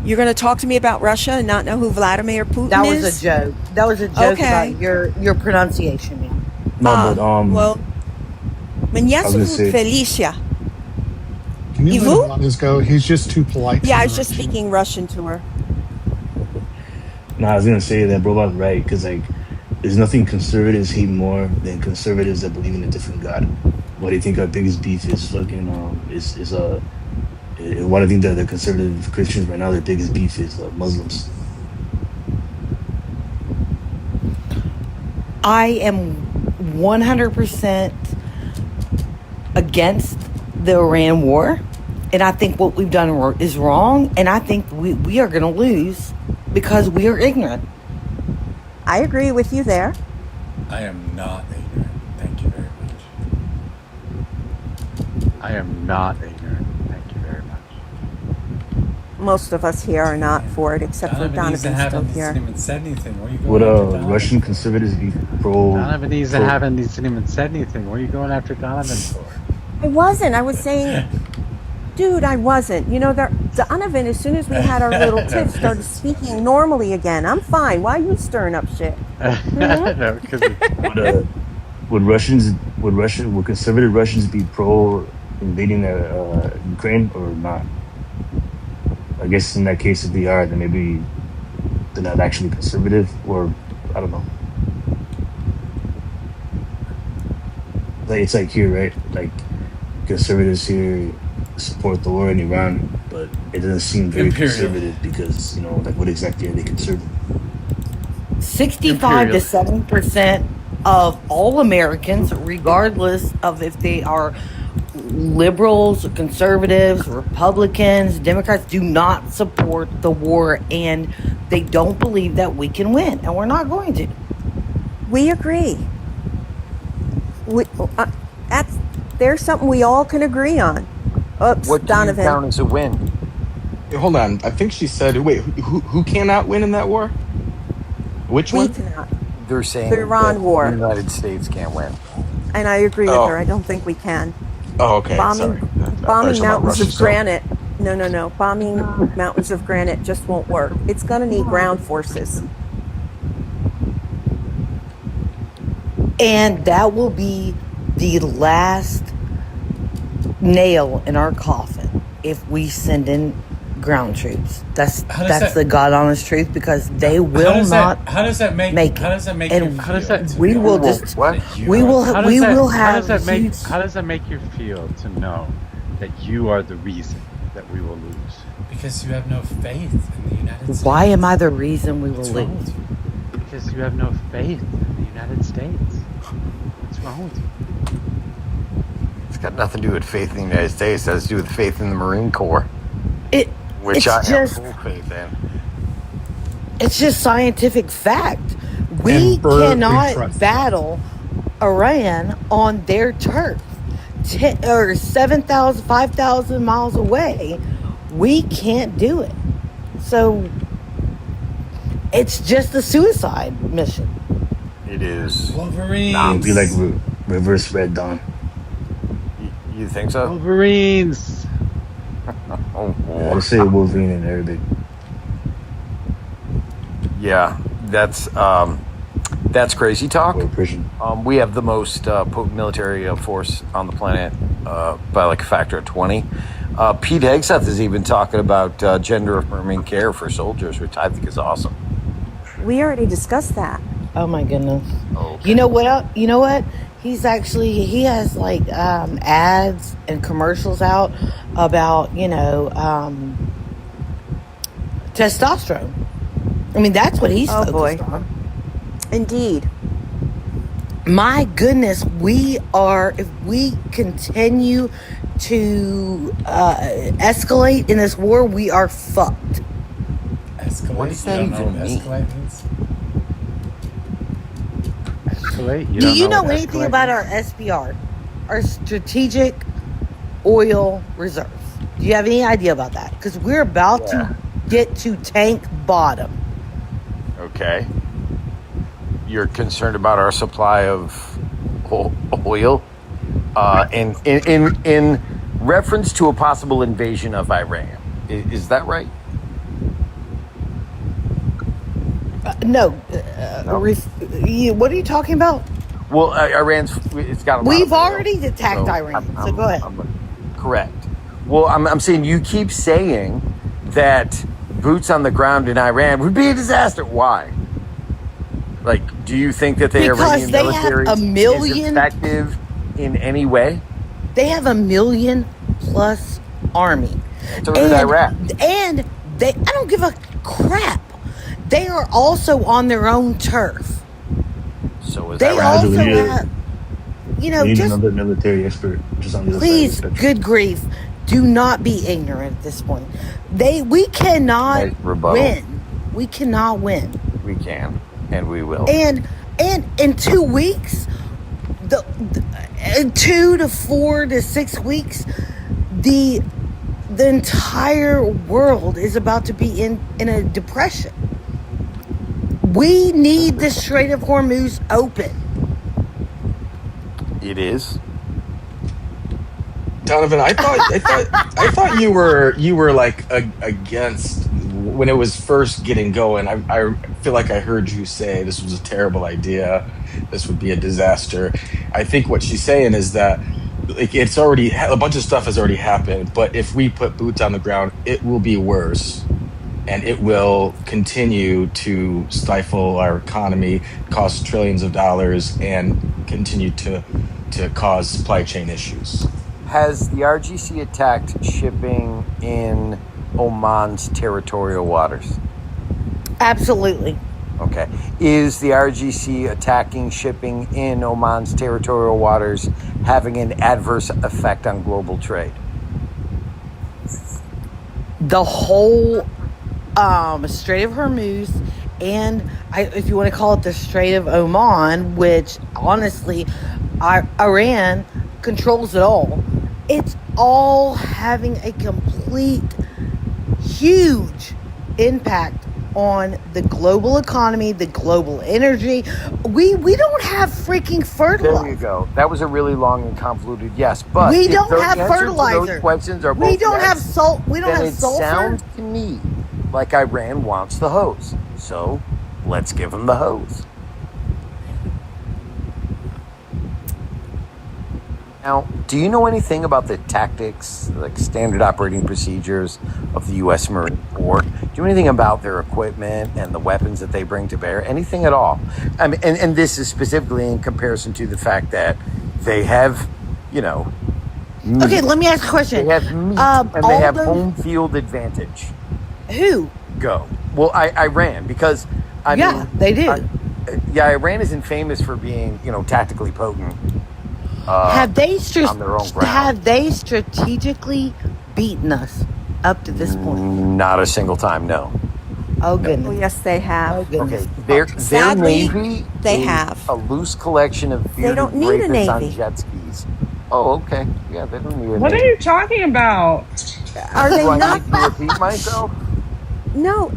You're going to talk to me about Russia and not know who Vladimir Putin That is? was a joke. That was a joke Okay. about your pronunciation, man. no, but Well, меня I was gonna зовут say- Felicia. Can you Ivu? let him just go? He's just too polite. Yeah, for I was just Russian. speaking Russian to her. I was gonna say that Robot's right because like, there's nothing conservatives hate more than conservatives that believe in a different God. What do you think our biggest beef is? Fucking what I think that the conservative Christians right now, their biggest beef is Muslims. I am 100% against the Iran war, and I think what we've done is wrong, and I think we are going to lose because we are ignorant. I agree with you there. I am not ignorant. Thank you very much. I am not ignorant. Thank you very much. Most of us here are not for it, except for Donovan Donovan still hasn't here. even said anything. What are you going Would after Donovan? Russian conservatives be pro? Donovan pro- haven't even said anything. What are you going after Donovan for? I wasn't. I was saying, dude, I wasn't. You know, Donovan, as soon as we had our little tiff, started speaking normally again. I'm fine. Why are you stirring up shit? No, because would conservative Russians be pro invading Ukraine or not? I guess in that case, if they are, then maybe they're not actually conservative, or I don't know. Like it's like here, right? Like conservatives here support the war in Iran, but it doesn't seem very Imperial. conservative because like what exactly are they conservative? 65 to 70% of all Americans, regardless of if they are liberals, conservatives, Republicans, Democrats, do not support the war, and they don't believe that we can win, and we're not going to. We agree. There's something we all can agree on. Oops, What do Donovan. you count as a win? Hey, hold on. I think she said, wait, who cannot win in that war? Which We one? cannot. They're saying The Iran that war. the United States can't win. And I agree with Oh. her. I don't think we can. Oh, okay. Bombing Sorry. I thought you were bombing talking about mountains Russia of still. granite. No. Bombing mountains of granite just won't work. It's going to need ground forces. And that will be the last nail in our coffin if we send in ground troops. That's the God honest truth, because they will not How does that make make How does that make and you How does feel? that? we will just we will How we does that, will how have does that make huge- How does that make you feel to know that you are the reason that we will lose? Because you have no faith in the United States. Why am I the reason we will What's wrong lose? with you? Because you have no faith in the United States. What's wrong with you? It's got nothing to do with faith in the United States. It has to do with faith in the Marine Corps, which it's I have just- full faith in. It's just scientific fact. We And Bert, we cannot trust. battle Iran on their turf. 7,000, 5,000 miles away. We can't do it. So it's just a suicide mission. It is. Wolverines. It'd be like reverse Red Dawn. You think so? Wolverines. Oh, Yeah, I say Wolverine in Arabic. yeah, that's crazy talk. Or Persian. We have the most potent military force on the planet by like a factor of 20. Pete Hegseth is even talking about gender-affirming care for soldiers, which I think is awesome. We already discussed that. Oh my goodness. Okay. You know what? You know what? He has like ads and commercials out about, testosterone. I mean, that's what he's focused on. Indeed. My goodness, if we continue to escalate in this war, we are fucked. Escalate? What does that You don't know even what mean? escalate means? Escalate? Do you know what anything escalate about means? our SPR, our strategic oil reserve? Do you have any idea about that? Because we're about to get to tank bottom. Okay. You're concerned about our supply of oil, in reference to a possible invasion of Iran. Is that right? No. No. What are you talking about? Well, Iran's it's got a lot We've of oil, already attacked so Iran. So go ahead. Correct. Well, I'm saying you keep saying that boots on the ground in Iran would be a disaster. Why? Like, do you think that the Because Iranian they have military a is million- effective in any way? They have 1 million plus army. So did Iraq. And I don't give a crap. They are also on their own turf. So is They Iraq. also we need have, We need just another military expert just on the other please, side of the spectrum. good grief, do not be ignorant at this point. We cannot Nice rebuttal. win. We cannot win. We can, and we will. And in 2 weeks, the 2 to 4 to 6 weeks, the entire world is about to be in a depression. We need the Strait of Hormuz open. It is. Donovan, I thought you were like against when it was first getting going. I feel like I heard you say this was a terrible idea. This would be a disaster. I think what she's saying is that like it's already a bunch of stuff has already happened, but if we put boots on the ground, it will be worse. And it will continue to stifle our economy, cost trillions of dollars, and continue to cause supply chain issues. Has the RGC attacked shipping in Oman's territorial waters? Absolutely. Okay. Is the RGC attacking shipping in Oman's territorial waters having an adverse effect on global trade? The whole Strait of Hormuz, and if you want to call it the Strait of Oman, which honestly, Iran controls it all. It's all having a complete, huge impact on the global economy, the global energy. We don't have freaking fertilizer. There you go. That was a really long and convoluted yes, but we don't have fertilizer. fertilizer. Questions are we both don't yes, have salt. We don't then have sulfur. It sounds to me like Iran wants the hose. So let's give them the hose. Now, do you know anything about the tactics, like standard operating procedures of the U.S. Marine Corps? Do you know anything about their equipment and the weapons that they bring to bear? Anything at all? I mean, and this is specifically in comparison to the fact that they have, meat. Okay, let me ask a question. They have meat and they have home field advantage. Who? Go. Well, Iran, because mean, they do. Iran isn't famous for being, tactically potent. Have they on their own ground. Have they strategically beaten us up to this point? Not a single time, no. Oh goodness. Oh, yes, they have. Okay, their Sadly, navy they is have a loose collection of They don't need a rapists on navy. jet skis. Oh, okay. Yeah, they don't need a What navy. are you talking about? Are they Do I not? need to repeat myself? No.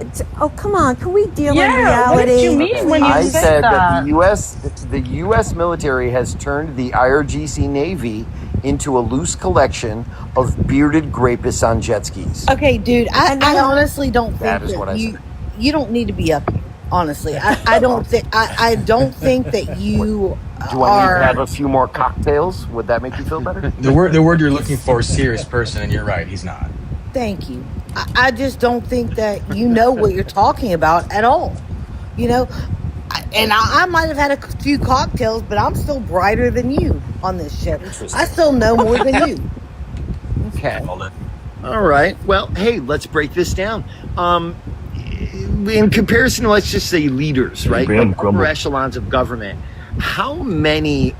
Come on. Can we deal in Yeah, reality? what did you mean when you I said said that that? the U.S. military has turned the IRGC Navy into a loose collection of bearded grapists on jet skis. Okay, dude, I honestly don't think That is what I you said. you don't need to be up here. Honestly, I don't think I don't think that you Do I need are. to have a few more cocktails? Would that make you feel better? The word you're looking for is serious person, and you're right, he's not. Thank you. I just don't think that you know what you're talking about at all. I might have had a few cocktails, but I'm still brighter than you on this ship. I still know more than you. Okay. All right. Well, hey, let's break this down. In comparison to, let's just say, leaders, right? Like upper echelons of government. How many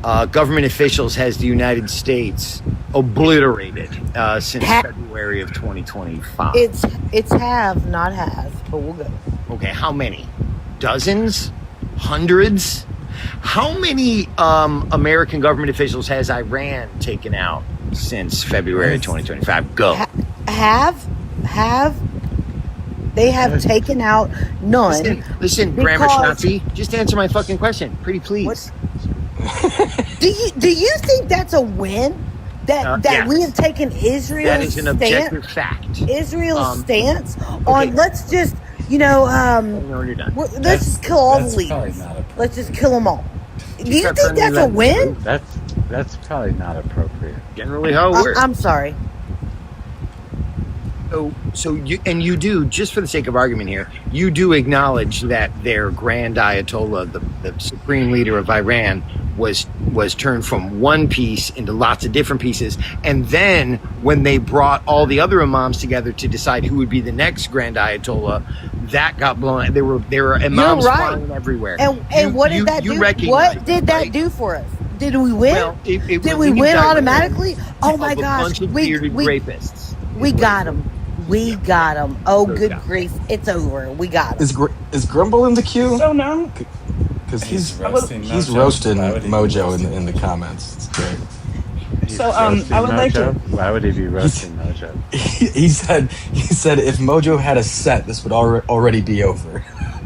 government officials has the United States obliterated since February of 2025? It's have, not have, but we'll go. Okay, how many? Dozens? Hundreds? How many American government officials has Iran taken out since February of 2025? Go. They have taken out none. Listen, grammar Nazi, just answer my fucking question, pretty please. Do you think that's a win? That yes. we have taken Israel's That is an objective fact. Israel's stance on let's just you're done. let's just kill all the leaders. Let's just kill them all. Do you think that's a win? That's probably not appropriate. Generally how it works. I'm sorry. So you do, just for the sake of argument here, you do acknowledge that their Grand Ayatollah, the supreme leader of Iran, was turned from one piece into lots of different pieces, and then when they brought all the other imams together to decide who would be the next Grand Ayatollah, that got blown. There were imams flying everywhere. And what did that do? What did that do for us? Did we win? Well, did we win automatically? Oh my gosh! Bunch of bearded rapists. We got them. We got him. Oh, good grief. It's over. We got him. Is Grumble in the queue? So no. Because he's roasting roasting Mojo in the comments. It's great. So I would like to. Why would he be roasting Mojo? He said if Mojo had a set, this would already be over. I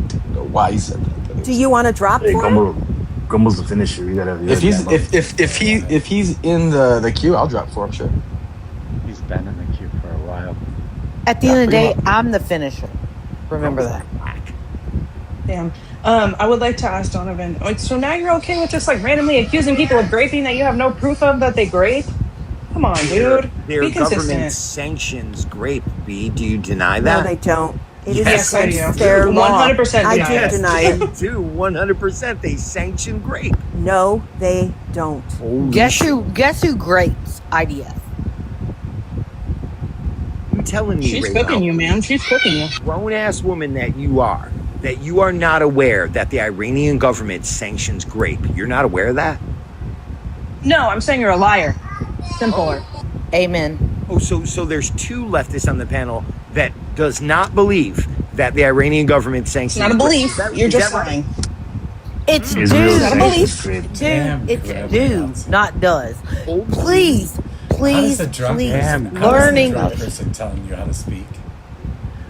don't know why he said that. Do you want to drop for him? Grumble's the finisher. You gotta. If he's in the queue, I'll drop for him. Sure. He's been in the queue for a while. At the end of the day, I'm the finisher. Remember that. Damn. I would like to ask Donovan. So now you're okay with just randomly accusing people of graping that you have no proof of that they grape? Come on, dude. Their Be government consistent. sanctions grape. B. Do you deny that? No, they don't. It is Yes, I against do. their law. 100% I deny do it. deny They it. do 100%. They sanction grape. No, they don't. Guess who grapes IDF? telling me, She's right cooking now, you, man. She's cooking you. grown-ass woman that you are not aware that the Iranian government sanctions grape. You're not aware of that? No, I'm saying you're a liar. Simpler. Amen. Oh, so there's two leftists on the panel that does not believe that the Iranian government sanctions It's not a belief. grape. You're Is just that right? lying. It's Israel do. sanctions grape. Dude, it's Damn, do, not does. Please, How please, does the drunk please, person, how does learn the drunk English. person telling you how to speak?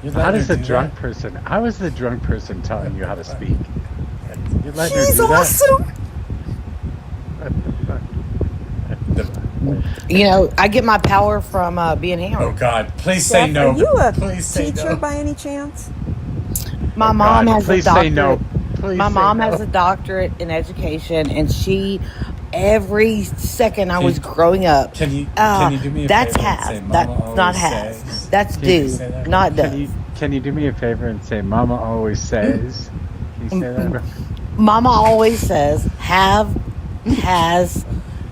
You How let does her the do drunk that? person? How is the drunk person telling you how to speak? You let her She's do awesome. You know, I get my power from being hammered. Oh God! Please say Steph, no. are you a Please say teacher no. by any chance? My mom God, has a please doctorate. say no. Please My say mom no. has a doctorate in education, and she, every second I was growing up, Can you do me a that's favor and say, have. "Mama That's always not have. says"? That's Can you do, say that? not does. Can you do me a favor and say, "Mama always says"? Can you say that? Mama always says, have, has,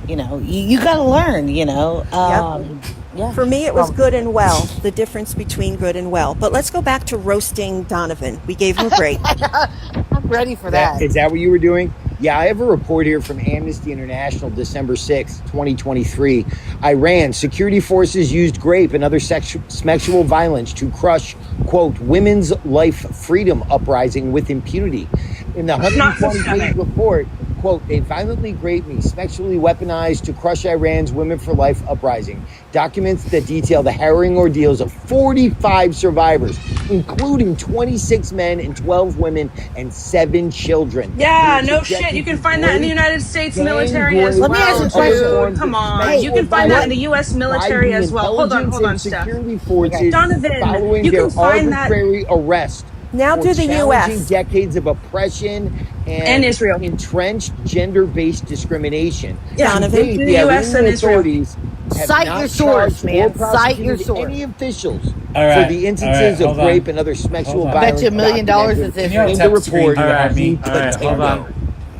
you know, you got to learn, you know. Yeah. For me, it was good and well, the difference between good and well. But let's go back to roasting Donovan. We gave him a break. I'm ready for that. Is that what you were doing? Yeah, I have a report here from Amnesty International, December 6th, 2023. Iran, security forces used grape and other sexual violence to crush, quote, women's life freedom uprising with impunity. In the 120-page report, quote, they violently raped me, sexually weaponized to crush Iran's Women for Life uprising. Documents that detail the harrowing ordeals of 45 survivors, including 26 men and 12 women and 7 children. Yeah, no shit. You can find that in the United States military as well. Let me ask you a question. Dude, come on. Hey, You can find that in the U.S. military by the as well. Hold on, intelligence Steph. and security forces Donovan, following you their can find that. arbitrary arrest. Now for do the challenging U.S. decades of oppression And Israel. entrenched gender-based discrimination. Yeah, To Donovan, date, do the the US Iranian and Israel. authorities have Cite not your source, charged man. or Cite prosecuted your source. any officials All right, for the instances all of right, hold rape on. and other sexual Hold on. violence. Bet you $1 million documented it's Can you all in tap the the screen? report. Do the heart me? All All right, right, hold on.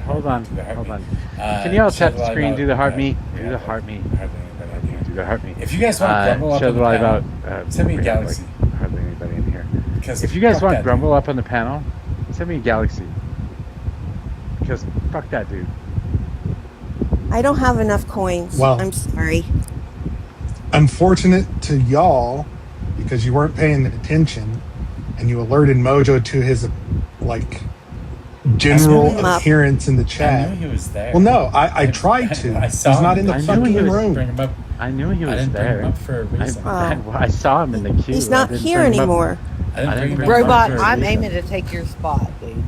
Hold on. Do the heart Hold me. on. Can you all tap the Shed screen? light Do the heart about- me. yeah, Do the heart me. hardly anybody in here. Do the heart me. If you guys want grumble up shed on the light panel, about. send me a we have, galaxy. hardly anybody in here. Because If you guys fuck want that grumble up on the panel, send me a galaxy. Because fuck that dude. I don't have enough coins. Well- I'm sorry. Unfortunate to y'all because you weren't paying attention and you alerted Mojo to his like general Him up. appearance in the I chat. knew he was there. Well, no, I tried to. I saw He's not him. in the I knew fucking he was room. bring him up. I knew he I was didn't bring there. him up for a reason. I saw him in the queue. He's I not didn't here bring him up- anymore. I didn't bring him up Robot, for a I'm reason. aiming to take your spot, dude.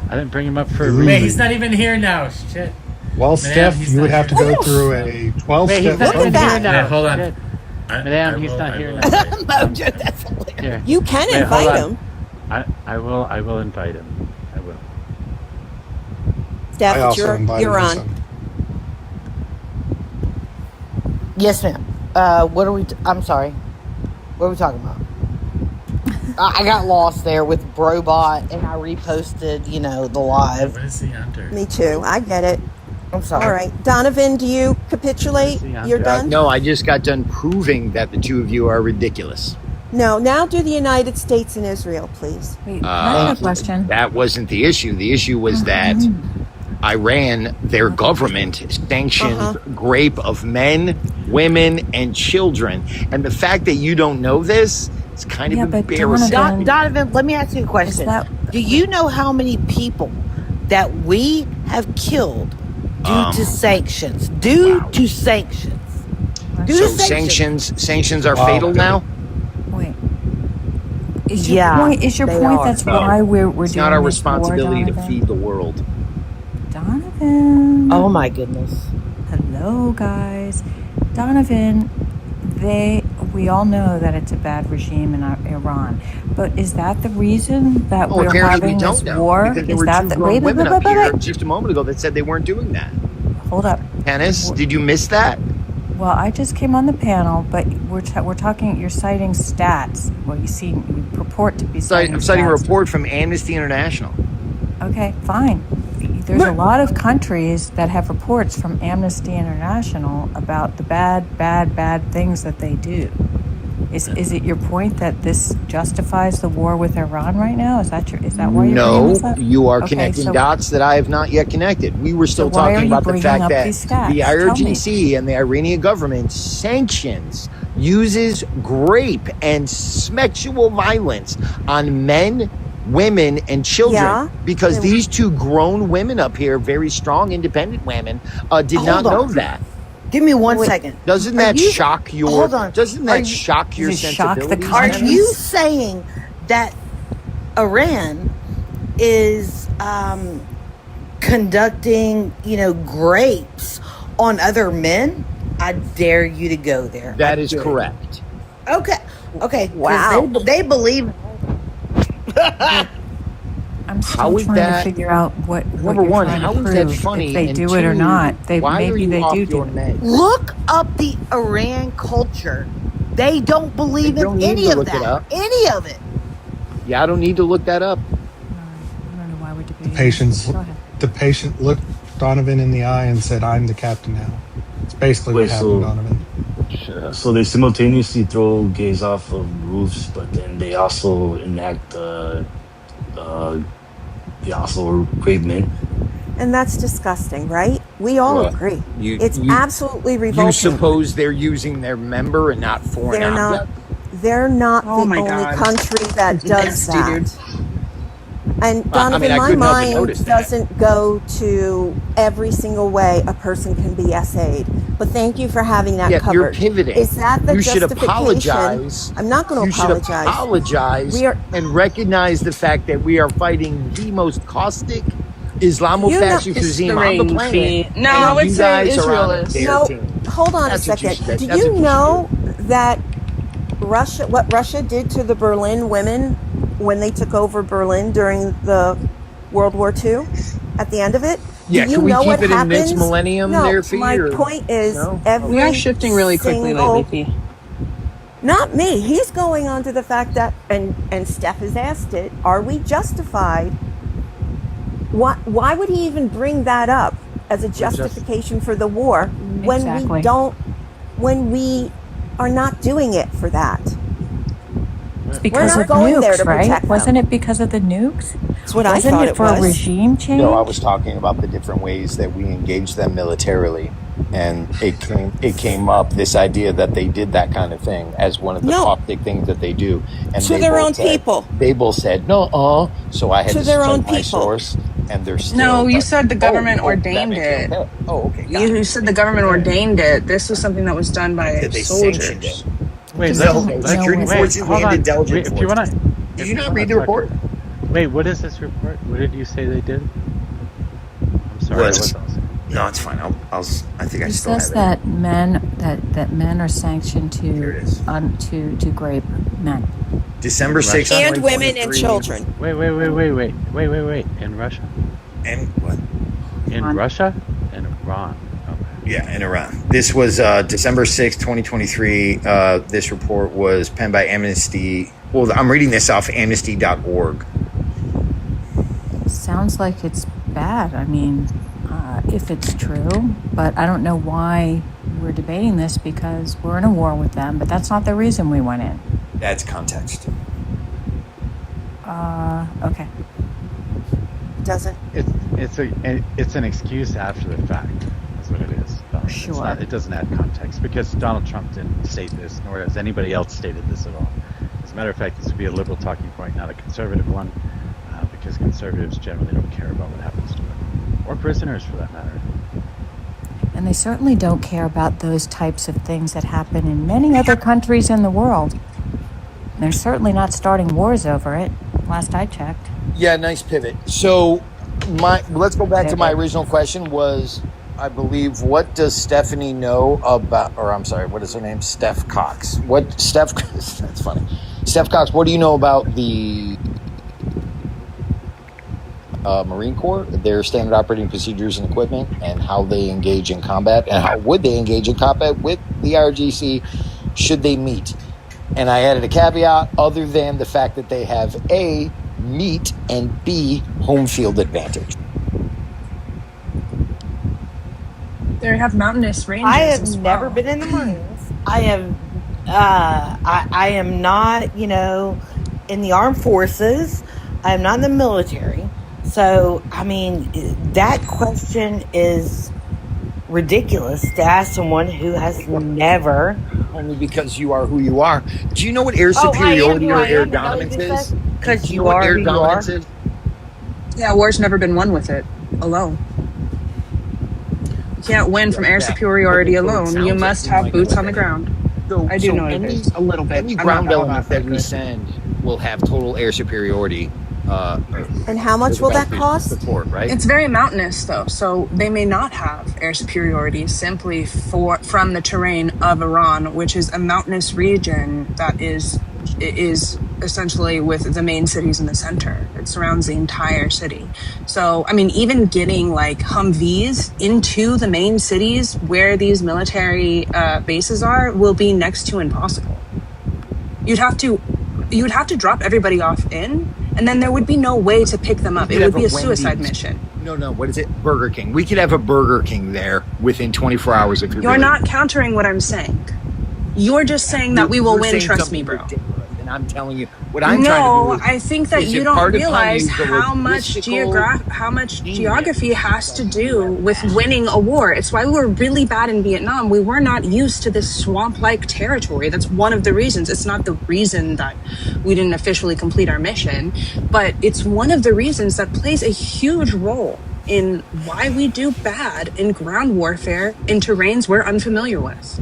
I didn't bring him up for a Wait, reason. Wait, he's not even here now. Shit. Well, Man, Steph, he's you would not have to here. go through a 12 Wait, he's step not Look at even that. here now. Man, hold on. Shit. I Madam, he's will- not I here will now. invite- Mojo, that's hilarious. Here. You can Wait, hold invite on. him. I will invite him. I will. Steph, I also invited you're him on. some. Yes, ma'am. What are we? I'm sorry. What are we talking about? I got lost there with Brobot, and I reposted, the live. What is he under? Me too. I get it. I'm sorry. All right. Donovan, do you capitulate? You're done? No, I just got done proving that the two of you are ridiculous. No. Now do the United States and Israel, please. Wait, I have a question. That wasn't the issue. The issue was that Iran, their government, sanctioned rape of men, women, and children. And the fact that you don't know this is kind of embarrassing. Donovan, let me ask you a question. Do you know how many people that we have killed due to sanctions? Due to sanctions. So sanctions are fatal now? Wait. Is your point that's why we're It's doing not our this responsibility war, to Donovan? feed the world. Donovan. Oh my goodness. Hello, guys. Donovan, we all know that it's a bad regime in Iran, but is that the reason that we're apparently having we this don't know. war? Because there Is were that two the grown women up wait. here just a moment ago that said they weren't doing that. Hold up. Dennis, did you miss that? Well, I just came on the panel, but we're talking. You're citing stats. Well, you purport to be citing. I'm citing a stats. report from Amnesty International. Okay, fine. There's a lot of countries that have reports from Amnesty International about the bad things that they do. Is it your point that this justifies the war with Iran right now? Is that why you're bringing No, this up? you are Okay, connecting so dots that I have not yet connected. We were so still why are talking you about the bringing fact up that these the stats? Tell me. IRGC and the Iranian government sanctions, uses rape and sexual violence on men, women, and children Yeah. because these two grown women up here, very strong, independent women, did not Hold know on. that. Give me one Wait, second. Doesn't Are that you? shock your? Hold on. Doesn't Are that you? shock your Does it shock the sensibilities? Are conscience? you saying that Iran is conducting, grapes on other men? I dare you to go there. That is correct. Okay. 'Cause Wow. They believe. I'm How still is trying that? to figure out what Number you're one, trying how to is that prove, funny? if they And do it or two, not. why are Maybe you they off do your it. meds? Look up the Iran culture. They don't believe You don't in need any to of look it that. up. Any of it. Yeah, I don't need to look that up. I don't know why we're The debating this. Go ahead. the patient looked Donovan in the eye and said, "I'm the captain now." It's basically Wait, what happened, Donovan. so they simultaneously throw gays off of roofs, but then they also enact they also rape men. and that's disgusting, right? We all Well, agree. you It's absolutely revolting. you suppose they're using their member and not foreign They're not. object? They're not Oh the my only God. country that does Nasty, that. dude. And I Donovan, mean, I my couldn't help but mind notice that. doesn't go to every single way a person can be SA'd. But thank you for having that Yeah, covered. you're pivoting. Is that the You should justification? apologize. I'm not going You to should apologize. apologize We are. and recognize the fact that we are fighting the most caustic You know, Islamofascist It's regime the on the rain planet, fee. No, and I would you say guys are Israel on is. their No, team. hold on That's a what you second. should. Do That's you what you know should do. that what Russia did to the Berlin women when they took over Berlin during the World War II? At the end of it, Yeah, do you can we know keep what it in this happens? millennium No, there for my you? point is No? every We are shifting really quickly single, lately, P. Not me. He's going on to the fact that, and Steph has asked it, are we justified? Why would he even bring that up as a justification for the war when Exactly. when we are not doing it for that? It's We're because not of going there nukes, to right? protect them. Wasn't it because of the nukes? That's what I Wasn't thought it it for a was. regime change? No, I was talking about the different ways that we engage them militarily, and it came up this idea that they did that kind of thing as one of the No. caustic things that they do, and To they their both own said, people. They both said no, so I had To to their cite own my people. source, and they're still. No, you like, said the government that ordained makes it it. okay. Oh, okay. got it. You said the government ordained it. This was something that was done by That they sanctioned soldiers. it. Wait, Just let's, doesn't let's know wait, what- forces hold and on. intelligence Wait, if you want to, Did you not read the report? Wait, what is this report? What did you say they did? I'm sorry. I What? wasn't listening. No, it's fine. I think I He still have says it. that men are sanctioned to grape men. December 6th, And women and 2023. children. Wait. In Russia? And what? In Iran. Russia? And Iran. Okay. Yeah, in Iran. This was December 6th, 2023. This report was penned by Amnesty. Well, I'm reading this off amnesty.org. Sounds like it's bad. I mean, if it's true, but I don't know why we're debating this because we're in a war with them, but that's not the reason we went in. That's context. Okay. Doesn't. It's an excuse after the fact. That's what it is. Sure. It doesn't add context because Donald Trump didn't state this, nor has anybody else stated this at all. As a matter of fact, this would be a liberal talking point, not a conservative one, because conservatives generally don't care about what happens to them, or prisoners for that matter. And they certainly don't care about those types of things that happen in many other countries in the world. They're certainly not starting wars over it, last I checked. Yeah, nice pivot. So, let's go back to my original question was, I believe, what does Stephanie know about, or I'm sorry, what is her name? Steph Cox. That's funny. Steph Cox, what do you know about the Marine Corps, their standard operating procedures and equipment, and how they engage in combat, and how would they engage in combat with the IRGC should they meet? And I added a caveat other than the fact that they have A, meet, and B, home field advantage. They have mountainous ranges. I have as never well. been in the Marines. I have I am not, in the armed forces. I am not in the military. So, I mean, that question is ridiculous to ask someone who has never. Only because you are who you are. Do you know what air Oh, I am superiority who or I air am. Is that what you dominance just is? said? Because Do you know you what are air who you are. dominance is? Yeah, war's never been won with it alone. You can't win from air Yeah. superiority So it alone. You sounds like must you have might know boots what on the that is. ground. I do So know what it is. A little bit. any I'm not ground all element that we good. send will have total air superiority. And how much will that cost? Support, right? It's very mountainous, though, so they may not have air superiority simply from the terrain of Iran, which is a mountainous region that is essentially with the main cities in the center. It surrounds the entire city. So, I mean, even getting like Humvees into the main cities where these military bases are will be next to impossible. You would have to drop everybody off and then there would be no way to pick them up. It would be a suicide mission. No. What is it? Burger King. We could have a Burger King there within 24 hours if You're not countering what I'm saying. You're just saying that we will win. Trust me, bro. And I'm telling you, what I'm trying to do is, I think that you don't realize how much geography has to do with winning a war. It's why we were really bad in Vietnam. We were not used to this swamp-like territory. That's one of the reasons. It's not the reason that we didn't officially complete our mission, but it's one of the reasons that plays a huge role in why we do bad in ground warfare in terrains we're unfamiliar with.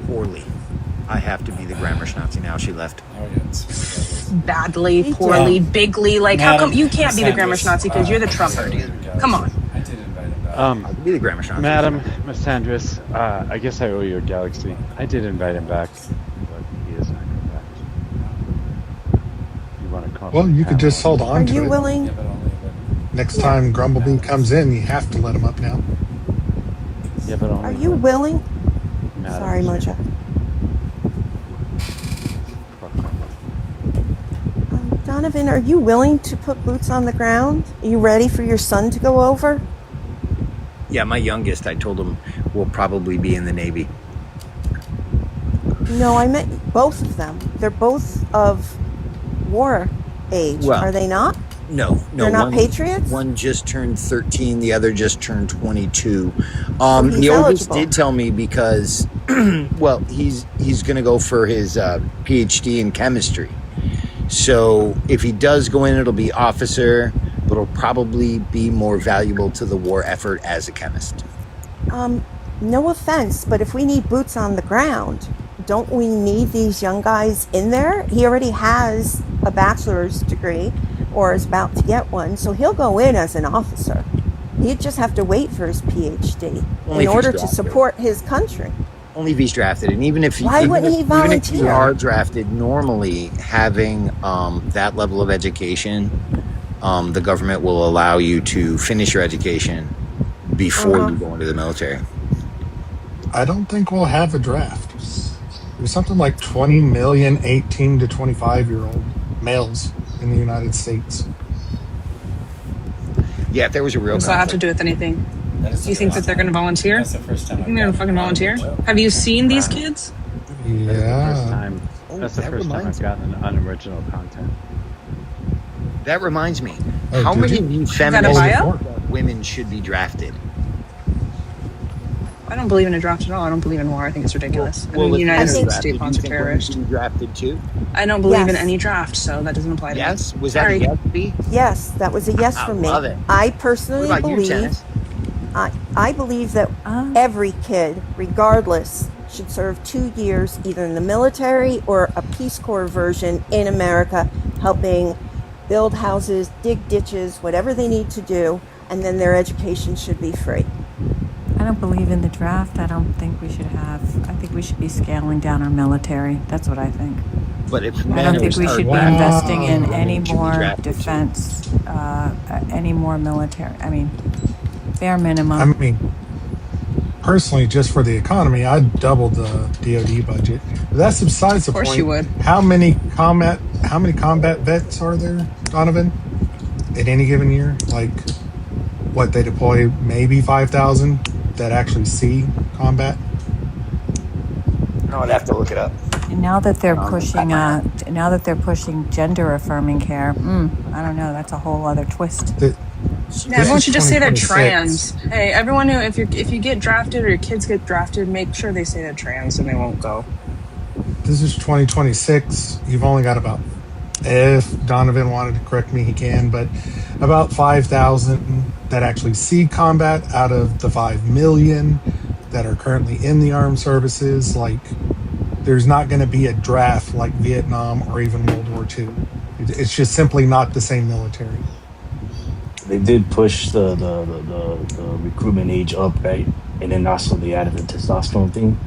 Poorly. I have to be the grammar Schnazi now. She left. Badly, poorly, bigly. Like, how come you can't be the grammar Schnazi because you're the Trumper, dude? Come on. Be the grammar Schnazi. Madam Miss Andress, I guess I owe you a galaxy. I did invite him back, but he is not coming back. You want to call? Well, you could just hold on Are to you it. willing? Next time Grumblebee comes in, you have to let him up now. Yeah, but only Are you willing? Madam Sorry, Mojo. Donovan, are you willing to put boots on the ground? Are you ready for your son to go over? Yeah, my youngest, I told him, will probably be in the Navy. No, I meant both of them. They're both of war age, Well, are they not? No. They're not patriots? One just turned 13. The other just turned 22. he's The oldest eligible. did tell me because, well, he's going to go for his PhD in chemistry. So if he does go in, it'll be officer, but it'll probably be more valuable to the war effort as a chemist. No offense, but if we need boots on the ground, don't we need these young guys in there? He already has a bachelor's degree or is about to get one, so he'll go in as an officer. He'd just have to wait for his PhD Only in if order he's to drafted. support his country. Only if he's drafted, and even if Why wouldn't he even if you volunteer? are drafted, normally having that level of education, the government will allow you to finish your education before you go into the military. I don't think we'll have a draft. There's something like 20 million 18 to 25-year-old males in the United States. Yeah, if there was a real What does that have to do with anything? You think that they're going to volunteer? That's the first time You think they're going to fucking volunteer? Have you seen these kids? Yeah. That's the first time I've gotten an unoriginal content. That reminds me, Oh, how did many you? of you Is that a feminist bio? women should be drafted? I don't believe in a draft at all. I don't believe in war. I think it's ridiculous. I think if the United you're States drafted, state do bonds you are think women terrorist. should be drafted too? I don't believe in Yes. any draft, so that doesn't apply to me. Yes? Was that a Sorry. yes, B? Yes, that was a yes I from me. love it. I personally What about you, believe Janice? I believe that every kid, regardless, should serve 2 years either in the military or a Peace Corps version in America, helping build houses, dig ditches, whatever they need to do, and then their education should be free. I don't believe in the draft. I don't think we should have. I think we should be scaling down our military. That's what I think. But if I men don't are think we should be drafted, investing in women any should be more drafted too. defense, any more military. I mean, bare I minimum. mean, personally, just for the economy, I'd double the DoD budget. But that's besides the point. Of course you would. How many combat vets are there, Donovan, in any given year? Like, what, they deploy maybe 5,000 that actually see combat? No, I'd have to look it up. And now that they're pushing gender affirming care, I don't know. That's a whole other twist. Everyone should just say they're trans. Hey, everyone who if you get drafted or your kids get drafted, make sure they say they're trans and they won't go. This is 2026. You've only got about, if Donovan wanted to correct me, he can, but about 5,000 that actually see combat out of the 5 million that are currently in the armed services. Like, there's not going to be a draft like Vietnam or even World War II. It's just simply not the same military. They did push the recruitment age up, right? And then also they added the testosterone thing.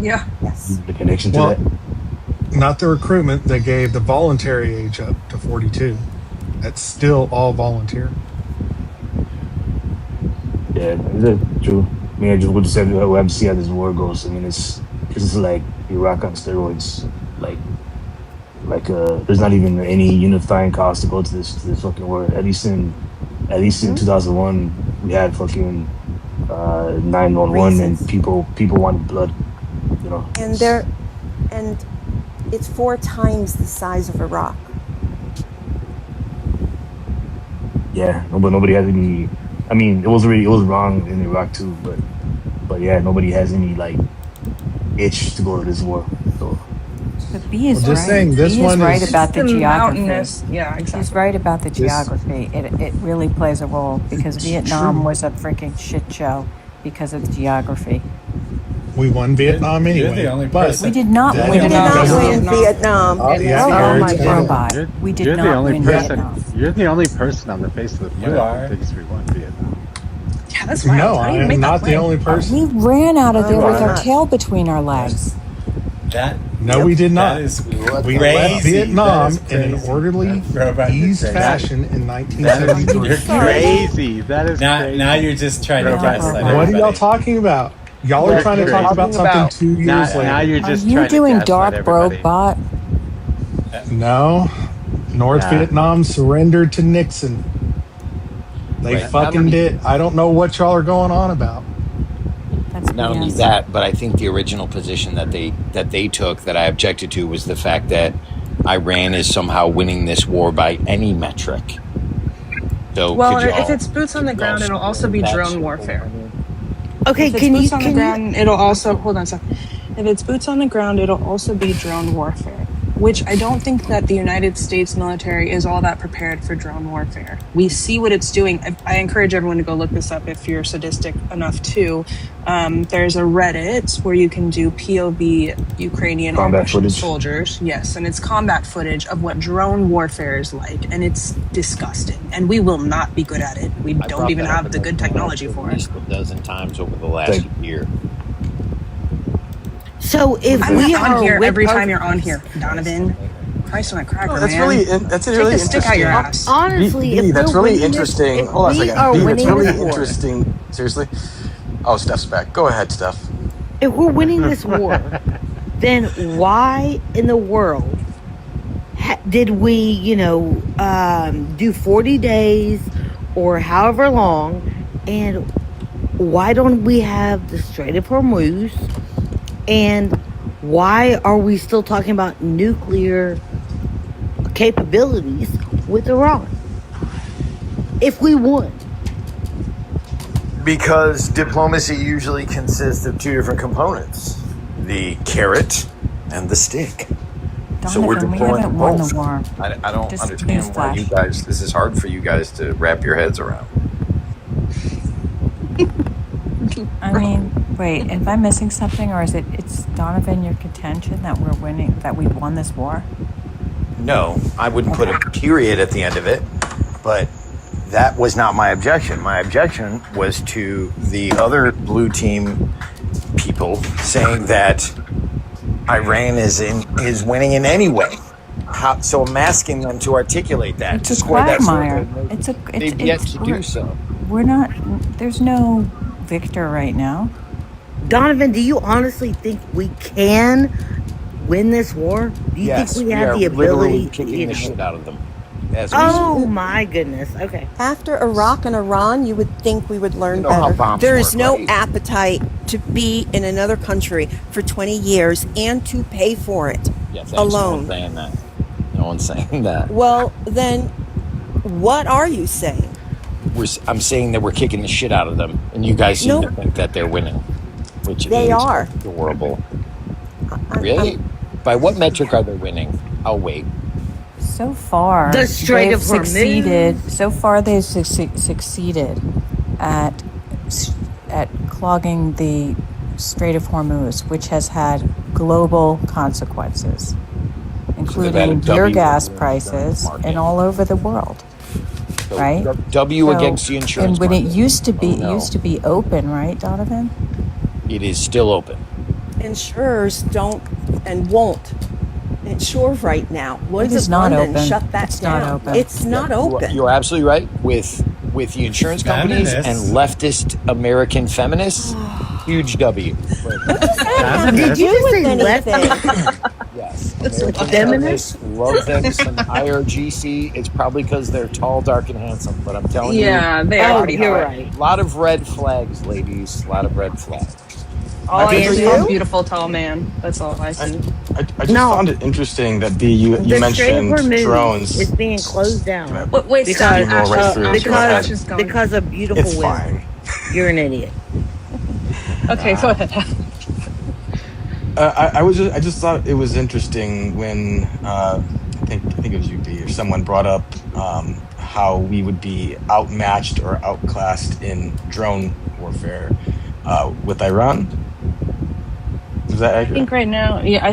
Yeah. Yes. The connection to Well, that. not the recruitment. They gave the voluntary age up to 42. That's still all volunteer. Yeah, that's true. I mean, I just would say we'll have to see how this war goes. I mean, it's like Iraq on steroids. There's not even any unifying cause to go to this fucking war. At least in 2001, we had fucking 911, and people wanted blood. You know. And it's 4 times the size of Iraq. Yeah, but nobody has any. I mean, it was wrong in Iraq too, but yeah, nobody has any like itch to go to this war. So. But B is Well, just right. saying, this B one is right is- about the It's geography. mountainous. Yeah, exactly. He's right about the This- geography. It really plays a role because It's Vietnam true. was a freaking shit show because of the geography. We won Vietnam You're anyway. the only but person. We did not Yeah. win We did not Vietnam. win Vietnam. Oh, yeah, Oh, you're my right. robot. We did You're not the only win person. Vietnam. You're the only person on the face of the planet are. who thinks we won Vietnam. Yeah, that's wild. No, How do I you am make that not the claim? only person. We ran out of there Oh, with our right. tail between our legs. That No, we did not. That is We crazy. left Vietnam That is in an crazy. orderly, Robot, you're eased crazy. fashion in You're 1973. Crazy. That is Now, crazy. now you're just trying to Robot. gaslight What are everybody. y'all talking about? Y'all are You're trying to talk crazy. about something 2 years Now later. you're Are just you trying to doing gaslight dark everybody. robot? No. North Nah. Vietnam surrendered to Nixon. They Wait, fucking did. I don't know what y'all are going on about. That's Not only BS. that, but I think the original position that they took that I objected to was the fact that Iran is somehow winning this war by any metric. So Well, could y'all- if it's boots on the ground, it'll also be drone warfare. Okay, If it's can you boots on the can ground, it'll also hold on a second. If it's boots on the ground, it'll also be drone warfare, which I don't think that the United States military is all that prepared for drone warfare. We see what it's doing. I encourage everyone to go look this up if you're sadistic enough to. There's a Reddit where you can do POV Ukrainian and Combat Russian footage. soldiers. Yes, and it's combat footage of what drone warfare is like, and it's disgusting. And we will not be good at it. We I don't brought even that up have in the good technology at for it. least a dozen times over the last Thank year. so if I'm we not on are here with every our- time you're on here, Donovan. Christ on a cracker, No, that's man. really that's Take really the stick out interesting. your ass. honestly, B, if that's we're really winning interesting. This, if Hold on a we second. are B, that's winning really this war, interesting. Seriously? Oh, Steph's back. Go ahead, Steph. if we're winning this war, then why in the world did we, do 40 days or however long, and why don't we have the Strait of Hormuz, and why are we still talking about nuclear capabilities with Iran if we won? Because diplomacy usually consists of two different components: the carrot and the stick. So we're Donovan, we deploying haven't won both. the war. I don't Just understand why newsflash. you guys. This is hard for you guys to wrap your heads around. I mean, wait, am I missing something, or is it's Donovan your contention that we're winning, that we won this war? No, I wouldn't put a period at the end of it, but that was not my objection. My objection was to the other blue team people saying that Iran is winning in any way. So I'm asking them to articulate that. It's to a square that quagmire. circle. They've yet to do so. We're not. There's no victor right now. Donovan, do you honestly think we can win this war? Do you Yes, think we we have are the literally ability? kicking the shit out of them. as we Oh my goodness. Okay. After Iraq and Iran, you would think we would learn You know how better. bombs There is work, no right? appetite to be in another country for 20 years and to pay for it Yeah, thanks. alone. No one's saying that. No one's saying that. Well, then what are you saying? I'm saying that we're kicking the shit out of them, and you guys seem to think that they're winning, which They is are. adorable. Really? By what metric are they winning? I'll wait. So far, The Strait they've of Hormuz. succeeded. So far, they've succeeded at clogging the Strait of Hormuz, which has had global consequences, including your gas prices and all over the world. So Right? W against the insurance And when market. it used to be, Oh, no. it used to be open, right, Donovan? It is still open. Insurers don't and won't insure right now. Lloyd's is of not London open. shut that It's down. not open. It's not open. You're absolutely right with the insurance companies and leftist American feminists. Huge W. Did you just say anything? Yes. It's American feminist? feminists love them some IRGC. It's probably because they're tall, dark, and handsome. But I'm telling you, Yeah, they are pretty you're hot. right. a lot of red flags, ladies. A lot of red flags. All I think see you- is beautiful tall man. That's all I see. I just found it interesting that you The Strait of mentioned Hormuz drones. is being closed down. Wait, stop. You roll right through it. Go ahead. Because of beautiful It's women. fine. You're an idiot. Okay, go ahead. I just thought it was interesting when I think it was UB or someone brought up how we would be outmatched or outclassed in drone warfare with Iran. Is that I accurate?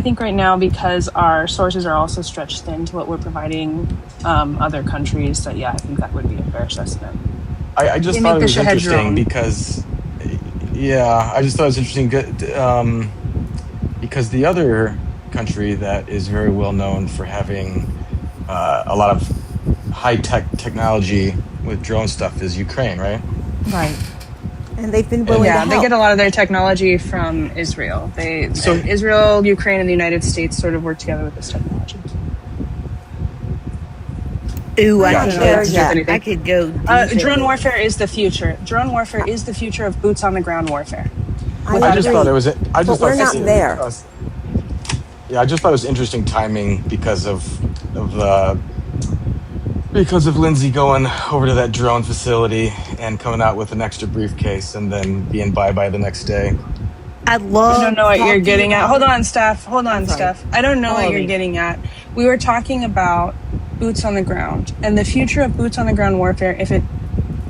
think right now because our sources are also stretched thin to what we're providing other countries. That I think that would be a fair assessment. I just They thought make it the was Shahed interesting drone. because, I just thought it was interesting because the other country that is very well known for having a lot of high-tech technology with drone stuff is Ukraine, right? Right. And they've been willing to Yeah, they help. get a lot of their technology from Israel. Israel, Ukraine, and the United States sort of work together with this technology. Ooh, Not I sure if could anything. I could go. Drone warfare is the future. Drone warfare is the future of boots on the ground warfare. I just thought it was. But we're not there. Yeah, I just thought it was interesting timing because of Lindsay going over to that drone facility and coming out with an extra briefcase and then being bye the next day. I love. I don't know what you're talking getting at. about- Hold on, Steph. I don't know what Follow you're me. getting at. We were talking about boots on the ground, and the future of boots on the ground warfare, if it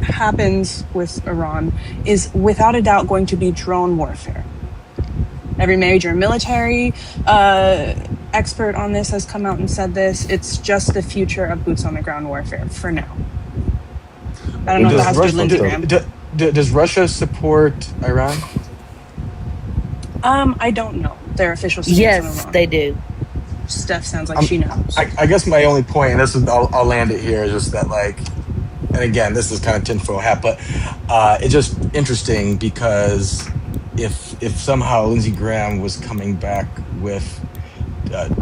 happens with Iran, is without a doubt going to be drone warfare. Every major military expert on this has come out and said this. It's just the future of boots on the ground warfare for now. I don't know if that has to do with Lindsey Graham. Does Russia support Iran? I don't know their official stance on Yes, Iran. they do. Steph sounds like she knows. I guess my only point, and this is I'll land it here, is just that and again, this is kind of tinfoil hat, but it's just interesting because if somehow Lindsey Graham was coming back with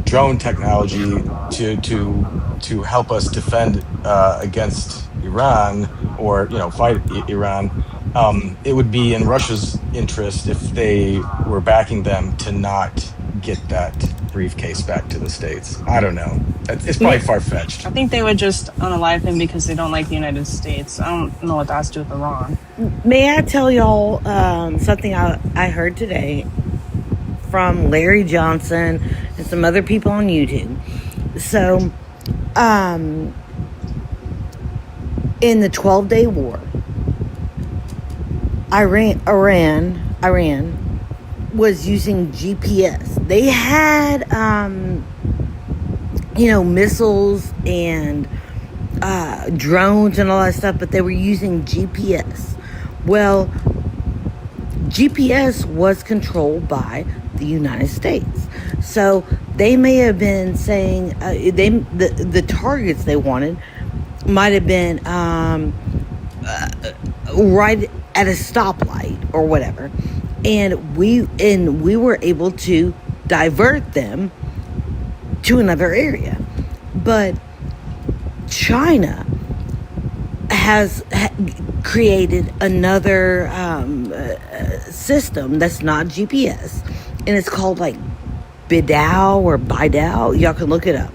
drone technology to help us defend against Iran or fight Iran, it would be in Russia's interest if they were backing them to not get that briefcase back to the States. I don't know. It's probably far-fetched. I think they would just unalive him because they don't like the United States. I don't know what that has to do with Iran. May I tell y'all something I heard today from Larry Johnson and some other people on YouTube. So, in the 12-day war, Iran was using GPS. They had, missiles and drones and all that stuff, but they were using GPS. Well, GPS was controlled by the United States. So they may have been saying the targets they wanted might have been right at a stoplight or whatever, and we were able to divert them to another area. But China has created another system that's not GPS, and it's called like Bidao or Bidao. Y'all can look it up.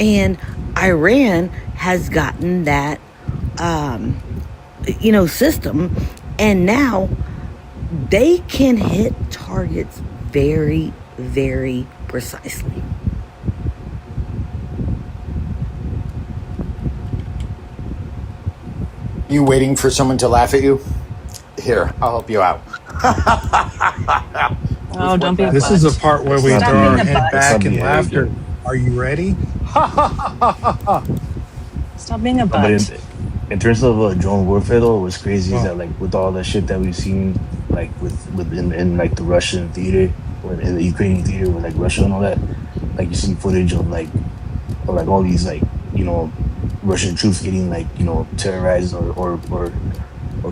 And Iran has gotten that, system, and now they can hit targets very, very precisely. You waiting for someone to laugh at you? Here, I'll help you out. Oh, don't be a This butt. is the part where we Stop throw our being a head butt. back in laughter. Are you ready? Stop being a But butt. in terms of drone warfare, though, what's crazy is that like with all the shit that we've seen, like in like the Russian theater or in the Ukrainian theater with like Russia and all that, like you see footage of like all these like Russian troops getting like terrorized or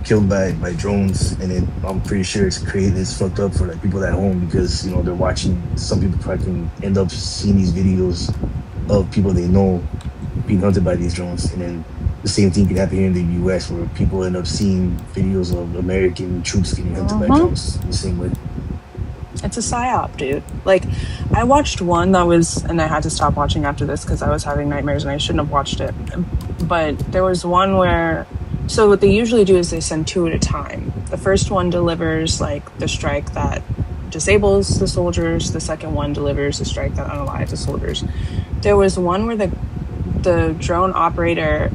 killed by drones, and then I'm pretty sure it's fucked up for like people at home because they're watching. Some people fucking end up seeing these videos of people they know being hunted by these drones, and then the same thing can happen here in the U.S. where people end up seeing videos of American troops getting hunted by drones the same way. It's a psyop, dude. Like, I watched one that was, and I had to stop watching after this because I was having nightmares and I shouldn't have watched it. But there was one where, so what they usually do is they send two at a time. The first one delivers like the strike that disables the soldiers. The second one delivers the strike that unalives the soldiers. There was one where the drone operator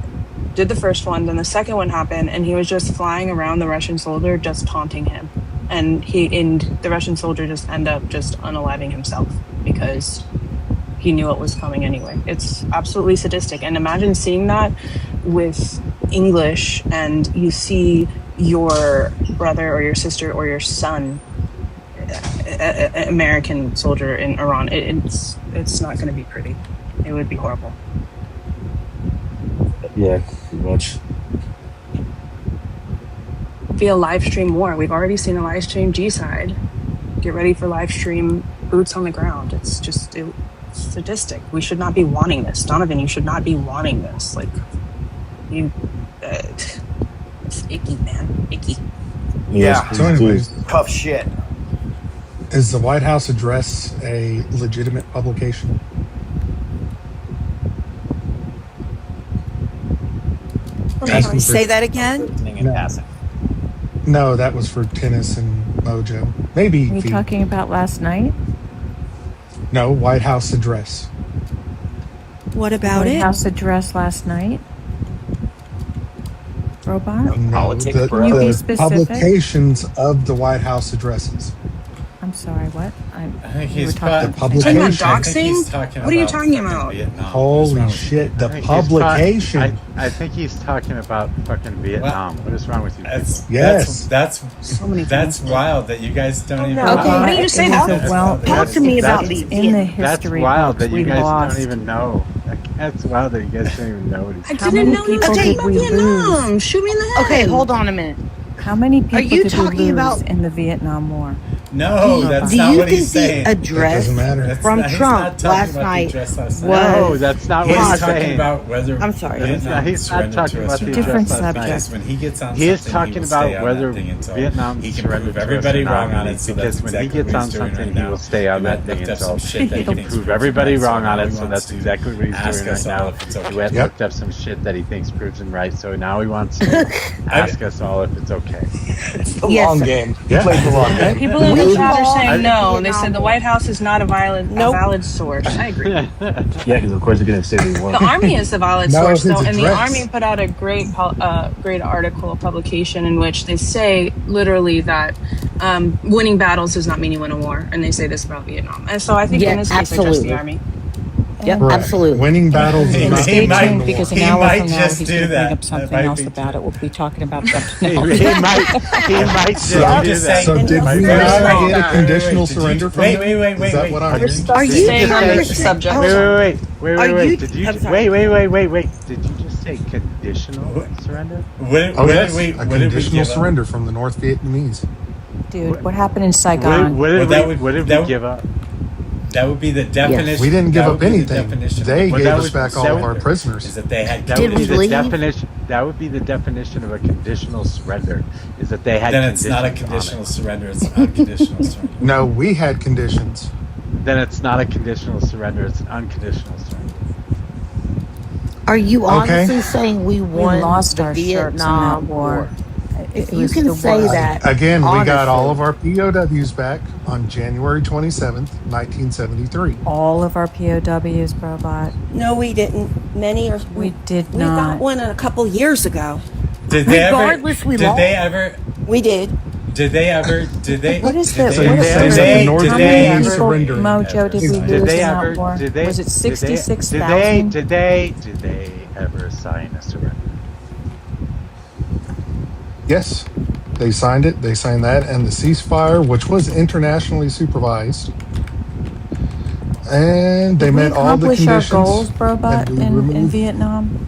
did the first one, then the second one happened, and he was just flying around the Russian soldier, just taunting him. And the Russian soldier just ended up just unaliving himself because he knew what was coming anyway. It's absolutely sadistic. And imagine seeing that with English, and you see your brother or your sister or your son, an American soldier in Iran. It's not going to be pretty. It would be horrible. Yeah, pretty much. Be a live stream war. We've already seen a live stream G-side. Get ready for live stream boots on the ground. It's just it's sadistic. We should not be wanting this. Donovan, you should not be wanting this. Like, it's icky, man. Icky. Yeah. So anyways, Tough shit. is the White House address a legitimate publication? I'm sorry, say that again. No, that was for tennis and Mojo. Maybe. Are you Phoebe. talking about last night? No, White House address. What about White it? House address last night? Robot? No, the, Can you be the specific? publications of the White House addresses. I'm sorry, what? I think we were he's talking talking Talking about Publication. doxing? What are you talking about? Holy shit, the publication. I think he's talking about fucking Vietnam. What is wrong with you? Yes. That's wild that you guys don't even. Okay, why don't you say that? Well, Talk to me about that's the in the That's history wild books that you we guys lost. don't even know. That's wild that you guys don't even know what he's I How didn't many know you were people talking did about we Vietnam. lose? Shoot me in the head. Okay, hold on a minute. How many people you did we talking lose about- in the Vietnam War? No, that's Do not you what think he's saying. the address Doesn't matter. from He's Trump not talking last about the night address last was... night. No, that's not what He's he's talking saying. about whether I'm sorry. Vietnam He's not surrendered talking to about us the or not. Different address last night. Because when he gets on He is something, talking he will about stay on whether that thing until Vietnam he can surrendered prove to us everybody or not, wrong on it. So because that's when exactly he gets what on he's doing something, right he now. will stay on He that might thing lift up until some shit that he he can thinks prove proves everybody him right. wrong So on now it. he So wants that's to exactly what he's ask doing us right all now. if it's He okay. went Yep. looked up some shit that he thinks proves him right. So now he wants to ask us all if it's okay. It's the Yes, long sir. game. Yeah. Play the long game. People in the chat are lost saying the no. They Vietnam said the War. White House is not a valid source. I agree. Yeah, because of course they're gonna say they won. The Army is the valid No, source, his though, and the address. Army put out a great article, publication, in which they say literally that winning battles does not mean you win a war, and they say this about Vietnam. And so I think Yeah, in this case, I trust absolutely. the Army. Yep, Correct. absolutely. Winning battles is And not stay winning the tuned war. because an He hour might from now just he's do going to bring that. up That something might else be about true. it. We'll be talking about He something else. might just So do I'm just that. saying. So did we Wait, not wait, get a wait, conditional Did you- surrender from wait, him? wait, Is that what I'm hearing? Are you Staying on the say- subject. hold on. Wait. Are you- Did you I'm sorry. wait. Did you just say conditional surrender? Oh, yes. a A conditional surrender from the North Vietnamese. Dude, what happened in Saigon? What did Well, that we would- give up? That would be the definition. We didn't give that up would be the anything. definition They of gave us conditional back all of our surrender, prisoners. Is that they had That would be conditional- the definition. That would be the definition of a conditional surrender. Is that they had. Then it's not a conditions on conditional surrender. It's an unconditional surrender. No, we had conditions. it. Then it's not a conditional surrender. It's an unconditional surrender. Are you Okay. honestly saying we won lost the our shirts in Vietnam that war. If It you was can the say worst. that Again, we got all honestly. of our POWs back on January 27th, 1973. All of our POWs, Robot. No, we didn't. Many are. We did We not. got one a couple years ago. Did they ever? Regardless, we Did lost. they ever? We did. Did they ever? Did they? What is did the? they- What is did the? they- North did How they many ever- people, surrendering Mojo, did we Did lose they in ever? that war? Did they? Was it Did 66,000? they ever sign a surrender? Yes, they signed it. They signed that and the ceasefire, which was internationally supervised. And they Did we met all the accomplish our conditions. goals, Robot, and we in removed- Vietnam?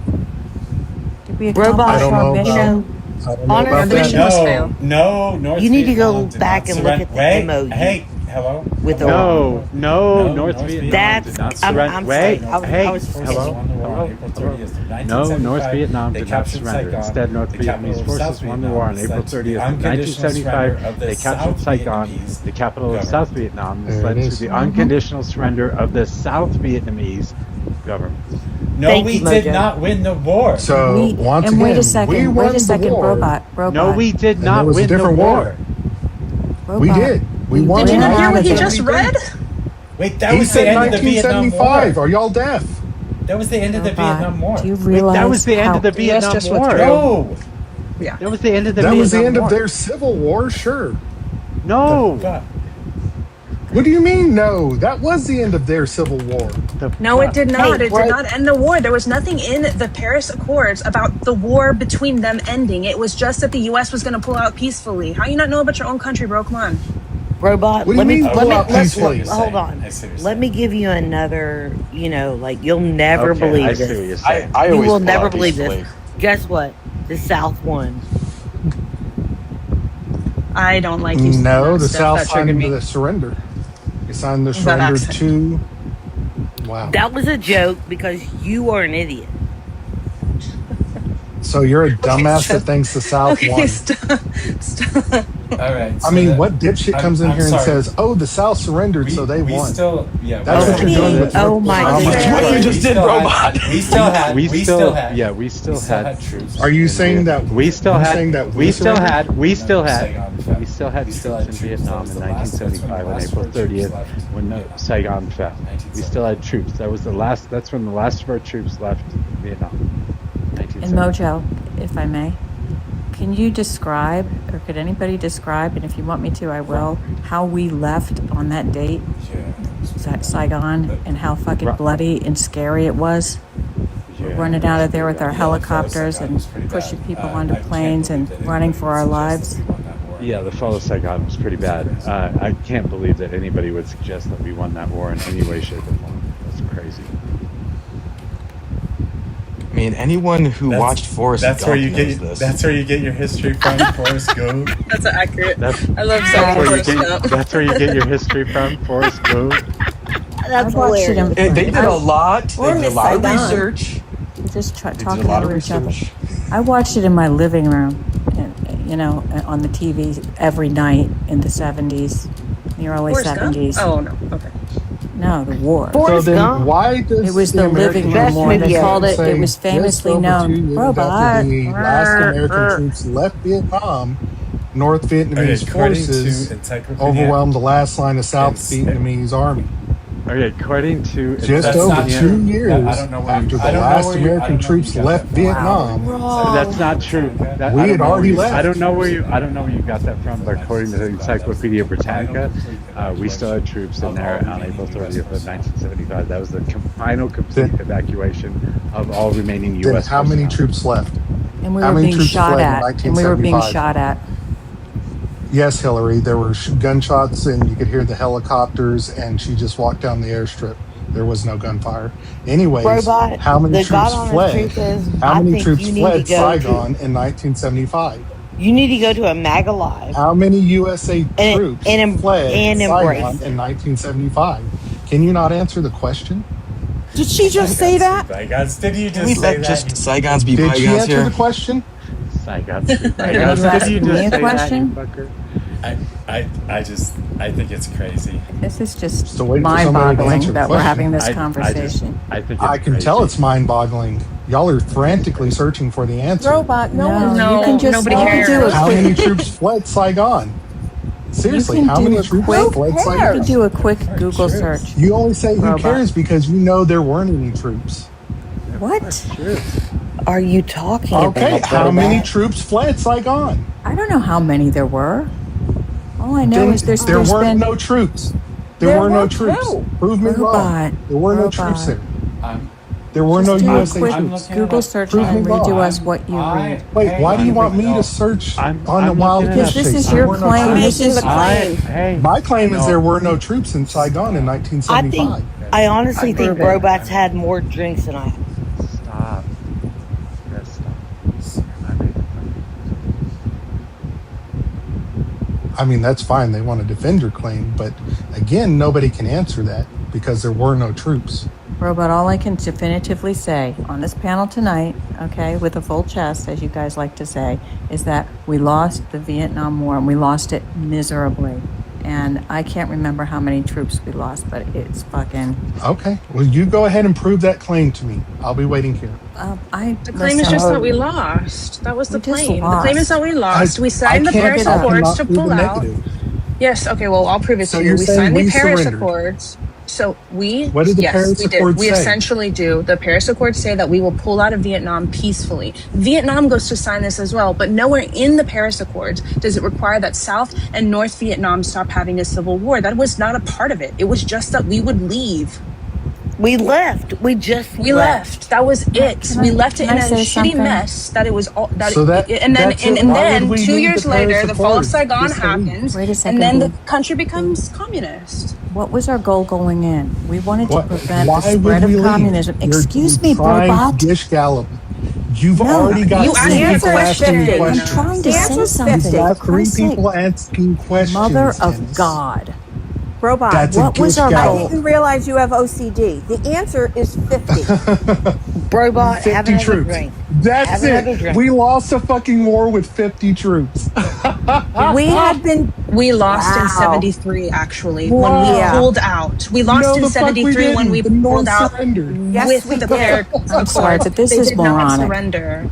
Did we Robot, accomplish I don't our know mission? about- I don't know Honor about ambition that. was No, failed. no, North You need to go Vietnam did back not and look surrender. at the Wait, MOU. hey, hello. With Hello? No, North North Vietnam That's- did not I'm surrender. Wait, sorry. hey, I was hello, April hello. 30th, No, 1975, North Vietnam they did not captured surrender. Saigon. Instead, North The capital Vietnamese of forces South won the war on Vietnam April led to the 30th, unconditional 1975. surrender of the They captured South Saigon, Vietnamese the capital of government. South Vietnam. This There led it to is. the unconditional surrender of the South Vietnamese government. No, Thank we you, did Mojo. not win the war. So We, once and again, wait a second, we won wait a second, the war. Robot. No, we did And not there was a win the different war. Robot. We did. We won. Did you in not hear what he 1973. just read? Wait, that He was the said end of the Vietnam 1975. War. Are y'all deaf? That was the end of the Robot. Vietnam War. Do you Wait, realize that was the end how of the Vietnam just War. withdrew. No. Yeah. That was the end of the That Vietnam was the end War. of their civil war. Sure. No. Fuck. What do you mean? No, that was the end of their civil war. No, it did not. Hey, It what? did not end the war. There was nothing in the Paris Accords about the war between them ending. It was just that the U.S. was going to pull out peacefully. How you not know about your own country, bro? Come on. Robot, What do let you me mean, let me pull out let's peacefully? hold on. I see what you're Let me give you another. Like you'll never Okay, believe I see what you're this. saying. I You always will pull never out believe peacefully. this. Guess what? The South won. I don't like you. saying No, that the stuff. South That triggered signed me. the surrender. They signed the That surrender accent. to. Wow. That was a joke because you are an idiot. So you're a dumbass so- that thinks the South Okay, won. stop. All right. I mean, what dipshit comes in I'm here and sorry. says, "Oh, the South surrendered, so they we won"? Still, yeah. That's we what you're still- doing with Oh your my trauma. goodness. What you just did, Robot. We still had. We still had. yeah, we still had troops. Are you saying that we still you're had saying that we still surrendered? had we still had Saigon fell. we still had We still troops had in troops. Vietnam That was in the last- that's when the 1975 on last April of our troops 30th left. when Saigon fell. We still had troops. That was the last. That's when the last of our troops left Vietnam. And Mojo, if I may, can you describe, or could anybody describe, and if you want me to, I will, how we left on that date, Saigon, and how fucking bloody and scary it was? We're running out of there with our helicopters and pushing people onto planes and running for our lives. Yeah, the fall of Saigon was pretty bad. I can't believe that anybody would suggest that we won that war in any way, shape, or form. That's crazy. I mean, anyone who watched Forrest That's Gump where you knows get. this. That's where you get your history from, Forrest Gump. That's accurate. I love That's saying where you Forrest get. Gump. That's where you get your history from, Forrest Gump. That's I watched it hilarious. They did a lot. Or They did a Miss lot of Saigon. research. We're just They did a talking lot of over each other. research. I watched it in my living room, you know, on the TV every night in the 70s, the early Forrest Gump? 70s. Oh no. Okay. No, the war. So Forrest then, Gump. why does It was the American living room war. They called it- say it was famously just over known, 2 years Robot. after the last American troops left Vietnam, North Vietnamese According to forces Encyclopedia- overwhelmed the last line of South It's- Vietnamese army. Okay, according to Just That's over not 2 true. years I don't know where after you- the I don't know last where you- I American don't know where troops you got left that from. Vietnam, That's not true. That, We I don't had know where already you- left. I don't know where you got that from, but according to the Encyclopedia Britannica, we still had troops in there on April 30th of 1975. That was the final complete evacuation of all remaining then U.S. how many personnel. troops left? And we How were many being troops shot fled in at. And we were being 1975? shot at. Yes, Hillary, there were gunshots and you could hear the helicopters, and she just walked down the airstrip. There was no gunfire. Anyways, Robot, how many the God troops honest fled? truth is, How I many think troops you need fled to go Saigon in 1975? You need to go to a MAGA live. How many USA And- troops and fled embrace Saigon it. in 1975? Can you not answer the question? Did she just say that? Bygones. Did you Can we just say let that? just Saigons be Did she bygones answer here? the question? Saigon. Did you ask Did you me just a say question? that, you fucker? I think it's crazy. This is just Still waiting for somebody to mind-boggling answer the that we're question. having this I conversation. I think I it's can crazy. tell it's mind-boggling. Y'all are frantically searching for the answer. Robot, no No, one. No, you can just nobody you can do a cares. How quick many troops fled Saigon? Seriously, you can how do many a troops quick fled you can Saigon? do a quick Google search. You only say who Robot. cares because you know there weren't any troops. What? Are you talking Okay, about? how many Robot? troops fled Saigon? I don't know how many there were. All I know Then is there's there weren't been no troops. There were no troops. Prove me wrong. Robot. There were no troops there. I'm There were no Just do a USA quick troops. Google search Prove me and read to wrong. us what you read. Wait, why do you want me to search on the wild Because goose this chase? is There your were no claim. troops. This is My claim is there were no troops in Saigon in I 1975. I honestly think prove it. robots had more drinks than I have. Stop. Yes, stop. I mean, that's fine. They want to defend your claim, but again, nobody can answer that because there were no troops. Robot, all I can definitively say on this panel tonight, okay, with a full chest, as you guys like to say, is that we lost the Vietnam War and we lost it miserably. And I can't remember how many troops we lost, but it's fucking... Okay, well, you go ahead and prove that claim to me. I'll be waiting here. The claim is just that we lost. That was the We just claim. The claim is that we lost. We signed the can't Paris Accords to prove pull the out. negative. Yes, okay, well, I'll prove it So to you. you're We saying signed the we Paris surrendered. Accords. So What did the yes, Paris we did. Accords We say? essentially do. The Paris Accords say that we will pull out of Vietnam peacefully. Vietnam goes to sign this as well, but nowhere in the Paris Accords does it require that South and North Vietnam stop having a civil war. That was not a part of it. It was just that we would leave. We left. We just We left. That was it. Can We I- left it can in I a say shitty something? mess that it was all that. So that- and then that's it. and Why then would we 2 need years the Paris later, the fall of Accords Saigon just to leave? happens, Wait a and second, then the Boo. country becomes communist. What was our goal going in? We wanted to What- prevent why the would spread of we leave? communism. You're Excuse me, trying Robot. to Gish Gallop. You've No, already got you three asked me a people asking you question. I'm questions. trying to The say answer's something. 50. You've got For three Christ's sake. people asking questions. Mother of Dennis. God. Robot. That's a What was Gish our I goal? Gallop. didn't realize you have OCD. The answer is 50. Robot, have 50 another troops. drink. That's Have another it. drink. We lost a fucking war with 50 troops. We had been. We lost in Wow. 73, actually, Wow. when we Yeah. pulled out. We lost No, in the fuck we 73 when didn't. we The North pulled out surrendered. Yes, with we the did. Paris I'm sorry, Accords. but this They is did not moronic. surrender.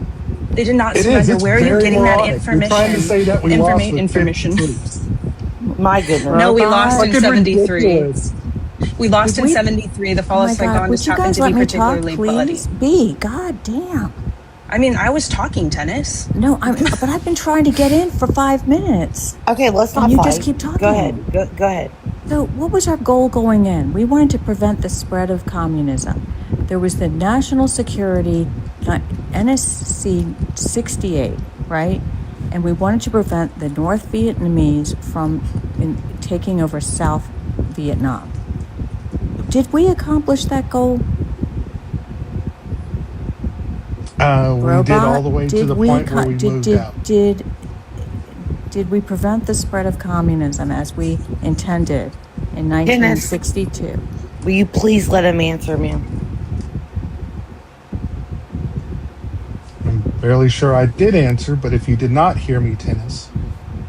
They did not It is. surrender. It's Where are you very getting that moronic. information? You're trying to say that we lost with 50 information. troops. My goodness. No, we lost in Fucking 73. ridiculous. We lost Did in we- 73. The fall Oh of my Saigon God, would just you happened guys to let be me talk, particularly bloody. please? B, God damn. I mean, I was talking, Tennis. No, but I've been trying to get in for 5 minutes. Okay, let's not And you fight. just keep talking. Go ahead. Go ahead. So, what was our goal going in? We wanted to prevent the spread of communism. There was the National Security NSC 68, right? And we wanted to prevent the North Vietnamese from taking over South Vietnam. Did we accomplish that goal? We did all the way to the point where we moved out. Did we prevent the spread of communism as we intended in 1962? Will you please let him answer, ma'am? I'm fairly sure I did answer, but if you did not hear me, Tennis,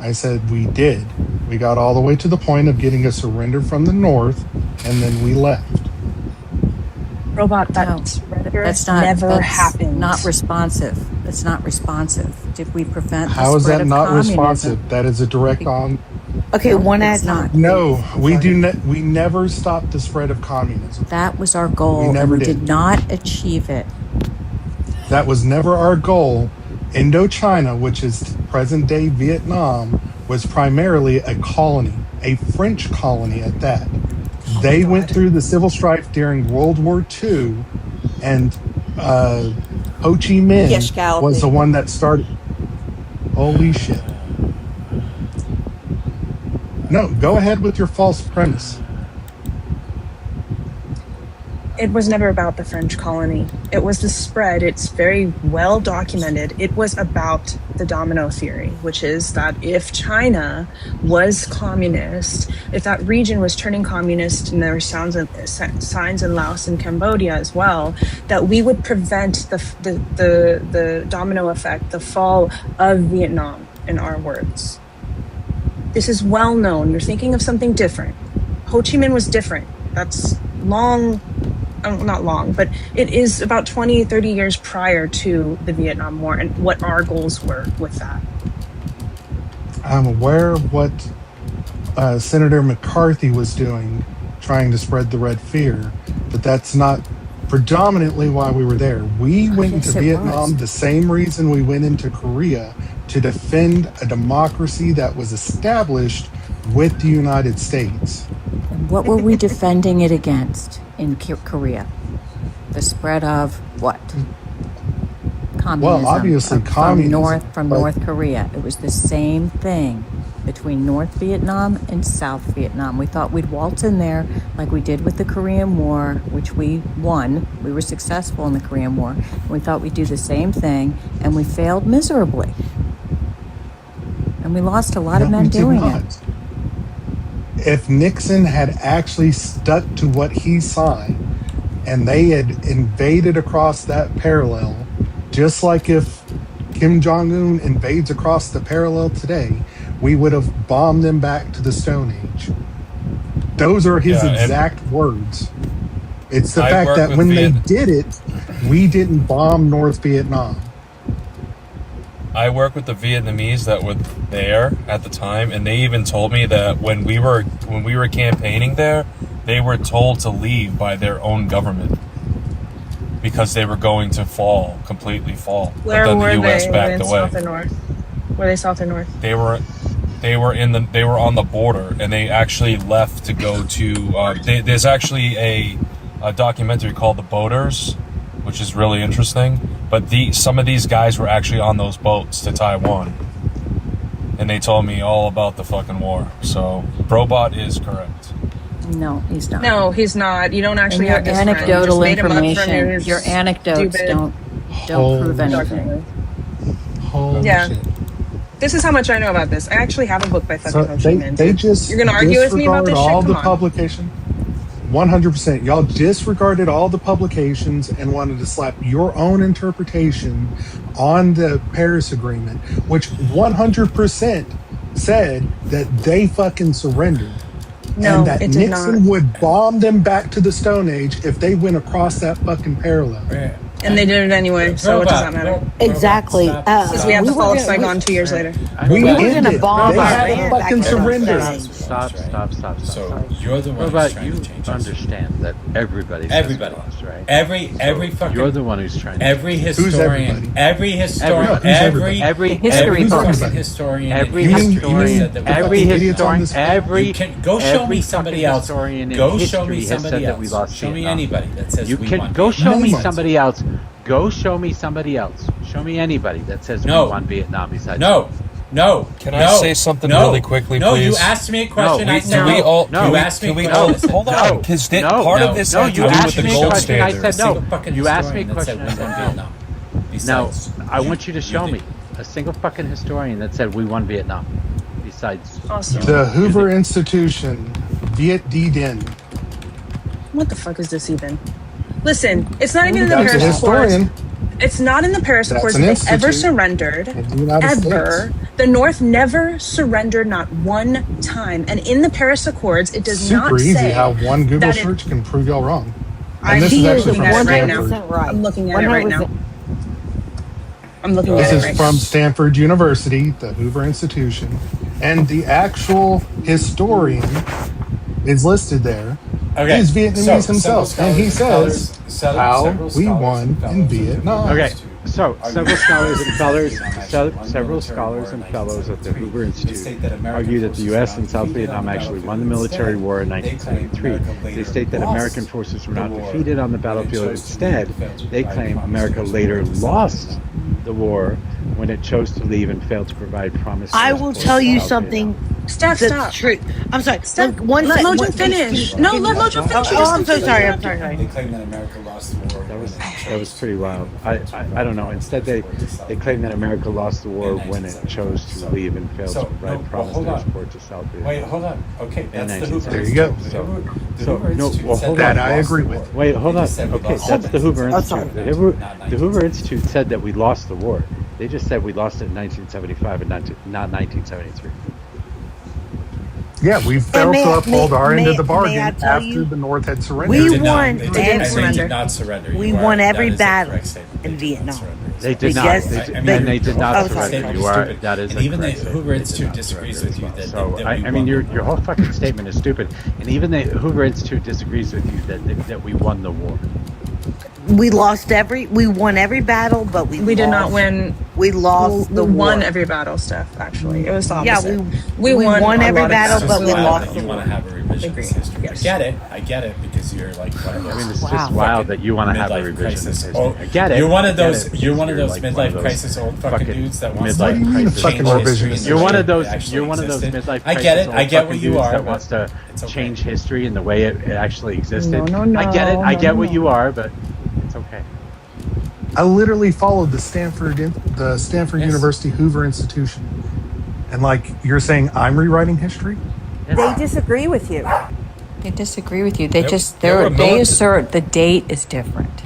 I said we did. We got all the way to the point of getting a surrender from the North, and then we left. Robot, That's never happened. Not responsive. It's not responsive. Did we prevent How the is spread that of not communism? responsive? That is a direct on. Okay, one at It's a time. not. No, we do. We never stopped the spread of communism. That was our goal, We never and we did. did not achieve it. That was never our goal. Indochina, which is present-day Vietnam, was primarily a colony, a French colony at that. They went through the civil strife during World War II, and Ho Chi Minh Yes, Cal. was the one that started. Holy shit. No, go ahead with your false premise. It was never about the French colony. It was the spread. It's very well documented. It was about the domino theory, which is that if China was communist, if that region was turning communist, and there were signs in Laos and Cambodia as well, that we would prevent the domino effect, the fall of Vietnam, in our words. This is well known. You're thinking of something different. Ho Chi Minh was different. That's long, not long, but it is about 20, 30 years prior to the Vietnam War and what our goals were with that. I'm aware of what Senator McCarthy was doing, trying to spread the red fear, but that's not predominantly why we were there. We went into Vietnam the same reason we went into Korea, to defend a democracy that was established with the United States. And what were we defending it against in Korea? The spread of what? Communism. Well, obviously communism. From North Korea. It was the same thing between North Vietnam and South Vietnam. We thought we'd waltz in there like we did with the Korean War, which we won. We were successful in the Korean War. And we thought we'd do the same thing, and we failed miserably. And we lost a lot of men doing it. If Nixon had actually stuck to what he signed and they had invaded across that parallel, just like if Kim Jong-un invades across the parallel today, we would have bombed them back to the Stone Age. Those are his exact words. It's the fact that when they did it, we didn't bomb North Vietnam. I work with the Vietnamese that were there at the time, and they even told me that when we were campaigning there, they were told to leave by their own government because they were going to completely fall. Where but then were the US they? backed away. South and north? Were they south and north? They were on the border, and they actually left to go to. There's actually a documentary called The Boaters, which is really interesting. But some of these guys were actually on those boats to Taiwan, and they told me all about the fucking war. So Brobot is correct. No, he's not. No, he's not. You don't actually have this anecdotal information. Your anecdotes don't prove anything. Yeah. This is how much I know about this. I actually have a book by fucking Ho Chi Minh. They just You're gonna argue with me about this shit? all Come the on. publication. 100%. Y'all disregarded all the publications and wanted to slap your own interpretation on the Paris Agreement, which 100% said that they fucking surrendered. No, and that it did Nixon not. would bomb them back to the Stone Age if they went across that fucking parallel. And they did it anyway, so what does that matter? Exactly. Because we have the fall of Saigon 2 years later. We were going to bomb They our had band to back fucking then. surrender. Stop. So you're the one What about who's trying you to change understand that everybody Everybody. right? Every fucking. You're the one who's trying to Every Who's historian. Every historian. Everybody. Every history fucking person. historian. Every in history historian, said that we every fucking idiots historian, on this planet. every You can go show every me somebody fucking else. historian in Go show me history has somebody said that we else. lost Show me Vietnam. anybody that says You we can won. go show me Vietnam. somebody else. Go show me somebody else. Show me anybody that says No. we won Vietnam besides No. No. Can no, I say something no, really quickly, no, please? you asked me a question. No, I said we all? no. You asked me. Can we no, all? listen, Hold on, because no, part no, of this no, had to you do with asked the me a gold question. I standard. said no. Fucking You asked me a historian that said question. we won Vietnam. No, Besides, I want you to show me a single fucking historian that said we won Vietnam. Besides, Awesome. The Hoover Institution, Viet Di Dinh. What the fuck is this even? Listen, it's not even in the That's a Paris Accords. historian. It's not in the Paris That's Accords an that they ever institute surrendered. in the United Ever. States. The North never surrendered, not one time. And in the Paris Accords, it does Super not easy say how one Google that it- search can prove y'all wrong. And I'm this is actually looking from at it right now. Stanford. Right. I'm looking at it right now. I'm looking This at it is right from now. Stanford University, the Hoover Institution, and the actual historian is listed there. Okay, He's Vietnamese so, himself, and he says how several we scholars won and fellows in Vietnam. okay. So several scholars and fellows, several military scholars war and in fellows at the 1973. Hoover They Institute state that American argue that the forces U.S. were and not South defeated on Vietnam the actually won the battlefield. military Instead, war in they claim 1973. America They later state that lost American forces were the not war defeated on the when it battlefield. chose to Instead, leave and they failed to claim provide America promised later military lost support. the war when it chose to leave and failed to provide promised I will support tell to you South something Vietnam. Steph, That's stop. true. I'm sorry. Steph, Let Mojo finish. No, let Mojo finish. Oh, I'm so sorry. I'm sorry. They claim that America lost the war. That was pretty wild. I don't know. Instead, they claim that America lost the war when it chose to leave and failed to provide promised export to South Vietnam. Wait, hold on. Okay, that's the Hoover. There you go. That I agree with. Wait, hold on. Okay, that's the Hoover Institute. The Hoover Institute said that we lost the war. They just said we lost it in 1975 and not 1973. Yeah, we failed to uphold our end of the bargain I tell after you, the North had surrendered. We won. They did not surrender. We won every battle in Vietnam. They did not. They did not surrender. You are. That is. And even the Hoover Institute disagrees with you. So I mean, your whole fucking statement is stupid. And even the Hoover Institute disagrees with you that we won the war. We won every battle, but we did not win. We lost we won every battle, Steph. Actually, it was the opposite. Yeah, we won every battle, but we lost. You want to have a revisionist history. Yes. I get it, because you're like one of those. I mean, it's just wild that you want to have a revisionist history. I get it. You're one of those. You're midlife crisis old fucking dudes that wants midlife to crisis. change history. You're one of those. You're one of those midlife crisis. I get it. I get what you are. That wants to change history and the way it actually existed. No. I get it. I get what you are, but it's okay. I literally followed the Stanford University Hoover Institution, and like you're saying, I'm rewriting history. They disagree with you. They disagree with you. They were assert the date is different.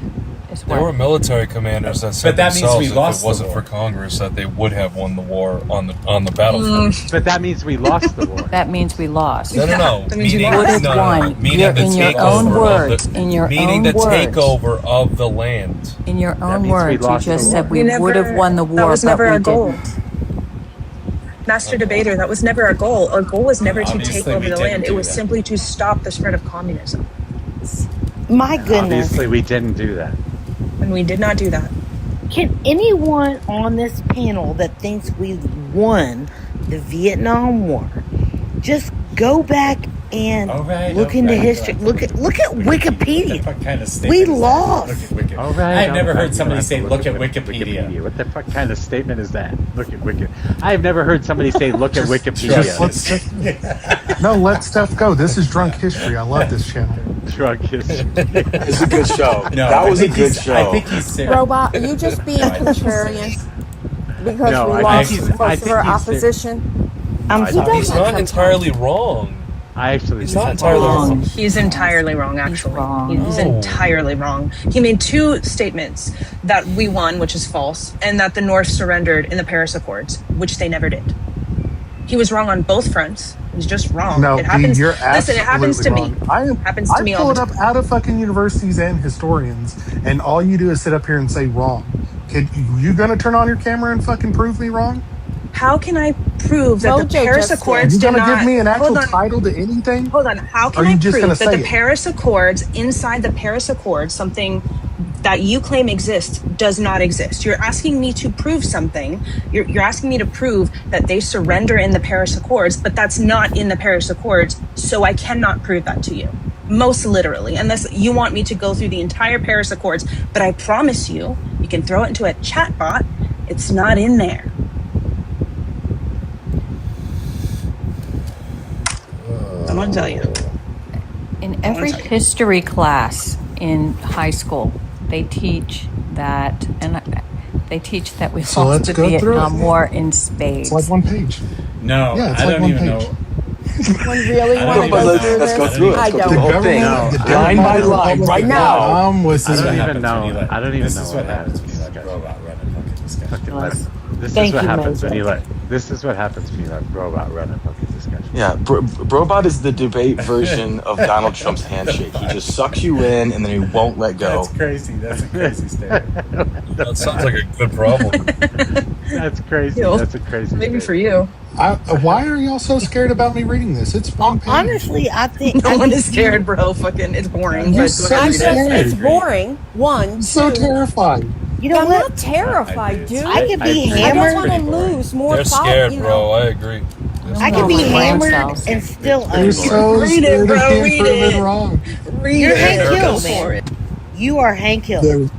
There were military commanders that said that means themselves we that lost if it wasn't the war. for Congress that they would have won the war on the battlefield. But that means we lost the war. That means we lost. No. That means you would have no, won. Meaning the In your takeover own of words. the, In your meaning own the words. takeover of the land. In your own means we words, you lost just the said war. we would have won the war, That was but never we our goal. didn't. Master debater, that was never our goal. Our goal was never to take Obviously, over we the didn't land. It do was that. simply to stop the spread of communism. My goodness. Obviously, we didn't do that. And we did not do that. Can anyone on this panel that thinks we won the Vietnam War just go back and look into history? Look at Wikipedia. What kind of We statement is that? lost. Look at Wikipedia. All right, I've never all right, heard somebody you say, have to "Look at Wikipedia." What the fuck kind of statement is that? Look at Wikipedia. I've never heard somebody say, "Look at Wikipedia." Let Steph go. This is drunk history. I love this channel. Drunk history. It's a good show. No, that was a I think good he's- show. I think he's serious. Robot, are you just being contrarian because No, we I lost think most I of think our he's opposition? He's not entirely wrong. I actually He's not entirely wrong. He's entirely wrong, actually. He's No. entirely wrong. He made two statements: that we won, which is false, and that the North surrendered in the Paris Accords, which they never did. He was wrong on both fronts. He's just wrong. No, it happens. you're Listen, it happens to absolutely me. wrong. Happens to me I all pull the it up out of fucking universities and historians, and all you do is sit up here and say wrong. You gonna turn on your camera and fucking prove me wrong? How can I prove that the Mojo Paris just Accords You did gonna not? give me an actual hold on. title to anything? Hold on. How Or can are you I just prove gonna that say the it? Paris Accords, inside the Paris Accords, something that you claim exists does not exist? You're asking me to prove something. You're asking me to prove that they surrender in the Paris Accords, but that's not in the Paris Accords, so I cannot prove that to you. Most literally, unless you want me to go through the entire Paris Accords. But I promise you, you can throw it into a chat bot. It's not in there. I'm gonna tell you. In every history class in high school, they teach that, they teach that we So lost let's the go through Vietnam it. War in spades. It's like one page. No, Yeah, it's I like don't one even page. know. One really I want don't to even go know. through Let's go this? through it. I Let's go through don't. the whole thing. No, Line by line, right now. Was This is what I don't happens even know. when you let. I don't even This know is what what happens happens. when you let robot run a fucking discussion. Fucking let- This Thank is what you, happens Mojo. when you let. This is what happens when you let robot run a fucking discussion. Yeah, Brobot is the debate version of Donald Trump's handshake. He just sucks you in and then he won't let go. That's crazy. That's a crazy statement. That sounds like a good problem. That's crazy. Ew. That's a crazy. Maybe debate. for you. Why are y'all so scared about me reading this? It's one page. Honestly, I think No one is scared, bro. Fucking, it's boring. You're But so go ahead and read it. scared. It's boring. One, So two. terrified. you know I'm what? not terrified, dude. I could be I don't hammered. want to lose more. They're scared, bro. I agree. I could be Brain hammered cells. and still You're angry. so Read it, scared bro, of being read proven it. wrong. Read You're it. Hank Go Hill, for man. it. You are Hank Hill. The-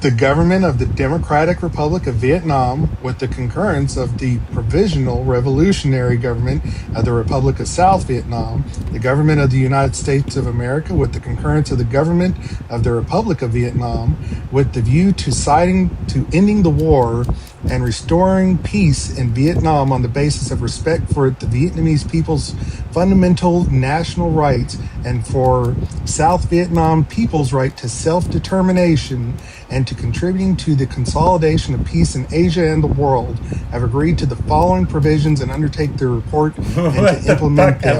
the government of the Democratic Republic of Vietnam, with the concurrence of the Provisional Revolutionary Government of the Republic of South Vietnam, the government of the United States of America, with the concurrence of the government of the Republic of Vietnam, with the view to ending the war and restoring peace in Vietnam on the basis of respect for the Vietnamese people's fundamental national rights and for South Vietnam people's right to self-determination and to contributing to the consolidation of peace in Asia and the world, have agreed to the following provisions and undertake their report and to implement them.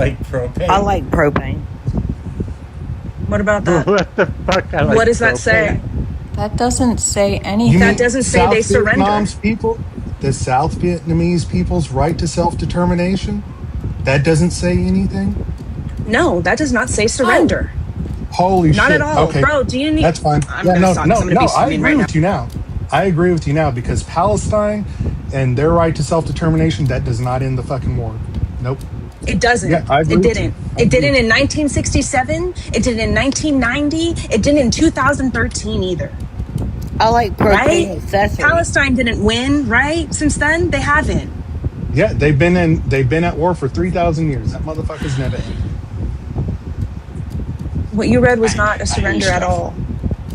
I like propane. What about that? What the fuck? I like What does that propane. say? That doesn't say anything. That doesn't say South they surrender. Vietnam's people, the South Vietnamese people's right to self-determination? That doesn't say anything? No, that does not say surrender. Holy shit. Not at all. Okay. Bro, do you need... That's fine. I'm Yeah, gonna no, stop. no, I'm gonna no, be I mean agree right with you now. I agree with you now because Palestine and their right to self-determination, that does not end the fucking war. Nope. It doesn't. Yeah, I agree It with didn't. you. It didn't in 1967. It didn't in 1990. It didn't in 2013 either. I like propane Right? accessories. Palestine didn't win, right? Since then, they haven't. Yeah, they've been at war for 3,000 years. That motherfucker's never ended. What you read was not a surrender at all.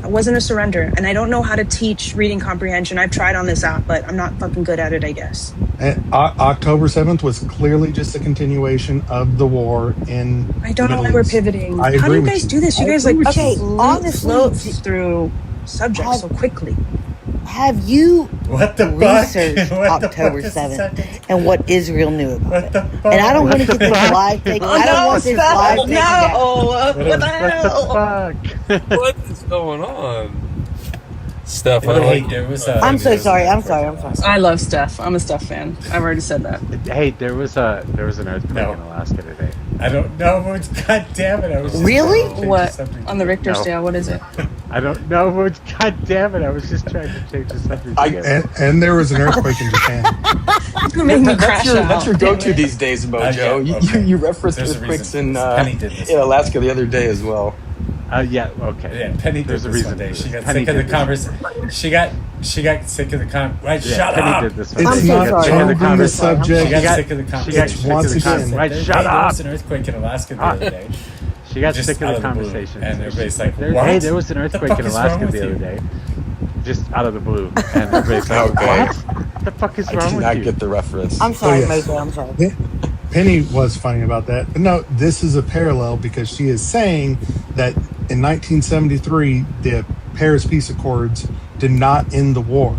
It wasn't a surrender. And I don't know how to teach reading comprehension. I've tried on this app, but I'm not fucking good at it, I guess. And October 7th was clearly just a continuation of the war in I don't know Middle why we're East. pivoting. I How do agree you with guys you. do this? You I guys agree like with you. float through subjects so quickly. Have you What the fuck? researched What the October fuck is 7th and what Israel knew about it? fuck? And I don't What want to the get this fuck? live taken. Oh, I don't no, want this stop. live taken down. No. What the hell? What is going on? Steph, I Hey, like there was I'm so sorry. I'm sorry. I love Steph. I'm a Steph fan. I've already said that. Hey, there was an earthquake in Alaska today. I don't know, but God damn it, I was just Really? trying to change What? the subject. On the Richter No. scale, what is it? I don't know, but god damn it, I was just trying to change the subject. again. And there was an earthquake in Japan. You make me That's crash your, out. that's your Damn go-to it. these days, Mojo. Yeah, okay. You referenced There's a earthquakes reason. in Penny did this. Alaska the other day as well. Yeah, okay. Yeah, Penny did There's a this reason one day. for She this. got Penny sick of the did this. conversation. She got sick of the right. Yeah, Shut Penny up. did this one. It's I'm so not sorry. changing the subject. She got got- sick of the she got conversation. sick Once of the again. conversation. Right, Hey, shut there up. was an earthquake in Alaska the other day. She got Just sick of out the the blue. conversation. And So everybody's she- like, there- what? Hey, there was an The earthquake fuck in is wrong Alaska with the you? other day. Just out of the blue. And everybody's like, Okay. what? The fuck is I wrong did with not you? get the reference. I'm sorry, yes. Mojo. I'm sorry. Penny was funny about that. But no, this is a parallel because she is saying that in 1973, the Paris Peace Accords did not end the war.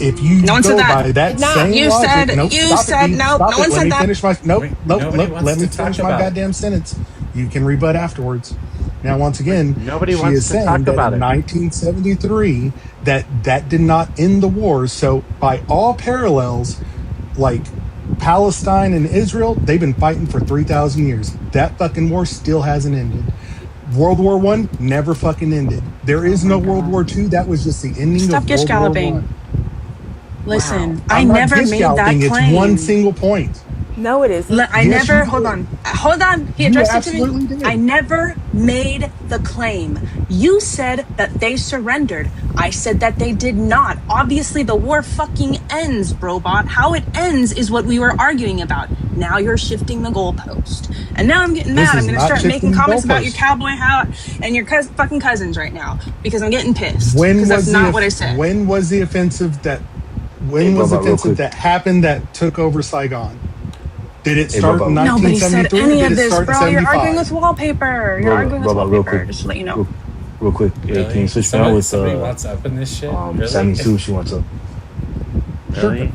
If you No one go said that. by that Did not. same You logic, said- nope, you stop it, said- Dee, no, stop no it. one Let said me that. finish my nope, Wait, nope, nobody nope. wants Let me to talk finish my about it. goddamn sentence. You can rebut afterwards. Now, once again, Nobody she wants is to saying talk that about in it. 1973 that did not end the war. So, by all parallels, like Palestine and Israel, they've been fighting for 3,000 years. That fucking war still hasn't ended. World War I never fucking ended. There is no World War II. That was just the ending Stop of gish World War galloping. I. Listen, Wow. I I'm not never gish made that galloping. claim. It's one single point. No, it isn't. I Yes, never, you hold did. on. Hold on. He You addressed it to me. absolutely did. I never made the claim. You said that they surrendered. I said that they did not. Obviously, the war fucking ends, Brobot. How it ends is what we were arguing about. Now you're shifting the goalpost. And now I'm getting This mad. I'm is going to not start shifting making the comments about goalpost. your cowboy hat and your fucking cousins right now because I'm getting pissed. When Because that's was not the what I said. when was the offensive that Hey, was the Bubba, real offensive quick. that happened that took over Saigon? Did it Hey, start Bubba. in Nobody said 1973 or any did of it this, start in bro. You're arguing 75? with wallpaper. You're arguing with Bubba, real wallpaper. quick. Just to let you know. Real quick. Yeah, can you switch now with somebody wants up in this shit? Really? Sammy Sue? She wants up. Really?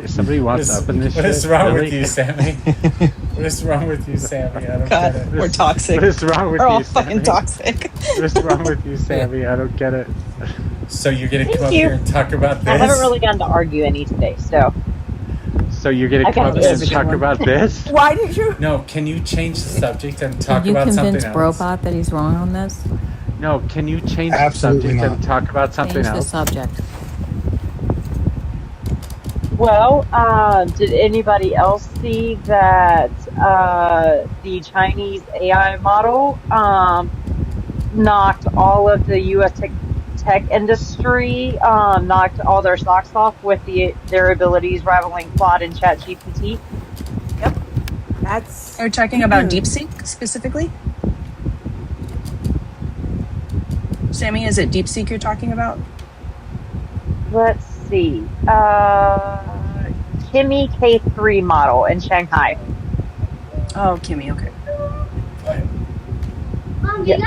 Somebody wants up in this shit? What is wrong Really? with you, Sammy? What is wrong with you, Sammy? I don't God, get it. we're toxic. What is wrong with We're all you, fucking Sammy? toxic. What is wrong with you, Sammy? I don't get it. So you're gonna come up you. here and talk about this? I haven't really gotten to argue any today, so So you're gonna I come got up this. and talk about this? Why did you? No, can you change the subject and talk Can you about something convince else? Brobot that he's wrong on this? No, can you change Absolutely the subject not. and talk about something Change the else? subject. well, did anybody else see that the Chinese AI model knocked all of the U.S. tech industry knocked all their socks off with their abilities rivaling Claude and ChatGPT. Yep. That's. Are you talking about DeepSeek specifically? Sammy, is it DeepSeek you're talking about? Let's see. Kimi K3 model in Shanghai. Oh, Kimmy, okay. Yeah.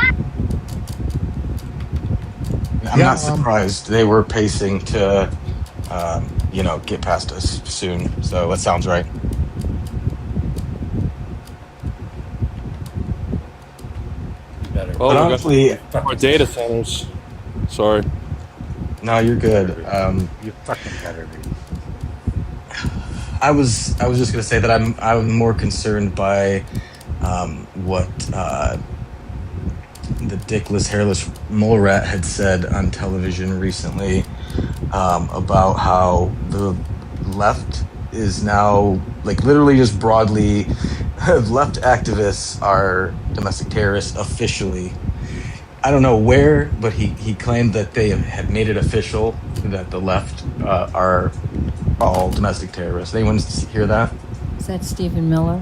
I'm not surprised. They were pacing to, get past us soon. So that sounds right. Better. But honestly, our data centers. Sorry. No, you're good. You fucking better be. I was just gonna say that I'm more concerned by what the dickless hairless mole rat had said on television recently about how the left is now like literally just broadly left activists are domestic terrorists officially. I don't know where, but he claimed that they had made it official that the left are all domestic terrorists. Anyone hear that? Is that Stephen Miller?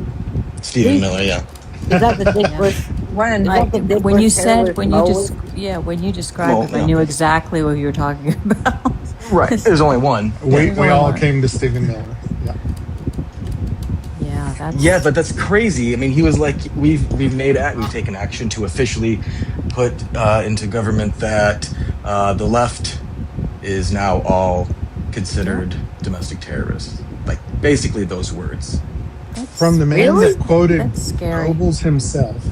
Stephen Miller, yeah. Is that the dickless? When? When you described it, I knew exactly what you were talking about. Right. There's only one. We all came to Stephen Miller. Yeah. Yeah, that's. Yeah, but that's crazy. I mean, he was like, we've taken action to officially put into government that the left is now all considered domestic terrorists. Like basically those words. From the man that quoted scary. Goebbels himself.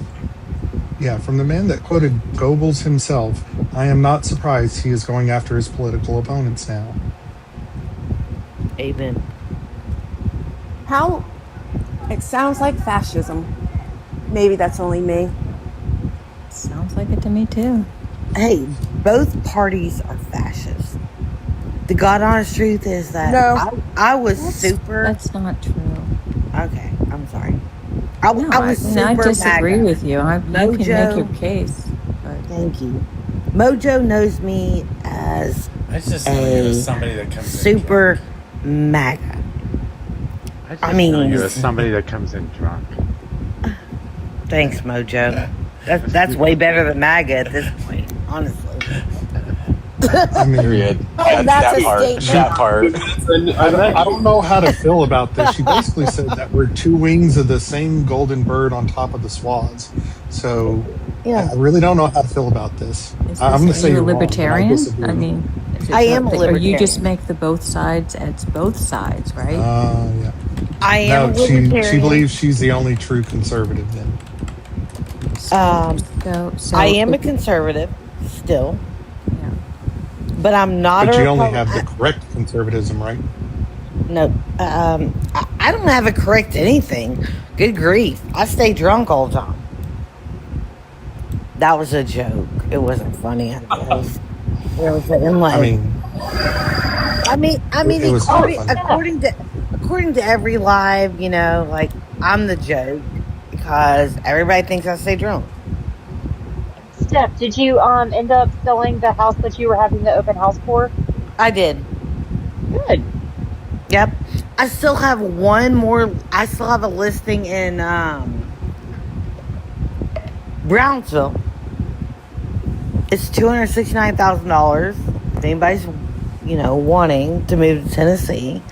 Yeah, from the man that quoted Goebbels himself, I am not surprised he is going after his political opponents now. Amen. How? It sounds like fascism. Maybe that's only me. Sounds like it to me too. Hey, both parties are fascist. The God honest truth is that I was super. That's not true. Okay, I'm sorry. I was super I disagree MAGA. with you. You can make your case. But. Thank you. Mojo knows me as I just know you as somebody that comes super MAGA. I know you as somebody that comes in drunk. Thanks, Mojo. That's way better than MAGA at this point, honestly. I mean, period. That's a statement. That part. I don't know how to feel about this. She basically said that we're two wings of the same golden bird on top of the swaths. So yeah. I really don't know how to feel about this. I'm going to say you're a wrong, libertarian. but I mean, I am a libertarian. Or you just make the both sides. It's both sides, right? Yeah. I am a libertarian. She believes she's the only true conservative. Then. I am a conservative still. But I'm not. But you only have the correct conservatism, right? No, I don't have it correct anything. Good grief! I stay drunk all the time. That was a joke. It wasn't funny. I guess. It was in like. I mean, according to every live, like I'm the joke because everybody thinks I stay drunk. Steph, did you end up selling the house that you were having the open house for? I did. Good. Yep. I still have one more. I still have a listing in Brownsville. It's $269,000. If anybody's, wanting to move to Tennessee,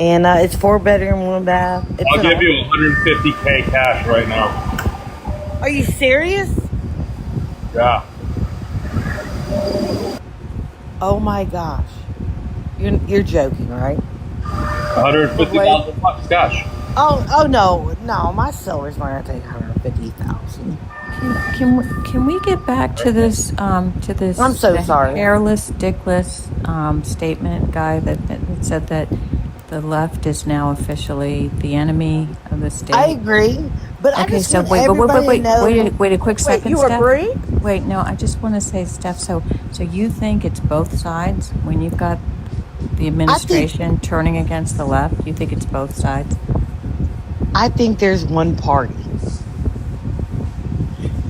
and it's 4-bedroom, 1 bath. I'll give you $150K cash right now. Are you serious? Yeah. Oh my gosh. You're joking, right? $150,000 cash. Oh no, my seller's not gonna take $150,000. Can we get back to this I'm so sorry. Hairless, dickless statement guy that said that the left is now officially the enemy of the state? I agree, but I just want everybody to know. Wait a quick second, you Steph. agree? Wait, no, I just want to say, Steph, so you think it's both sides when you've got the administration turning against the left? You think it's both sides? I think there's one party.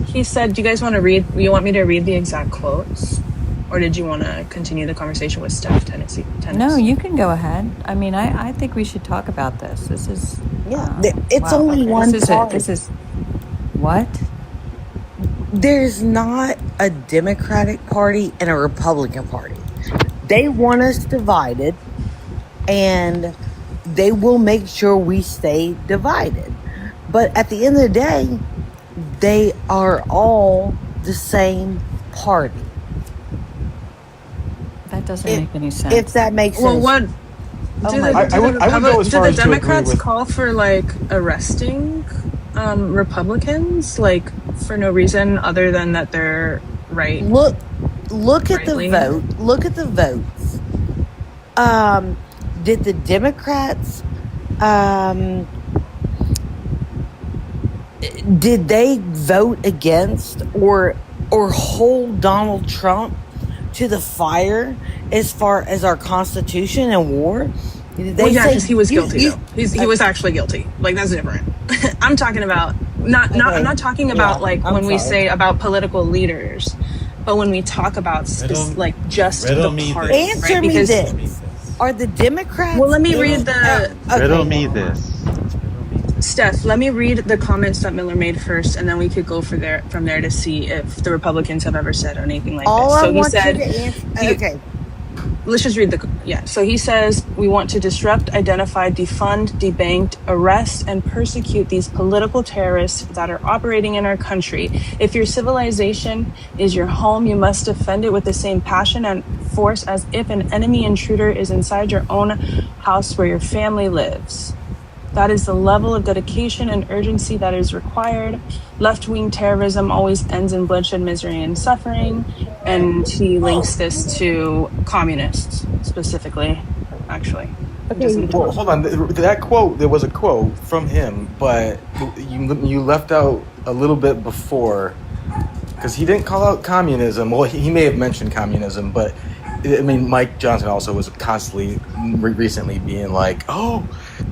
He said, do you guys want to read? You want me to read the exact quotes? or did you want to continue the conversation with Steph, Tennessee? No, you can go ahead. I mean, I think we should talk about this. This is it's wow, only okay. one This is party. This is what? There's not a Democratic Party and a Republican Party. They want us divided, and they will make sure we stay divided. But at the end of the day, they are all the same party. That doesn't make any sense. If that makes Well, sense. what Oh do my the, God. do the, I would go as do far the as to agree Democrats with- call for like arresting Republicans like for no reason other than that they're right? Look at the right-leaning? vote. Look at the votes. Did the Democrats did they vote against or hold Donald Trump to the fire as far as our Constitution and war? Did they say because he was guilty. Though. He was actually guilty. Like that's different. I'm talking about not. I'm not talking about when we say about political leaders, but when we talk about just the party. Answer me this: are the Democrats? Well, let me read the. Riddle me this. Steph, let me read the comments that Miller made first, and then we could go from there to see if the Republicans have ever said anything like All this. So I he want said, you to answer. Okay. Let's just read So he says, we want to disrupt, identify, defund, debank, arrest, and persecute these political terrorists that are operating in our country. If your civilization is your home, you must defend it with the same passion and force as if an enemy intruder is inside your own house where your family lives. That is the level of dedication and urgency that is required. Left-wing terrorism always ends in bloodshed, misery, and suffering. And he links this to communists specifically, actually. Okay, well, hold on. That quote, there was a quote from him, but you left out a little bit before, because he didn't call out communism. Well, he may have mentioned communism, but I mean, Mike Johnson also was constantly recently being like, oh,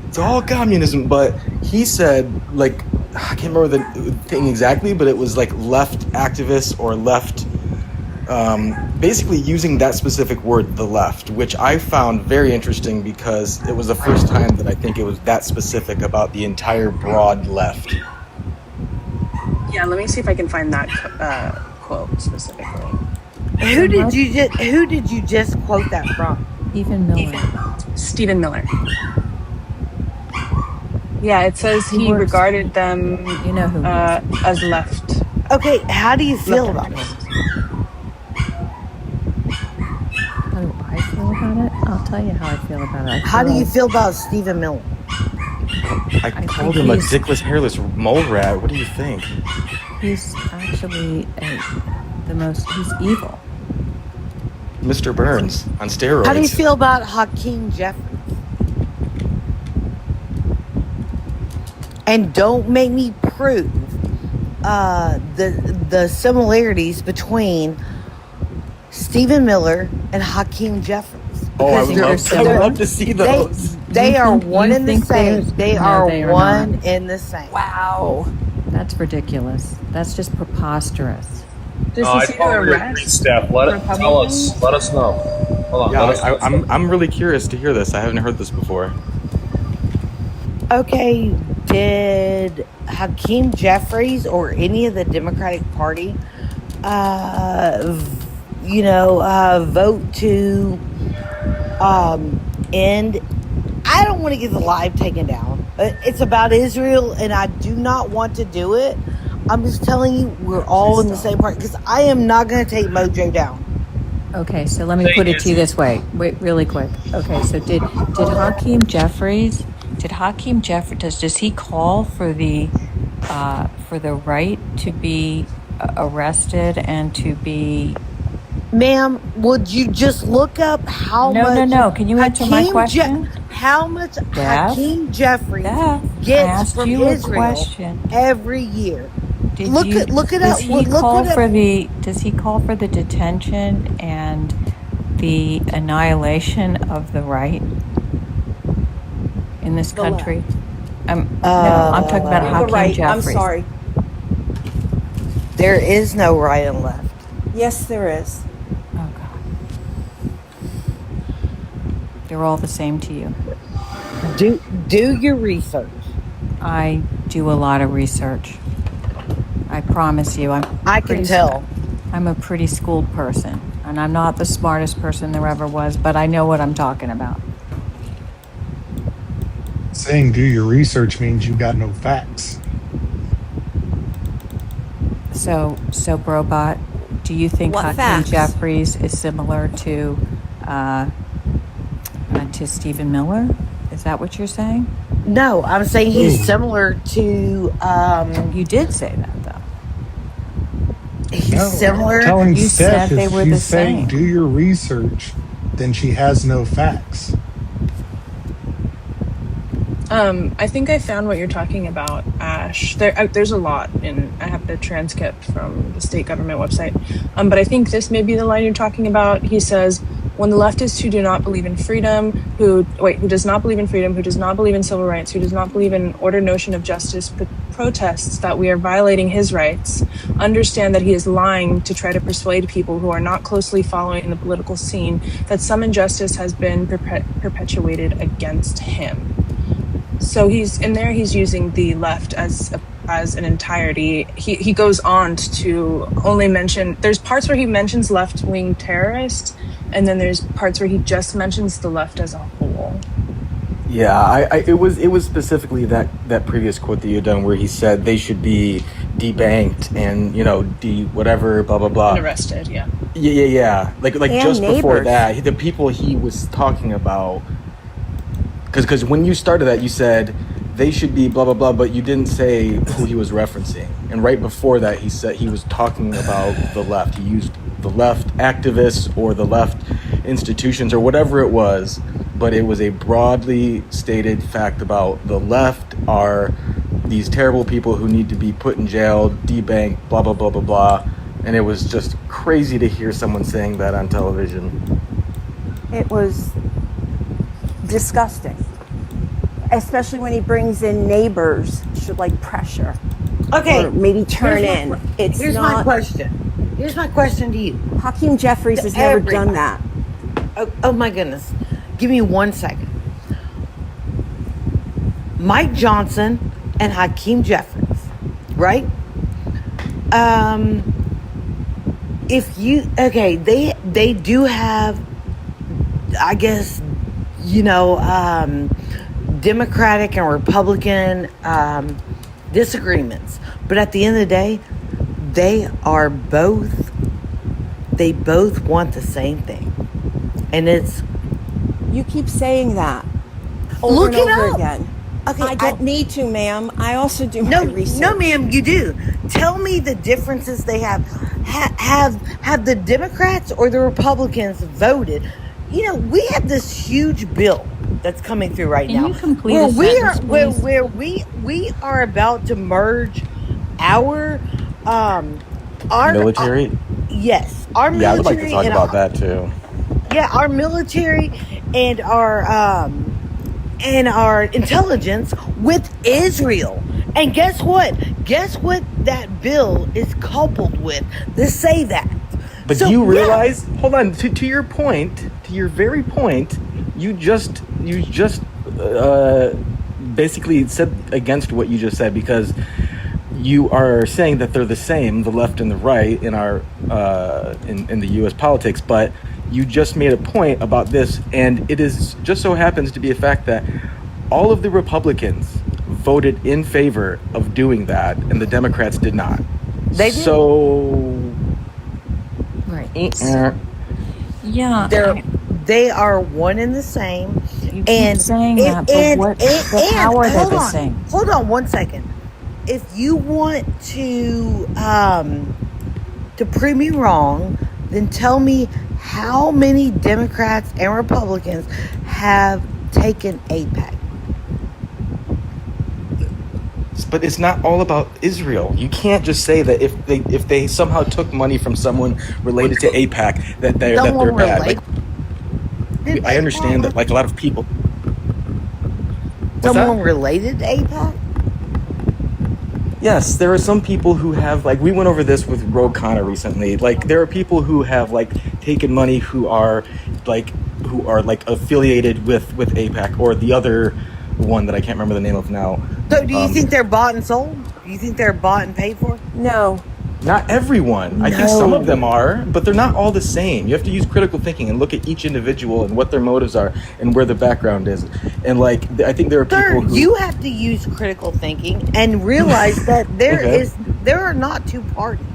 it's all communism. But he said, like, I can't remember the thing exactly, but it was like left activists or left, basically using that specific word, the left, which I found very interesting because it was the first time that I think it was that specific about the entire broad left. Yeah, let me see if I can find that quote specifically. Who did you just quote that from? Stephen Miller. Yeah, it says he regarded them as left. Okay, how do you feel about it? How do I feel about it? I'll tell you how I feel about it. How do you feel about Stephen Miller? I called him a dickless, hairless mole rat. What do you think? He's actually he's evil. Mr. Burns on steroids. How do you feel about Hakeem Jeffries? And don't make me prove the similarities between Stephen Miller and Hakeem Jeffries. Oh, I would love to see those. They are one and the same. They are one and the same. Wow. That's ridiculous. That's just preposterous. Does he see the arrest? Steph, let us know. Hold on. Yeah, I'm really curious to hear this. I haven't heard this before. Okay, did Hakeem Jeffries or any of the Democratic Party, vote to end? I don't want to get the live taken down. It's about Israel, and I do not want to do it. I'm just telling you, we're all in the same party because I am not going to take Mojo down. Okay, so let me put it to you this way. Wait, really quick. Okay, so did Hakeem Jeffries? Does he call for the right to be arrested and to be? Ma'am, would you just look up how much? No. Can you answer my question? How much Hakeem Jeffries gets from Israel every year? Look it up. Does he call for the detention and the annihilation of the right in this country? I'm talking about Hakeem Jeffries. I'm sorry. There is no right and left. Yes, there is. Oh God. They're all the same to you. Do your research. I do a lot of research. I promise you. I can tell. I'm a pretty schooled person, and I'm not the smartest person there ever was, but I know what I'm talking about. Saying do your research means you got no facts. So Brobot, do you think What Hakeem facts? Jeffries is similar to Stephen Miller? Is that what you're saying? No, I'm saying he's similar to. You did say that, though. He's similar. I'm telling You Steph, said they if were she's the saying same. do your research, then she has no facts. I think I found what you're talking about, Ash. There's a lot, and I have the transcript from the state government website. But I think this may be the line you're talking about. He says, when the leftists who do not believe in freedom, who does not believe in freedom, who does not believe in civil rights, who does not believe in ordered notion of justice, protests that we are violating his rights, understand that he is lying to try to persuade people who are not closely following the political scene that some injustice has been perpetuated against him. So he's using the left as an entirety. He goes on to only mention, there's parts where he mentions left-wing terrorists, and then there's parts where he just mentions the left as a whole. Yeah, it was specifically that previous quote that you had done where he said they should be debanked and whatever blah blah blah And arrested, yeah. Yeah. Like And just before neighbors. that, the people he was talking about. Because when you started that, you said they should be blah blah blah, but you didn't say who he was referencing. And right before that, he said he was talking about the left. He used the left activists or the left institutions or whatever it was, but it was a broadly stated fact about the left are these terrible people who need to be put in jail, debanked, blah blah blah blah blah. And it was just crazy to hear someone saying that on television. It was disgusting, especially when he brings in neighbors. Should like pressure, Okay. or maybe turn in. It's Here's not. my question. Here's my question to you. Hakeem Jeffries has never done that. Oh my goodness. Give me 1 second. Mike Johnson and Hakeem Jeffries, right? They do have, I guess, Democratic and Republican disagreements, but at the end of the day, they both want the same thing, and it's. You keep saying that over Look and it over up. again. Okay, I don't need to, ma'am. I also do my research. No, ma'am, you do. Tell me the differences they have. Have the Democrats or the Republicans voted? We have this huge bill that's coming through right now. Can you complete a sentence, please? where we are about to merge our Military? Yes, our military. Yeah, I'd like to talk about that too. Yeah, our military and our intelligence with Israel. And guess what? Guess what that bill is coupled with to say that. But do you realize? Hold on. To your point, to your very point, you just basically said against what you just said, because you are saying that they're the same, the left and the right in our in the U.S. politics, but you just made a point about this, and it is just so happens to be a fact that all of the Republicans voted in favor of doing that, and the Democrats did not. They did. So, right. Yeah. They are one and the same. You keep saying that, but how are they the same? Hold on 1 second. If you want to prove me wrong, then tell me how many Democrats and Republicans have taken AIPAC. but it's not all about Israel. You can't just say that if they somehow took money from someone related to AIPAC that they're bad. Like, I understand that, like, a lot of people. Someone related to AIPAC? Yes, there are some people who have, like, we went over this with Rogue Connor recently. Like, there are people who have, like, taken money who are, like, who are like affiliated with AIPAC or the other one that I can't remember the name of now. So do you think they're bought and sold? Do you think they're bought and paid for? No. Not everyone. I think some of them are, but they're not all the same. You have to use critical thinking and look at each individual and what their motives are and where their background is. And like, I think there are people who... You have to use critical thinking and realize that there are not two parties.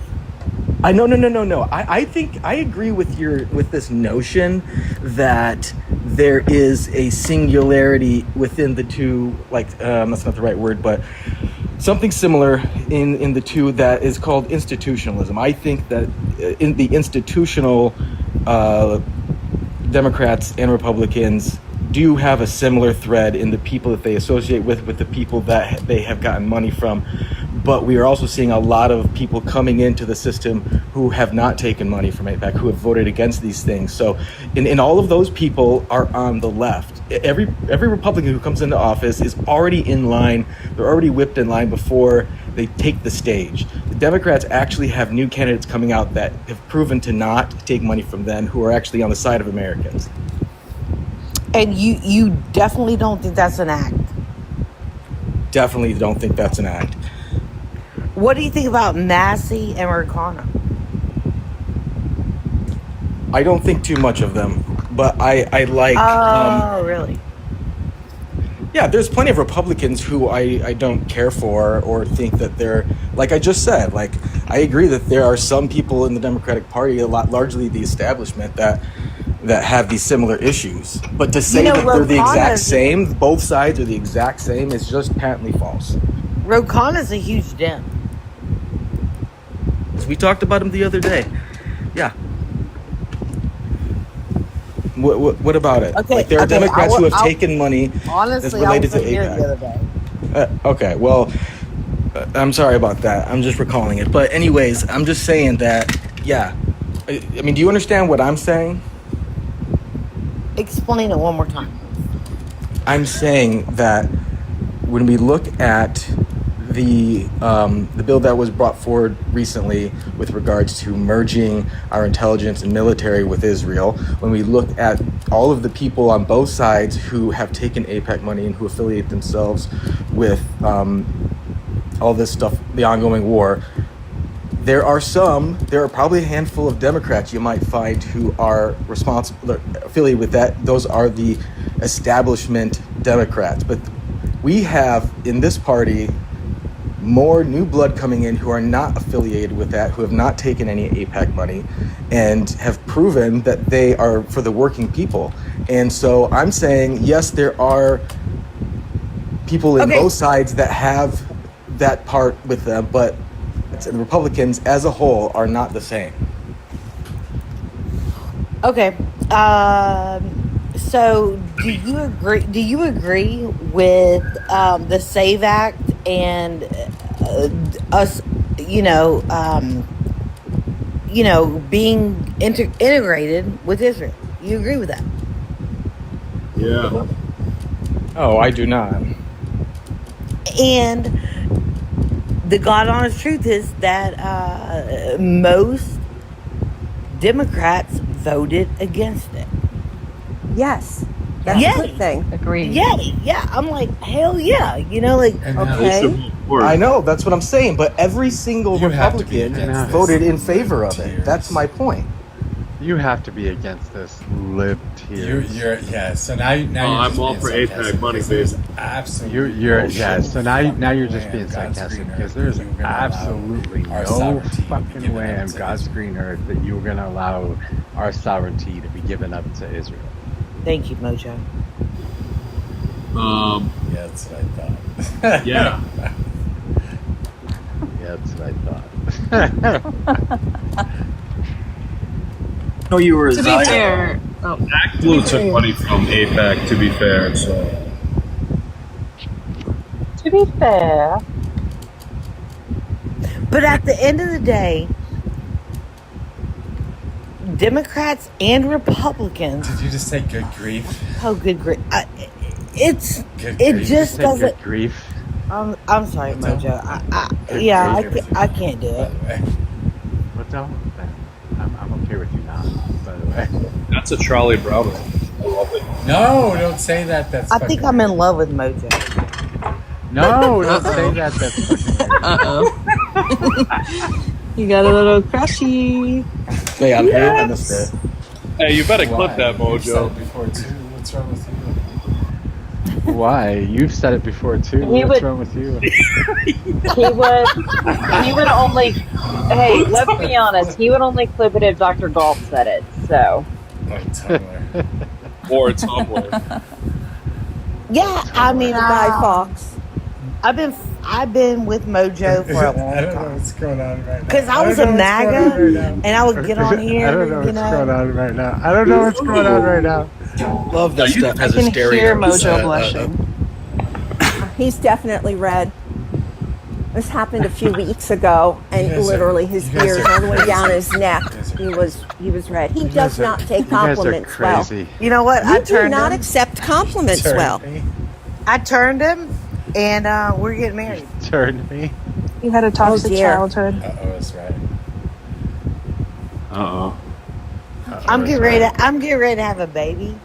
No. I think I agree with this notion that there is a singularity within the two, like, that's not the right word, but something similar in the two that is called institutionalism. I think that in the institutional Democrats and Republicans do have a similar thread in the people that they associate with the people that they have gotten money from. But we are also seeing a lot of people coming into the system who have not taken money from AIPAC, who have voted against these things. So in all of those people are on the left. Every Republican who comes into office is already in line. They're already whipped in line before they take the stage. The Democrats actually have new candidates coming out that have proven to not take money from them, who are actually on the side of Americans. And you definitely don't think that's an act? Definitely don't think that's an act. What do you think about Massey and Roukhana? I don't think too much of them, but I like... really? Yeah, there's plenty of Republicans who I don't care for or think that they're... Like I just said, like, I agree that there are some people in the Democratic Party, largely the establishment, that have these similar issues. But to say that they're the exact same, both sides are the exact same, is just patently false. Roukhana's a huge Dem. We talked about him the other day. Yeah. What about it? Okay, like there are Democrats who have taken money honestly, that's related to here the other AIPAC. Okay, well, I'm sorry about that. I'm just recalling it. But anyways, I'm just saying that, yeah. I mean, do you understand what I'm saying? Explain it one more time. I'm saying that when we look at the bill that was brought forward recently with regards to merging our intelligence and military with Israel, when we look at all of the people on both sides who have taken AIPAC money and who affiliate themselves with all this stuff, the ongoing war, there are probably a handful of Democrats you might find who are affiliated with that. Those are the establishment Democrats. But we have in this party more new blood coming in who are not affiliated with that, who have not taken any AIPAC money, and have proven that they are for the working people. And so I'm saying, yes, there are people in both sides that have that part with them, but the Republicans as a whole are not the same. Okay. So do you agree with the SAVE Act and us, being integrated with Israel? You agree with that? Yeah. Oh, I do not. And the God honest truth is that most Democrats voted against it. Yes. That's a good thing. Agreed. Yeah. I'm like, hell yeah. Okay. I know, that's what I'm saying, but every single Republican voted in favor of it. That's my point. You have to be against this libtard. Yeah. So now you're I'm all for AIPAC money, baby. Absolutely. So now you're just being sarcastic because there's absolutely no fucking way on God's green earth that you're going to allow our sovereignty to be given up to Israel. Thank you, Mojo. Yeah, that's what I thought. Yeah. Yeah, that's what I thought. No, you were. To be fair, Blue took money from AIPAC. To be fair, so. To be fair. But at the end of the day, Democrats and Republicans. Did you just say good grief? Oh, good grief! It just doesn't. Good grief. I'm sorry, Mojo. I can't do it. What's up? I'm okay with you now, by the way. That's a Charlie Brown. love it. No, don't say that. That's I think I'm in love with Mojo. No, don't say that. That's fucking You got a little crushy. Wait, I'm here. I missed it. Hey, you better clip that, You've said Mojo. it before too. What's wrong with you? Why? You've said it before too. He What's would- wrong with you? He would only. Hey, let's be honest. He would only clip it if Dr. Galt said it. So. Or Tumblr. Yeah, I mean, Guy Fawkes. I've been with Mojo for a long I don't know time. what's going on right now. Because I was a MAGA, and I would get on here. I don't know you what's know. going on right now. I don't know what's going on right now. Love that Steph has I a can stereo. hear Mojo blushing. He's definitely red. This happened a few weeks ago, and literally his ears all the way down his neck. He was red. He does not take compliments well. You know what? You do not accept compliments well. I turned him, and we're getting married. Turned me. You had a toxic dear. childhood. Uh-oh, that's right. Uh-oh. I'm getting ready to have a baby,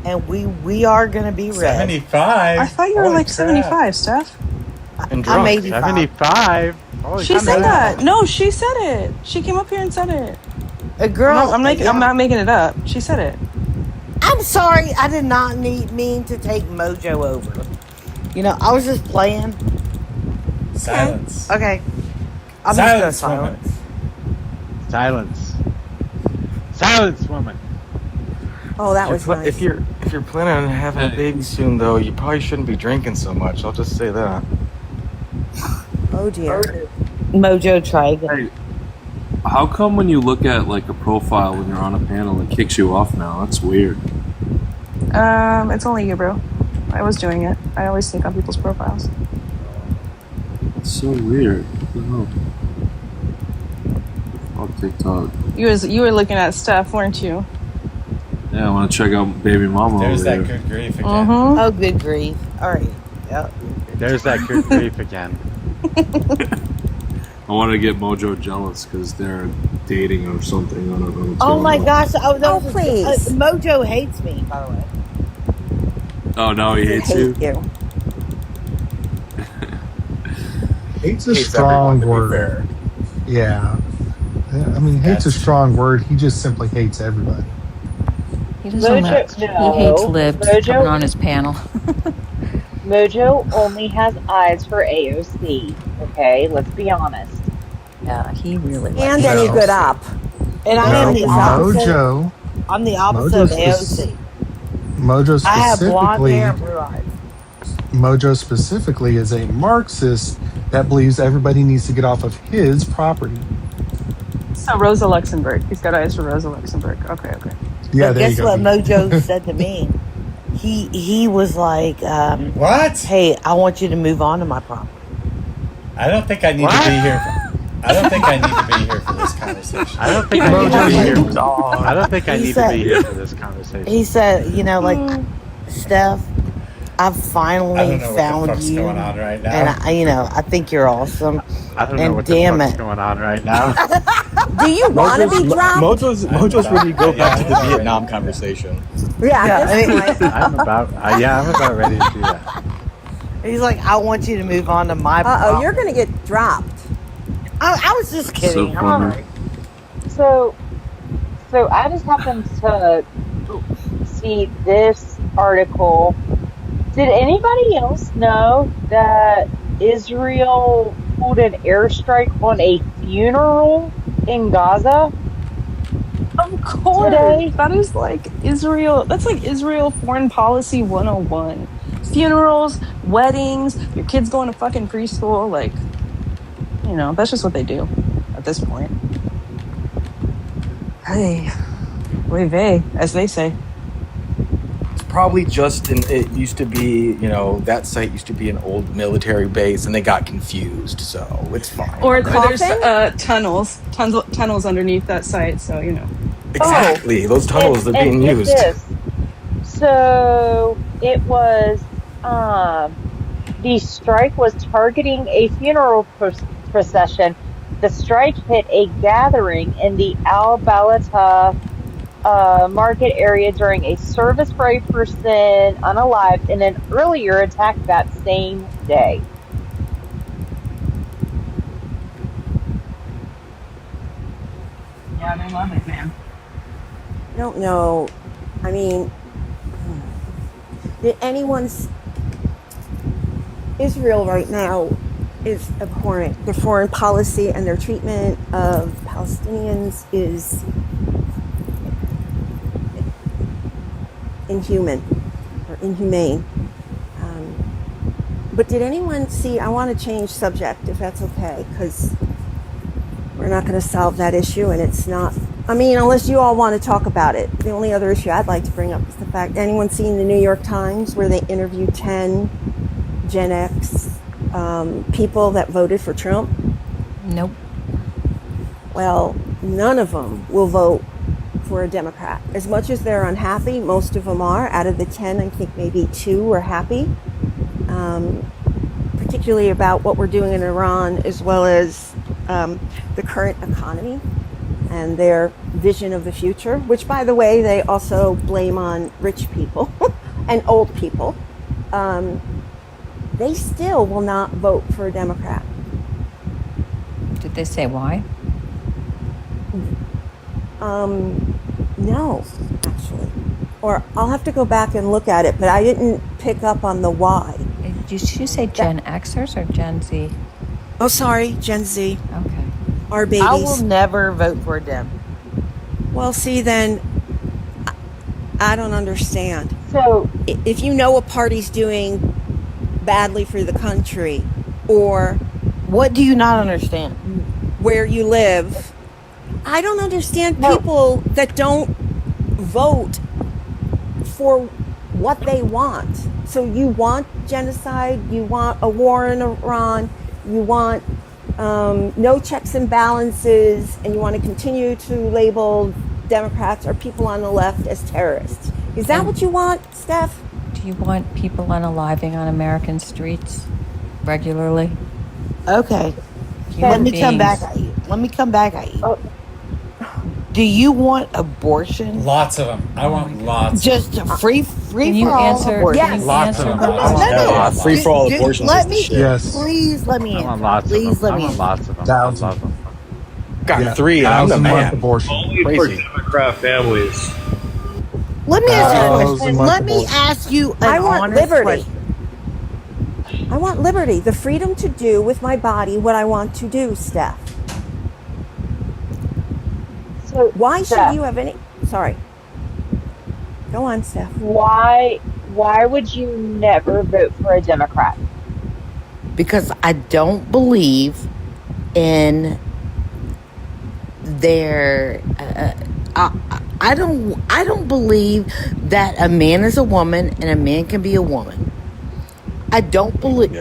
and we are gonna be red. 75? I thought you were like 75, Steph. And I'm drunk. 85. 75? Holy She said that. No, she said it. She came up here and said it. A girl. I'm not making it up. She said it. I'm sorry. I did not mean to take Mojo over. You know, I was just playing. Silence. Okay. I'm Silence, just gonna woman. Silence. Silence, woman. Oh, that was nice. If you're planning on having a baby soon, though, you probably shouldn't be drinking so much. I'll just say that. Oh dear. Mojo, try again. Hey, how come when you look at like a profile when you're on a panel, it kicks you off now? That's weird. It's only you, bro. I was doing it. I always sneak on people's profiles. It's so weird. Oh. On TikTok. You were looking at stuff, weren't you? Yeah, I want to check out baby mama. There's over that here. good grief again. Mm-hmm. Oh, good grief. All right. Yep. There's that good grief again. I want to get Mojo jealous because they're dating or something. I don't know. What's Oh going my on. gosh. Oh, please. Mojo hates me, by the way. Oh no, he hates you. Hate's a Hates strong everyone, to be word. fair. Yeah. I mean, hate's a strong word. He just simply hates everybody. He doesn't Mojo, like, no. he hates libs Mojo- coming on his panel. Mojo only has eyes for AOC. Okay, let's be honest. Yeah, he really likes And it. any good op. And I am the opposite. Mojo. I'm the opposite of Mojo's AOC. Mojo I have blonde specifically. hair and blue eyes. Mojo specifically is a Marxist that believes everybody needs to get off of his property. So Rosa Luxemburg. He's got eyes for Rosa Luxemburg. Okay. Yeah, But there you guess go. what Mojo said to me? He was like, What? hey, I want you to move on to my property. I don't think I need to be here. I don't think I need to be here for this conversation. I don't think I need to be here. I don't think I He need said- to be here for this conversation. He said, you know, like, Steph, I've I finally don't know what the found fuck's you. going on right now. And I think you're awesome. I don't know And what damn the fuck's it. going on right now. Do you want to be dropped? Mojo's ready to go back to the I'm Vietnam ready. conversation. Yeah, at this point. I'm about ready to do that. He's like, I want you to move on to my property. Uh-oh, you're going to get dropped. I was just kidding. So I'm all funny. right. So I just happened to see this article. Did anybody else know that Israel pulled an airstrike on a funeral in Gaza? Of course. Today? That is like Israel. That's like Israel foreign policy 101. Funerals, weddings, your kids going to fucking preschool. Like, you know, that's just what they do at this point. Hey, oy vey, as they say. It's probably just it used to be, that site used to be an old military base and they got confused, so it's fine. Or there's Coughing? tunnels underneath that site, so you know. Exactly. Those tunnels are being get used. this. So it was the strike was targeting a funeral procession. The strike hit a gathering in the Al Balata Market area during a service for a person unalived in an earlier attack that same day. Yeah, they love it, man. I don't know. I mean, did Israel right now is abhorrent. Their foreign policy and their treatment of Palestinians is inhuman or inhumane. But did anyone see, I want to change subject if that's okay, because we're not going to solve that issue, and it's not, I mean, unless you all want to talk about it. The only other issue I'd like to bring up is the fact, anyone seen the New York Times where they interviewed 10 Gen X people that voted for Trump? Nope. Well, none of them will vote for a Democrat. As much as they're unhappy, most of them are. Out of the 10, I think maybe 2 are happy, particularly about what we're doing in Iran, as well as the current economy and their vision of the future, which, by the way, they also blame on rich people and old people. They still will not vote for a Democrat. Did they say why? No, actually. Or I'll have to go back and look at it, but I didn't pick up on the why. Did you say Gen Xers or Gen Z? Oh, sorry, Gen Z. Okay. Our babies. I will never vote for a Dem. Well, see, then I don't understand. So, if you know a party's doing badly for the country, or what do you not understand? Where you live, I don't understand people that don't vote for what they want. So you want genocide, you want a war in Iran, you want no checks and balances, and you want to continue to label Democrats or people on the left as terrorists. Is that what you want, Steph? Do you want people unaliving on American streets regularly? Okay. Let me come back at you. Oh. Do you want abortion? Lots of them. I want lots. Just free Can you for all answer? abortion. Can you Lots answer of the them. question? Free for all abortions. Let me. Yes. Please let me I want answer. lots Please of them. let me I want answer. lots of them. I Thousand. love them. Got 3, and I'm the 1,000 month man. abortion. Only Crazy. for Democrat families. Let me ask you a 1,000 question. month Let me abortion. ask you an I want honest liberty. question. I want liberty, the freedom to do with my body what I want to do, Steph. So Why should Steph, you have any? Sorry. Go on, Steph. why would you never vote for a Democrat? Because I don't believe in their. I don't believe that a man is a woman and a man can be a woman. I don't believe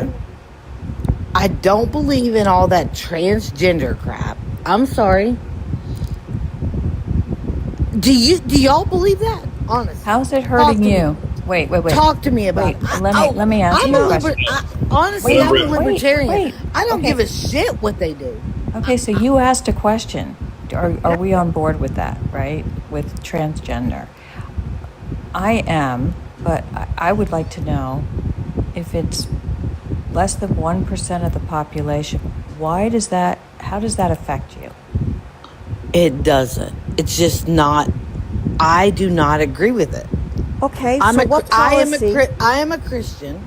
in all that transgender crap. I'm sorry. Do y'all believe that? Honestly. How's it hurting you? Wait. Talk to me about Wait, it. let me ask I'm you a a question. honestly, I'm a libertarian. Wait. I don't Okay. give a shit what they do. Okay, so you asked a question. Are we on board with that, right? With transgender? I am, but I would like to know if it's less than 1% of the population, how does that affect you? It doesn't. It's just not. I do not agree with it. Okay, I am a Christian,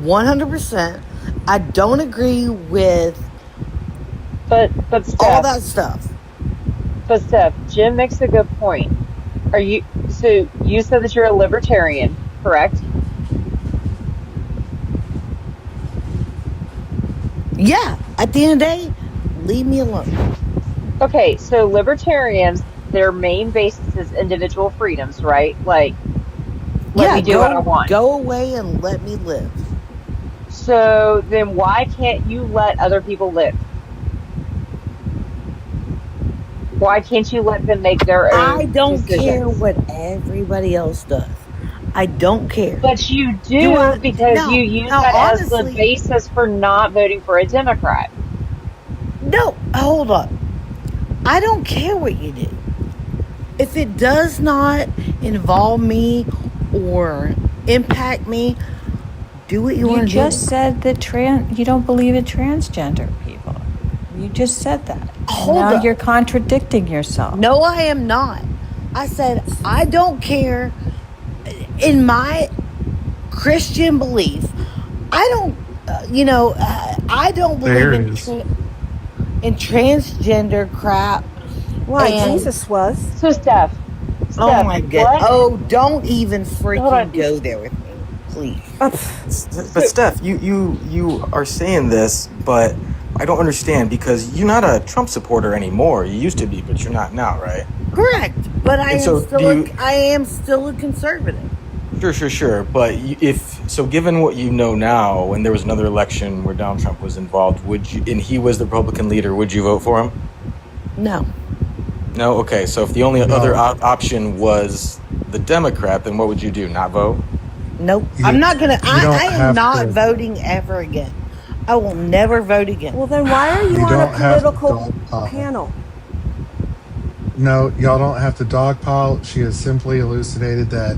100%. I don't agree with But Steph, all that stuff. But Steph, Jim makes a good point. So you said that you're a libertarian, correct? Yeah. At the end of the day, leave me alone. Okay, so libertarians, their main basis is individual freedoms, right? Like, let me do what I want. Go away and let me live. So then why can't you let other people live? Why can't you let them make their own I don't decisions? care what everybody else does. I don't care. But you do because you use that as the basis for not voting for a Democrat. No, hold on. I don't care what you do. if it does not involve me or impact me, do what you want You to do. just said that you don't believe in transgender people. You just said that. Hold now up. you're contradicting yourself. No, I am not. I said I don't care. In my Christian belief, I don't. I don't There believe it is. in transgender crap. Why? And- Jesus was. So Steph. Oh my god! what? Oh, don't even Hold on. freaking go there with me, please. But Steph, you are saying this, but I don't understand because you're not a Trump supporter anymore. You used to be, but you're not now, right? Correct, but I And am so still I am still a conservative. Sure. But given what you know now, and there was another election where Donald Trump was involved, and he was the Republican leader, would you vote for him? No. No? Okay, so if the only other option was the Democrat, then what would you do? Not vote? Nope. You- I'm not gonna. you I don't am have not to- voting ever again. I will never vote again. Well, then why are you You on a don't have to political dogpile. panel? No, y'all don't have to dogpile. She has simply elucidated that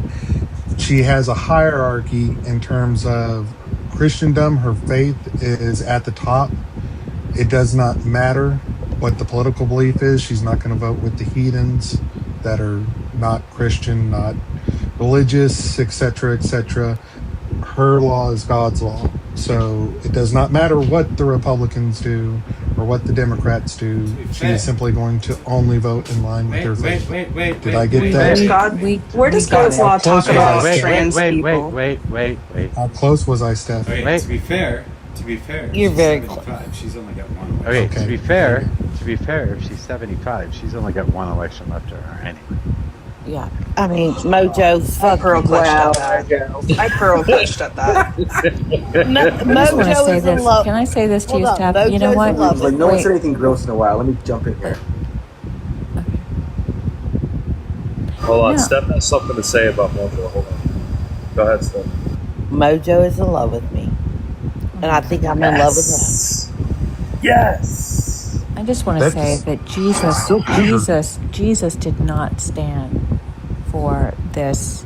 she has a hierarchy in terms of Christendom. Her faith is at the top. It does not matter what the political belief is. She's not going to vote with the heathens that are not Christian, not religious, etc., etc. Her law is God's law. So it does not matter what the Republicans do or what the Democrats do. She is simply going to only vote in line with her faith. Did I get that? Where does God's law talk about trans people? Wait. How close was I, Steph? Okay, to be fair, You're she's very 75. She's only got one election. Okay, Okay. to be fair, if she's 75, she's only got one election left to her anyway. Yeah. I mean, Mojo's I pearl fucking clutched at that. I pearl clutched at that. I just want to say this. Can I say this to you, Hold on, Steph? You know Mojo's what? in love. Like, no one Wait. said anything gross in a while. Let me jump in here. Hold on, Yeah. Steph has something to say about Mojo. Hold on. Go ahead, Steph. Mojo is in love with me, and I think I'm in love with him. Yes. I just want to say that Jesus did not stand for this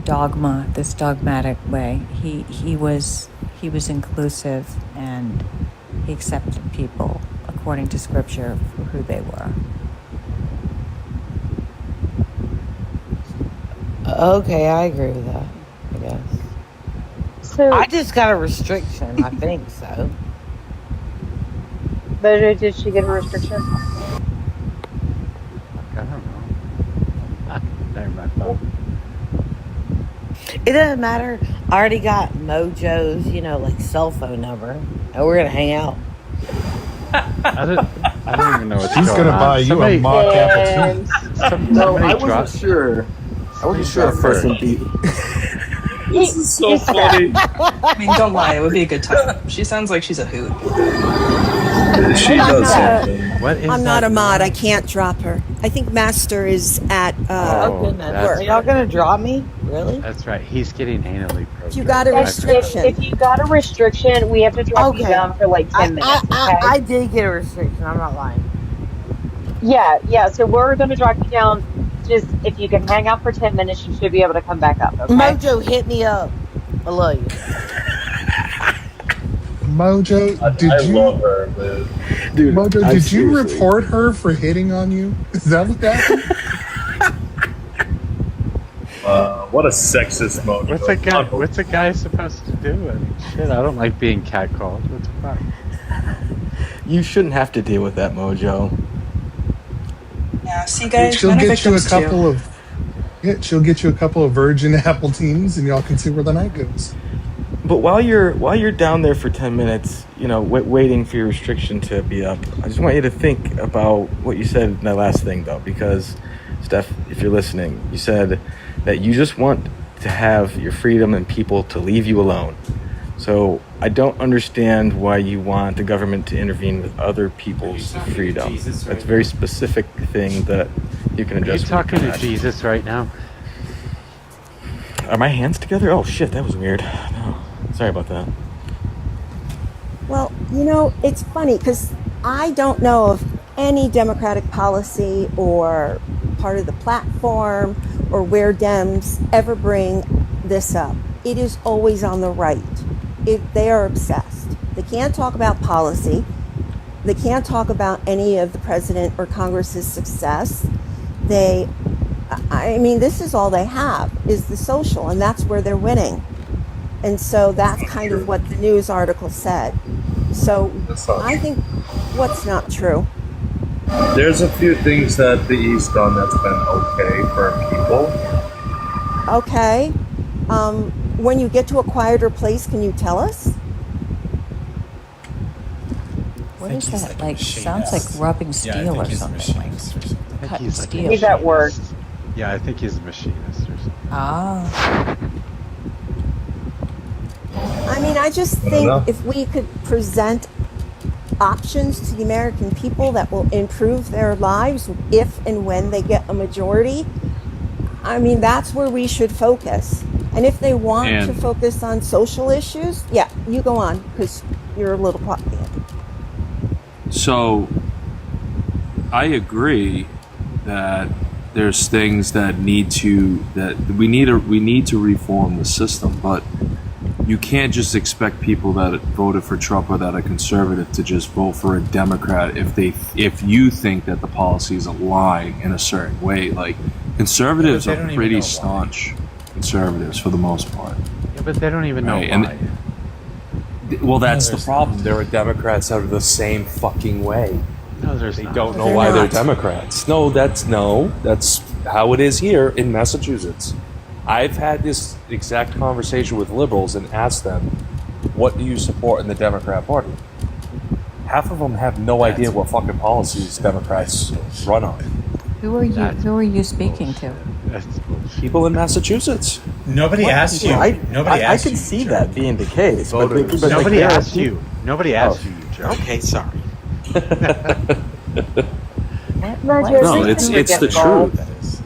dogma, this dogmatic way. He was inclusive, and he accepted people according to Scripture for who they were. Okay, I agree with that. I guess. So, I just got a restriction. I think so. Mojo, did she get a restriction? I don't know. Never mind. It doesn't matter. I already got Mojo's, like cell phone number, and we're gonna hang out. I don't even know what's She's going gonna on. buy you a mock apple tea. No, I somebody wasn't sure. I wasn't sure at first. This is so funny. I mean, don't lie. It would be a good time. She sounds like she's a hoot. She does something. What is I'm not that a mod. noise? I can't drop her. I think Master is at. Oh, goodness. that's Are y'all right. gonna draw me? Really? That's right. He's getting anally programmed. You got a restriction. If you got a restriction, we have to drop you Okay. down for like 10 minutes. I did get a restriction. I'm not lying. Yeah. So we're going to drop you down. Just if you can hang out for 10 minutes, you should be able to come back up. Okay. Mojo, hit me up. I love you. Mojo, did I you? love her, man. Dude, Mojo, I did you seriously- report her for hitting on you? Is that what happened? What a sexist Mojo. What's a guy supposed to do? I mean, shit, I don't like being catcalled. What the fuck? You shouldn't have to deal with that, Mojo. Yeah, see, guys, She'll men are get you a victims couple too. of. Yeah, she'll get you a couple of virgin apple teens, and y'all can see where the night goes. But while you're down there for 10 minutes, waiting for your restriction to be up, I just want you to think about what you said in that last thing, though, because, Steph, if you're listening, you said that you just want to have your freedom and people to leave you alone. So I don't understand why you want the government to intervene with other people's freedom. That's a very specific thing that you can Are you address. talking to Jesus right now? Are my hands together? Oh, shit, that was weird. No, sorry about that. Well, it's funny because I don't know of any Democratic policy or part of the platform or where Dems ever bring this up. It is always on the right. They are obsessed. They can't talk about policy. They can't talk about any of the president or Congress's success. This is all they have is the social, and that's where they're winning. And so that's kind of what the news article said. So I think what's not true. There's a few things that the East done that's been okay for people. Okay. When you get to a quieter place, can you tell us? What is that? Like, sounds like rubbing steel or something. Like cutting steel. He's at work. Yeah, I think he's a machinist or something. Ah. I just think if we could present options to the American people that will improve their lives if and when they get a majority, that's where we should focus. And if they want to focus on social issues, yeah, you go on, because you're a little quiet. So, I agree that there's things that we need to reform the system, but you can't just expect people that voted for Trump or that are conservative to just vote for a Democrat if you think that the policies align in a certain way. Like, conservatives are pretty staunch conservatives for the most part. Yeah, but they don't even know why. Well, that's the problem. There are Democrats that are the same fucking way. No, they don't know why they're Democrats. That's how it is here in Massachusetts. I've had this exact conversation with liberals and asked them, what do you support in the Democrat Party? Half of them have no idea what fucking policies Democrats run on. Who are you speaking to? People in Massachusetts. Nobody asked you. I could see that being the case. But nobody asked you. Nobody asked you, Joe. Okay, sorry. No, it's the truth.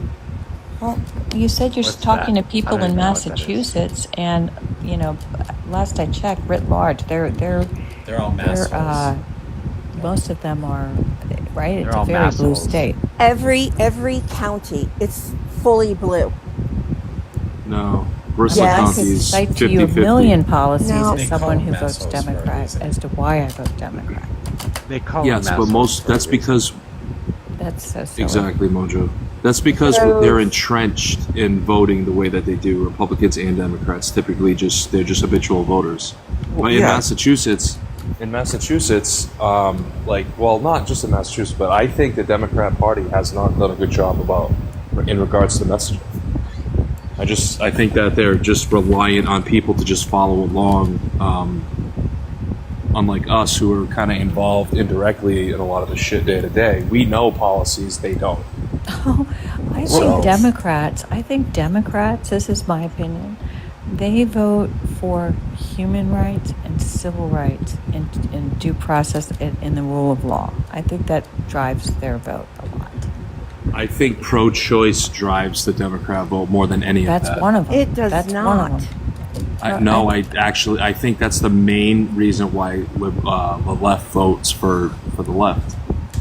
Well, you said you're talking to people in Massachusetts, and last I checked, writ large, they're all mass most of them are right. It's They're a all very blue mass state. Every county, it's fully blue. No, Bristol Yes. County is Cite to you a 50-50. million policies No. as They someone call who them votes assholes for a Democrat as to why I vote Democrat. They call Yes, them but assholes that's because That's so silly. exactly, Mojo. That's because they're entrenched in voting the way that they do. Republicans and Democrats typically they're just habitual voters. But in Massachusetts, not just in Massachusetts, but I think the Democrat Party has not done a good job in regards to messaging. I think that they're just reliant on people to just follow along, unlike us who are kind of involved indirectly in a lot of the shit day to day. We know policies, they don't. Oh, I think Democrats, this is my opinion, they vote for human rights and civil rights and due process in the rule of law. I think that drives their vote a lot. I think pro-choice drives the Democrat vote more than any of that. That's one of them. It does That's not. One of them. I think that's the main reason why the left votes for the left.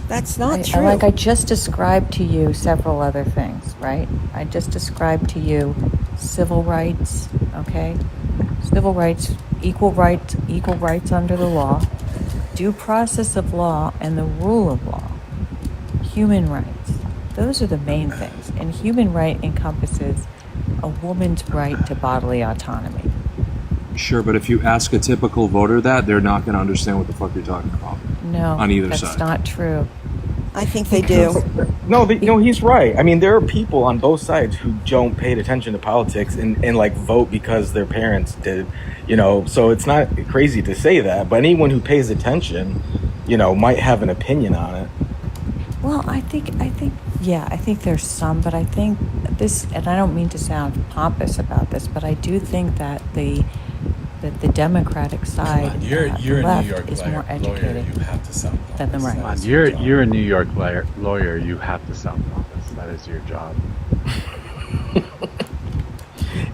That's not true. I just described to you several other things, right? I just described to you civil rights, okay? Civil rights, equal rights under the law, due process of law, and the rule of law. Human rights. Those are the main things. And human right encompasses a woman's right to bodily autonomy. Sure, but if you ask a typical voter that, they're not going to understand what the fuck you're talking about. No, on either that's side. Not true. I think they do. No, he's right. There are people on both sides who don't pay attention to politics and vote because their parents did, so it's not crazy to say that, but anyone who pays attention, might have an opinion on it. Well, I think there's some, but I think this, and I don't mean to sound pompous about this, but I do think that the Democratic side, You're the a New left, York is more lawyer. educated You have to sound than the right. Come on, you're a New York lawyer. You have to sound pompous. That is your job.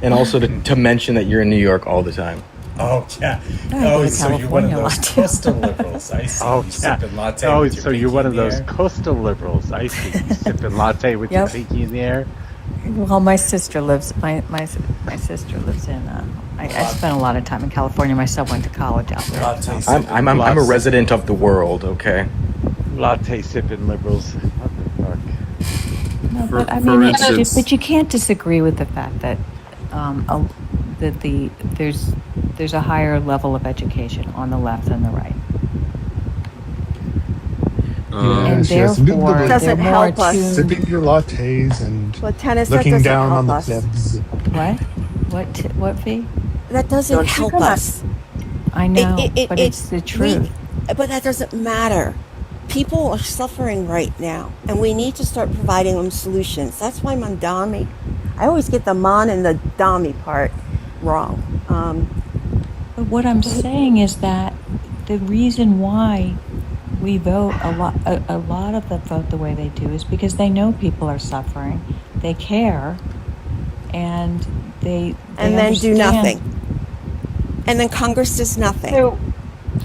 And also to mention that you're in New York all the time. Oh yeah. I Oh, go to so you're one of California a those lot, too. coastal liberals. I see. Oh, You yeah. sipping latte Oh, with your so you're pinky one in of the those air. coastal liberals. I see. You sipping latte with your Yep. pinky in the air. Well, my sister lives. My sister lives in. I spent a lot of time in California. My son went to college out there. Latte So. sipping. I'm a resident of the world. Okay. Latte sipping liberals. What the fuck? No, For- but I for mean, instance- but you can't disagree with the fact that there's a higher level of education on the left than the right. And yes, therefore, indubitably. Doesn't they're more help us. attuned- Sipping your lattes and Well, tennis, that looking doesn't down on help the us. plebs. What fee? That doesn't help us. I know, but it's the truth. But that doesn't matter. People are suffering right now, and we need to start providing them solutions. That's why Mandami, I always get the man and the dami part wrong. But what I'm saying is that the reason why we vote a lot of them vote the way they do is because they know people are suffering, they care, and they And then do understand. nothing. And then Congress does nothing.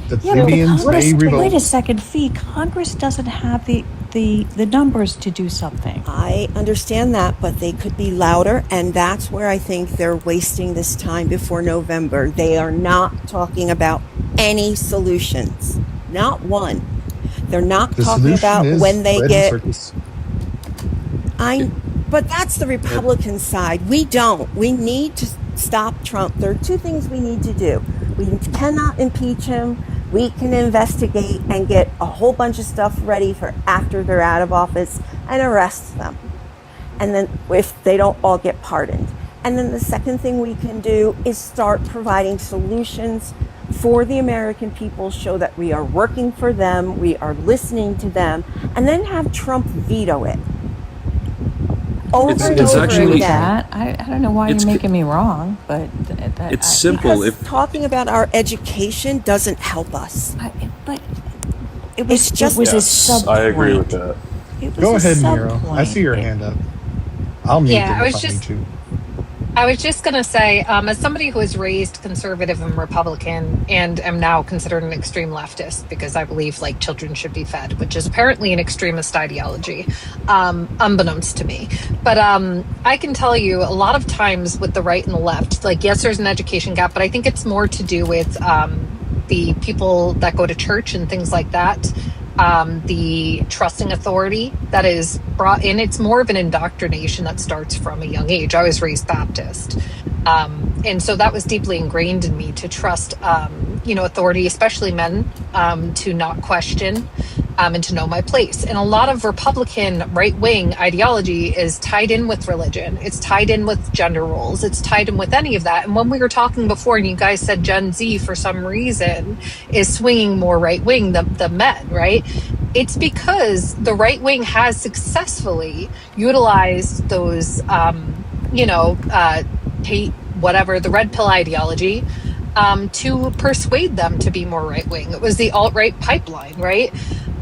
The Yeah, but plebeians Congress, may revolt. wait a second, Fee. Congress doesn't have the numbers to do something. I understand that, but they could be louder, and that's where I think they're wasting this time before November. They are not talking about any solutions. Not one. They're not The talking solution about is when they bread and get... circus. But that's the Republican side. We don't. We need to stop Trump. There are two things we need to do. We cannot impeach him. We can investigate and get a whole bunch of stuff ready for after they're out of office and arrest them. And then if they don't all get pardoned. And then the second thing we can do is start providing solutions for the American people, show that we are working for them, we are listening to them, and then have Trump veto it. Over and it's over actually- again. That I don't know why It's you're making me wrong, but It's simple. Because talking about our education doesn't help us. But it's just was a Yes, sub. I agree with that. It was Go a ahead, sub Nero. I point. see your hand up. I'll mute Yeah, them I was if I need just- to. I was just going to say, as somebody who was raised conservative and Republican and am now considered an extreme leftist because I believe like children should be fed, which is apparently an extremist ideology, unbeknownst to me. But I can tell you a lot of times with the right and the left, like, yes, there's an education gap, but I think it's more to do with the people that go to church and things like that. The trusting authority that is brought in, it's more of an indoctrination that starts from a young age. I was raised Baptist. And so that was deeply ingrained in me to trust, authority, especially men, to not question and to know my place. And a lot of Republican right-wing ideology is tied in with religion. It's tied in with gender roles. It's tied in with any of that. And when we were talking before, and you guys said Gen Z, for some reason, is swinging more right-wing, the men, right? It's because the right wing has successfully utilized those, the red pill ideology to persuade them to be more right wing. It was the alt-right pipeline, right?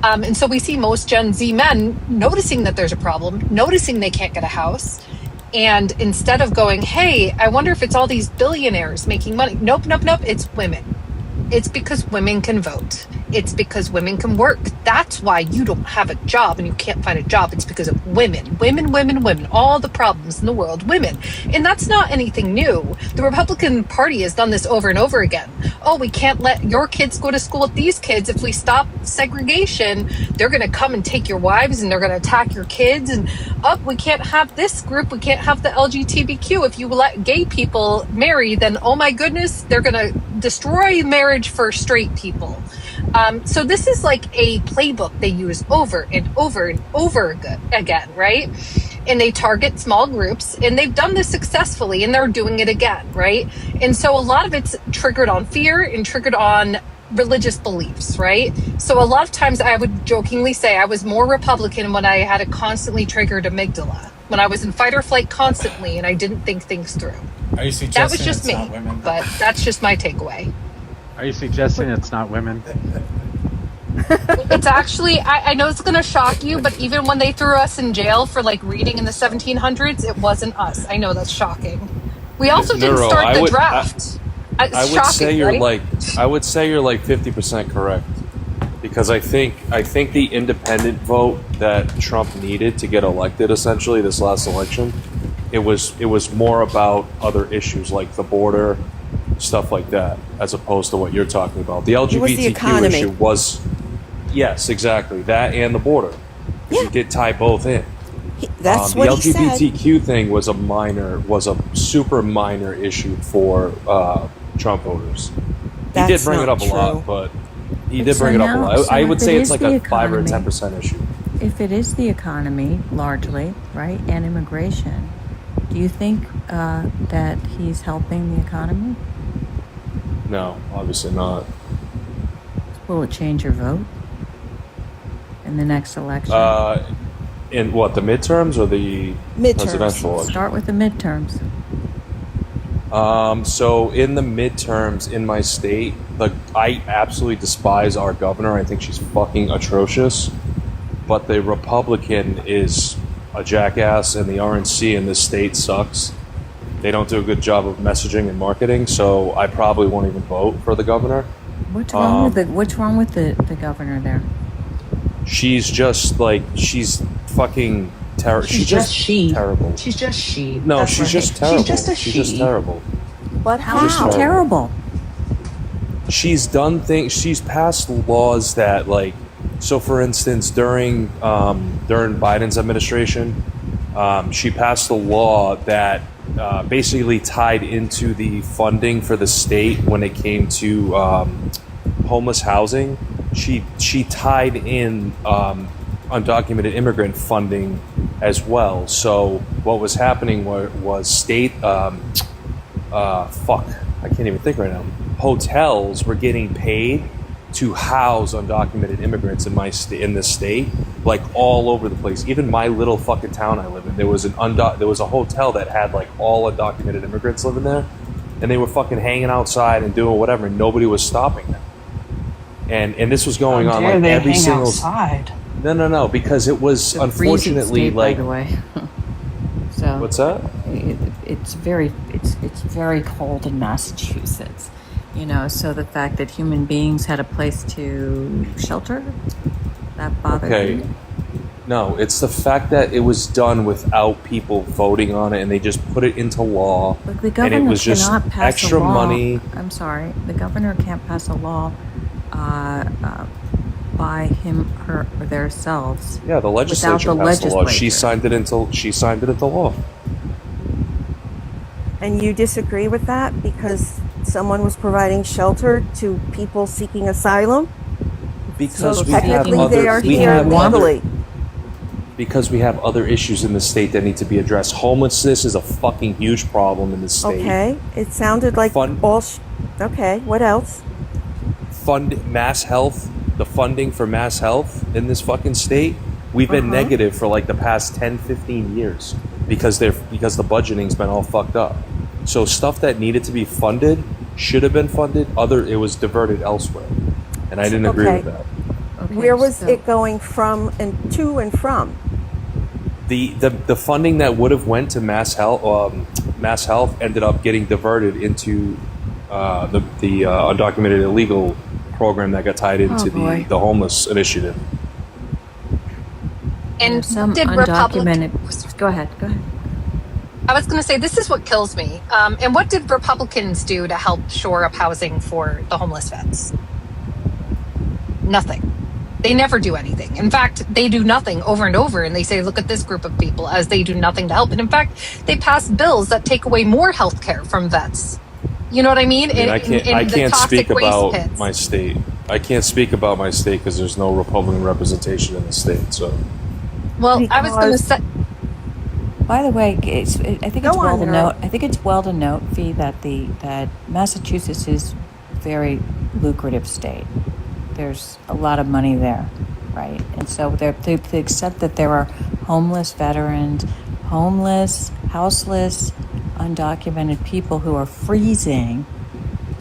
And so we see most Gen Z men noticing that there's a problem, noticing they can't get a house. And instead of going, hey, I wonder if it's all these billionaires making money. Nope. It's women. It's because women can vote. It's because women can work. That's why you don't have a job and you can't find a job. It's because of women. Women. All the problems in the world, women. And that's not anything new. The Republican Party has done this over and over again. Oh, we can't let your kids go to school with these kids. If we stop segregation, they're going to come and take your wives and they're going to attack your kids. And we can't have this group. We can't have the LGBTQ. If you let gay people marry, then, oh my goodness, they're going to destroy marriage for straight people. So this is like a playbook they use over and over and over again, right? And they target small groups, and they've done this successfully, and they're doing it again, right? And so a lot of it's triggered on fear and triggered on religious beliefs, right? So a lot of times I would jokingly say I was more Republican when I had a constantly triggered amygdala, when I was in fight or flight constantly and I didn't think things through. Are you suggesting That was just it's me, not women? but that's just my takeaway. Are you suggesting it's not women? It's actually, I know it's going to shock you, but even when they threw us in jail for like reading in the 1700s, it wasn't us. I know that's shocking. We also didn't Nero, start I the would- draft. I would shocking, say you're right? like 50% correct, because I think the independent vote that Trump needed to get elected, essentially this last election, it was more about other issues like the border, stuff like that, as opposed to what you're talking about. The It was the LGBTQ economy. issue was, yes, exactly, that and the border. You did tie both in. That's the what he said. LGBTQ thing was a super minor issue for Trump voters. He did That's bring it not up a true. lot, but he But did so bring it up a now- lot. so I would if say it it's is like the a 5 or a economy- 10% issue. If it is the economy largely, right, and immigration, do you think that he's helping the economy? No, obviously not. Will it change your vote in the next election? In what, the midterms or the presidential election? Start with the midterms. So in the midterms in my state, I absolutely despise our governor. I think she's fucking atrocious. But the Republican is a jackass, and the RNC in this state sucks. They don't do a good job of messaging and marketing, so I probably won't even vote for the governor. What's wrong with the governor there? She's just like, she's fucking terrible. She's just she. Terrible. She's just she. No, That's she's right. just terrible. She's just a She's she. just terrible. But How is she Just terrible? She's done things. She's passed laws that, like, so for instance, during Biden's administration, she passed a law that basically tied into the funding for the state when it came to homeless housing. She tied in undocumented immigrant funding as well. So what was happening was state I can't even think right now. Hotels were getting paid to house undocumented immigrants in this state, like all over the place. Even my little fucking town I live in, there was a hotel that had like all undocumented immigrants living there, and they were fucking hanging outside and doing whatever, and nobody was stopping them. And this was going on like every single. outside. No, because it was It's a freezing unfortunately state, like. by the way. So What's that? It's very cold in Massachusetts. You know, so the fact that human beings had a place to shelter, that bothered Okay. you? No, it's the fact that it was done without people voting on it, and they just put it into law. Look, the and governor it was just cannot pass extra a law. money. I'm sorry, the governor can't pass a law by him, her, or themselves. Yeah, the legislature without passed the law. legislature. She signed it into law. And you disagree with that because someone was providing shelter to people seeking asylum? Because So we have technically they other are we here have other, legally. because we have other issues in the state that need to be addressed. Homelessness is a fucking huge problem in the state. Okay, it sounded like okay, what else? Mass health, the funding for mass health in this fucking state, we've been negative for like the past 10, 15 years because the budgeting's been all fucked up. So stuff that needed to be funded should have been funded. It was diverted elsewhere, and I didn't agree with that. Okay, Where was so- it going from and to and from? The funding that would have went to mass health ended up getting diverted into the undocumented illegal program that got tied into boy. the homeless initiative. And some did undocumented. Go ahead. I was going to say, this is what kills me. And what did Republicans do to help shore up housing for the homeless vets? Nothing. They never do anything. In fact, they do nothing over and over, and they say, look at this group of people, as they do nothing to help. And in fact, they pass bills that take away more health care from vets. You know what I mean? I can't speak about pits. my state. I can't speak about my state because there's no Republican representation in the state. So, Well, I was going to say... By the way, I think Go it's well on, to Nora. note. I think it's well to note, Fee, that Massachusetts is a very lucrative state. There's a lot of money there, right? And so to the extent that there are homeless veterans, homeless, houseless, undocumented people who are freezing,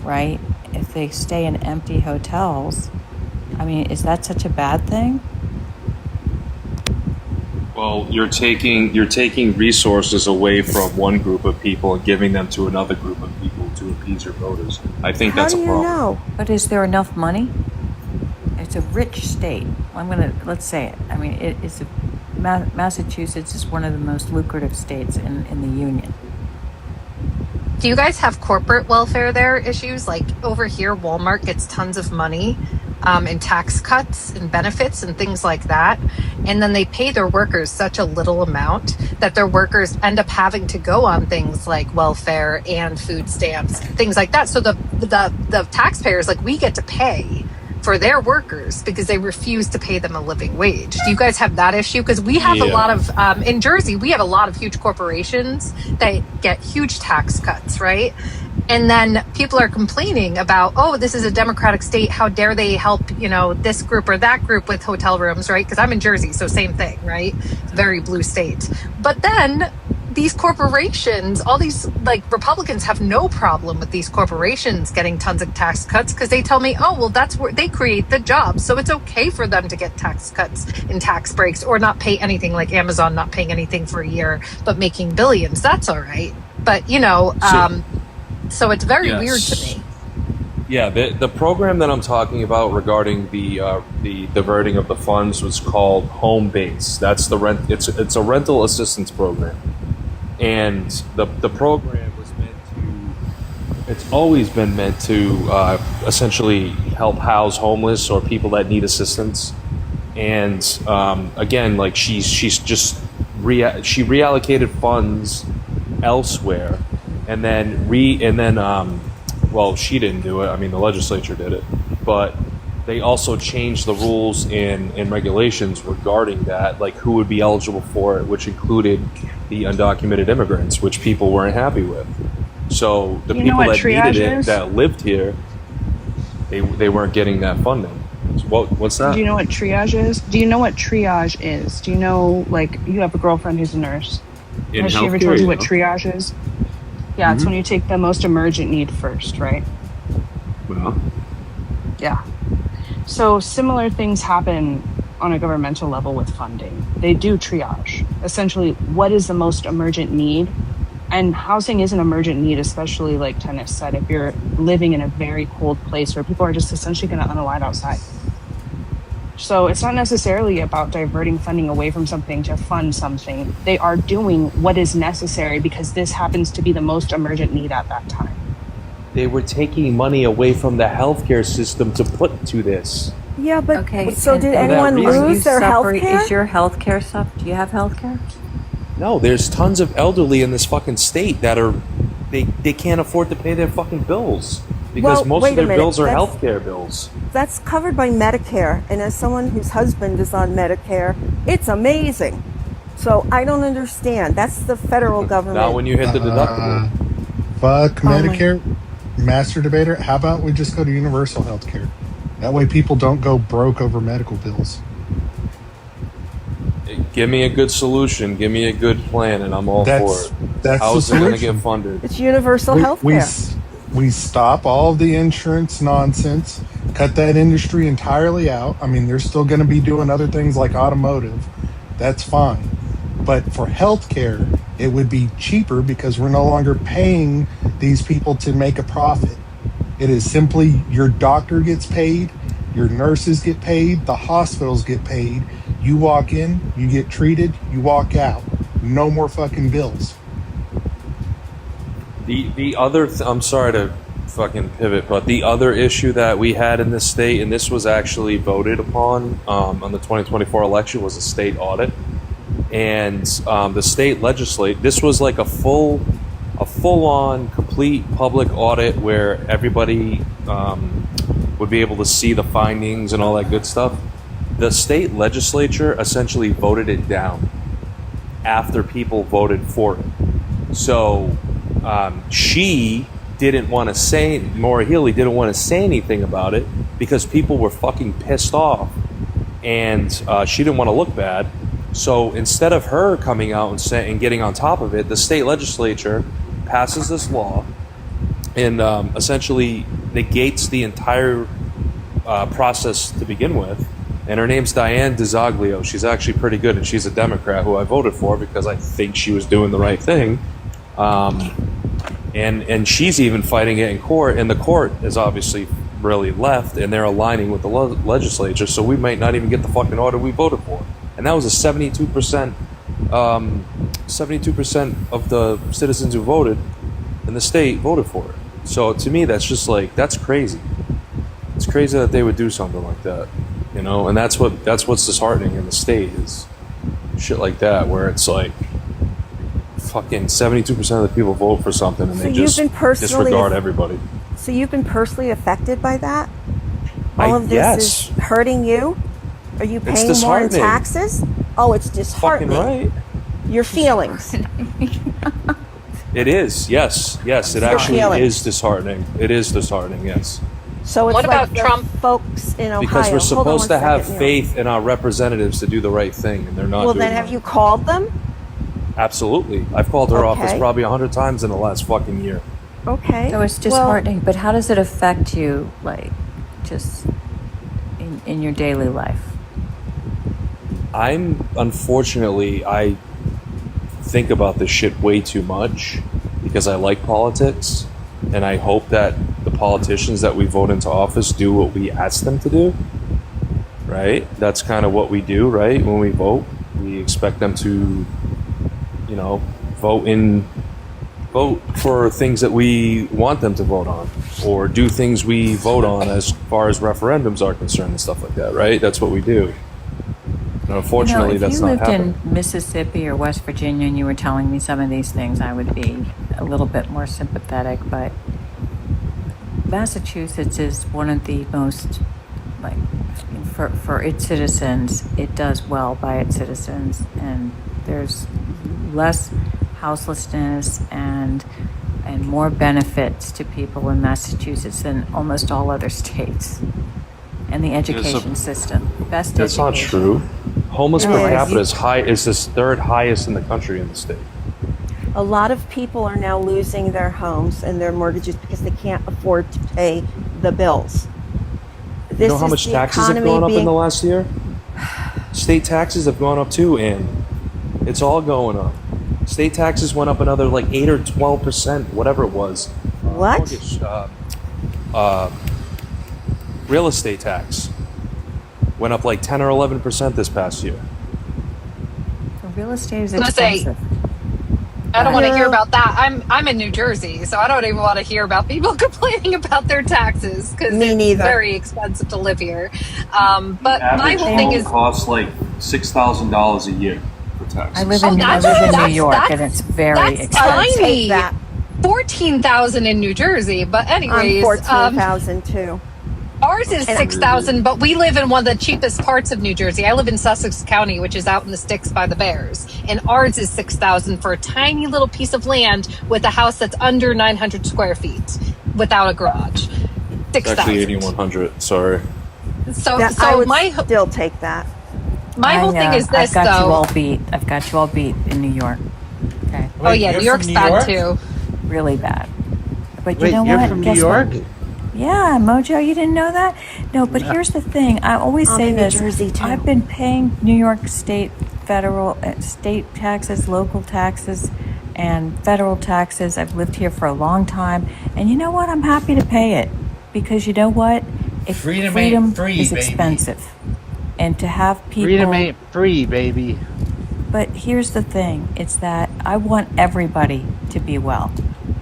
right? If they stay in empty hotels, I mean, is that such a bad thing? well, you're taking resources away from one group of people and giving them to another group of people to appease confuse your voters. I think How that's do a you problem. know? But is there enough money? It's a rich state. Let's say it. I mean, Massachusetts is one of the most lucrative states in the union. Do you guys have corporate welfare there issues? Like over here, Walmart gets tons of money in tax cuts and benefits and things like that. And then they pay their workers such a little amount that their workers end up having to go on things like welfare and food stamps, things like that. So the taxpayers, like, we get to pay for their workers because they refuse to pay them a living wage. Do you guys have that issue? Because we have a lot of, in Jersey, we have a lot of huge corporations that get huge tax cuts, right? And then people are complaining about, oh, this is a Democratic state. How dare they help, this group or that group with hotel rooms, right? Because I'm in Jersey, so same thing, right? Very blue state. But then these corporations, all these Republicans have no problem with these corporations getting tons of tax cuts because they tell me, oh, well, that's where they create the jobs. So it's okay for them to get tax cuts and tax breaks or not pay anything, like Amazon not paying anything for a year, but making billions. That's all right. But, so it's very weird to me. Yeah, the program that I'm talking about regarding the diverting of the funds was called Home Base. That's the rent. It's a rental assistance program. And the program was meant to, it's always been meant to essentially help house homeless or people that need assistance. And again, like she reallocated funds elsewhere, and then well, she didn't do it. I mean, the legislature did it, but they also changed the rules and regulations regarding that, like who would be eligible for it, which included the undocumented immigrants, which people weren't happy with. So the people that needed it, that lived here, they weren't getting that funding. So what's that? Do you know what triage is? Do you know what triage is? Do you know, like, you have a girlfriend who's a nurse. Has she ever told you what triage is? Yeah, it's when you take the most emergent need first, right? Well. Yeah. So similar things happen on a governmental level with funding. They do triage. Essentially, what is the most emergent need? And housing is an emergent need, especially like Tennis said, if you're living in a very cold place where people are just essentially going to unalive outside. So it's not necessarily about diverting funding away from something to fund something. They are doing what is necessary because this happens to be the most emergent need at that time. They were taking money away from the healthcare system to put to this. Yeah, but Okay. so did anyone lose their health care? Is your health care stuff? Do you have health care? No, there's tons of elderly in this fucking state that are they can't afford to pay their fucking bills because most of their bills are healthcare bills. That's covered by Medicare, and as someone whose husband is on Medicare, it's amazing. So I don't understand. That's the federal government. Not when you hit the deductible. Fuck Medicare. Master debater, how about we just go to universal health care? That way people don't go broke over medical bills. Give me a good solution. Give me a good plan, and I'm all for it. That's How the is it going to solution. get funded? It's universal health care. We stop all the insurance nonsense, cut that industry entirely out. I mean, they're still going to be doing other things like automotive. That's fine. But for healthcare, it would be cheaper because we're no longer paying these people to make a profit. It is simply your doctor gets paid, your nurses get paid, the hospitals get paid. You walk in, you get treated, you walk out. No more fucking bills. The other I'm sorry to fucking pivot, but the other issue that we had in this state, and this was actually voted upon on the 2024 election, was a state audit. And the state legislate. This was like a full-on, complete public audit where everybody would be able to see the findings and all that good stuff. The state legislature essentially voted it down after people voted for it. So she didn't want to say. Maura Healey didn't want to say anything about it because people were fucking pissed off, and she didn't want to look bad. So instead of her coming out and getting on top of it, the state legislature passes this law and essentially negates the entire process to begin with. And her name's Diane DiZoglio. She's actually pretty good, and she's a Democrat who I voted for because I think she was doing the right thing. and she's even fighting it in court, and the court is obviously really left, and they're aligning with the legislature, so we might not even get the fucking order we voted for. And that was a 72%, 72% of the citizens who voted in the state voted for it. So to me, that's just like, that's crazy. It's crazy that they would do something like that, you know. And that's what's disheartening in the state is shit like that, where it's like fucking 72% of the people vote for something and they just disregard everybody. So you've been personally affected by that? All of this yes. is hurting you? Are you paying more in taxes? Oh, it's disheartening. Fucking right. Your feelings. It is, yes. It actually is disheartening. It is disheartening, yes. So it's what like about Trump folks in Ohio? Because we're supposed to have Neil. faith in our representatives to do the right thing, and they're not Well, doing then have it. you called them? Absolutely. I've called her office probably 100 times in the last fucking year. Okay. So it's disheartening, but how does it affect you, like, just in your daily life? Unfortunately, I think about this shit way too much because I like politics, and I hope that the politicians that we vote into office do what we ask them to do, right? That's kind of what we do, right? When we vote, we expect them to, you know, vote for things that we want them to vote on, or do things we vote on as far as referendums are concerned and stuff like that, right? That's what we do. And unfortunately, that's not happening. If you lived in Mississippi or West Virginia and you were telling me some of these things, I would be a little bit more sympathetic, but Massachusetts is one of the most, like, for its citizens, it does well by its citizens, and there's less houselessness and more benefits to people in Massachusetts than almost all other states. And the education system, best That's education. not true. Homeless per capita is the third highest in the country in the state. A lot of people are now losing their homes and their mortgages because they can't afford to pay the bills. You know how much taxes have gone up in the last year? State taxes have gone up too, and it's all going up. State taxes went up another like 8 or 12%, whatever it was. What? Real estate tax went up like 10 or 11% this past year. Real estate is I was gonna expensive. I don't want to hear about that. I'm in New Jersey, so I don't even want to hear about people complaining about their taxes because it's very expensive to live here. But my whole thing is costs like $6,000 a year for taxes. I live in New York, and it's very expensive. Tiny. 14,000 in New Jersey, but anyways, 14,000 too. Ours is 6,000, but we live in one of the cheapest parts of New Jersey. I live in Sussex County, which is out in the sticks by the Bears. And ours is 6,000 for a tiny little piece of land with a house that's under 900 square feet without a garage. It's actually 8,100, sorry. So I would my still take that. My whole thing is this, I've got though. you all beat. I've got you all beat in New York. Okay. Oh, yeah, New York's bad, too. Really bad. But you Wait, know you're what? from Guess New York? what? Yeah, Mojo, you didn't know that? No, but here's the thing. I always say in New this. Jersey, too. I've been paying New York state, federal, state taxes, local taxes, and federal taxes. I've lived here for a long time. And you know what? I'm happy to pay it. Because you know what? Freedom ain't free, is baby. expensive. And to have people... Freedom ain't free, baby. But here's the thing. It's that I want everybody to be well.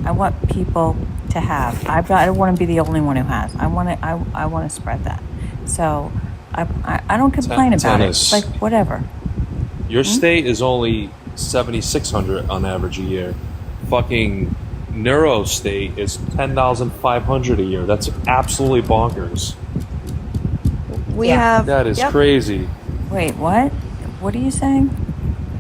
I want people to have. I don't want to be the only one who has. I want to spread that. So I don't complain about it. It's like whatever. Your state is only 7,600 on average a year. Fucking Neuro State is 10,500 a year. That's absolutely bonkers. That is crazy. Wait, what? What are you saying?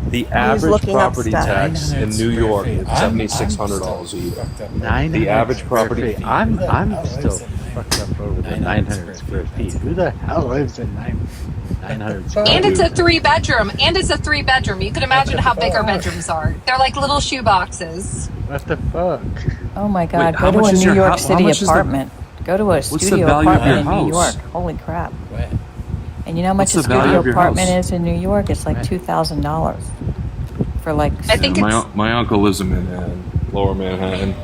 The average property tax in New York is $7,600 a year. The average property. I'm still fucked up over the 900 square feet. Who the hell lives in 900 square feet? And it's a 3-bedroom. You can imagine how big our bedrooms are. They're like little shoe boxes. What the fuck? Oh my God! Wait, go to a New York how City much is the- apartment. Go to a What's the studio value of apartment your in New house? York. Holy crap! And you know how much What's a the value studio of your apartment house? is in New York? It's like $2,000 for like. I think my uncle lives in Manhattan, Lower Manhattan.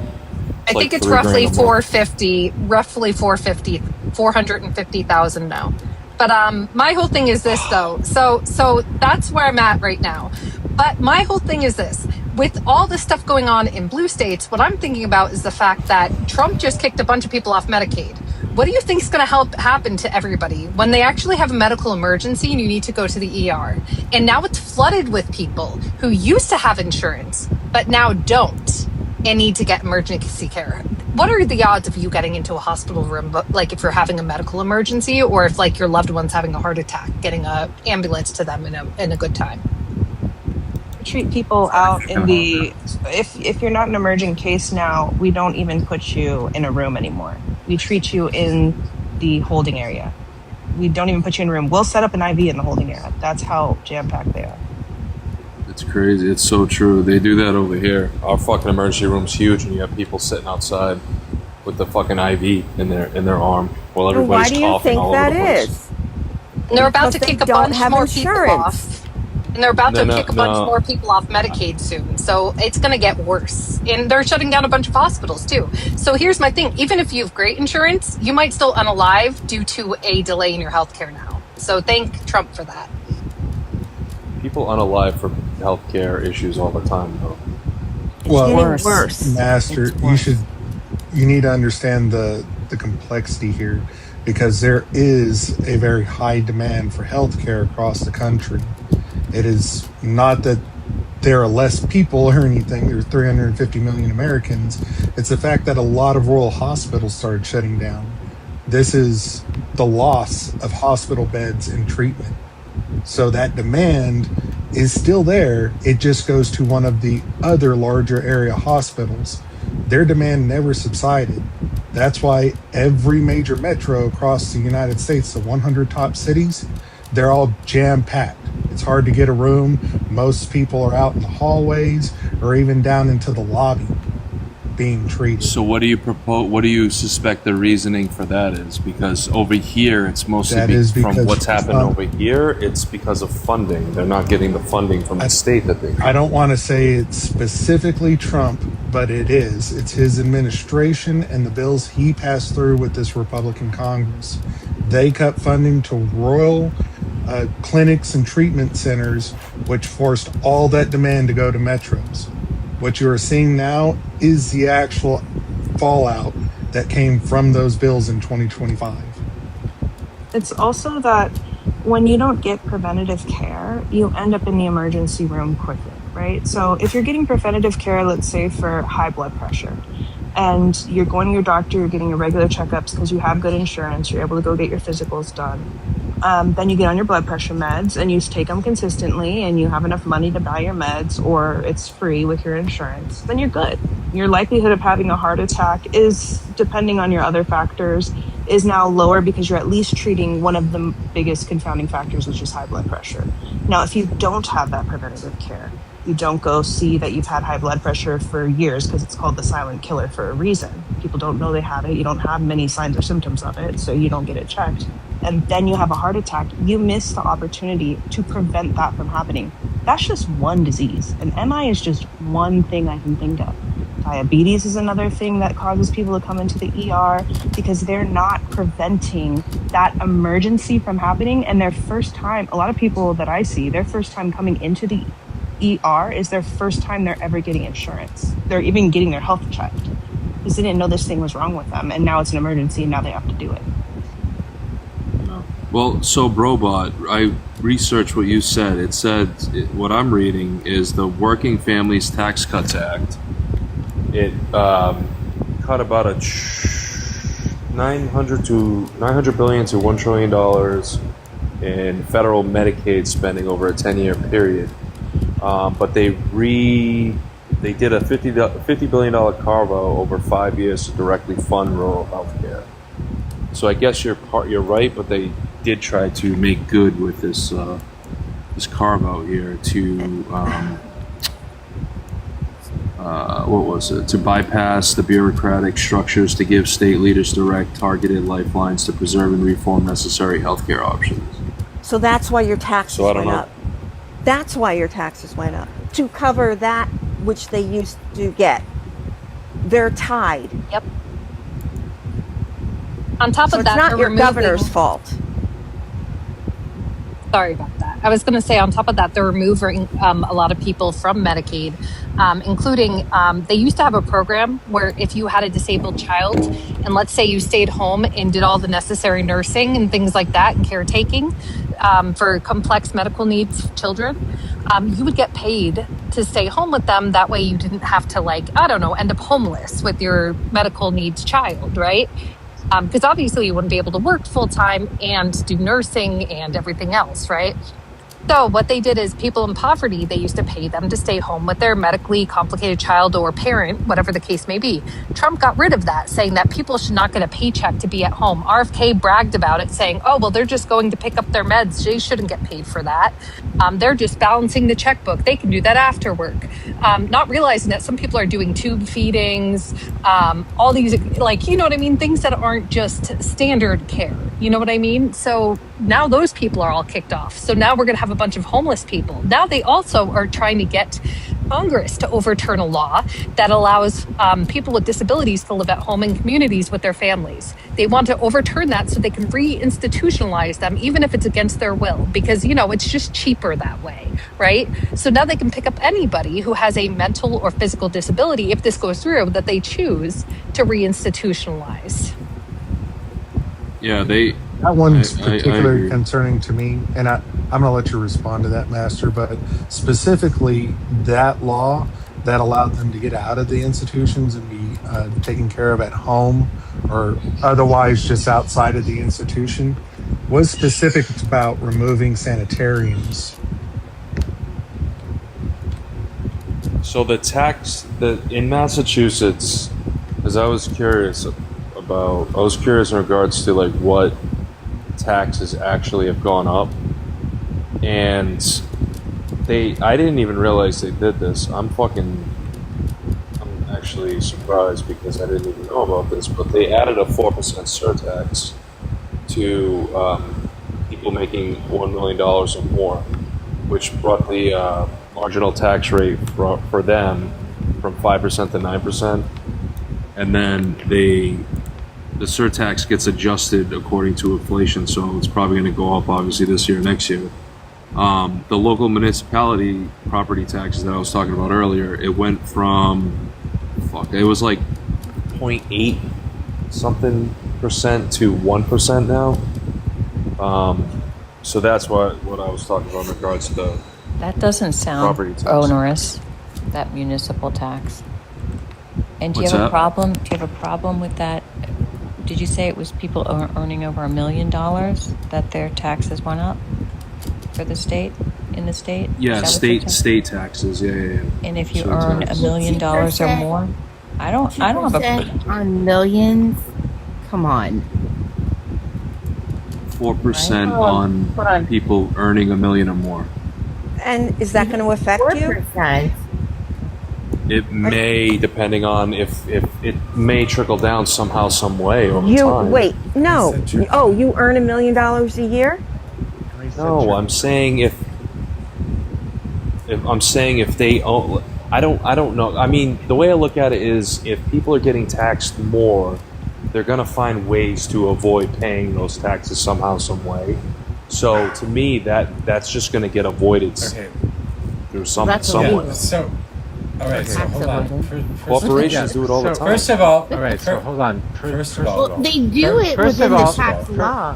I think it's roughly 450,000 now. But my whole thing is this though. So that's where I'm at right now. But my whole thing is this. With all this stuff going on in blue states, what I'm thinking about is the fact that Trump just kicked a bunch of people off Medicaid. What do you think is going to happen to everybody when they actually have a medical emergency and you need to go to the ER? And now it's flooded with people who used to have insurance, but now don't and need to get emergency care. What are the odds of you getting into a hospital room, but like if you're having a medical emergency or if like your loved one's having a heart attack, getting an ambulance to them in a good time? Treat people out in the if you're not an emergent case now, we don't even put you in a room anymore. We treat you in the holding area. We don't even put you in a room. We'll set up an IV in the holding area. That's how jam-packed they are. It's crazy. It's so true. They do that over here. Our fucking emergency room's huge, and you have people sitting outside with the fucking IV in their arm while everybody's coughing all over the place. Why do you think that is? And they're about to kick a bunch more people off. And they're about to kick a bunch more people off Medicaid soon. So it's going to get worse. And they're shutting down a bunch of hospitals too. So here's my thing. Even if you have great insurance, you might still unalive due to a delay in your healthcare now. So thank Trump for that. People unalive from healthcare issues all the time, though. Well, worse. Master, you need to understand the complexity here, because there is a very high demand for healthcare across the country. It is not that there are less people or anything. There's 350 million Americans. It's the fact that a lot of rural hospitals started shutting down. This is the loss of hospital beds and treatment. So that demand is still there. It just goes to one of the other larger area hospitals. Their demand never subsided. That's why every major metro across the United States, the 100 top cities, they're all jam-packed. It's hard to get a room. Most people are out in the hallways or even down into the lobby being treated. So what do you propose? What do you suspect the reasoning for that is? Because over here, it's mostly from what's happened over here. It's because of funding. They're not getting the funding from the state that they. I don't want to say it's specifically Trump, but it is. It's his administration and the bills he passed through with this Republican Congress. They cut funding to rural clinics and treatment centers, which forced all that demand to go to metros. What you are seeing now is the actual fallout that came from those bills in 2025. It's also that when you don't get preventative care, you end up in the emergency room quicker, right? So if you're getting preventative care, let's say for high blood pressure, and you're going to your doctor, you're getting your regular checkups because you have good insurance, you're able to go get your physicals done. Then you get on your blood pressure meds and you take them consistently and you have enough money to buy your meds or it's free with your insurance, then you're good. Your likelihood of having a heart attack is, depending on your other factors, is now lower because you're at least treating one of the biggest confounding factors, which is high blood pressure. Now, if you don't have that preventative care, you don't go see that you've had high blood pressure for years because it's called the silent killer for a reason. People don't know they have it. You don't have many signs or symptoms of it, so you don't get it checked. And then you have a heart attack. You miss the opportunity to prevent that from happening. That's just one disease. And MI is just one thing I can think of. Diabetes is another thing that causes people to come into the ER because they're not preventing that emergency from happening. And their first time, a lot of people that I see, their first time coming into the ER is their first time they're ever getting insurance. They're even getting their health checked because they didn't know this thing was wrong with them. And now it's an emergency and now they have to do it. Well, so Brobot, I researched what you said. It said, what I'm reading is the Working Families Tax Cuts Act. It cut about a $900 billion to $1 trillion in federal Medicaid spending over a 10-year period. But they did a $50 billion carve-out over 5 years to directly fund rural health care. So I guess you're right, but they did try to make good with this carve-out here to to bypass the bureaucratic structures to give state leaders direct, targeted lifelines to preserve and reform necessary healthcare options. So that's why your taxes So I don't went know. up. That's why your taxes went up, to cover that which they used to get. they're tied. Yep. On top So of it's that, not they're your removing- governor's fault. Sorry about that. I was going to say, on top of that, they're removing a lot of people from Medicaid, including they used to have a program where if you had a disabled child, and let's say you stayed home and did all the necessary nursing and things like that and caretaking for complex medical needs children, you would get paid to stay home with them. That way you didn't have to, like, I don't know, end up homeless with your medical needs child, right? Because obviously you wouldn't be able to work full time and do nursing and everything else, right? So what they did is people in poverty, they used to pay them to stay home with their medically complicated child or parent, whatever the case may be. Trump got rid of that, saying that people should not get a paycheck to be at home. RFK bragged about it, saying, oh, well, they're just going to pick up their meds. They shouldn't get paid for that. They're just balancing the checkbook. They can do that after work. Not realizing that some people are doing tube feedings, all these, like, you know what I mean? Things that aren't just standard care. You know what I mean? So now those people are all kicked off. So now we're going to have a bunch of homeless people. Now they also are trying to get Congress to overturn a law that allows people with disabilities to live at home in communities with their families. They want to overturn that so they can re-institutionalize them, even if it's against their will, because, you know, it's just cheaper that way, right? So now they can pick up anybody who has a mental or physical disability, if this goes through, that they choose to re-institutionalize. Yeah, that one's I particularly agree. concerning to me, and I'm going to let you respond to that, Master. But specifically, that law that allowed them to get out of the institutions and be taken care of at home or otherwise just outside of the institution was specific about removing sanitariums. So the tax that in Massachusetts, because I was curious in regards to like what taxes actually have gone up, and I didn't even realize they did this. I'm actually surprised because I didn't even know about this, but they added a 4% surtax to people making $1 million or more, which brought the marginal tax rate for them from 5% to 9%, and then the surtax gets adjusted according to inflation, so it's probably going to go up obviously this year, next year. The local municipality property taxes that I was talking about earlier, it went from it was like 0.8 something percent to 1% now. So that's what I was talking about in regards to the That doesn't sound property tax. onerous, that municipal tax. And do you What's have a that? problem? Do you have a problem with that? Did you say it was people earning over $1 million that their taxes went up for the state, in the state? Yeah, Is that what you're saying? state taxes. Yeah. And if you Surtax. earn $1 million or more, I don't have a 2% on millions. Come on. 4% Hold on people earning $1 million or more. And is that going to affect you? 4%. It may, depending on if it may trickle down somehow, some way over You time. wait, no. Oh, you earn $1 million a year? No, I'm saying if they own, I don't know. I mean, the way I look at it is, if people are getting taxed more, they're gonna find ways to avoid paying those taxes somehow, some way. So to me, that's just gonna get avoided through some way. So, all right. So hold on. Corporations do it all the time. First of all, all right. So hold on. First of all, Well, they do it within the tax law.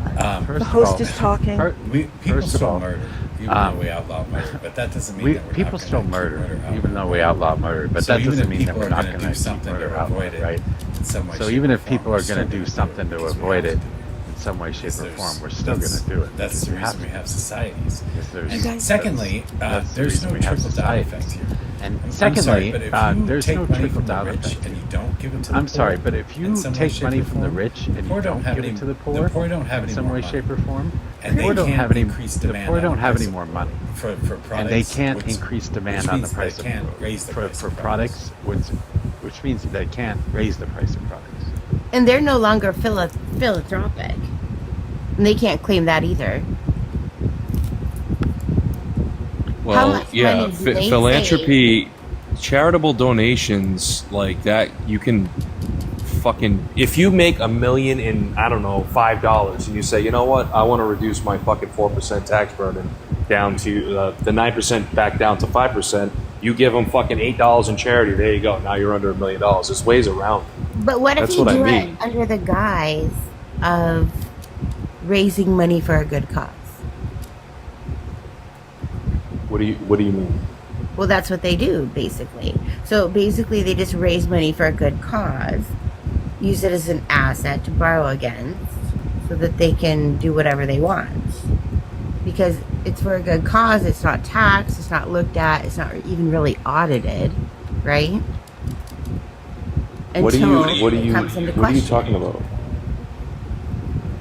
The host is talking. People First of still all, murder, even though we outlaw murder, but that doesn't mean that we're people not still gonna murder, keep murder even though we outlaw murder. But So that even doesn't if mean that people we're are not gonna going do to keep something to murder avoid outlawed, it, right? in some way, So shape, even or if people form, are we're still going to do gonna something to because we avoid have it, to. in some way, shape, or form, we're still going That's- to do it. That's the reason we have societies. And And secondly, that's the there's reason no we have trickle-down societies. effect here. And I'm secondly, sorry, but if you there's take no money trickle from the down rich effect. and you don't give it to the I'm poor, sorry, but if you in some way, take shape, money or from the form, rich and you poor don't have give any- it to the the poor, poor don't have in any some more way, money. shape, or form, And the poor they don't can't have any. increase The demand poor on don't the have price any of- more money, for products, and they can't which- increase demand which on the means price they of can't raise the price for of products, which means they can't raise the price of products. And they're no longer philanthropic. And they can't claim that either. How Well, much yeah, money do they philanthropy. charitable donations like that, you can fucking, if you make $1 million in, I don't know, $5, and you say, you know what, I want to reduce my fucking 4% tax burden down to the 9% back down to 5%, you give them fucking $8 in charity. There you go. Now you're under $1 million. There's ways around it. But what if That's you what I do mean. it under the guise of raising money for a good cause? What do you mean? Well, that's what they do, basically. So basically, they just raise money for a good cause, use it as an asset to borrow against, so that they can do whatever they want. Because it's for a good cause, it's not taxed, it's not looked at, it's not even really audited, right? What are Until it you comes into what are you question. talking about?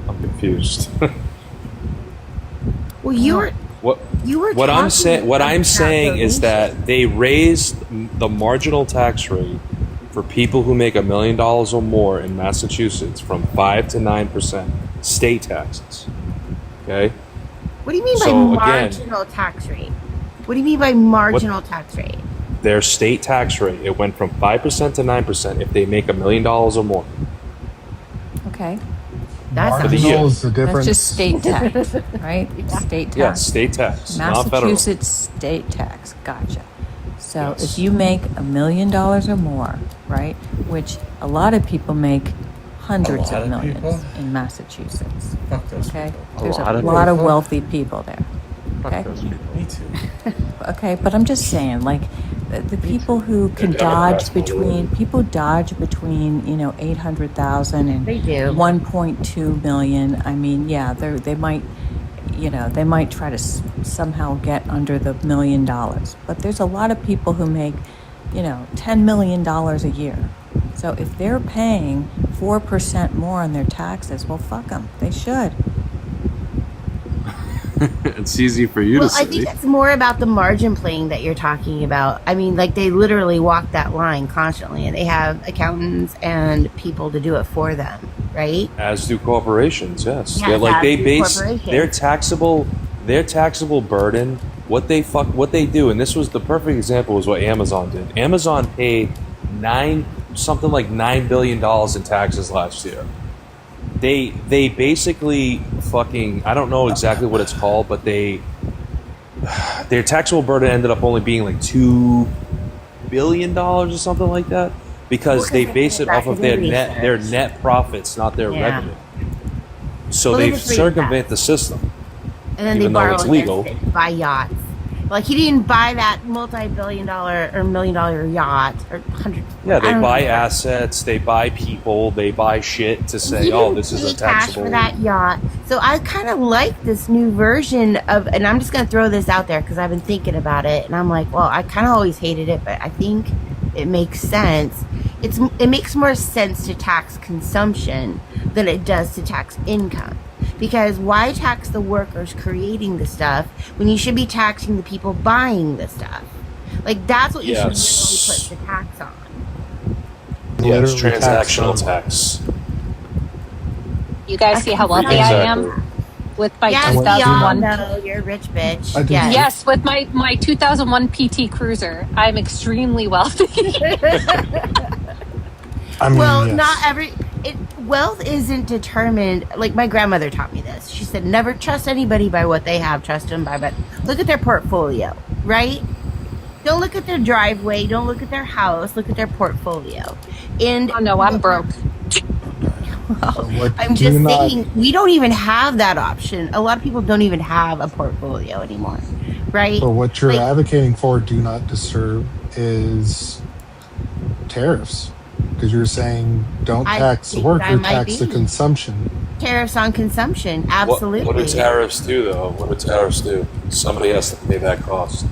I'm confused. Well, you were What talking I'm saying about is that they raised the marginal tax rate for people who make $1 million or more in Massachusetts from 5 to 9% state taxes. Okay? What do you mean by So, again, marginal tax rate? What do you mean by marginal tax rate? their state tax rate, it went from 5% to 9% if they make $1 million or more. Okay. That's For the year. Marginal is the difference. That's just state tax, right? State tax. Yeah, state tax, not federal. Massachusetts state tax. Gotcha. So if you make $1 million or more, right, which a lot of people make hundreds lot of of millions people? in Massachusetts. Fuck those Okay, people. there's A a lot lot of of wealthy people there. Fuck Okay. those people. Me too. Okay, but I'm just saying, like, the people who can Democrats dodge between, people dodge between, 800,000 and They do. 1.2 million. I mean, yeah, they might, they might try to somehow get under the $1 million. But there's a lot of people who make, $10 million a year. So if they're paying 4% more on their taxes, well, fuck them. They should. It's easy for you Well, to I say. think it's more about the margin playing that you're talking about. I mean, like, they literally walk that line constantly, and they have accountants and people to do it for them, right? As do corporations, yes. Yeah, They're like as they do base corporations. their taxable burden, what they do, and this was the perfect example was what Amazon did. Amazon paid something like $9 billion in taxes last year. They basically fucking, I don't know exactly what it's called, but their taxable burden ended up only being like $2 billion or something like that, because they base it off of their net profits, not their revenue. So Well, they they just read circumvent the system, And then even they though borrow it's against legal. it to buy yachts. Like, he didn't buy that multi-billion-dollar or $1 million yacht or hundred. Yeah, I they don't buy know. assets, they buy people, they buy shit to say, He oh, didn't this is pay a cash taxable. for that yacht. So I kind of like this new version of, and I'm just going to throw this out there because I've been thinking about it, and I'm like, well, I kind of always hated it, but I think it makes sense. It makes more sense to tax consumption than it does to tax income. Because why tax the workers creating the stuff when you should be taxing the people buying the stuff? Like, that's what you should Yes. really put the tax on. Yeah, it's Literally tax transactional them. tax. You guys see how wealthy I am with my Yes, we all 2001. know you're a rich bitch. I do. Yes. Yes, with my 2001 PT Cruiser, I'm extremely wealthy. I mean, Well, yes. not every wealth isn't determined. Like, my grandmother taught me this. She said, "Never trust anybody by what they have. Trust them by but look at their portfolio, right? Don't look at their driveway. Don't look at their house. Look at their portfolio." And Oh no, I'm broke. What I'm do just not- saying, we don't even have that option. A lot of people don't even have a portfolio anymore, right? So what you're Like, advocating for, do not disturb, is tariffs. Because you're saying don't I tax the think worker, that might tax the be. consumption. tariffs on consumption, absolutely. What do tariffs do, though? What do tariffs do? Somebody has to pay that cost.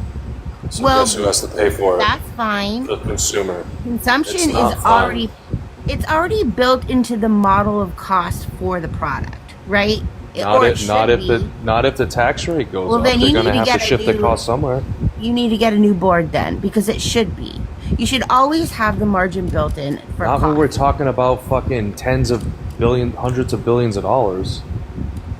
So Well, guess who has to pay for it? That's fine. The consumer. Consumption It's is not fun. already built into the model of cost for the product, right? Not Or if it not should if be. the tax rate goes Well, up. then They're you going to need to have to get a shift the new- cost somewhere. You need to get a new board then, because it should be. You should always have the margin built in for Not when cost. we're talking about fucking hundreds of billions of dollars.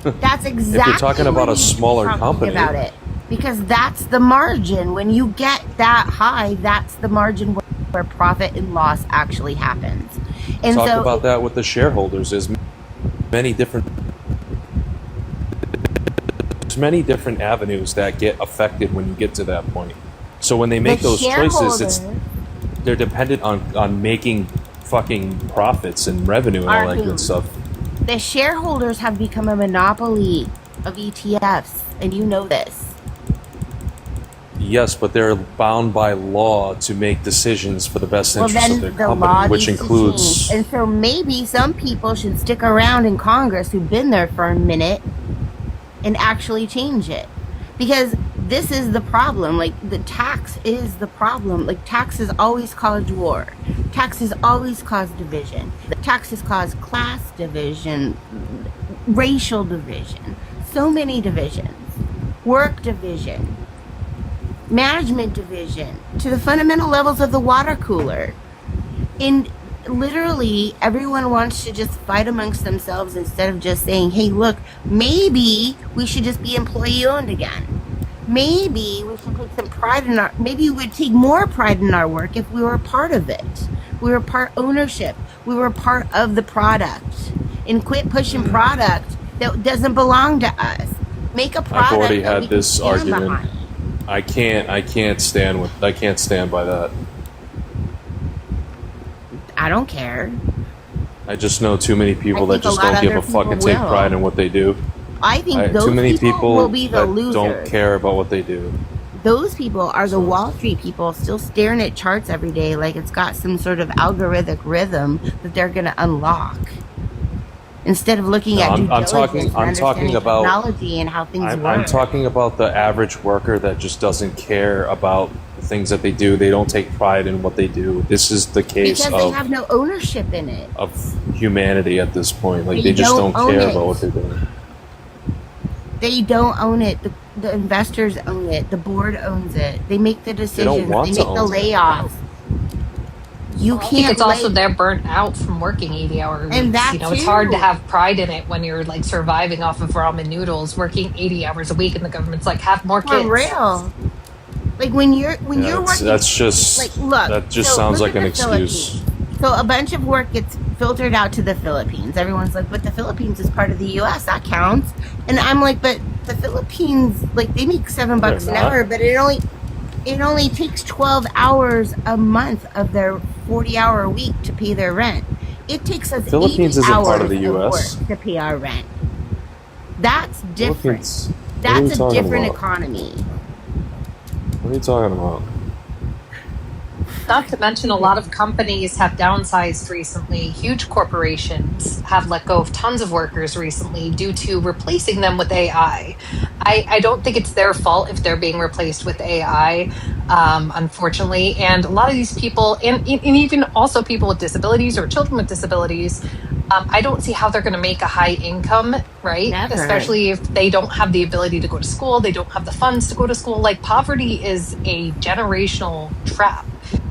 That's exactly If you're talking about what a he's smaller talking company, about it. because that's the margin. When you get that high, that's the margin where profit and loss actually happens. And Talk so about that with the shareholders. There's many different avenues that get affected when you get to that point. So when they make those choices, they're dependent on making fucking profits and revenue and all that good stuff. the shareholders have become a monopoly of ETFs, and you know this. Yes, but they're bound by law to make decisions for the best Well, interest then of their the law company, which needs to includes. change. And so maybe some people should stick around in Congress who've been there for a minute and actually change it. Because this is the problem. Like, the tax is the problem. Like, taxes always cause war. Taxes always cause division. Taxes cause class division, racial division, so many divisions, work division, management division, to the fundamental levels of the water cooler. And literally everyone wants to just fight amongst themselves instead of just saying, hey, look, maybe we should just be employee owned again. Maybe we should take some pride in maybe we would take more pride in our work if we were a part of it. We were part ownership. We were part of the product, and quit pushing product that doesn't belong to us. Make a product. I've already that we had can this stand argument. behind. I can't stand by that. I don't care. I just know too many people I that think just a lot don't give a other fuck and people take will. pride in what they do. I think those too many people will be the that losers. don't care about what they do. Those people are the Wall Street people still staring at charts every day like it's got some sort of algorithmic rhythm that they're going to unlock. Instead of looking at due diligence and understanding technology and how things work. I'm talking about the average worker that just doesn't care about the things that they do. They don't take pride in what they do. This is the case because they have no ownership in it. of humanity at this point. Like, They they just don't don't own care it. about what they're doing. They don't own it. The investors own it. The board owns it. They make the decisions. want They to make the own it. layoffs. You I think can't. it's also they're burnt out from working 80-hour weeks. And that It's hard to too. have pride in it when you're like surviving off of ramen noodles, working 80 hours a week, and the government's like, have more kids. For real. Like when you're working. That's just like, look, that just so sounds look like at an the excuse. Philippines. So a bunch of work gets filtered out to the Philippines. Everyone's like, but the Philippines is part of the U.S. That counts. And I'm like, but the Philippines, like, they make $7 an They're hour, not. but it only takes 12 hours a month of their 40-hour week to pay their rent. It takes us Philippines 80 isn't hours part of the US. work to pay our rent. That's different. Philippines- what are That's you a talking different about? economy. What are you talking about? Not to mention, a lot of companies have downsized recently. Huge corporations have let go of tons of workers recently due to replacing them with AI. I don't think it's their fault if they're being replaced with AI, unfortunately. And a lot of these people, and even also people with disabilities or children with disabilities, I don't see how they're going to make a high income, right? Never. Especially if they don't have the ability to go to school, they don't have the funds to go to school. Like, poverty is a generational trap.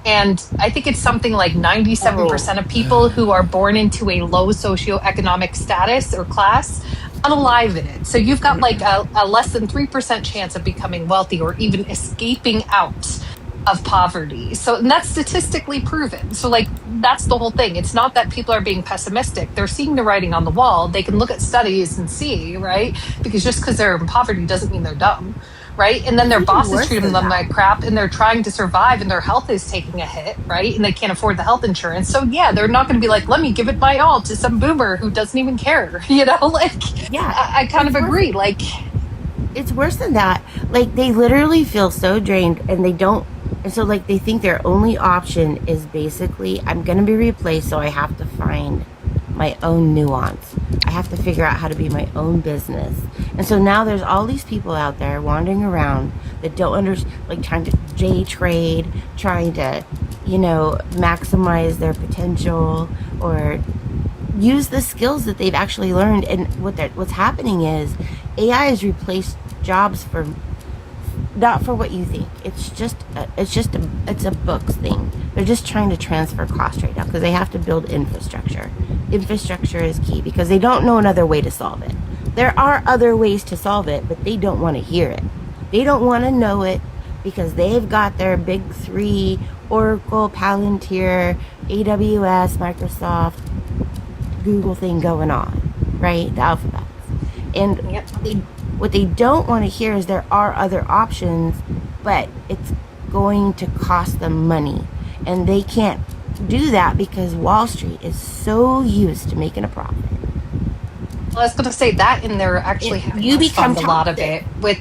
And I think it's something like 97% of people who are born into a low socioeconomic status or class unalive in it. So you've got like a less than 3% chance of becoming wealthy or even escaping out of poverty. So, and that's statistically proven. So like, that's the whole thing. It's not that people are being pessimistic. They're seeing the writing on the wall. They can look at studies and see, right? Because just because they're in poverty doesn't mean they're dumb. Right? And then their bosses treat them like crap, and they're trying to survive, and their health is taking a hit, right? And they can't afford the health insurance. So yeah, they're not going to be like, let me give it my all to some boomer who doesn't even care. Like, yeah, I kind of agree. Like, it's worse than that. Like, they literally feel so drained, and they don't. And so, like, they think their only option is basically, I'm going to be replaced, so I have to find my own nuance. I have to figure out how to be my own business. And so now there's all these people out there wandering around that don't understand, like, trying to day trade, trying to, maximize their potential or use the skills that they've actually learned. And what's happening is AI has replaced jobs for not for what you think. It's a books thing. They're just trying to transfer cost right now because they have to build infrastructure. Infrastructure is key because they don't know another way to solve it. There are other ways to solve it, but they don't want to hear it They don't want to know it because they've got their big three, Oracle, Palantir, AWS, Microsoft, Google thing going on, right? The alphabets. And what they don't want to hear is there are other options, but it's going to cost them money. And they can't do that because Wall Street is so used to making a profit. Well, I was going to say that, and they're actually You become a lot of it with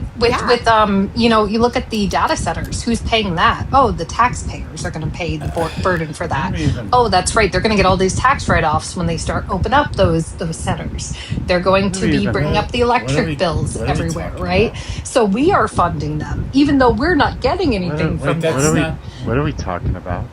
you know, you look at the data centers. Who's paying that? Oh, the taxpayers are going to pay the burden for that. Oh, that's right. They're going to get all these tax write-offs when they start open up those centers. They're going to be bringing up the electric bills everywhere, right? So we are funding them, even though we're not getting anything from them. What are we talking about?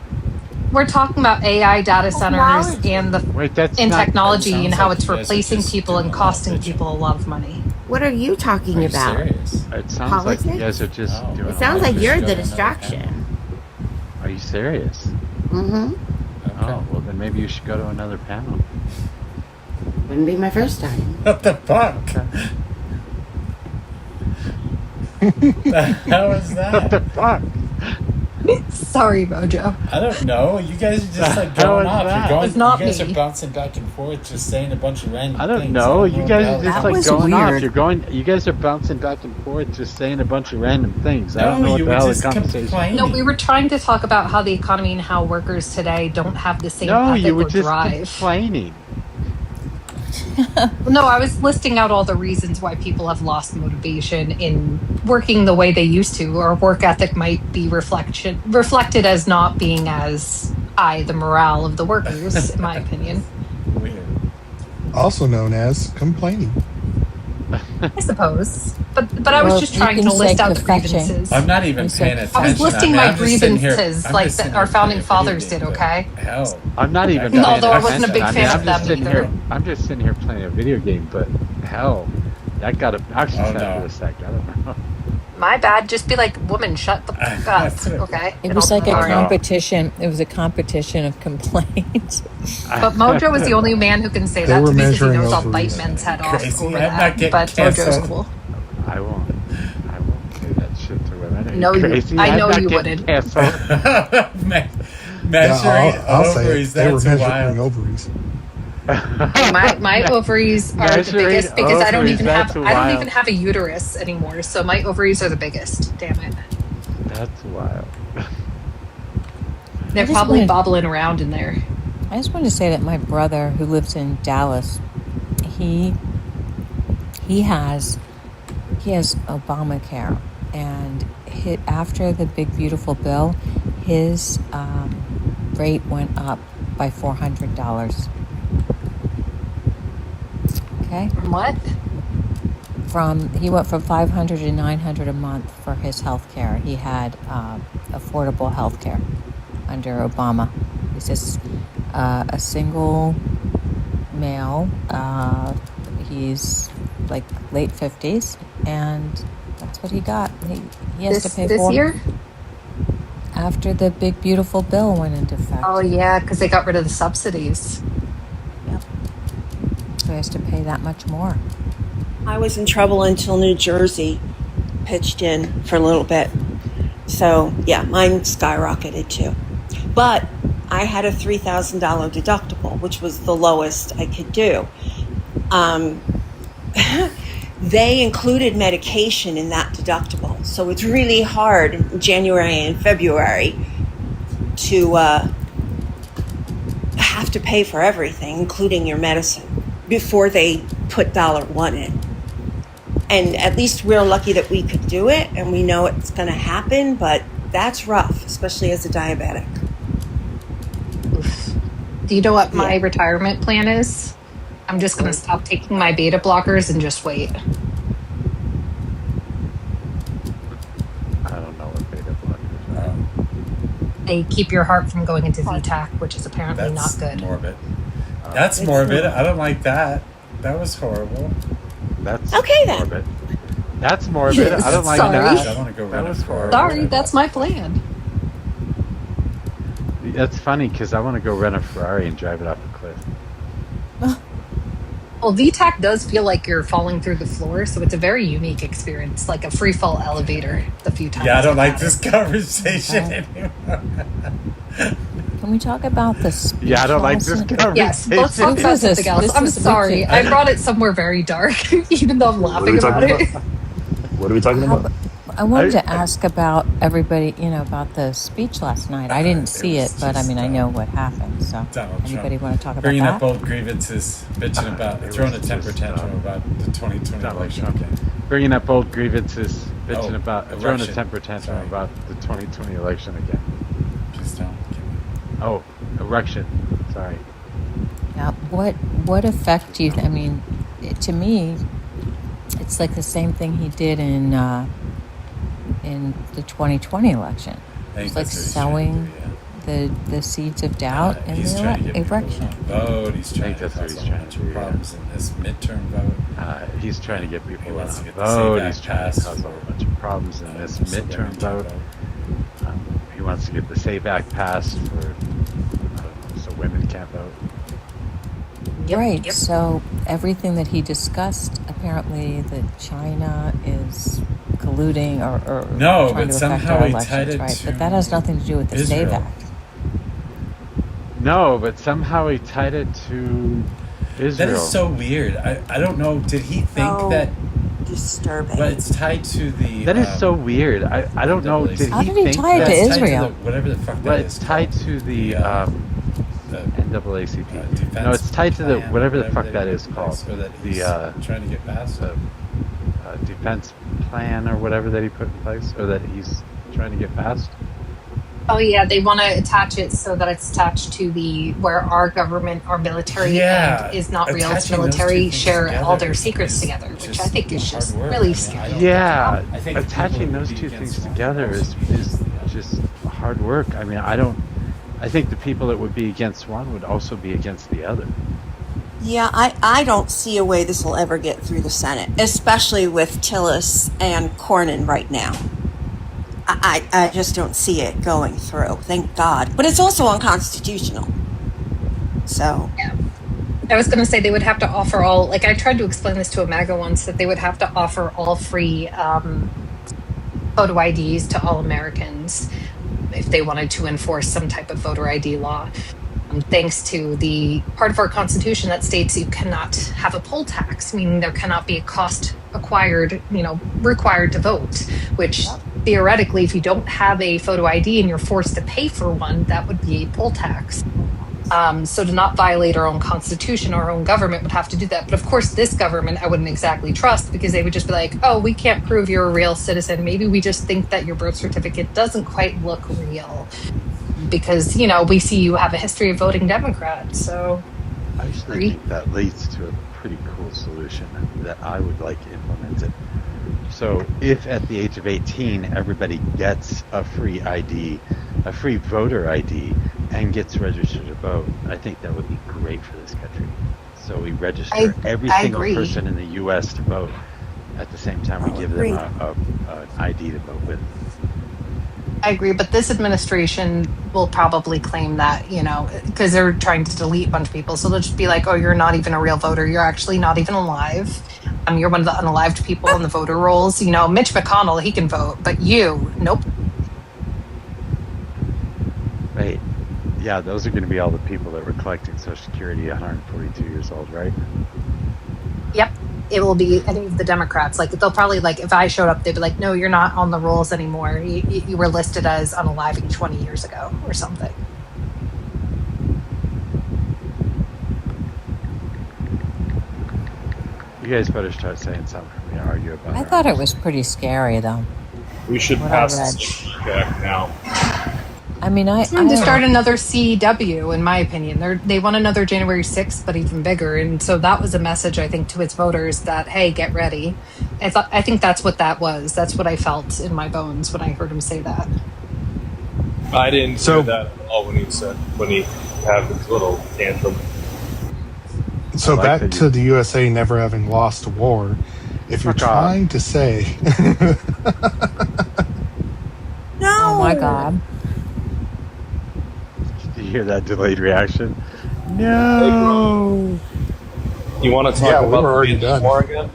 We're talking about AI data centers and technology and how it's replacing people and costing people a lot of money. What are you talking about? It sounds like you guys are just doing. It sounds like you're the distraction. Are you serious? Mm-hmm. Oh, well then maybe you should go to another panel. Wouldn't be my first time. What the fuck? The hell is that? What the fuck? Sorry, Mojo. I don't know. You guys are just like going off. It's not you guys me. are bouncing back and forth, just saying a bunch of random I things. don't know. You guys are just like going off. Weird. You guys are bouncing back and forth, just saying a bunch of random things. I don't know what you the were hell the just conversation. complaining. No, we were trying to talk about how the economy and how workers today don't have the same No, ethic you were or just drive. complaining. No, I was listing out all the reasons why people have lost motivation in working the way they used to, or work ethic might be reflected as not being as high the morale of the workers, in my opinion. Weird. Also known as complaining. I suppose. But I was just trying to list out the grievances. I'm not even paying attention. I was listing my I'm just sitting here- grievances I'm like just sitting that our here founding playing a fathers video did, game, okay? but Hell. I'm not even. No, paying although I wasn't a attention. big fan I'm of just them sitting either. here. I'm just sitting here playing a video game, but hell, that got obnoxious after a sec. I don't know. My bad. Just be like, woman, shut the fuck up, okay? It And was I'll like a ignore you. competition. It was a competition of complaints. But Mojo is the only man who can say They that were to me because he measuring knows I'll ovaries. bite men's head off Crazy. over I'm not that. getting But Mojo's canceled. cool. I won't say that shit to women. Are you No, crazy? I know I'm not you getting wouldn't. canceled. Measuring I'll say it. ovaries, They were that's measuring wild. ovaries. My ovaries are the Measuring biggest because I don't ovaries, even that's have I don't wild. even have a uterus anymore. So my ovaries are the biggest. Damn it. That's wild. They're just probably wanted- bobbling around in there. I just wanted to say that my brother, who lives in Dallas, he has Obamacare, and after the big beautiful bill, his rate went up by $400. Okay. What? He went from $500 to $900 a month for his health care. He had affordable health care under Obama. He's just a single male. He's like late 50s, and that's what he got. He has to pay This year? after the big beautiful bill went into effect. Oh yeah, because they got rid of the subsidies. So he has to pay that much more. I was in trouble until New Jersey pitched in for a little bit. So, yeah, mine skyrocketed too. But I had a $3,000 deductible, which was the lowest I could do. They included medication in that deductible. So it's really hard in January and February to have to pay for everything, including your medicine, before they put $1 in. And at least we're lucky that we could do it, and we know it's going to happen, but that's rough, especially as a diabetic. Do you know what my retirement plan is? I'm just going to stop taking my beta blockers and just wait. I don't know what beta blockers are. They keep your heart from going into VTAC, which is apparently That's not good. morbid. That's morbid. I don't like that. That was horrible. That's okay then. Morbid. That's morbid. I don't like Sorry. that. I want to go That run was a car. horrible. Sorry, that's my plan. That's funny because I want to go rent a Ferrari and drive it off a cliff. Well, VTAC does feel like you're falling through the floor, so it's a very unique experience, like a free fall elevator. The few times. Yeah, I don't I've like had this it. conversation Okay. anymore. Can we talk about the speech Yeah, I don't like last this night? conversation. Yes, let's talk This about is a- something else. this I'm is sorry. wicked. I brought it somewhere very dark, even though I'm What are laughing we about talking it. about? What are we talking about? I wanted to ask about everybody, about the speech last night. I didn't see it, but I mean, I know what happened. So, Donald anybody Trump want to talk about bringing up that? old grievances, bitching about, It throwing a was temper just, tantrum about the 2020 Donald election Trump again. bringing up old grievances, bitching Oh, about, throwing a election. temper tantrum Sorry. about the 2020 election again. Please don't. Oh, erection. Sorry. Now, what effect do you? I mean, to me, it's like the same thing he did in the 2020 election. I think It's like that's what he's trying sowing the seeds of doubt in He's the trying to get people to election. not vote. He's trying to that's what cause he's a trying bunch to of do, problems in this midterm vote. He's trying to get people He to wants not to get the vote. SAVE He's Act trying to passed cause a for- whole bunch of problems in this for midterm midterm vote. He wants to get the SAVE Act passed for, I don't know, so women can't vote. Right. So everything that he discussed, apparently, that China is colluding or No, trying but to affect somehow our he elections, tied it right? to But that has nothing to do with the SAVE Israel. Act. No, but somehow he tied it to Israel. That is so weird. I don't know. Did he think So that? disturbing. But it's tied to the. That is so weird. I don't know. Did How he did he think tie it that? to It's tied Israel? to whatever the fuck Well, that it's is. tied called. to the NAACP. defense No, it's tied to the plan, whatever the fuck they that is put in called. place, or that he's The trying to get past. defense plan or whatever that he put in place, or that he's trying to get passed. Oh yeah, they want to attach it so that it's attached to the where our government, our military, Yeah, and is not real attaching those military two things share together all their secrets is together, which just I think is hard just work. really I scary. don't Yeah, I think attaching people those would two be things against together one is just hard work. I mean, I think the people that would be against one would also be against the other. Yeah, I don't see a way this will ever get through the Senate, especially with Tillis and Cornyn right now. I just don't see it going through. Thank God. But it's also unconstitutional. So. I was going to say they would have to offer all, like I tried to explain this to a MAGA once, that they would have to offer all free photo IDs to all Americans if they wanted to enforce some type of voter ID law. Thanks to the part of our Constitution that states you cannot have a poll tax, meaning there cannot be a cost acquired, required to vote, which theoretically, if you don't have a photo ID and you're forced to pay for one, that would be a poll tax. So to not violate our own Constitution, our own government would have to do that. But of course, this government, I wouldn't exactly trust, because they would just be like, oh, we can't prove you're a real citizen. Maybe we just think that your birth certificate doesn't quite look real. Because, we see you have a history of voting Democrat, so. I actually think that leads to a pretty cool solution that I would like implemented. So if at the age of 18 everybody gets a free ID, a free voter ID, and gets registered to vote, I think that would be great for this country. So we register every single agree. person in the U.S. to vote. At the same time, we give them an ID to vote with. I agree, but this administration will probably claim that, because they're trying to delete a bunch of people. So they'll just be like, oh, you're not even a real voter. You're actually not even alive. You're one of the unalived people in the voter rolls. Mitch McConnell, he can vote, but you, nope. Right. Yeah, those are going to be all the people that were collecting Social Security at 142 years old, right? Yep. It will be any of the Democrats. Like, they'll probably, if I showed up, they'd be like, no, you're not on the rolls anymore. You were listed as unaliving 20 years ago or something. You guys better start saying something for me to argue about. I thought it was pretty scary, though. We should What pass I read. this back now. I mean, It's time to start another CEW, in my opinion. They want another January 6th, but even bigger. And so that was a message, I think, to its voters that, hey, get ready. I think that's what that was. That's what I felt in my bones when I heard him say that. I didn't hear that at all when he had his little tantrum. So like back that to the USA never having lost a war. If you're Fuck off. trying to say, No. Oh my God. Did you hear that delayed reaction? No. You want to talk Yeah, we about were the already Vietnam done. War again?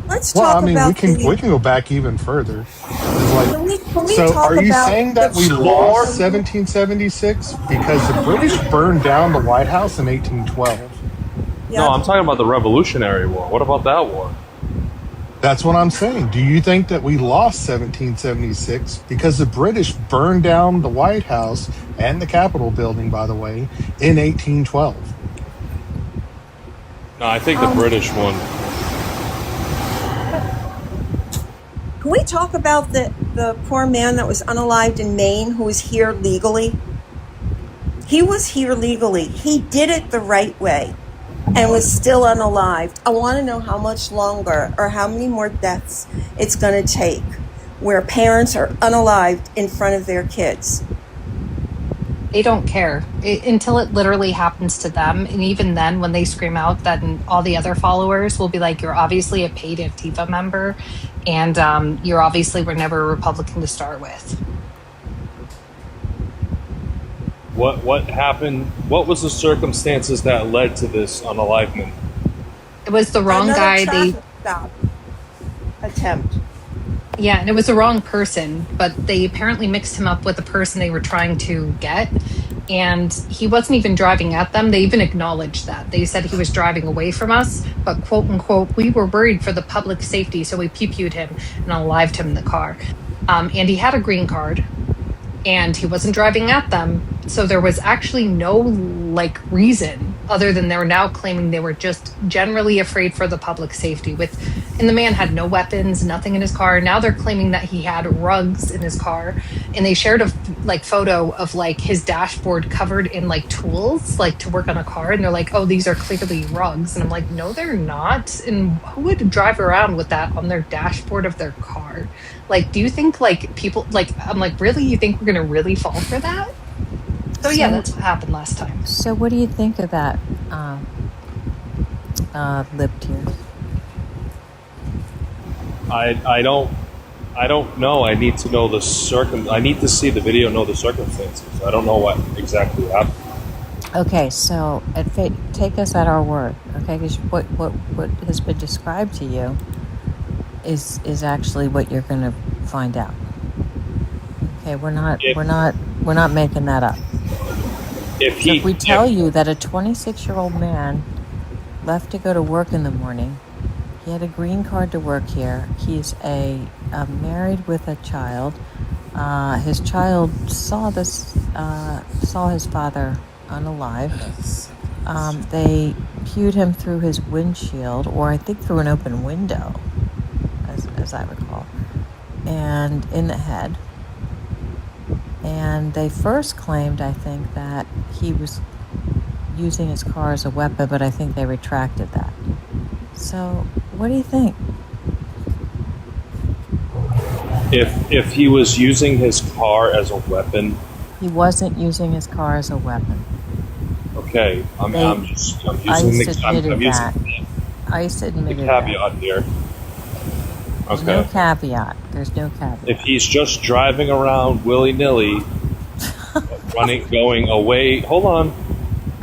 Let's Well, talk I mean, about we can go back even further. It's like, can we so talk are you about saying that we the lost 1776 because the British burned down the White House in 1812? No, I'm talking about the Revolutionary War. What about that war? That's what I'm saying. Do you think that we lost 1776 because the British burned down the White House and the Capitol building, by the way, in 1812? No, I think the British won. Can we talk about the poor man that was unalived in Maine who was here legally? He was here legally. He did it the right way and was still unalived. I want to know how much longer or how many more deaths it's going to take where parents are unalived in front of their kids. They don't care until it literally happens to them. And even then, when they scream out, then all the other followers will be like, you're obviously a paid Antifa member, and you're obviously were never a Republican to start with. What happened? What was the circumstances that led to this unalivement? It was the wrong guy. Traffic stop attempt. Yeah, and it was the wrong person, but they apparently mixed him up with the person they were trying to get, and he wasn't even driving at them. They even acknowledged that. They said he was driving away from us, but quote unquote, we were worried for the public safety, so we pew-pewed him and unalived him in the car. And he had a green card, and he wasn't driving at them, so there was actually no reason other than they're now claiming they were just generally afraid for the public safety. And the man had no weapons, nothing in his car. Now they're claiming that he had rugs in his car, and they shared a photo of his dashboard covered in tools to work on a car, and they're like, oh, these are clearly rugs. And I'm like, no, they're not. And who would drive around with that on their dashboard of their car? Do you think people I'm like, really, you think we're gonna really fall for that? So yeah, that's what happened last time. So what do you think of that, lip tears? I don't know. I need to know I need to see the video, know the circumstances. I don't know what exactly happened. Okay, so take us at our word, okay? Because what has been described to you is actually what you're going to find out. Okay, we're not making that up. If we tell you that a 26-year-old man left to go to work in the morning, he had a green card to work here. He's married with a child. His child saw his father unalive. They pewed him through his windshield, or I think through an open window, as I recall, and in the head. And they first claimed, I think, that he was using his car as a weapon, but I think they retracted that. So, what do you think? If he was using his car as a weapon, He wasn't using his car as a weapon. okay, I'm using ICE admitted the that. caveat here. There's Okay. no caveat. There's no caveat. If he's just driving around willy-nilly, going away, hold on.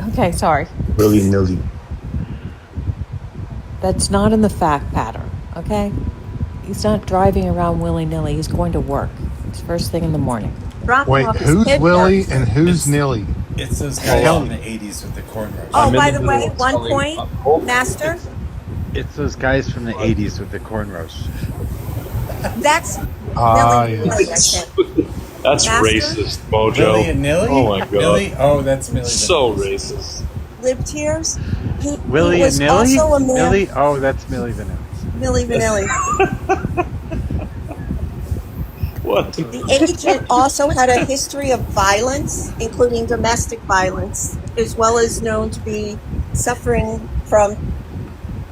Okay, sorry. Willy-nilly. That's not in the fact pattern, okay? He's not driving around willy-nilly. He's going to work. It's first thing in the morning. Wait, who's Willie and who's Nilly? It's those guys from the 80s with the cornrows. Oh, by the way, one point, Master. It's those guys from the 80s with the cornrows. That's yes. That's Master? racist, Mojo. Millie and Nilly? Oh my god. Millie? Oh, that's Millie. So racist. lip tears. He Willie was and Nilly? also a man. Millie? Oh, that's Millie Vanilli. Millie Vanilli. What? The agent also had a history of violence, including domestic violence, as well as known to be suffering from,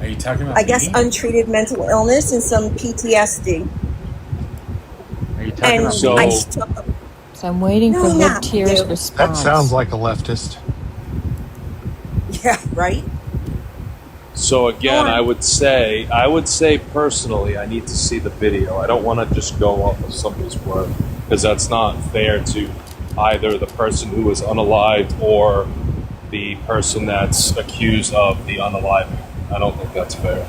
Are you talking about I guess, me? untreated mental illness and some PTSD. Are you talking about So- me? I took a So I'm waiting for No, Lib not Tear's you. response. That sounds like a leftist. Yeah, right? So again, I would say personally, I need to see the video. I don't want to just go off of somebody's word, because that's not fair to either the person who was unalived or the person that's accused of the unaliving. I don't think that's fair.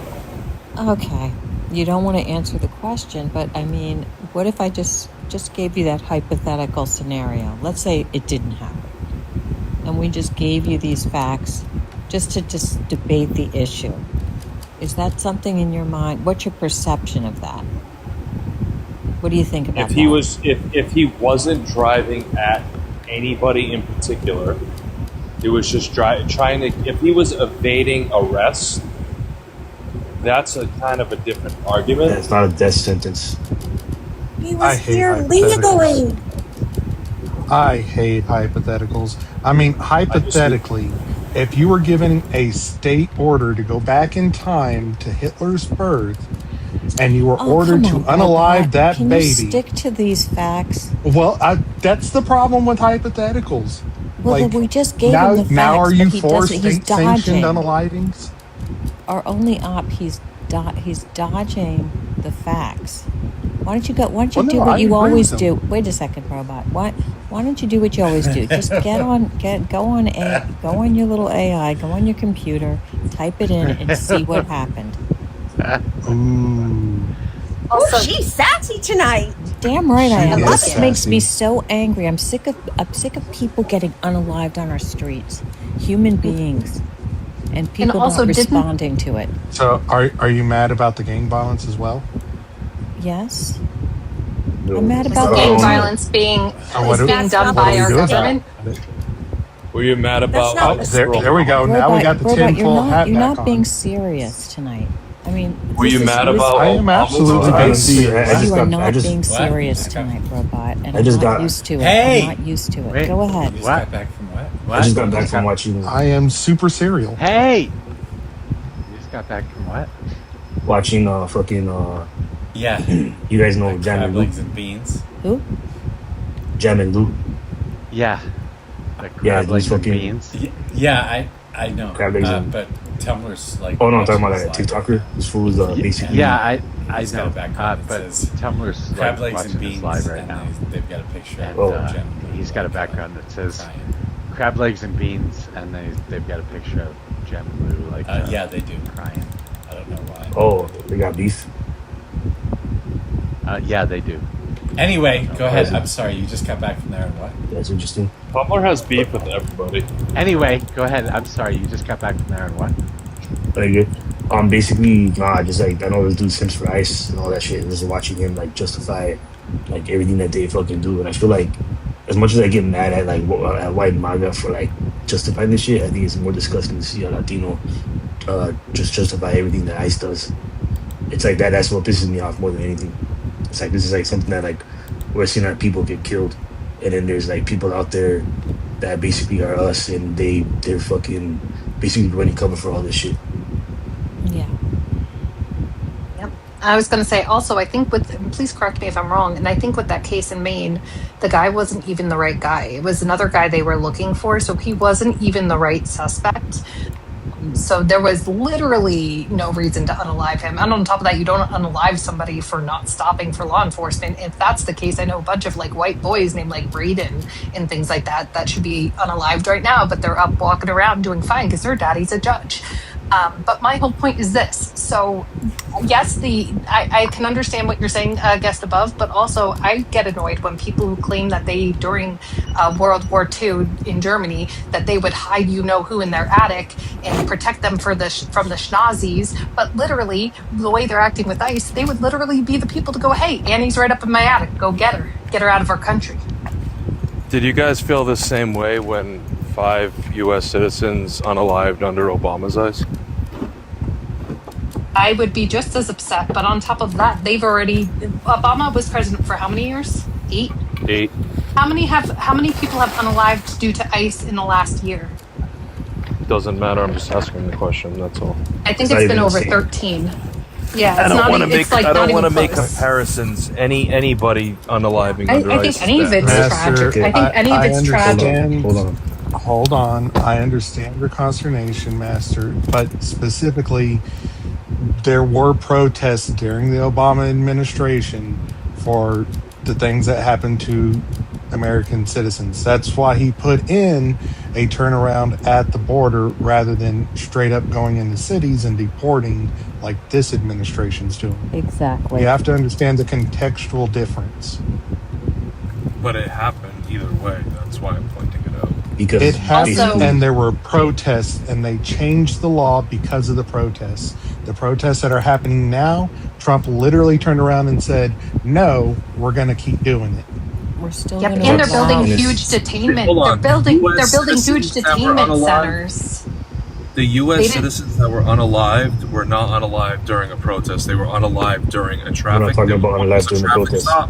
Okay. You don't want to answer the question, but I mean, what if I just gave you that hypothetical scenario? Let's say it didn't happen. And we just gave you these facts just to debate the issue. Is that something in your mind? What's your perception of that? What do you think about If he wasn't driving at anybody in particular, it was just trying to. If he was evading arrest, that's a kind of a different argument. It's not a death sentence. He was here legally. I hate hypotheticals. I mean, hypothetically, if you were given a state order to go back in time to Hitler's birth, and you were ordered to unalive that Can baby. you stick to these facts? Well, that's the problem with hypotheticals. Well, Like, we just gave now, him the facts. now are you but he for doesn't- he's state-sanctioned dodging. unalivings? Our only he's dodging the facts. Why don't you do Well, no, what I you agree always with do? them. Wait a second, robot. Why don't you do what you always do? Just go on your little AI, go on your computer, type it in, and see what happened. Ooh. Also, she's sassy tonight. Damn right I am. She is This makes me sassy. so angry. I'm sick of people getting unalived on our streets. Human beings. And people also not didn't- responding to it. So, are you mad about the gang violence as well? Yes. I'm mad about Gang that. violence being what do- done what by do we our do about government. Were you mad about? There we go. Now we got the Robot, tinfoil hat you're back not being on. serious tonight. I mean, Were you mad about? I am absolutely being serious. You are not being serious tonight, robot, and I just I'm not got- used to it. Hey! I'm not used to it. Wait. Go ahead. You just got back from what? I just got back from watching I am super serial. Hey! You just got back from what? Yeah. You guys know Like Jam crab and Lou? legs and beans. Who? Jam and Lou. Yeah. The Yeah, crab legs these and fucking- beans. Yeah, I know. Crab legs and- But Tumblr's like. Oh no, I'm talking about watching that this live. TikToker. This fool is basically. Yeah, I He's got know. a background that But says Tumblr's crab like legs and watching this beans, live right and now. they've got a picture And of Jen. he's got a background that says crab legs and beans, and they've got a picture of Jen and Lou like Yeah, they do. crying. I don't know why. Oh, they got beef. Yeah, they do. Anyway, go ahead. I'm sorry, you just got back from there and what? That's interesting. Tumblr has beef with everybody. Anyway, go ahead. I'm sorry, you just got back from there and what? Very good. Basically, just like I know this dude Sims for Ice and all that shit. Just watching him like justify like everything that they fucking do, and I feel like as much as I get mad at like at white MAGA for like justifying this shit, I think it's more disgusting to see a Latino just justify everything that ICE does. It's like that's what pisses me off more than anything. It's like this is like something that like we're seeing our people get killed, and then there's like people out there that basically are us, and they're fucking basically running cover for all this shit. Yeah. Yep. I was going to say also, I think please correct me if I'm wrong, and I think with that case in Maine, the guy wasn't even the right guy. It was another guy they were looking for, so he wasn't even the right suspect. So there was literally no reason to unalive him. And on top of that, you don't unalive somebody for not stopping for law enforcement. If that's the case, I know a bunch of like white boys named like Braden and things like that should be unalived right now, but they're up walking around doing fine because their daddy's a judge. But my whole point is this. So yes, I can understand what you're saying, guest above, but also I get annoyed when people who claim that they, during World War II in Germany, that they would hide who in their attic and protect them from the Schnazis, but literally the way they're acting with ICE, they would literally be the people to go, hey, Annie's right up in my attic, go get her out of our country. Did you guys feel the same way when 5 U.S. citizens unalived under Obama's eyes? I would be just as upset, but on top of that, Obama was president for how many years? 8? 8. How many people have unalived due to ICE in the last year? Doesn't matter. I'm just asking the question. That's all. I think it's been over 13. Yeah, I it's don't not want to even, make. it's like I not don't want to even make close. comparisons. Anybody unaliving under I ICE. think any of it's tragic. I think any of it's tragic. Hold on. I understand your consternation, Master, but specifically, there were protests during the Obama administration for the things that happened to American citizens. That's why he put in a turnaround at the border rather than straight up going into cities and deporting like this administration's doing. Exactly. You have to understand the contextual difference. But it happened either way. That's why I'm pointing it out. Because it happened, Also- and there were protests, and they changed the law because of the protests. The protests that are happening now, Trump literally turned around and said, "No, we're going to keep doing it." We're still Yep, gonna and they're allow- building huge detainment. Hold on. They're building US huge citizens that were detainment unalived? centers. The They U.S. didn't- citizens that were unalived were not unalived during a protest. They were unalived during a traffic. talking about unalived during the traffic protest. stop.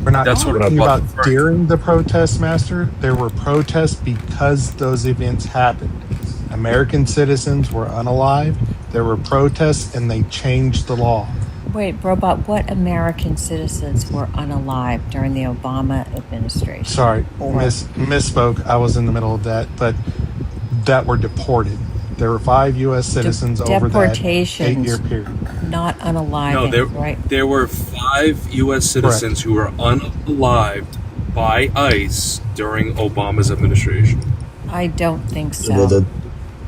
We're not That's what talking I'm about referring during the protest, Master. There were protests because those events happened. American citizens were unalived. There were protests, and they changed the law. Wait, Robot, what American citizens were unalived during the Obama administration? Sorry, misspoke. I was in the middle of that, but that were deported. There were 5 U.S. citizens over that Deportations. 8-year period. Not unalived, No, right? there were 5 U.S. citizens who were unalived by ICE during Obama's administration. I don't think so.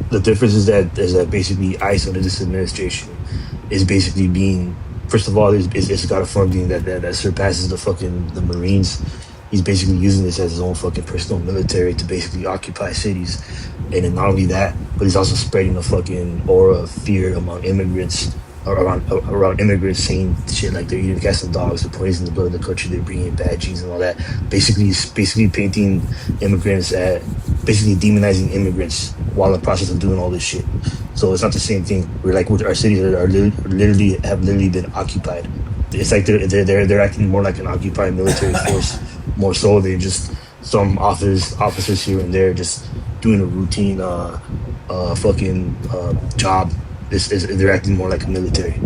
The difference is that basically ICE under this administration is basically being, first of all, it's got a funding that surpasses the Marines. He's basically using this as his own fucking personal military to basically occupy cities. And then not only that, but he's also spreading a fucking aura of fear among immigrants, around immigrants, saying shit like they're eating cats and dogs, they're poisoning the blood of the country, they're bringing in bad genes and all that. Basically painting immigrants basically demonizing immigrants while in the process of doing all this shit. So it's not the same thing. We're like, our cities have literally been occupied. It's like they're acting more like an occupied military force, more so than just some officers here and there just doing a routine job. They're acting more like a military.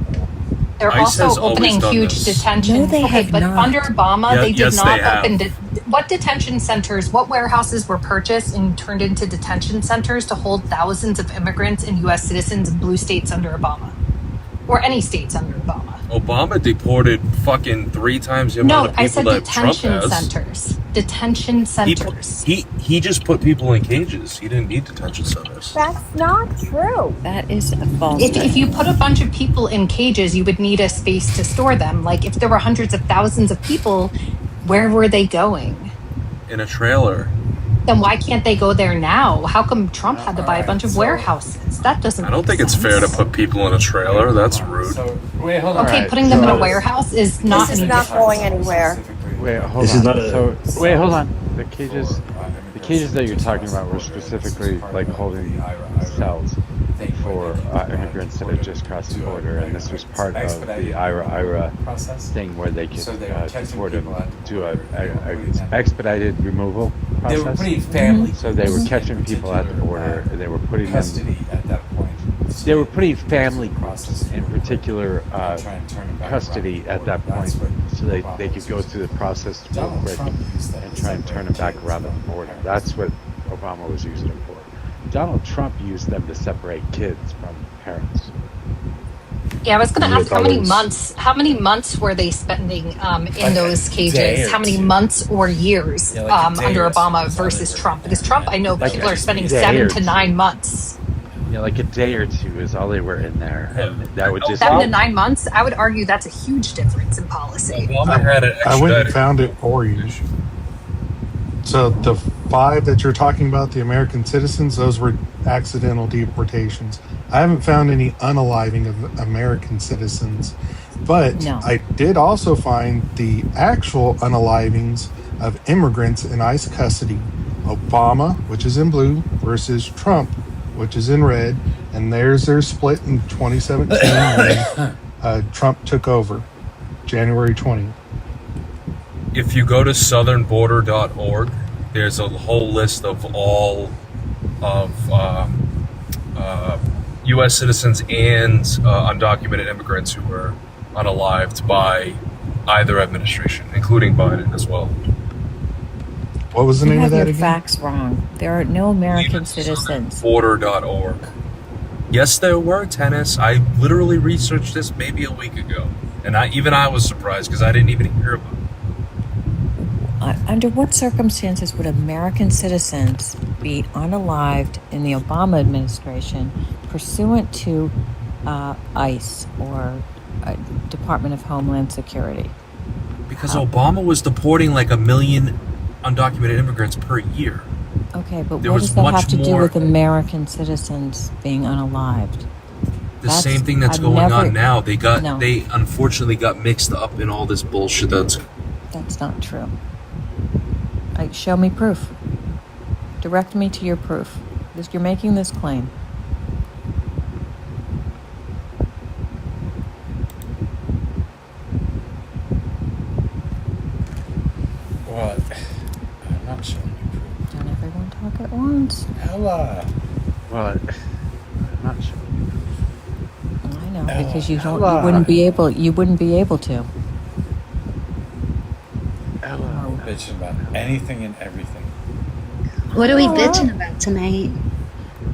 They're ICE has also always opening done huge this. detention. No, they okay, have but not. under Obama, Yeah, they did yes, not they have. open. What detention centers? What warehouses were purchased and turned into detention centers to hold thousands of immigrants and U.S. citizens in blue states under Obama, or any states under Obama? Obama deported fucking 3 times the amount No, of people I said that Trump detention has. centers. Detention centers. He just put people in cages. He didn't need detention centers. That's not true. That is a false If you put a bunch of people in cages, you would need a space to store them. Like if there were hundreds of thousands of people, where were they going? In a trailer. Then why can't they go there now? How come Trump had to buy a bunch of warehouses? That doesn't. I don't make think it's fair to put people in a trailer. That's rude. So, wait, hold on. Okay, putting them in a warehouse is not This is any not different. going anywhere. Wait, hold This on. is not a- Wait, hold on. The cages that you're talking about were specifically like holding cells for immigrants that had just crossed the border, and this was part of the IRA thing where they could deport them to a expedited removal process. They were putting families. So they were catching people at the border, and they were putting Custody them. at that point. They were putting family groups in particular custody at that point, so they could go through the process real quick and try and turn them back around at the border. That's what Obama was using them for. Donald Trump used them to separate kids from parents. Yeah, I was going to Yeah, ask how many tolerance. months. How many months were they spending in those day cages? or How many two. months or years Yeah, like a day under or Obama something. versus Trump? Because Trump, I know Like people a are spending day 7 or to two. 9 months. Yeah, like a day or two is all they were in there, and that would just 7 to 9 months. I would argue that's a huge difference in policy. Obama had an I went and extradited. found it for you. So the 5 that you're talking about, the American citizens, those were accidental deportations. I haven't found any unaliving of American citizens, but No. I did also find the actual unalivings of immigrants in ICE custody. Obama, which is in blue, versus Trump, which is in red, and there's their split in 2017 when Trump took over, January 20th. If you go to southernborder.org, there's a whole list of all of U.S. citizens and undocumented immigrants who were unalived by either administration, including Biden as well. What was the You name of have that your again? facts wrong. There are no American citizens. Border.org. Yes, there were, Tennis. I literally researched this maybe a week ago, and I was surprised because I didn't even hear about it. Under what circumstances would American citizens be unalived in the Obama administration pursuant to ICE or Department of Homeland Security? Because Obama was deporting like 1 million undocumented immigrants per year. Okay, but There what was does that much have to do more- with American citizens being unalived? The same thing that's going on now. They No. unfortunately got mixed up in all this bullshit that's not true. Show me proof. Direct me to your proof. You're making this claim. Well, I'm not showing you proof. Don't everyone talk at once. Ella. Well, I'm not sure. I know, because you don't. Ella. You wouldn't be able. You wouldn't be able to. Ella. We're bitching about anything and everything. What are we bitching about tonight?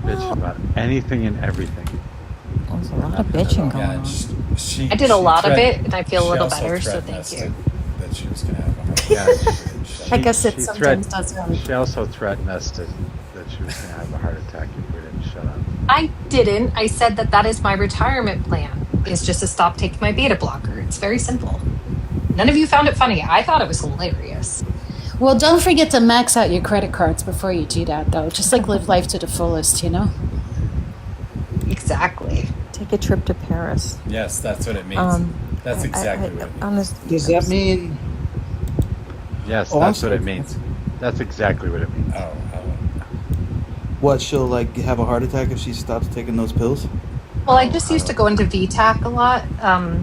Bitch about anything and everything. There's a lot of bitching going on. I did a lot of it, and I feel a little better, so threatened thank us you. That she was going to have a heart Yeah, attack. I guess it sometimes doesn't. She also threatened us that she was going to have a heart attack if we didn't shut up. I didn't. I said that is my retirement plan, is just to stop taking my beta blocker. It's very simple. None of you found it funny. I thought it was hilarious. Well, don't forget to max out your credit cards before you do that, though. Just like live life to the fullest, you know? Exactly. Take a trip to Paris. Yes, that's what it means. That's exactly what it means. Does that mean? Yes, Oh, that's I'm what it sorry. means. That's exactly what it means. What, she'll like have a heart attack if she stops taking those pills? Well, I just used to go into VTAC a lot,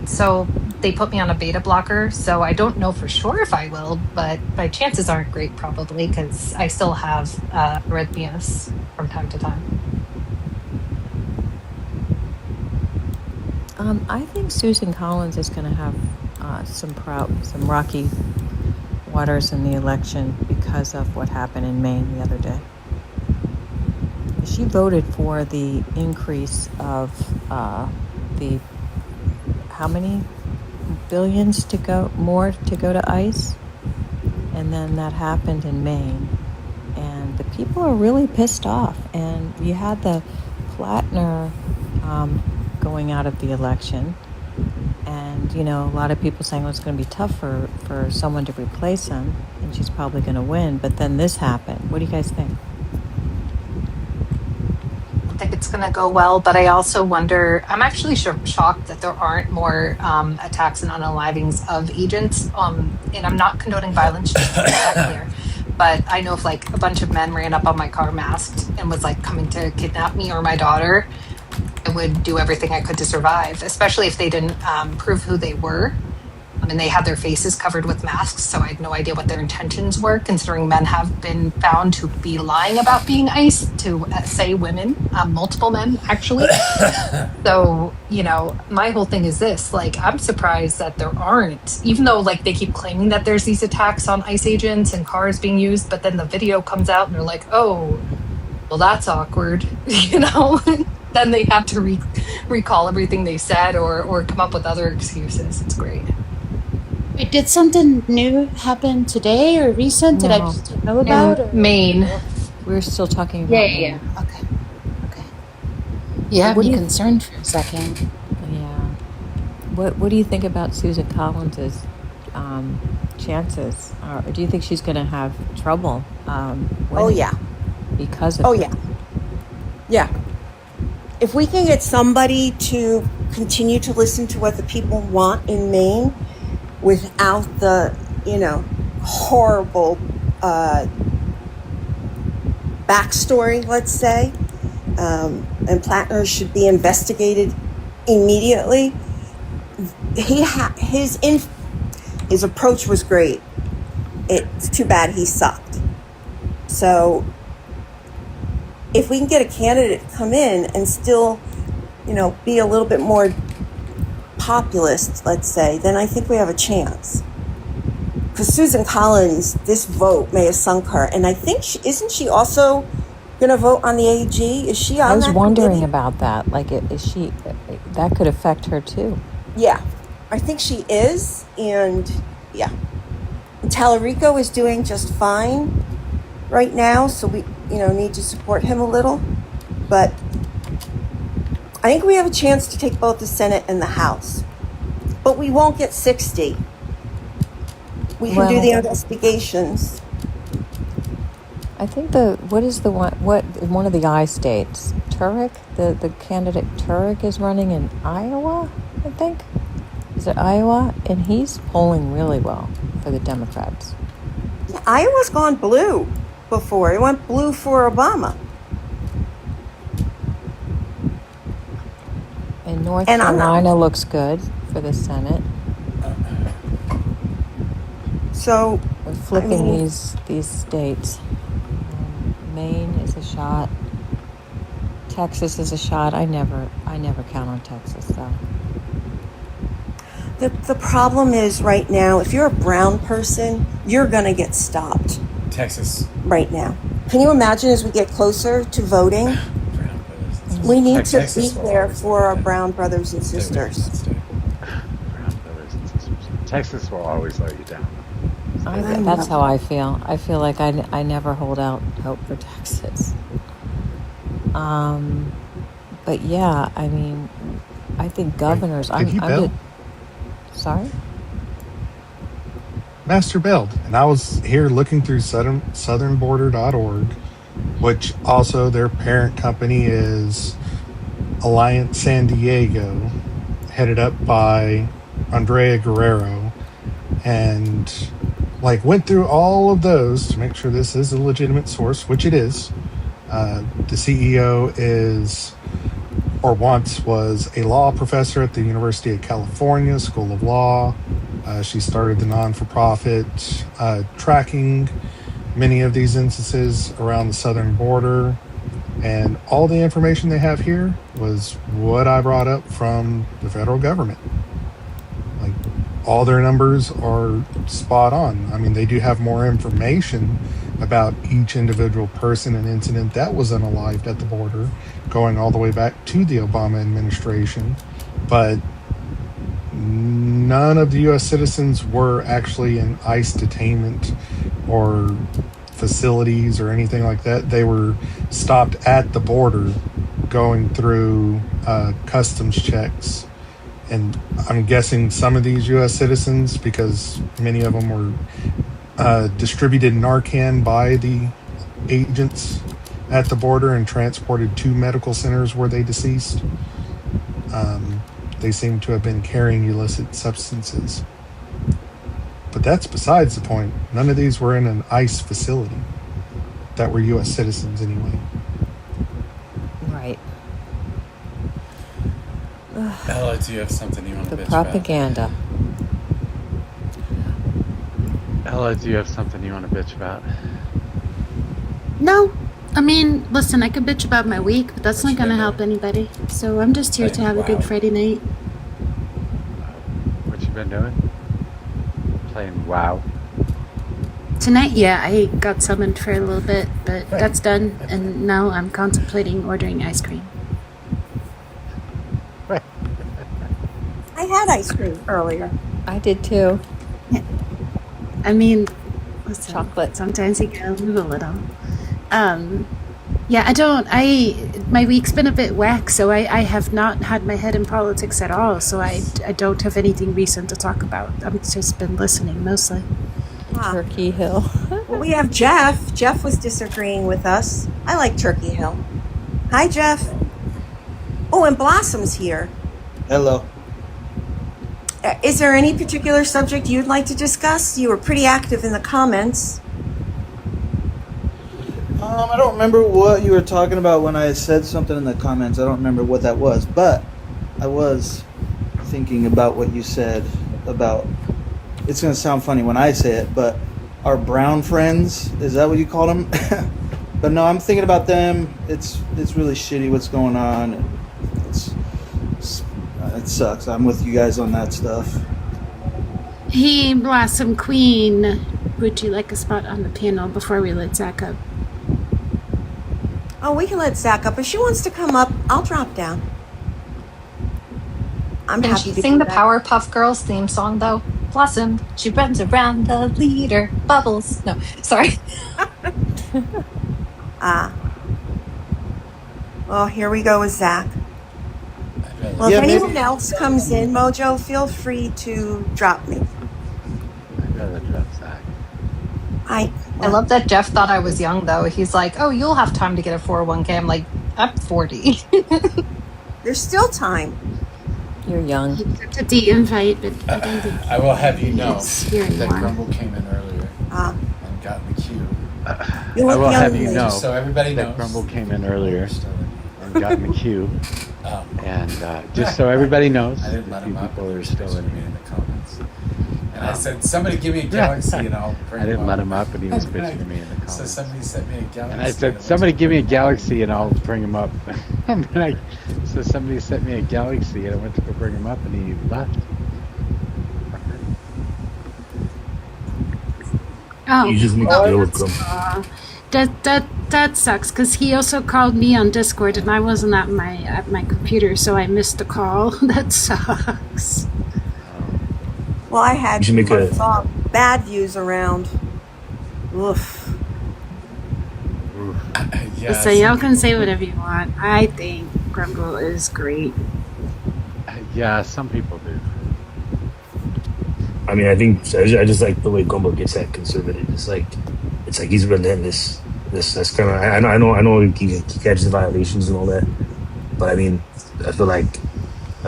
so they put me on a beta blocker, so I don't know for sure if I will, but my chances aren't great probably, because I still have arrhythmias from time to time. I think Susan Collins is going to have some rocky waters in the election because of what happened in Maine the other day. She voted for the increase of the how many billions to go to ICE, and then that happened in Maine, and the people are really pissed off. And you had the Plattner going out of the election, and a lot of people saying, well, it's going to be tough for someone to replace him, and she's probably going to win. But then this happened. What do you guys think? I think it's going to go well, but I also wonder, I'm actually shocked that there aren't more attacks and unalivings of agents, and I'm not condoning violence, just to make that clear. But I know if a bunch of men ran up on my car masked and was coming to kidnap me or my daughter, I would do everything I could to survive, especially if they didn't prove who they were. And they had their faces covered with masks, so I had no idea what their intentions were, considering men have been found to be lying about being ICE to say women, multiple men, actually. So, my whole thing is this, I'm surprised that there aren't, even though, they keep claiming that there's these attacks on ICE agents and cars being used, but then the video comes out and they're like, oh, well, that's awkward, Then they have to recall everything they said or come up with other excuses. It's great. Wait, did something new happen today or recent that I No. just don't know about? Or? Maine. We're still talking about Yeah. Okay. You have What me do you- concerned for a second. Yeah. What do you think about Susan Collins's chances? Or do you think she's going to have trouble? Winning yeah. Because of Oh, it? yeah. Yeah. If we can get somebody to continue to listen to what the people want in Maine without the, horrible backstory, let's say, and Plattner should be investigated immediately. His approach was great. It's too bad he sucked. So if we can get a candidate to come in and still, be a little bit more populist, let's say, then I think we have a chance. Because Susan Collins, this vote may have sunk her. And I think, isn't she also going to vote on the AG? Is she on I was that wondering committee? about that. Is she? That could affect her too. Yeah, I think she is. And yeah, Tallarico is doing just fine right now. So need to support him a little. But I think we have a chance to take both the Senate and the House. But we won't get 60. We can do the investigations. I think one of the I states, Turek, the candidate Turek is running in Iowa, I think. Is it Iowa? And he's polling really well for the Democrats. Iowa's gone blue before. It went blue for Obama. And North Carolina looks good for the Senate. So we're flipping these states. Maine is a shot. Texas is a shot. I never count on Texas though. The problem is right now, if you're a brown person, you're gonna get stopped. Texas. Right now. Can you imagine as we get closer to voting? We need to be there for our brown brothers and sisters. Brown brothers and sisters. Texas will always let you down. That's how I feel. I feel like I never hold out hope for Texas. But yeah, I mean, I think governors. Did he bail? Sorry. Master bailed, and I was here looking through southernborder.org, which also their parent company is Alliance San Diego, headed up by Andrea Guerrero, and went through all of those to make sure this is a legitimate source, which it is. The CEO is, or once was, a law professor at the University of California School of Law. She started the non-for-profit tracking many of these instances around the southern border. And all the information they have here was what I brought up from the federal government. All their numbers are spot on. I mean, they do have more information about each individual person and incident that was unalived at the border, going all the way back to the Obama administration. But none of the U.S. citizens were actually in ICE detainment or facilities or anything like that. They were stopped at the border going through customs checks. And I'm guessing some of these U.S. citizens, because many of them were distributed Narcan by the agents at the border and transported to medical centers where they deceased. They seem to have been carrying illicit substances. But that's besides the point. None of these were in an ICE facility that were U.S. citizens anyway. Right. Ella, do you have something you want to bitch propaganda. Ella, do you have something you want to bitch about? No. I mean, listen, I could bitch about my week, but that's not going to help anybody. So I'm just here to have a good Friday night. What you been doing? Playing WoW. Tonight, yeah, I got summoned for a little bit, but that's done, and now I'm contemplating ordering ice cream. I had ice cream earlier. I did too. I mean, listen, chocolate. Sometimes you gotta move a little. Yeah, my week's been a bit whack, so I have not had my head in politics at all, so I don't have anything recent to talk about. I've just been listening mostly. Turkey Hill. Well, we have Jeff. Jeff was disagreeing with us. I like Turkey Hill. Hi, Jeff. Oh, and Blossom's here. Hello. Is there any particular subject you'd like to discuss? You were pretty active in the comments. I don't remember what you were talking about when I said something in the comments. I don't remember what that was, but I was thinking about what you said about, it's going to sound funny when I say it, but our brown friends, is that what you call them? But no, I'm thinking about them. It's really shitty what's going on. It sucks. I'm with you guys on that stuff. Hey, Blossom Queen, would you like a spot on the panel before we let Zach up? Oh, we can let Zach up. If she wants to come up, I'll drop down. I'm Can happy she to sing do the that. Powerpuff Girls theme song though? Blossom, she runs around the leader, Bubbles. No, sorry. Well, here we go with Zach. Well, Yeah, if maybe- anyone else comes in, Mojo, feel free to drop me. I'd rather drop Zach. I love that Jeff thought I was young, though. He's like, oh, you'll have time to get a 401k. I'm like, I'm 40. There's still time. You're young. He accepted the invite, but I don't think I will have you know he's here that anymore. Grumble came in earlier and got in the queue. I will have you know so everybody that knows. Grumble came in earlier and got in the queue. And just so everybody knows, I didn't a let few him up. people are still in me in the comments. And I said, somebody give me a galaxy and I'll bring I didn't him let up. him up, and he was bitching to me in the comments. So somebody sent me a galaxy. And I said, somebody give me a galaxy and I'll bring him up. And then so somebody sent me a galaxy and I went to go bring him up and he left. Oh, You just make a deal with them. that sucks because he also called me on Discord and I wasn't at my computer, so I missed a call. That sucks. Well, I had You should make a- saw bad views around. Oof. So y'all can say whatever you want. I think Grumble is great. Yeah, some people do. I mean, I think I just like the way Gumbo gets that conservative. It's like he's relentless. That's kind of I know he catches violations and all that, but I mean, I feel like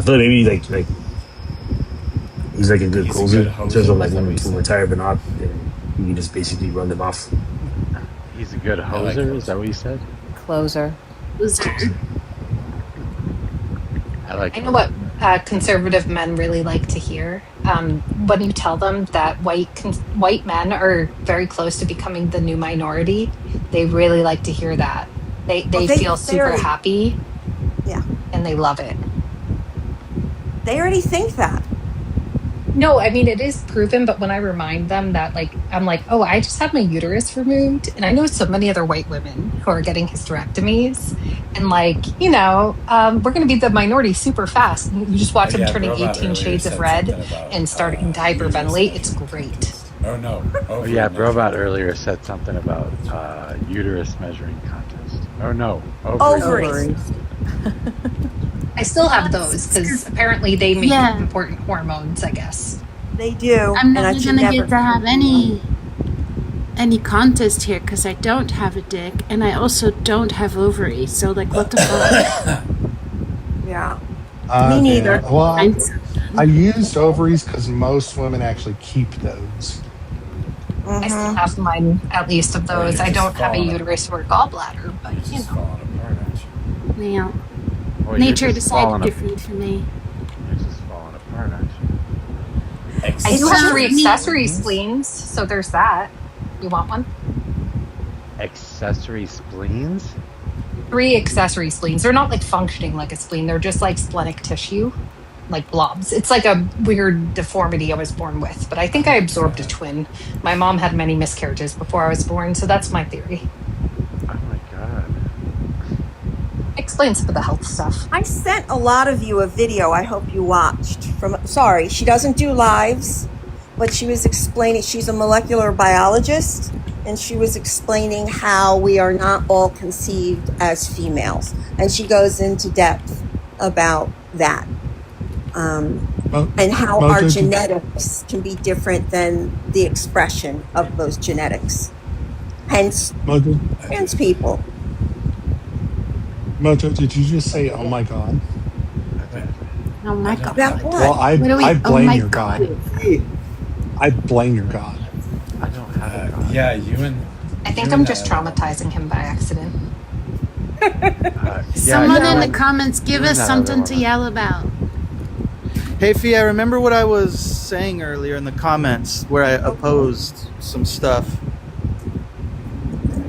maybe like he's like a good closer in terms of like when to retire but not, you can just basically run them off. He's a good hoser, is that what you said? Closer. I know what conservative men really like to hear. When you tell them that white men are very close to becoming the new minority, they really like to hear that. They feel super happy. Yeah. And they love it. They already think that. No, I mean, it is proven, but when I remind them that, like, I'm like, oh, I just had my uterus removed. And I know so many other white women who are getting hysterectomies. And, like, you know, we're going to be the minority super fast. You just watch them turning 18 shades of red and starting to hyperventilate. It's great. Oh, no. Oh, yeah, Brobot earlier said something about uterus measuring contest. Oh, no. Ovaries. I still have those because apparently they make important hormones, I guess. They do. I'm and I never should gonna never get to have any contest here because I don't have a dick and I also don't have ovaries. So like, what the fuck? Yeah. Me neither. Well, I used ovaries because most women actually keep those. I still have mine, at least of those. I don't have a uterus or gallbladder, but you know. Yeah. Well, Nature you're just decided falling different for me. You're just falling apart, aren't you? I do have 3 accessory spleens, so there's that. You want one? Accessory spleens? 3 accessory spleens. They're not like functioning like a spleen. They're just like splenic tissue, like blobs. It's like a weird deformity I was born with, but I think I absorbed a twin. My mom had many miscarriages before I was born, so that's my theory. Oh my god. Explain some of the health stuff. I sent a lot of you a video I hope you watched. Sorry, she doesn't do lives, but she was explaining, she's a molecular biologist, and she was explaining how we are not all conceived as females. And she goes into depth about that. And how our genetics can be different than the expression of those genetics. Hence people. Mojo, did you just say, oh my god? Oh my god. About what? Well, I blame your god. I blame your god. I don't have a god. Yeah, you and... I think I'm just traumatizing him by accident. Someone in the comments give us something to yell about. Hey, Fee, I remember what I was saying earlier in the comments where I opposed some stuff.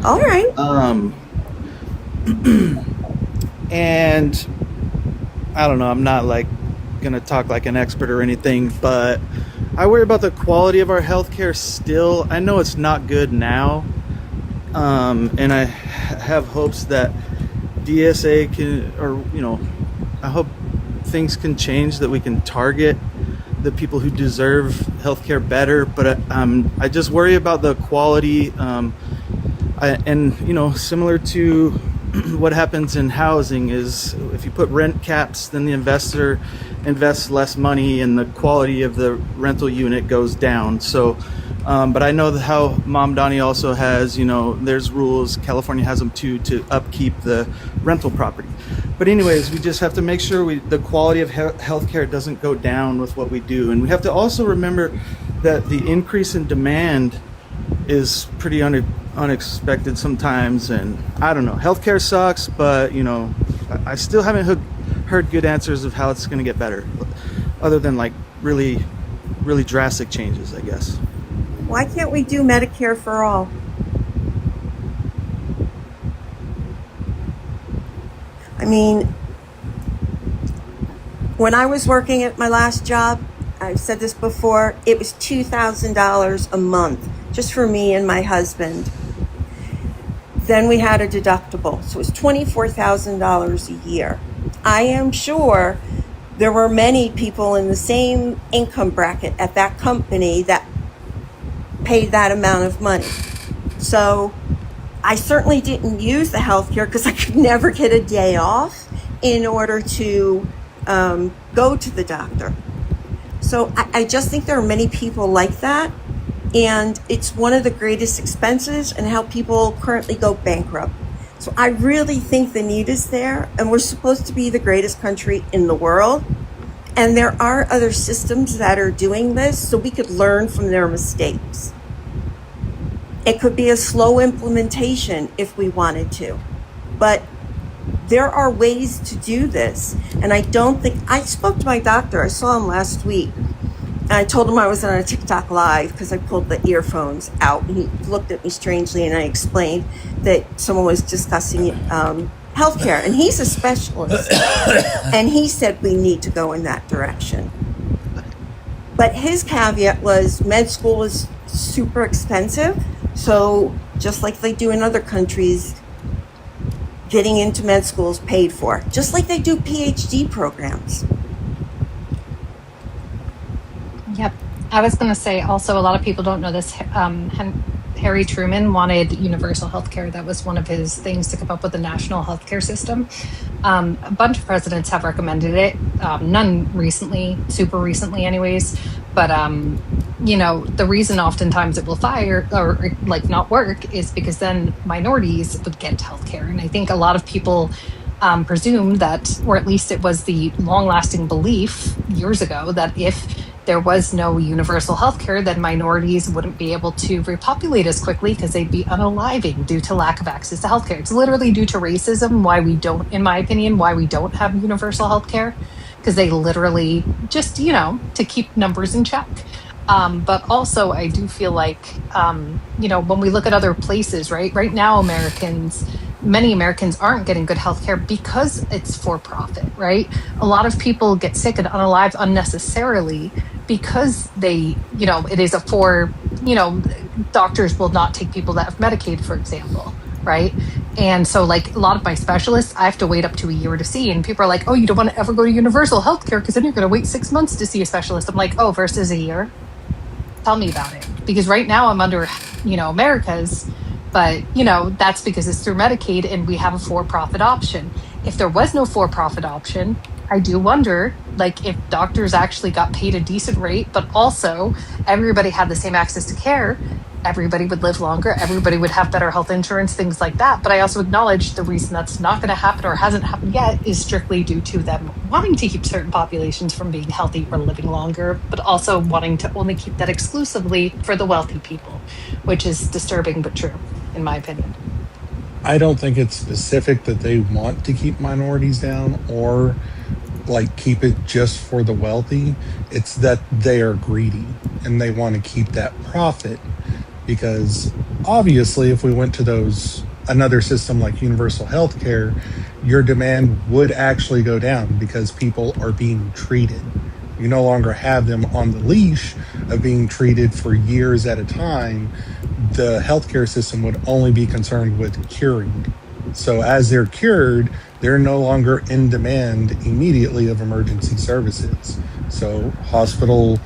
All right. And I don't know, I'm not like gonna talk like an expert or anything, but I worry about the quality of our healthcare still. I know it's not good now, and I have hopes that DSA can, or you know, I hope things can change, that we can target the people who deserve healthcare better. But I just worry about the quality. And similar to what happens in housing is if you put rent caps, then the investor invests less money and the quality of the rental unit goes down. So, but I know that how Mom Donnie also has, there's rules, California has them too, to upkeep the rental property. But anyways, we just have to make sure the quality of healthcare doesn't go down with what we do. And we have to also remember that the increase in demand is pretty unexpected sometimes. And I don't know, healthcare sucks, but I still haven't heard good answers of how it's going to get better, other than like really, really drastic changes, I guess. Why can't we do Medicare for all? I mean, when I was working at my last job, I've said this before, it was $2,000 a month just for me and my husband. Then we had a deductible, so it was $24,000 a year. I am sure there were many people in the same income bracket at that company that paid that amount of money. So I certainly didn't use the healthcare because I could never get a day off in order to go to the doctor. So I just think there are many people like that, and it's one of the greatest expenses and how people currently go bankrupt. So I really think the need is there, and we're supposed to be the greatest country in the world. And there are other systems that are doing this, so we could learn from their mistakes. It could be a slow implementation if we wanted to, but there are ways to do this. And I spoke to my doctor. I saw him last week. And I told him I was on a TikTok live because I pulled the earphones out, and he looked at me strangely, and I explained that someone was discussing healthcare, and he's a specialist. And he said we need to go in that direction. But his caveat was med school is super expensive. So just like they do in other countries, getting into med school is paid for, just like they do PhD programs. Yep. I was going to say also, a lot of people don't know this. Harry Truman wanted universal health care. That was one of his things to come up with a national healthcare system. A bunch of presidents have recommended it. None recently, super recently anyways. But, the reason oftentimes it will fire or like not work is because then minorities would get healthcare. And I think a lot of people presume that, or at least it was the long-lasting belief years ago, that if there was no universal health care, then minorities wouldn't be able to repopulate as quickly because they'd be unaliving due to lack of access to healthcare. It's literally due to racism why we don't, in my opinion, why we don't have universal health care, because they literally just, to keep numbers in check. But also I do feel like, when we look at other places, right now, many Americans aren't getting good health care because it's for profit, right? A lot of people get sick and unalived unnecessarily because they, it is doctors will not take people that have Medicaid, for example, right? And so like a lot of my specialists, I have to wait up to a year to see. And people are like, oh, you don't want to ever go to universal health care because then you're going to wait 6 months to see a specialist. I'm like, oh, versus a year? Tell me about it. Because right now I'm under, America's, but, that's because it's through Medicaid and we have a for-profit option. If there was no for-profit option, I do wonder, like, if doctors actually got paid a decent rate, but also everybody had the same access to care, everybody would live longer, everybody would have better health insurance, things like that. But I also acknowledge the reason that's not going to happen or hasn't happened yet is strictly due to them wanting to keep certain populations from being healthy or living longer, but also wanting to only keep that exclusively for the wealthy people, which is disturbing but true, in my opinion. I don't think it's specific that they want to keep minorities down or like keep it just for the wealthy. It's that they are greedy and they want to keep that profit, because obviously if we went to another system like universal health care, your demand would actually go down because people are being treated. You no longer have them on the leash of being treated for years at a time. The healthcare system would only be concerned with curing. So as they're cured, they're no longer in demand immediately of emergency services. So hospital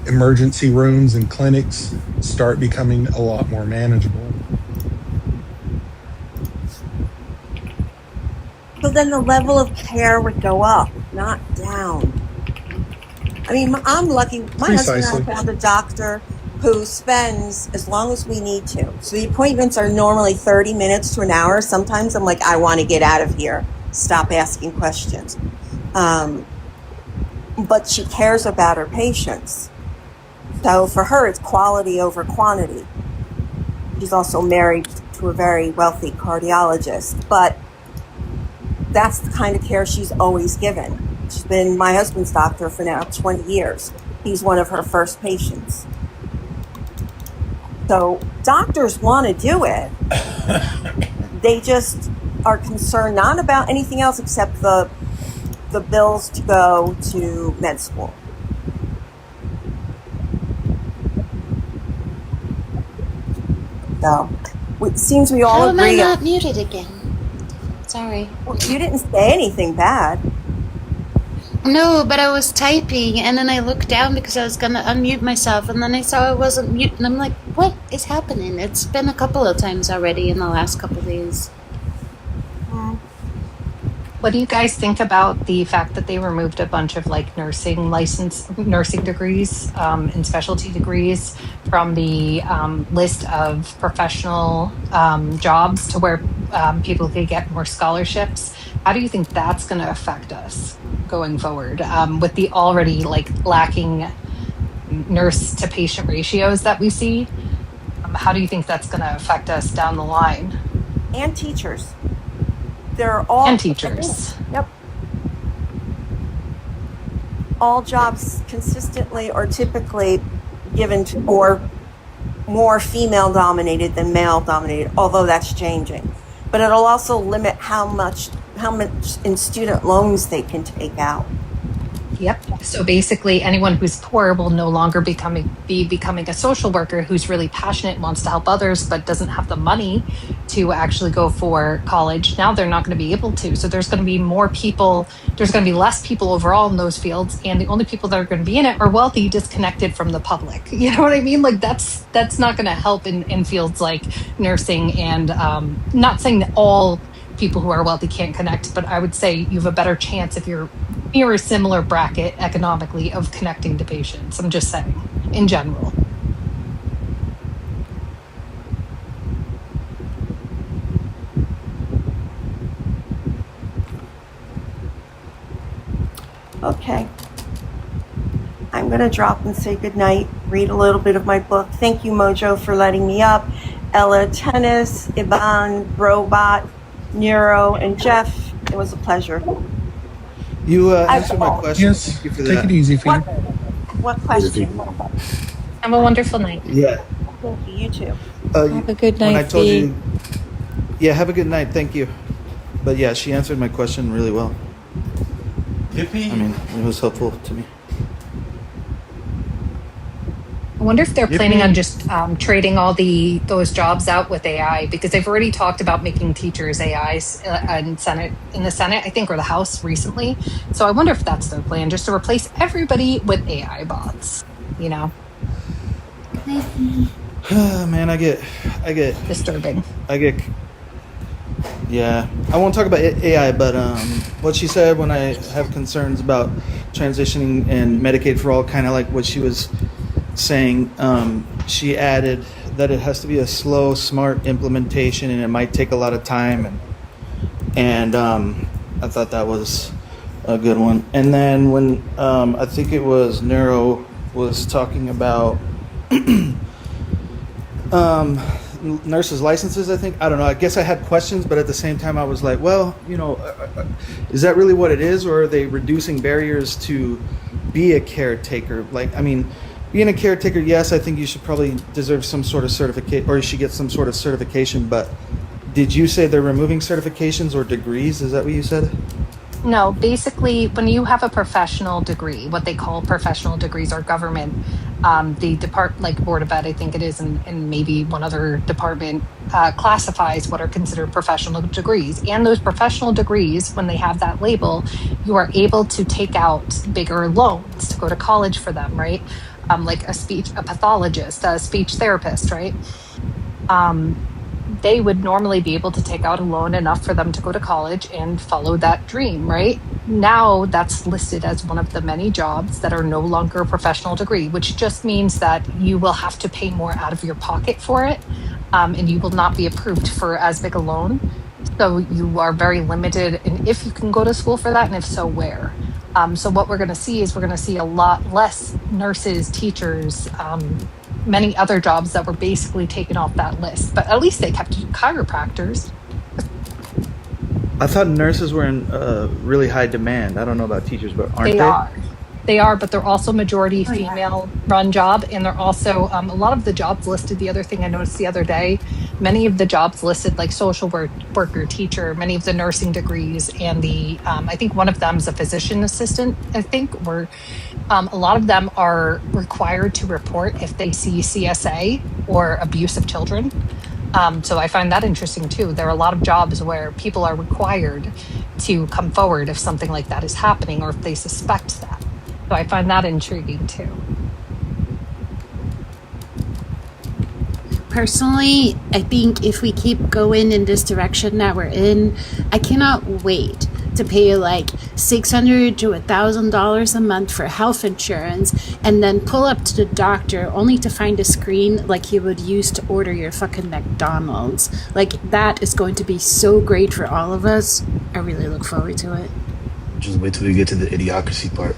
emergency rooms and clinics start becoming a lot more manageable. So then the level of care would go up, not down. I mean, I'm lucky. My husband and I found a doctor who spends as long as we need to. So the appointments are normally 30 minutes to an hour. Sometimes I'm like, I want to get out of here. Stop asking questions. But she cares about her patients. So for her, it's quality over quantity. She's also married to a very wealthy cardiologist, but that's the kind of care she's always given. She's been my husband's doctor for now 20 years. He's one of her first patients. So doctors want to do it. They just are concerned not about anything else except the bills to go to med school. So it seems we all How agree. am I not muted again? Sorry. Well, you didn't say anything bad. No, but I was typing and then I looked down because I was going to unmute myself and then I saw I wasn't mute and I'm like, what is happening? It's been a couple of times already in the last couple of days. What do you guys think about the fact that they removed a bunch of like nursing degrees and specialty degrees from the list of professional jobs to where people could get more scholarships? How do you think that's going to affect us going forward with the already like lacking nurse to patient ratios that we see? How do you think that's going to affect us down the line? And teachers. They're all and teachers. Yep. All jobs consistently or typically given to more female dominated than male dominated, although that's changing. But it'll also limit how much in student loans they can take out. Yep. So basically, anyone who's poor will no longer be becoming a social worker who's really passionate, wants to help others, but doesn't have the money to actually go for college. Now they're not going to be able to. So there's going to be more people. There's going to be less people overall in those fields, and the only people that are going to be in it are wealthy, disconnected from the public. You know what I mean? Like that's not going to help in fields like nursing and not saying that all people who are wealthy can't connect, but I would say you have a better chance if you're near a similar bracket economically of connecting to patients. I'm just saying, in general. Okay. I'm going to drop and say goodnight, read a little bit of my book. Thank you, Mojo, for letting me up. Ella, Tennis, Ivan, Robot, Neuro, and Jeff. It was a pleasure. You answered my question. Yes, Thank you for take that. it easy, Peter. What question? Have a wonderful night. Yeah. Thank you. You too. Have a good night, When I told Fee. you, yeah, have a good night. Thank you. But yeah, she answered my question really well. Yippee! I mean, it was helpful to me. I wonder if they're planning on just trading all those jobs out with AI, because they've already talked about making teachers AIs in the Senate, I think, or the House recently. So I wonder if that's their plan, just to replace everybody with AI bots. You know, Man, I get disturbing. Yeah, I won't talk about AI, but what she said when I have concerns about transitioning and Medicaid for all, kind of like what she was saying, she added that it has to be a slow, smart implementation, and it might take a lot of time, and I thought that was a good one. And then when I think it was Neuro was talking about nurses' licenses, I think. I don't know. I guess I had questions, but at the same time, I was like, well, is that really what it is, or are they reducing barriers to be a caretaker? Like, I mean, being a caretaker, yes, I think you should probably deserve some sort of certificate, or you should get some sort of certification. But did you say they're removing certifications or degrees? Is that what you said? No, basically, when you have a professional degree, what they call professional degrees are government. The Board of Ed, I think it is, and maybe one other department classifies what are considered professional degrees. And those professional degrees, when they have that label, you are able to take out bigger loans to go to college for them, right? Like a pathologist, a speech therapist, right? they would normally be able to take out a loan enough for them to go to college and follow that dream, right? Now that's listed as one of the many jobs that are no longer a professional degree, which just means that you will have to pay more out of your pocket for it, and you will not be approved for as big a loan. So you are very limited in if you can go to school for that, and if so, where. So what we're going to see is we're going to see a lot less nurses, teachers, many other jobs that were basically taken off that list. But at least they kept chiropractors. I thought nurses were in really high demand. I don't know about teachers, but aren't they? They are, but they're also majority female run job. And they're also, a lot of the jobs listed, the other thing I noticed the other day, many of the jobs listed like social worker, teacher, many of the nursing degrees, and the, I think one of them is a physician assistant, I think, where a lot of them are required to report if they see CSA or abuse of children. So I find that interesting too. There are a lot of jobs where people are required to come forward if something like that is happening or if they suspect that. So I find that intriguing too. Personally, I think if we keep going in this direction that we're in, I cannot wait to pay like $600 to $1,000 a month for health insurance and then pull up to the doctor only to find a screen like you would use to order your fucking McDonald's. Like, that is going to be so great for all of us. I really look forward to it. Just wait till we get to the idiocracy part.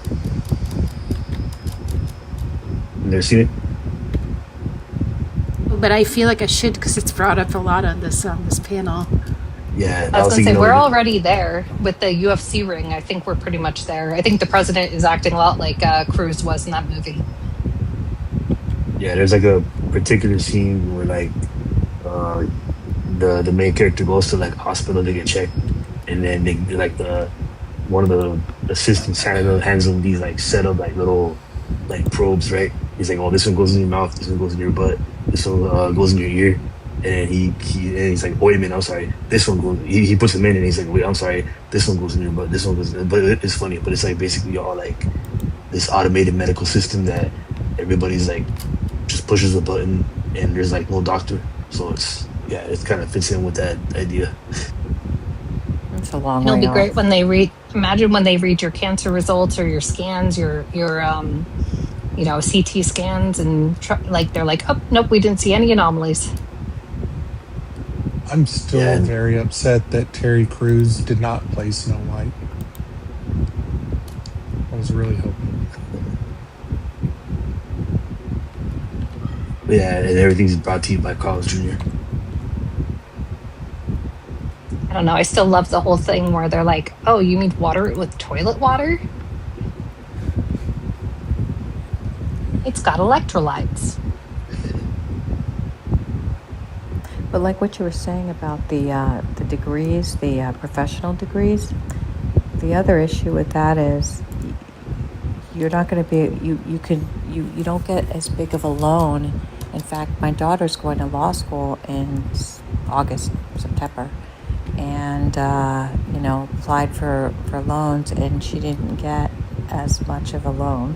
You never seen it? But I feel like I should because it's brought up a lot on this panel. Yeah, I was going to say, we're already there with the UFC ring. I think we're pretty much there. I think the president is acting a lot like Cruz was in that movie. Yeah, there's like a particular scene where like the main character goes to like hospital to get checked, and then they like one of the assistants hands him these like set of like little like probes, right? He's like, oh, this one goes in your mouth, this one goes in your butt, this one goes in your ear. And he's like, wait a minute, I'm sorry, this one goes, he puts them in and he's like, wait, I'm sorry, this one goes in your butt, this one goes in, but it's funny, but it's like basically all like this automated medical system that everybody's like just pushes a button and there's like no doctor. So it's, yeah, it kind of fits in with that idea. It's a long It'll way be off. great when they imagine when they read your cancer results or your scans, your CT scans, and like they're like, oh, nope, we didn't see any anomalies. I'm still very upset that Terry Crews did not play Snow White. I was really hoping. Yeah, and everything's brought to you by Carl's Jr. I don't know. I still love the whole thing where they're like, oh, you mean water it with toilet water? It's got electrolytes. But like what you were saying about the degrees, the professional degrees, the other issue with that is you're not going to be you don't get as big of a loan. In fact, my daughter's going to law school in September, and applied for loans, and she didn't get as much of a loan.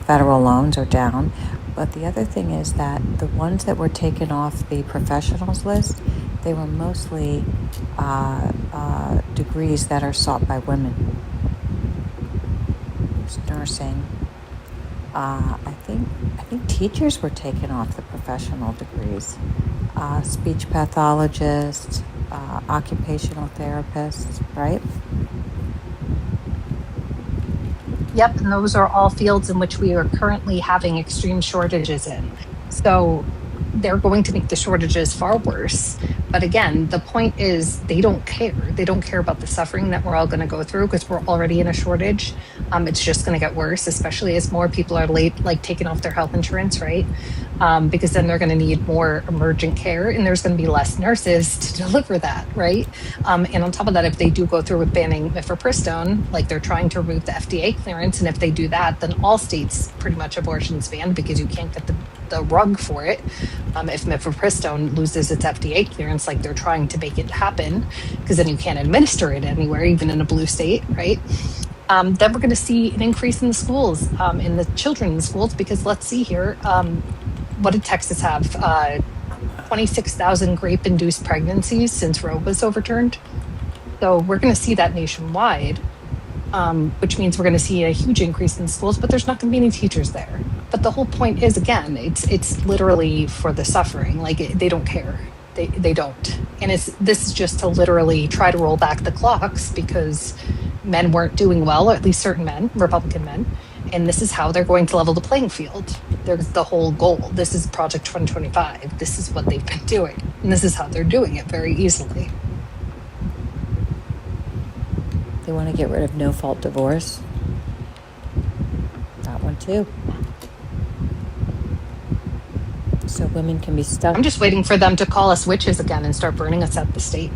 Federal loans are down. But the other thing is that the ones that were taken off the professionals list, they were mostly degrees that are sought by women. It's nursing. I think teachers were taken off the professional degrees. Speech pathologists, occupational therapists, right? Yep, and those are all fields in which we are currently having extreme shortages in. So they're going to make the shortages far worse. But again, the point is they don't care. They don't care about the suffering that we're all going to go through because we're already in a shortage. It's just going to get worse, especially as more people are taking off their health insurance, right? Because then they're going to need more emergent care and there's going to be less nurses to deliver that, right? And on top of that, if they do go through with banning mifepristone, like they're trying to remove the FDA clearance, and if they do that, then all states pretty much abortion's banned because you can't get the rug for it. If mifepristone loses its FDA clearance, like they're trying to make it happen, because then you can't administer it anywhere, even in a blue state, right? Then we're going to see an increase in the schools, in the children in the schools, because let's see here, what did Texas have? 26,000 grape-induced pregnancies since Roe was overturned. So we're going to see that nationwide, which means we're going to see a huge increase in schools, but there's not going to be any teachers there. But the whole point is, again, it's literally for the suffering. Like they don't care. They don't. And this is just to literally try to roll back the clocks because men weren't doing well, or at least certain men, Republican men. And this is how they're going to level the playing field. There's the whole goal. This is Project 2025. This is what they've been doing. And this is how they're doing it very easily. They want to get rid of no-fault divorce. That one too. So women can be stuck. I'm just waiting for them to call us witches again and start burning us at the stake.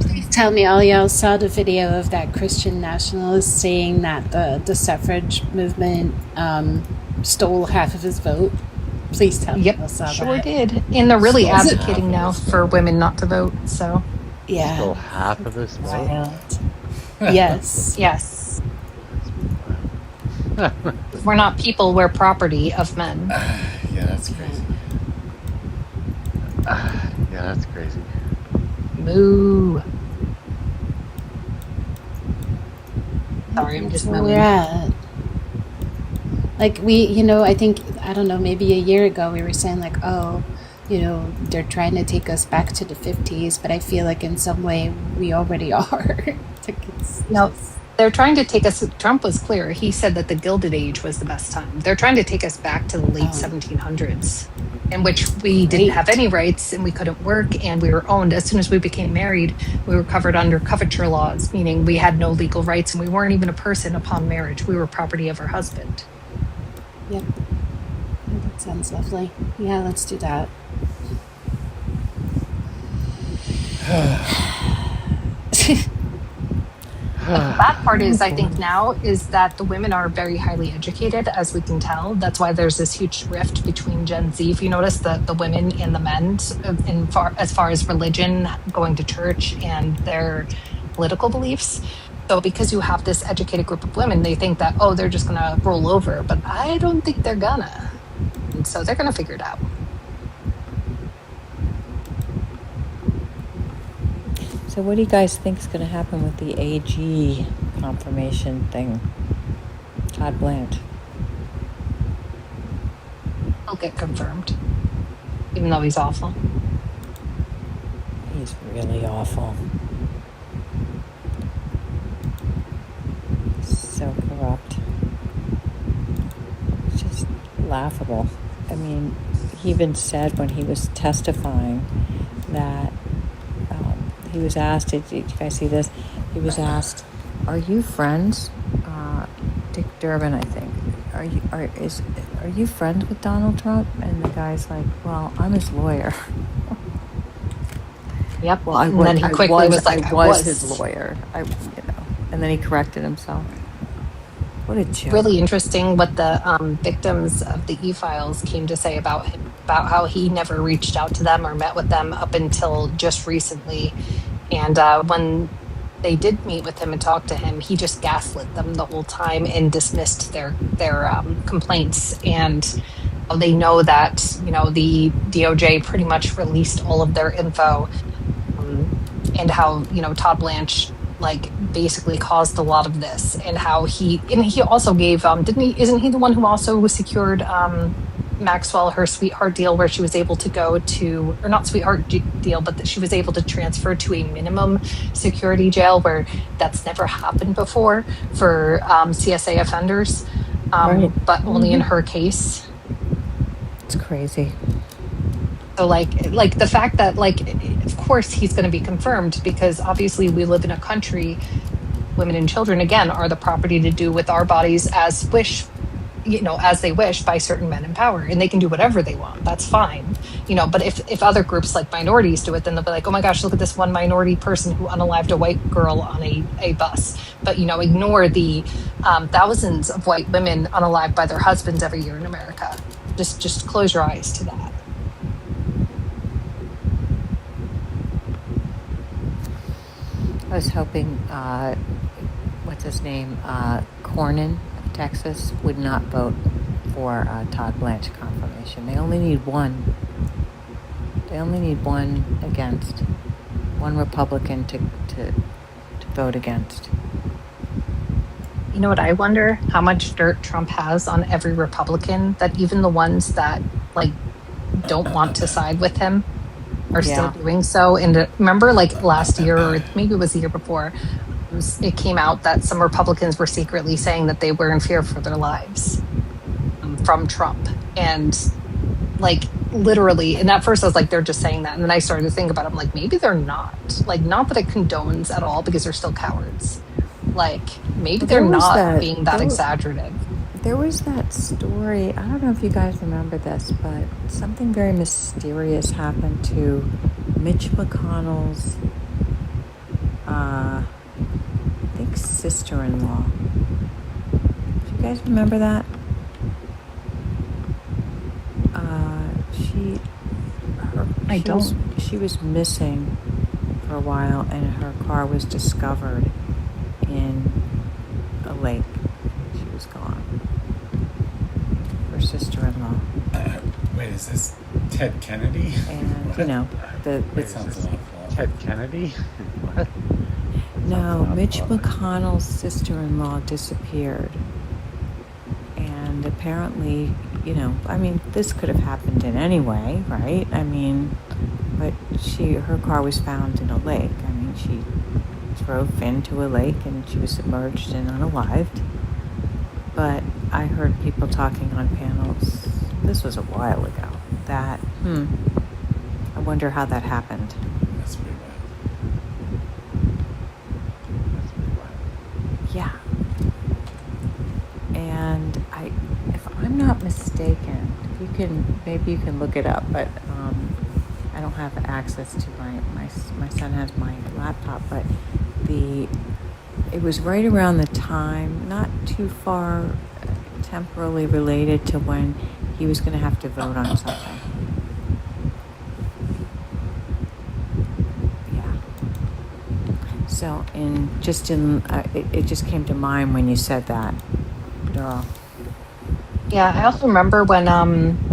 Please tell me all y'all saw the video of that Christian nationalist saying that the suffrage movement stole half of his vote. Please tell me. Yep, sure did. And they're really advocating now for women not to vote. So, yeah, Still half of this vote. yes, yes, we're not people. We're property of men. Yeah, that's crazy. Yeah, that's crazy. Moo. Sorry, I'm just where mooing. we're at. Like I think, I don't know, maybe a year ago we were saying like, oh, they're trying to take us back to the 50s, but I feel like in some way we already are. No, they're trying to take us. Trump was clear. He said that the Gilded Age was the best time. They're trying to take us back to the late 1700s, in which we didn't have any rights and we couldn't work and we were owned. As soon as we became married, we were covered under coverture laws, meaning we had no legal rights and we weren't even a person upon marriage. We were property of our husband. Yep. That sounds lovely. Yeah, let's do that. The bad part is, I think now, is that the women are very highly educated, as we can tell. That's why there's this huge rift between Gen Z. If you notice, the women and the men, as far as religion, going to church, and their political beliefs. So because you have this educated group of women, they think that, oh, they're just going to roll over. But I don't think they're gonna. And so they're going to figure it out. So what do you guys think is going to happen with the AG confirmation thing? Todd Blanche. He'll get confirmed, even though he's awful. He's really awful. So corrupt. It's just laughable. I mean, he even said when he was testifying that he was asked, did you guys see this? He was asked, are you friends? Dick Durbin, I think. Are you friends with Donald Trump? And the guy's like, well, I'm his lawyer. Yep. Well, I was his lawyer. And then he corrected himself. What a joke. Really interesting what the victims of the e-files came to say about him, about how he never reached out to them or met with them up until just recently. And when they did meet with him and talk to him, he just gaslit them the whole time and dismissed their complaints. And they know that, the DOJ pretty much released all of their info, and how, Todd Blanche basically caused a lot of this, and how he also gave isn't he the one who also secured Maxwell her sweetheart deal, where she was able to go to, or not sweetheart deal, but that she was able to transfer to a minimum security jail, where that's never happened before for CSA offenders, Right. but only in her case. It's crazy. So like the fact that of course he's going to be confirmed, because obviously we live in a country, women and children again are the property to do with our bodies as they wish by certain men in power, and they can do whatever they want. That's fine. But if other groups like minorities do it, then they'll be like, oh my gosh, look at this one minority person who unalived a white girl on a bus. But ignore the thousands of white women unalived by their husbands every year in America. Just close your eyes to that. I was hoping, what's his name, Cornyn of Texas would not vote for Todd Blanche confirmation. They only need one. They only need one against, one Republican to vote against. You know what I wonder? How much dirt Trump has on every Republican, that even the ones that like don't want to side with him are still doing so. And remember, like last year, or maybe it was the year before, it came out that some Republicans were secretly saying that they were in fear for their lives from Trump. And like literally, and at first I was like, they're just saying that. And then I started to think about it. I'm like, maybe they're not. Like, not that it condones at all, because they're still cowards. Like, maybe they're not being that exaggerative. There was that story, I don't know if you guys remember this, but something very mysterious happened to Mitch McConnell's, I think, sister-in-law. Do you guys remember that? She was missing for a while, and her car was discovered in a lake. She was gone. Her sister-in-law. Wait, is this Ted Kennedy? And you know, That sounds awful. Ted Kennedy? What? No, Mitch McConnell's sister-in-law disappeared. And apparently, you know, I mean, this could have happened in any way, right? I mean, but her car was found in a lake. I mean, she drove into a lake and she was submerged and unalived. But I heard people talking on panels, this was a while ago, that, I wonder how that happened. That's pretty bad. Yeah. And if I'm not mistaken, maybe you can look it up, but I don't have access to my son has my laptop, but it was right around the time, not too far temporally related to when he was going to have to vote on something. Yeah. So it just came to mind when you said that, Daryl. Yeah, I also remember when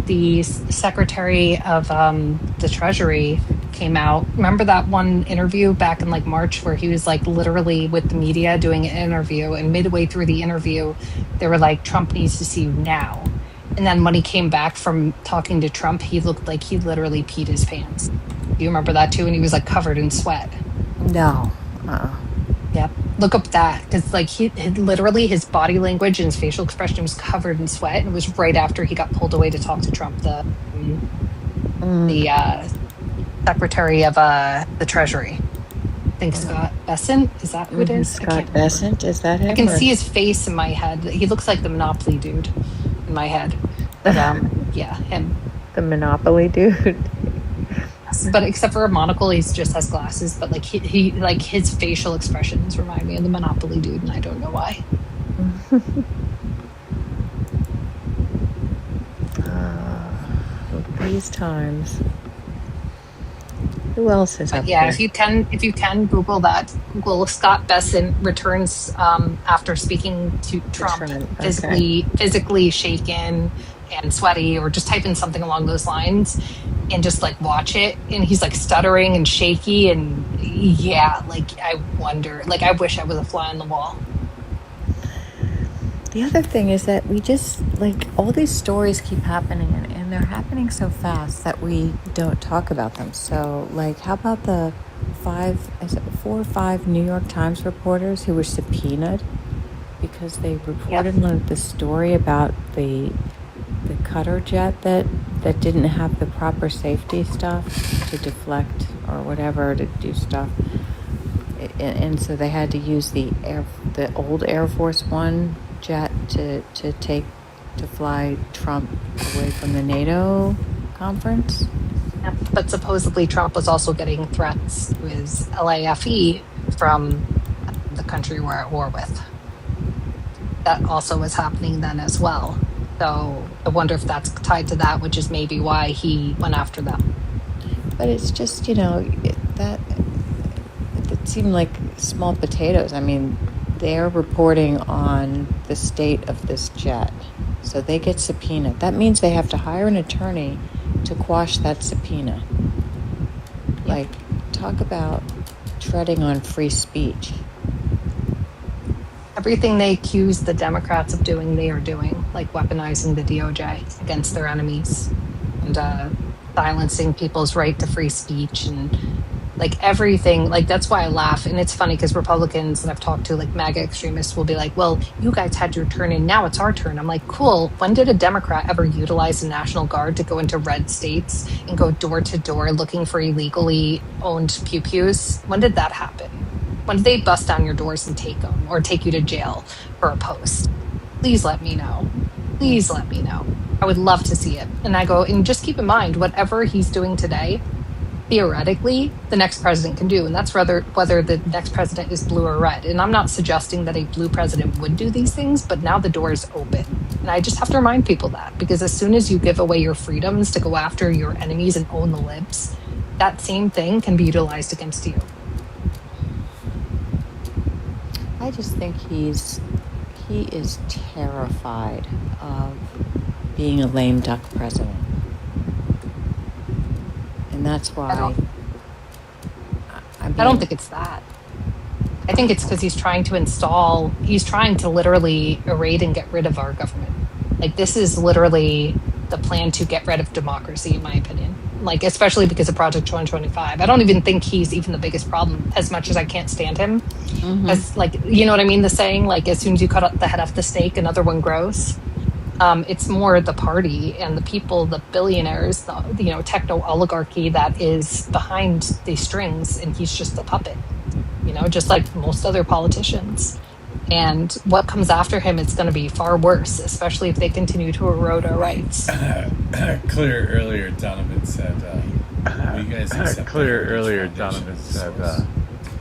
the Secretary of the Treasury came out. Remember that one interview back in like March where he was like literally with the media doing an interview, and midway through the interview, they were like, Trump needs to see you now. And then when he came back from talking to Trump, he looked like he literally peed his pants. Do you remember that too? And he was like covered in sweat. No. Yep. Look up that, because like he literally, his body language and his facial expression was covered in sweat, and it was right after he got pulled away to talk to Trump, the Secretary of the Treasury. I think Scott Bessent, is that who it is? Scott Bessent, is that him? I can see his face in my head. He looks like the Monopoly dude in my head. But yeah, him. The Monopoly dude. But except for a monocle, he just has glasses. But like he like his facial expressions remind me of the Monopoly dude, and I don't know why. These times. Who else is up Yeah, there? if you can Google that. Google Scott Bessent returns after speaking to Trump, physically shaken and sweaty, or just type in something along those lines and just like watch it, and he's like stuttering and shaky, and yeah, like I wonder, like I wish I was a fly on the wall. The other thing is that we just, like, all these stories keep happening, and they're happening so fast that we don't talk about them. So, like, how about the 4 or 5 New York Times reporters who were subpoenaed because they reported the story about the cutter jet that didn't have the proper safety stuff to deflect or whatever, to do stuff. And so they had to use the old Air Force One jet to fly Trump away from the NATO conference. Yeah, but supposedly Trump was also getting threats to his LAFE from the country we're at war with. That also was happening then as well. So I wonder if that's tied to that, which is maybe why he went after them. But it's just, you know, that seem like small potatoes. I mean, they're reporting on the state of this jet. So they get subpoenaed. That means they have to hire an attorney to quash that subpoena. Like, talk about treading on free speech. Everything they accuse the Democrats of doing, they are doing, like weaponizing the DOJ against their enemies and silencing people's right to free speech and like everything. Like, that's why I laugh. And it's funny because Republicans that I've talked to, like MAGA extremists, will be like, well, you guys had your turn and now it's our turn. I'm like, cool. When did a Democrat ever utilize the National Guard to go into red states and go door to door looking for illegally owned pew-pews? When did that happen? When did they bust down your doors and take them or take you to jail for a post? Please let me know. Please let me know. I would love to see it. And I go, and just keep in mind, whatever he's doing today, theoretically, the next president can do. And that's whether the next president is blue or red. And I'm not suggesting that a blue president would do these things, but now the door is open. And I just have to remind people that, because as soon as you give away your freedoms to go after your enemies and own the libs, that same thing can be utilized against you. I just think he is terrified of being a lame duck president. And that's why I don't think it's that. I think it's because he's trying to literally erase and get rid of our government. Like, this is literally the plan to get rid of democracy, in my opinion. Like, especially because of Project 2025. I don't even think he's even the biggest problem, as much as I can't stand him. Mm-hmm. As, like, you know what I mean? The saying, like, as soon as you cut the head off the steak, another one grows. It's more the party and the people, the billionaires, the techno oligarchy that is behind these strings, and he's just a puppet. Just like most other politicians. And what comes after him is going to be far worse, especially if they continue to erode our rights. Clear earlier, Donovan said, "Will you guys accept?"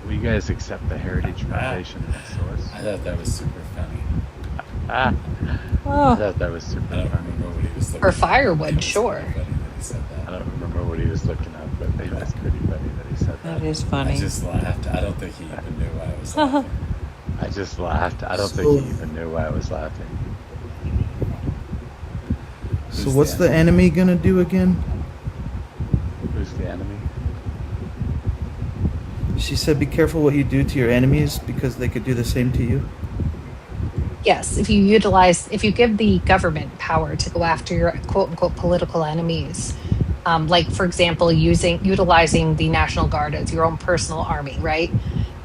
"Will you guys accept the Heritage Foundation source?" I thought that was super funny. I thought that was super I don't funny. remember what he was looking For at. firewood, sure. Funny that he said that. I don't remember what he was looking at, but it was pretty funny that he said that. that is funny. I just laughed. I don't think he even knew why I was laughing. I just laughed. I don't think he even knew why I was laughing. So what's the enemy gonna do again? Who's the enemy? She said, "Be careful what you do to your enemies because they could do the same to you." Yes, if you give the government power to go after your quote unquote political enemies, like, for example, utilizing the National Guard as your own personal army, right?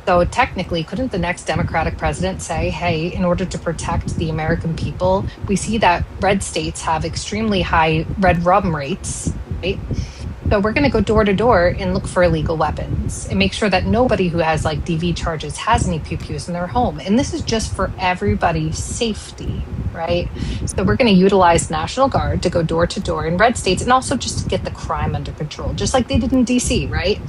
So technically, couldn't the next Democratic president say, hey, in order to protect the American people, we see that red states have extremely high red rum rates, right? So we're going to go door to door and look for illegal weapons and make sure that nobody who has like DV charges has any pew-pews in their home. And this is just for everybody's safety, right? So we're going to utilize National Guard to go door to door in red states and also just to get the crime under control, just like they did in DC, right?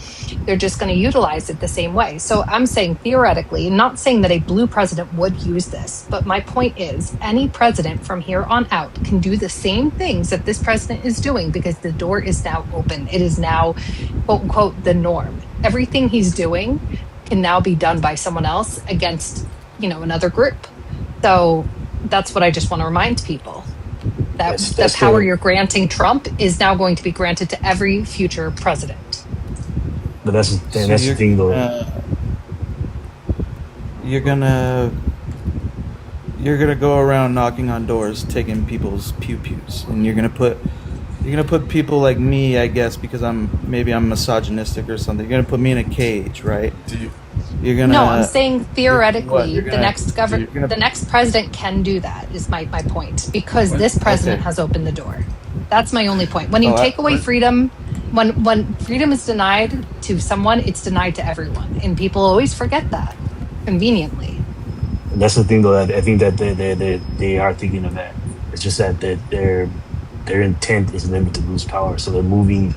They're just going to utilize it the same way. So I'm saying theoretically, not saying that a blue president would use this, but my point is any president from here on out can do the same things that this president is doing because the door is now open. It is now, quote unquote, the norm. Everything he's doing can now be done by someone else against, another group. So that's what I just want to remind people. That the power you're granting Trump is now going to be granted to every future president. But that's the thing, though. You're gonna go around knocking on doors, taking people's pew-pews, and you're gonna put people like me, I guess, because I'm misogynistic or something. You're gonna put me in a cage, right? You're gonna. No, I'm saying theoretically, the next president can do that. Is my point, because this president has opened the door. That's my only point. When you take away freedom, when freedom is denied to someone, it's denied to everyone, and people always forget that. Conveniently. And that's the thing, though. I think that they are thinking of that. It's just that their intent is never to lose power, so they're moving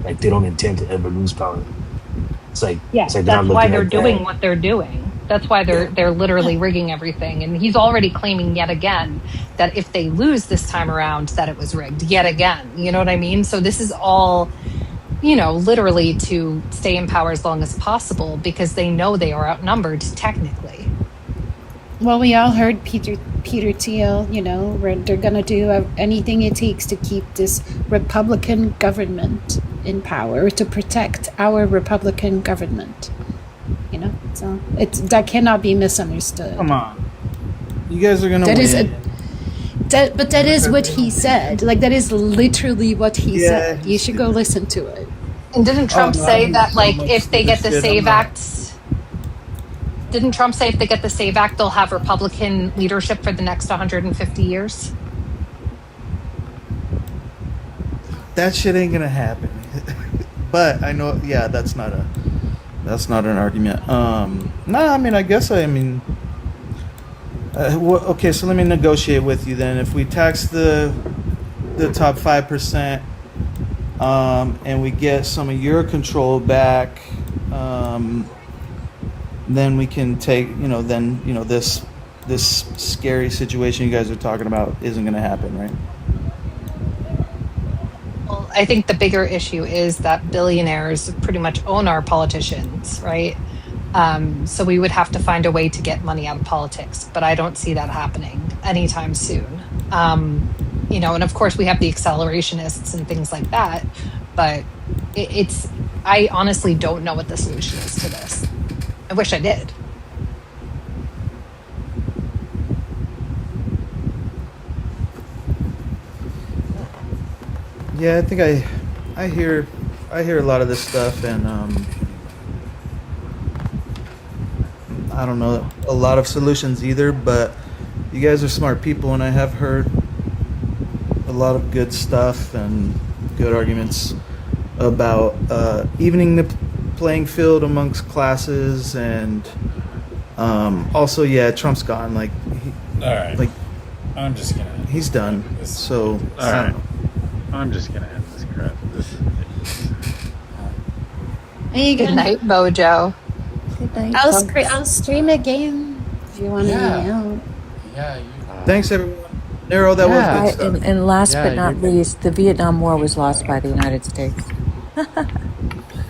like they don't intend to ever lose power. It's like that's why they're doing what they're doing. That's why they're literally rigging everything. And he's already claiming yet again that if they lose this time around, that it was rigged yet again. You know what I mean? So this is all literally to stay in power as long as possible because they know they are outnumbered technically. Well, we all heard Peter Thiel, they're going to do anything it takes to keep this Republican government in power, to protect our Republican government. So that cannot be misunderstood. Come on. You guys are going to win. But that is what he said. Like, that is literally what he said. You should go listen to it. And didn't Trump say that, if they get the SAVE Act, didn't Trump say if they get the SAVE Act, they'll have Republican leadership for the next 150 years? That shit ain't going to happen. But I know, that's not an argument. Okay, so let me negotiate with you then. If we tax the top 5%, and we get some of your control back, then we can take, this scary situation you guys are talking about isn't going to happen, right? Well, I think the bigger issue is that billionaires pretty much own our politicians, right? So we would have to find a way to get money out of politics, but I don't see that happening anytime soon. And of course we have the accelerationists and things like that, but I honestly don't know what the solution is to this. I wish I did. Yeah, I think I hear a lot of this stuff, and I don't know a lot of solutions either, but you guys are smart people, and I have heard a lot of good stuff and good arguments about evening the playing field amongst classes, and also, Trump's gone. All right. I'm just gonna. He's done. So. All right. I'm just gonna end this crap. Good night, Mojo. Good night. I'll stream a game if you want to hang out. Yeah. Thanks, everyone. Nero, that was good stuff. And last but not least, the Vietnam War was lost by the United States.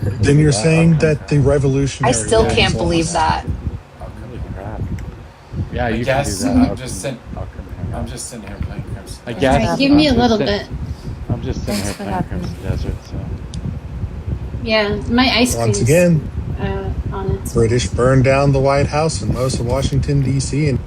Then you're saying that the revolutionary... I still can't believe that. Yeah, you can do that. I'm just sitting here playing Crimson. I guess. Right, give me a little bit. I'm just sitting here playing Crimson Desert, so. Yeah, my ice cream. Once again, on it. British burned down the White House and most of Washington, D.C. and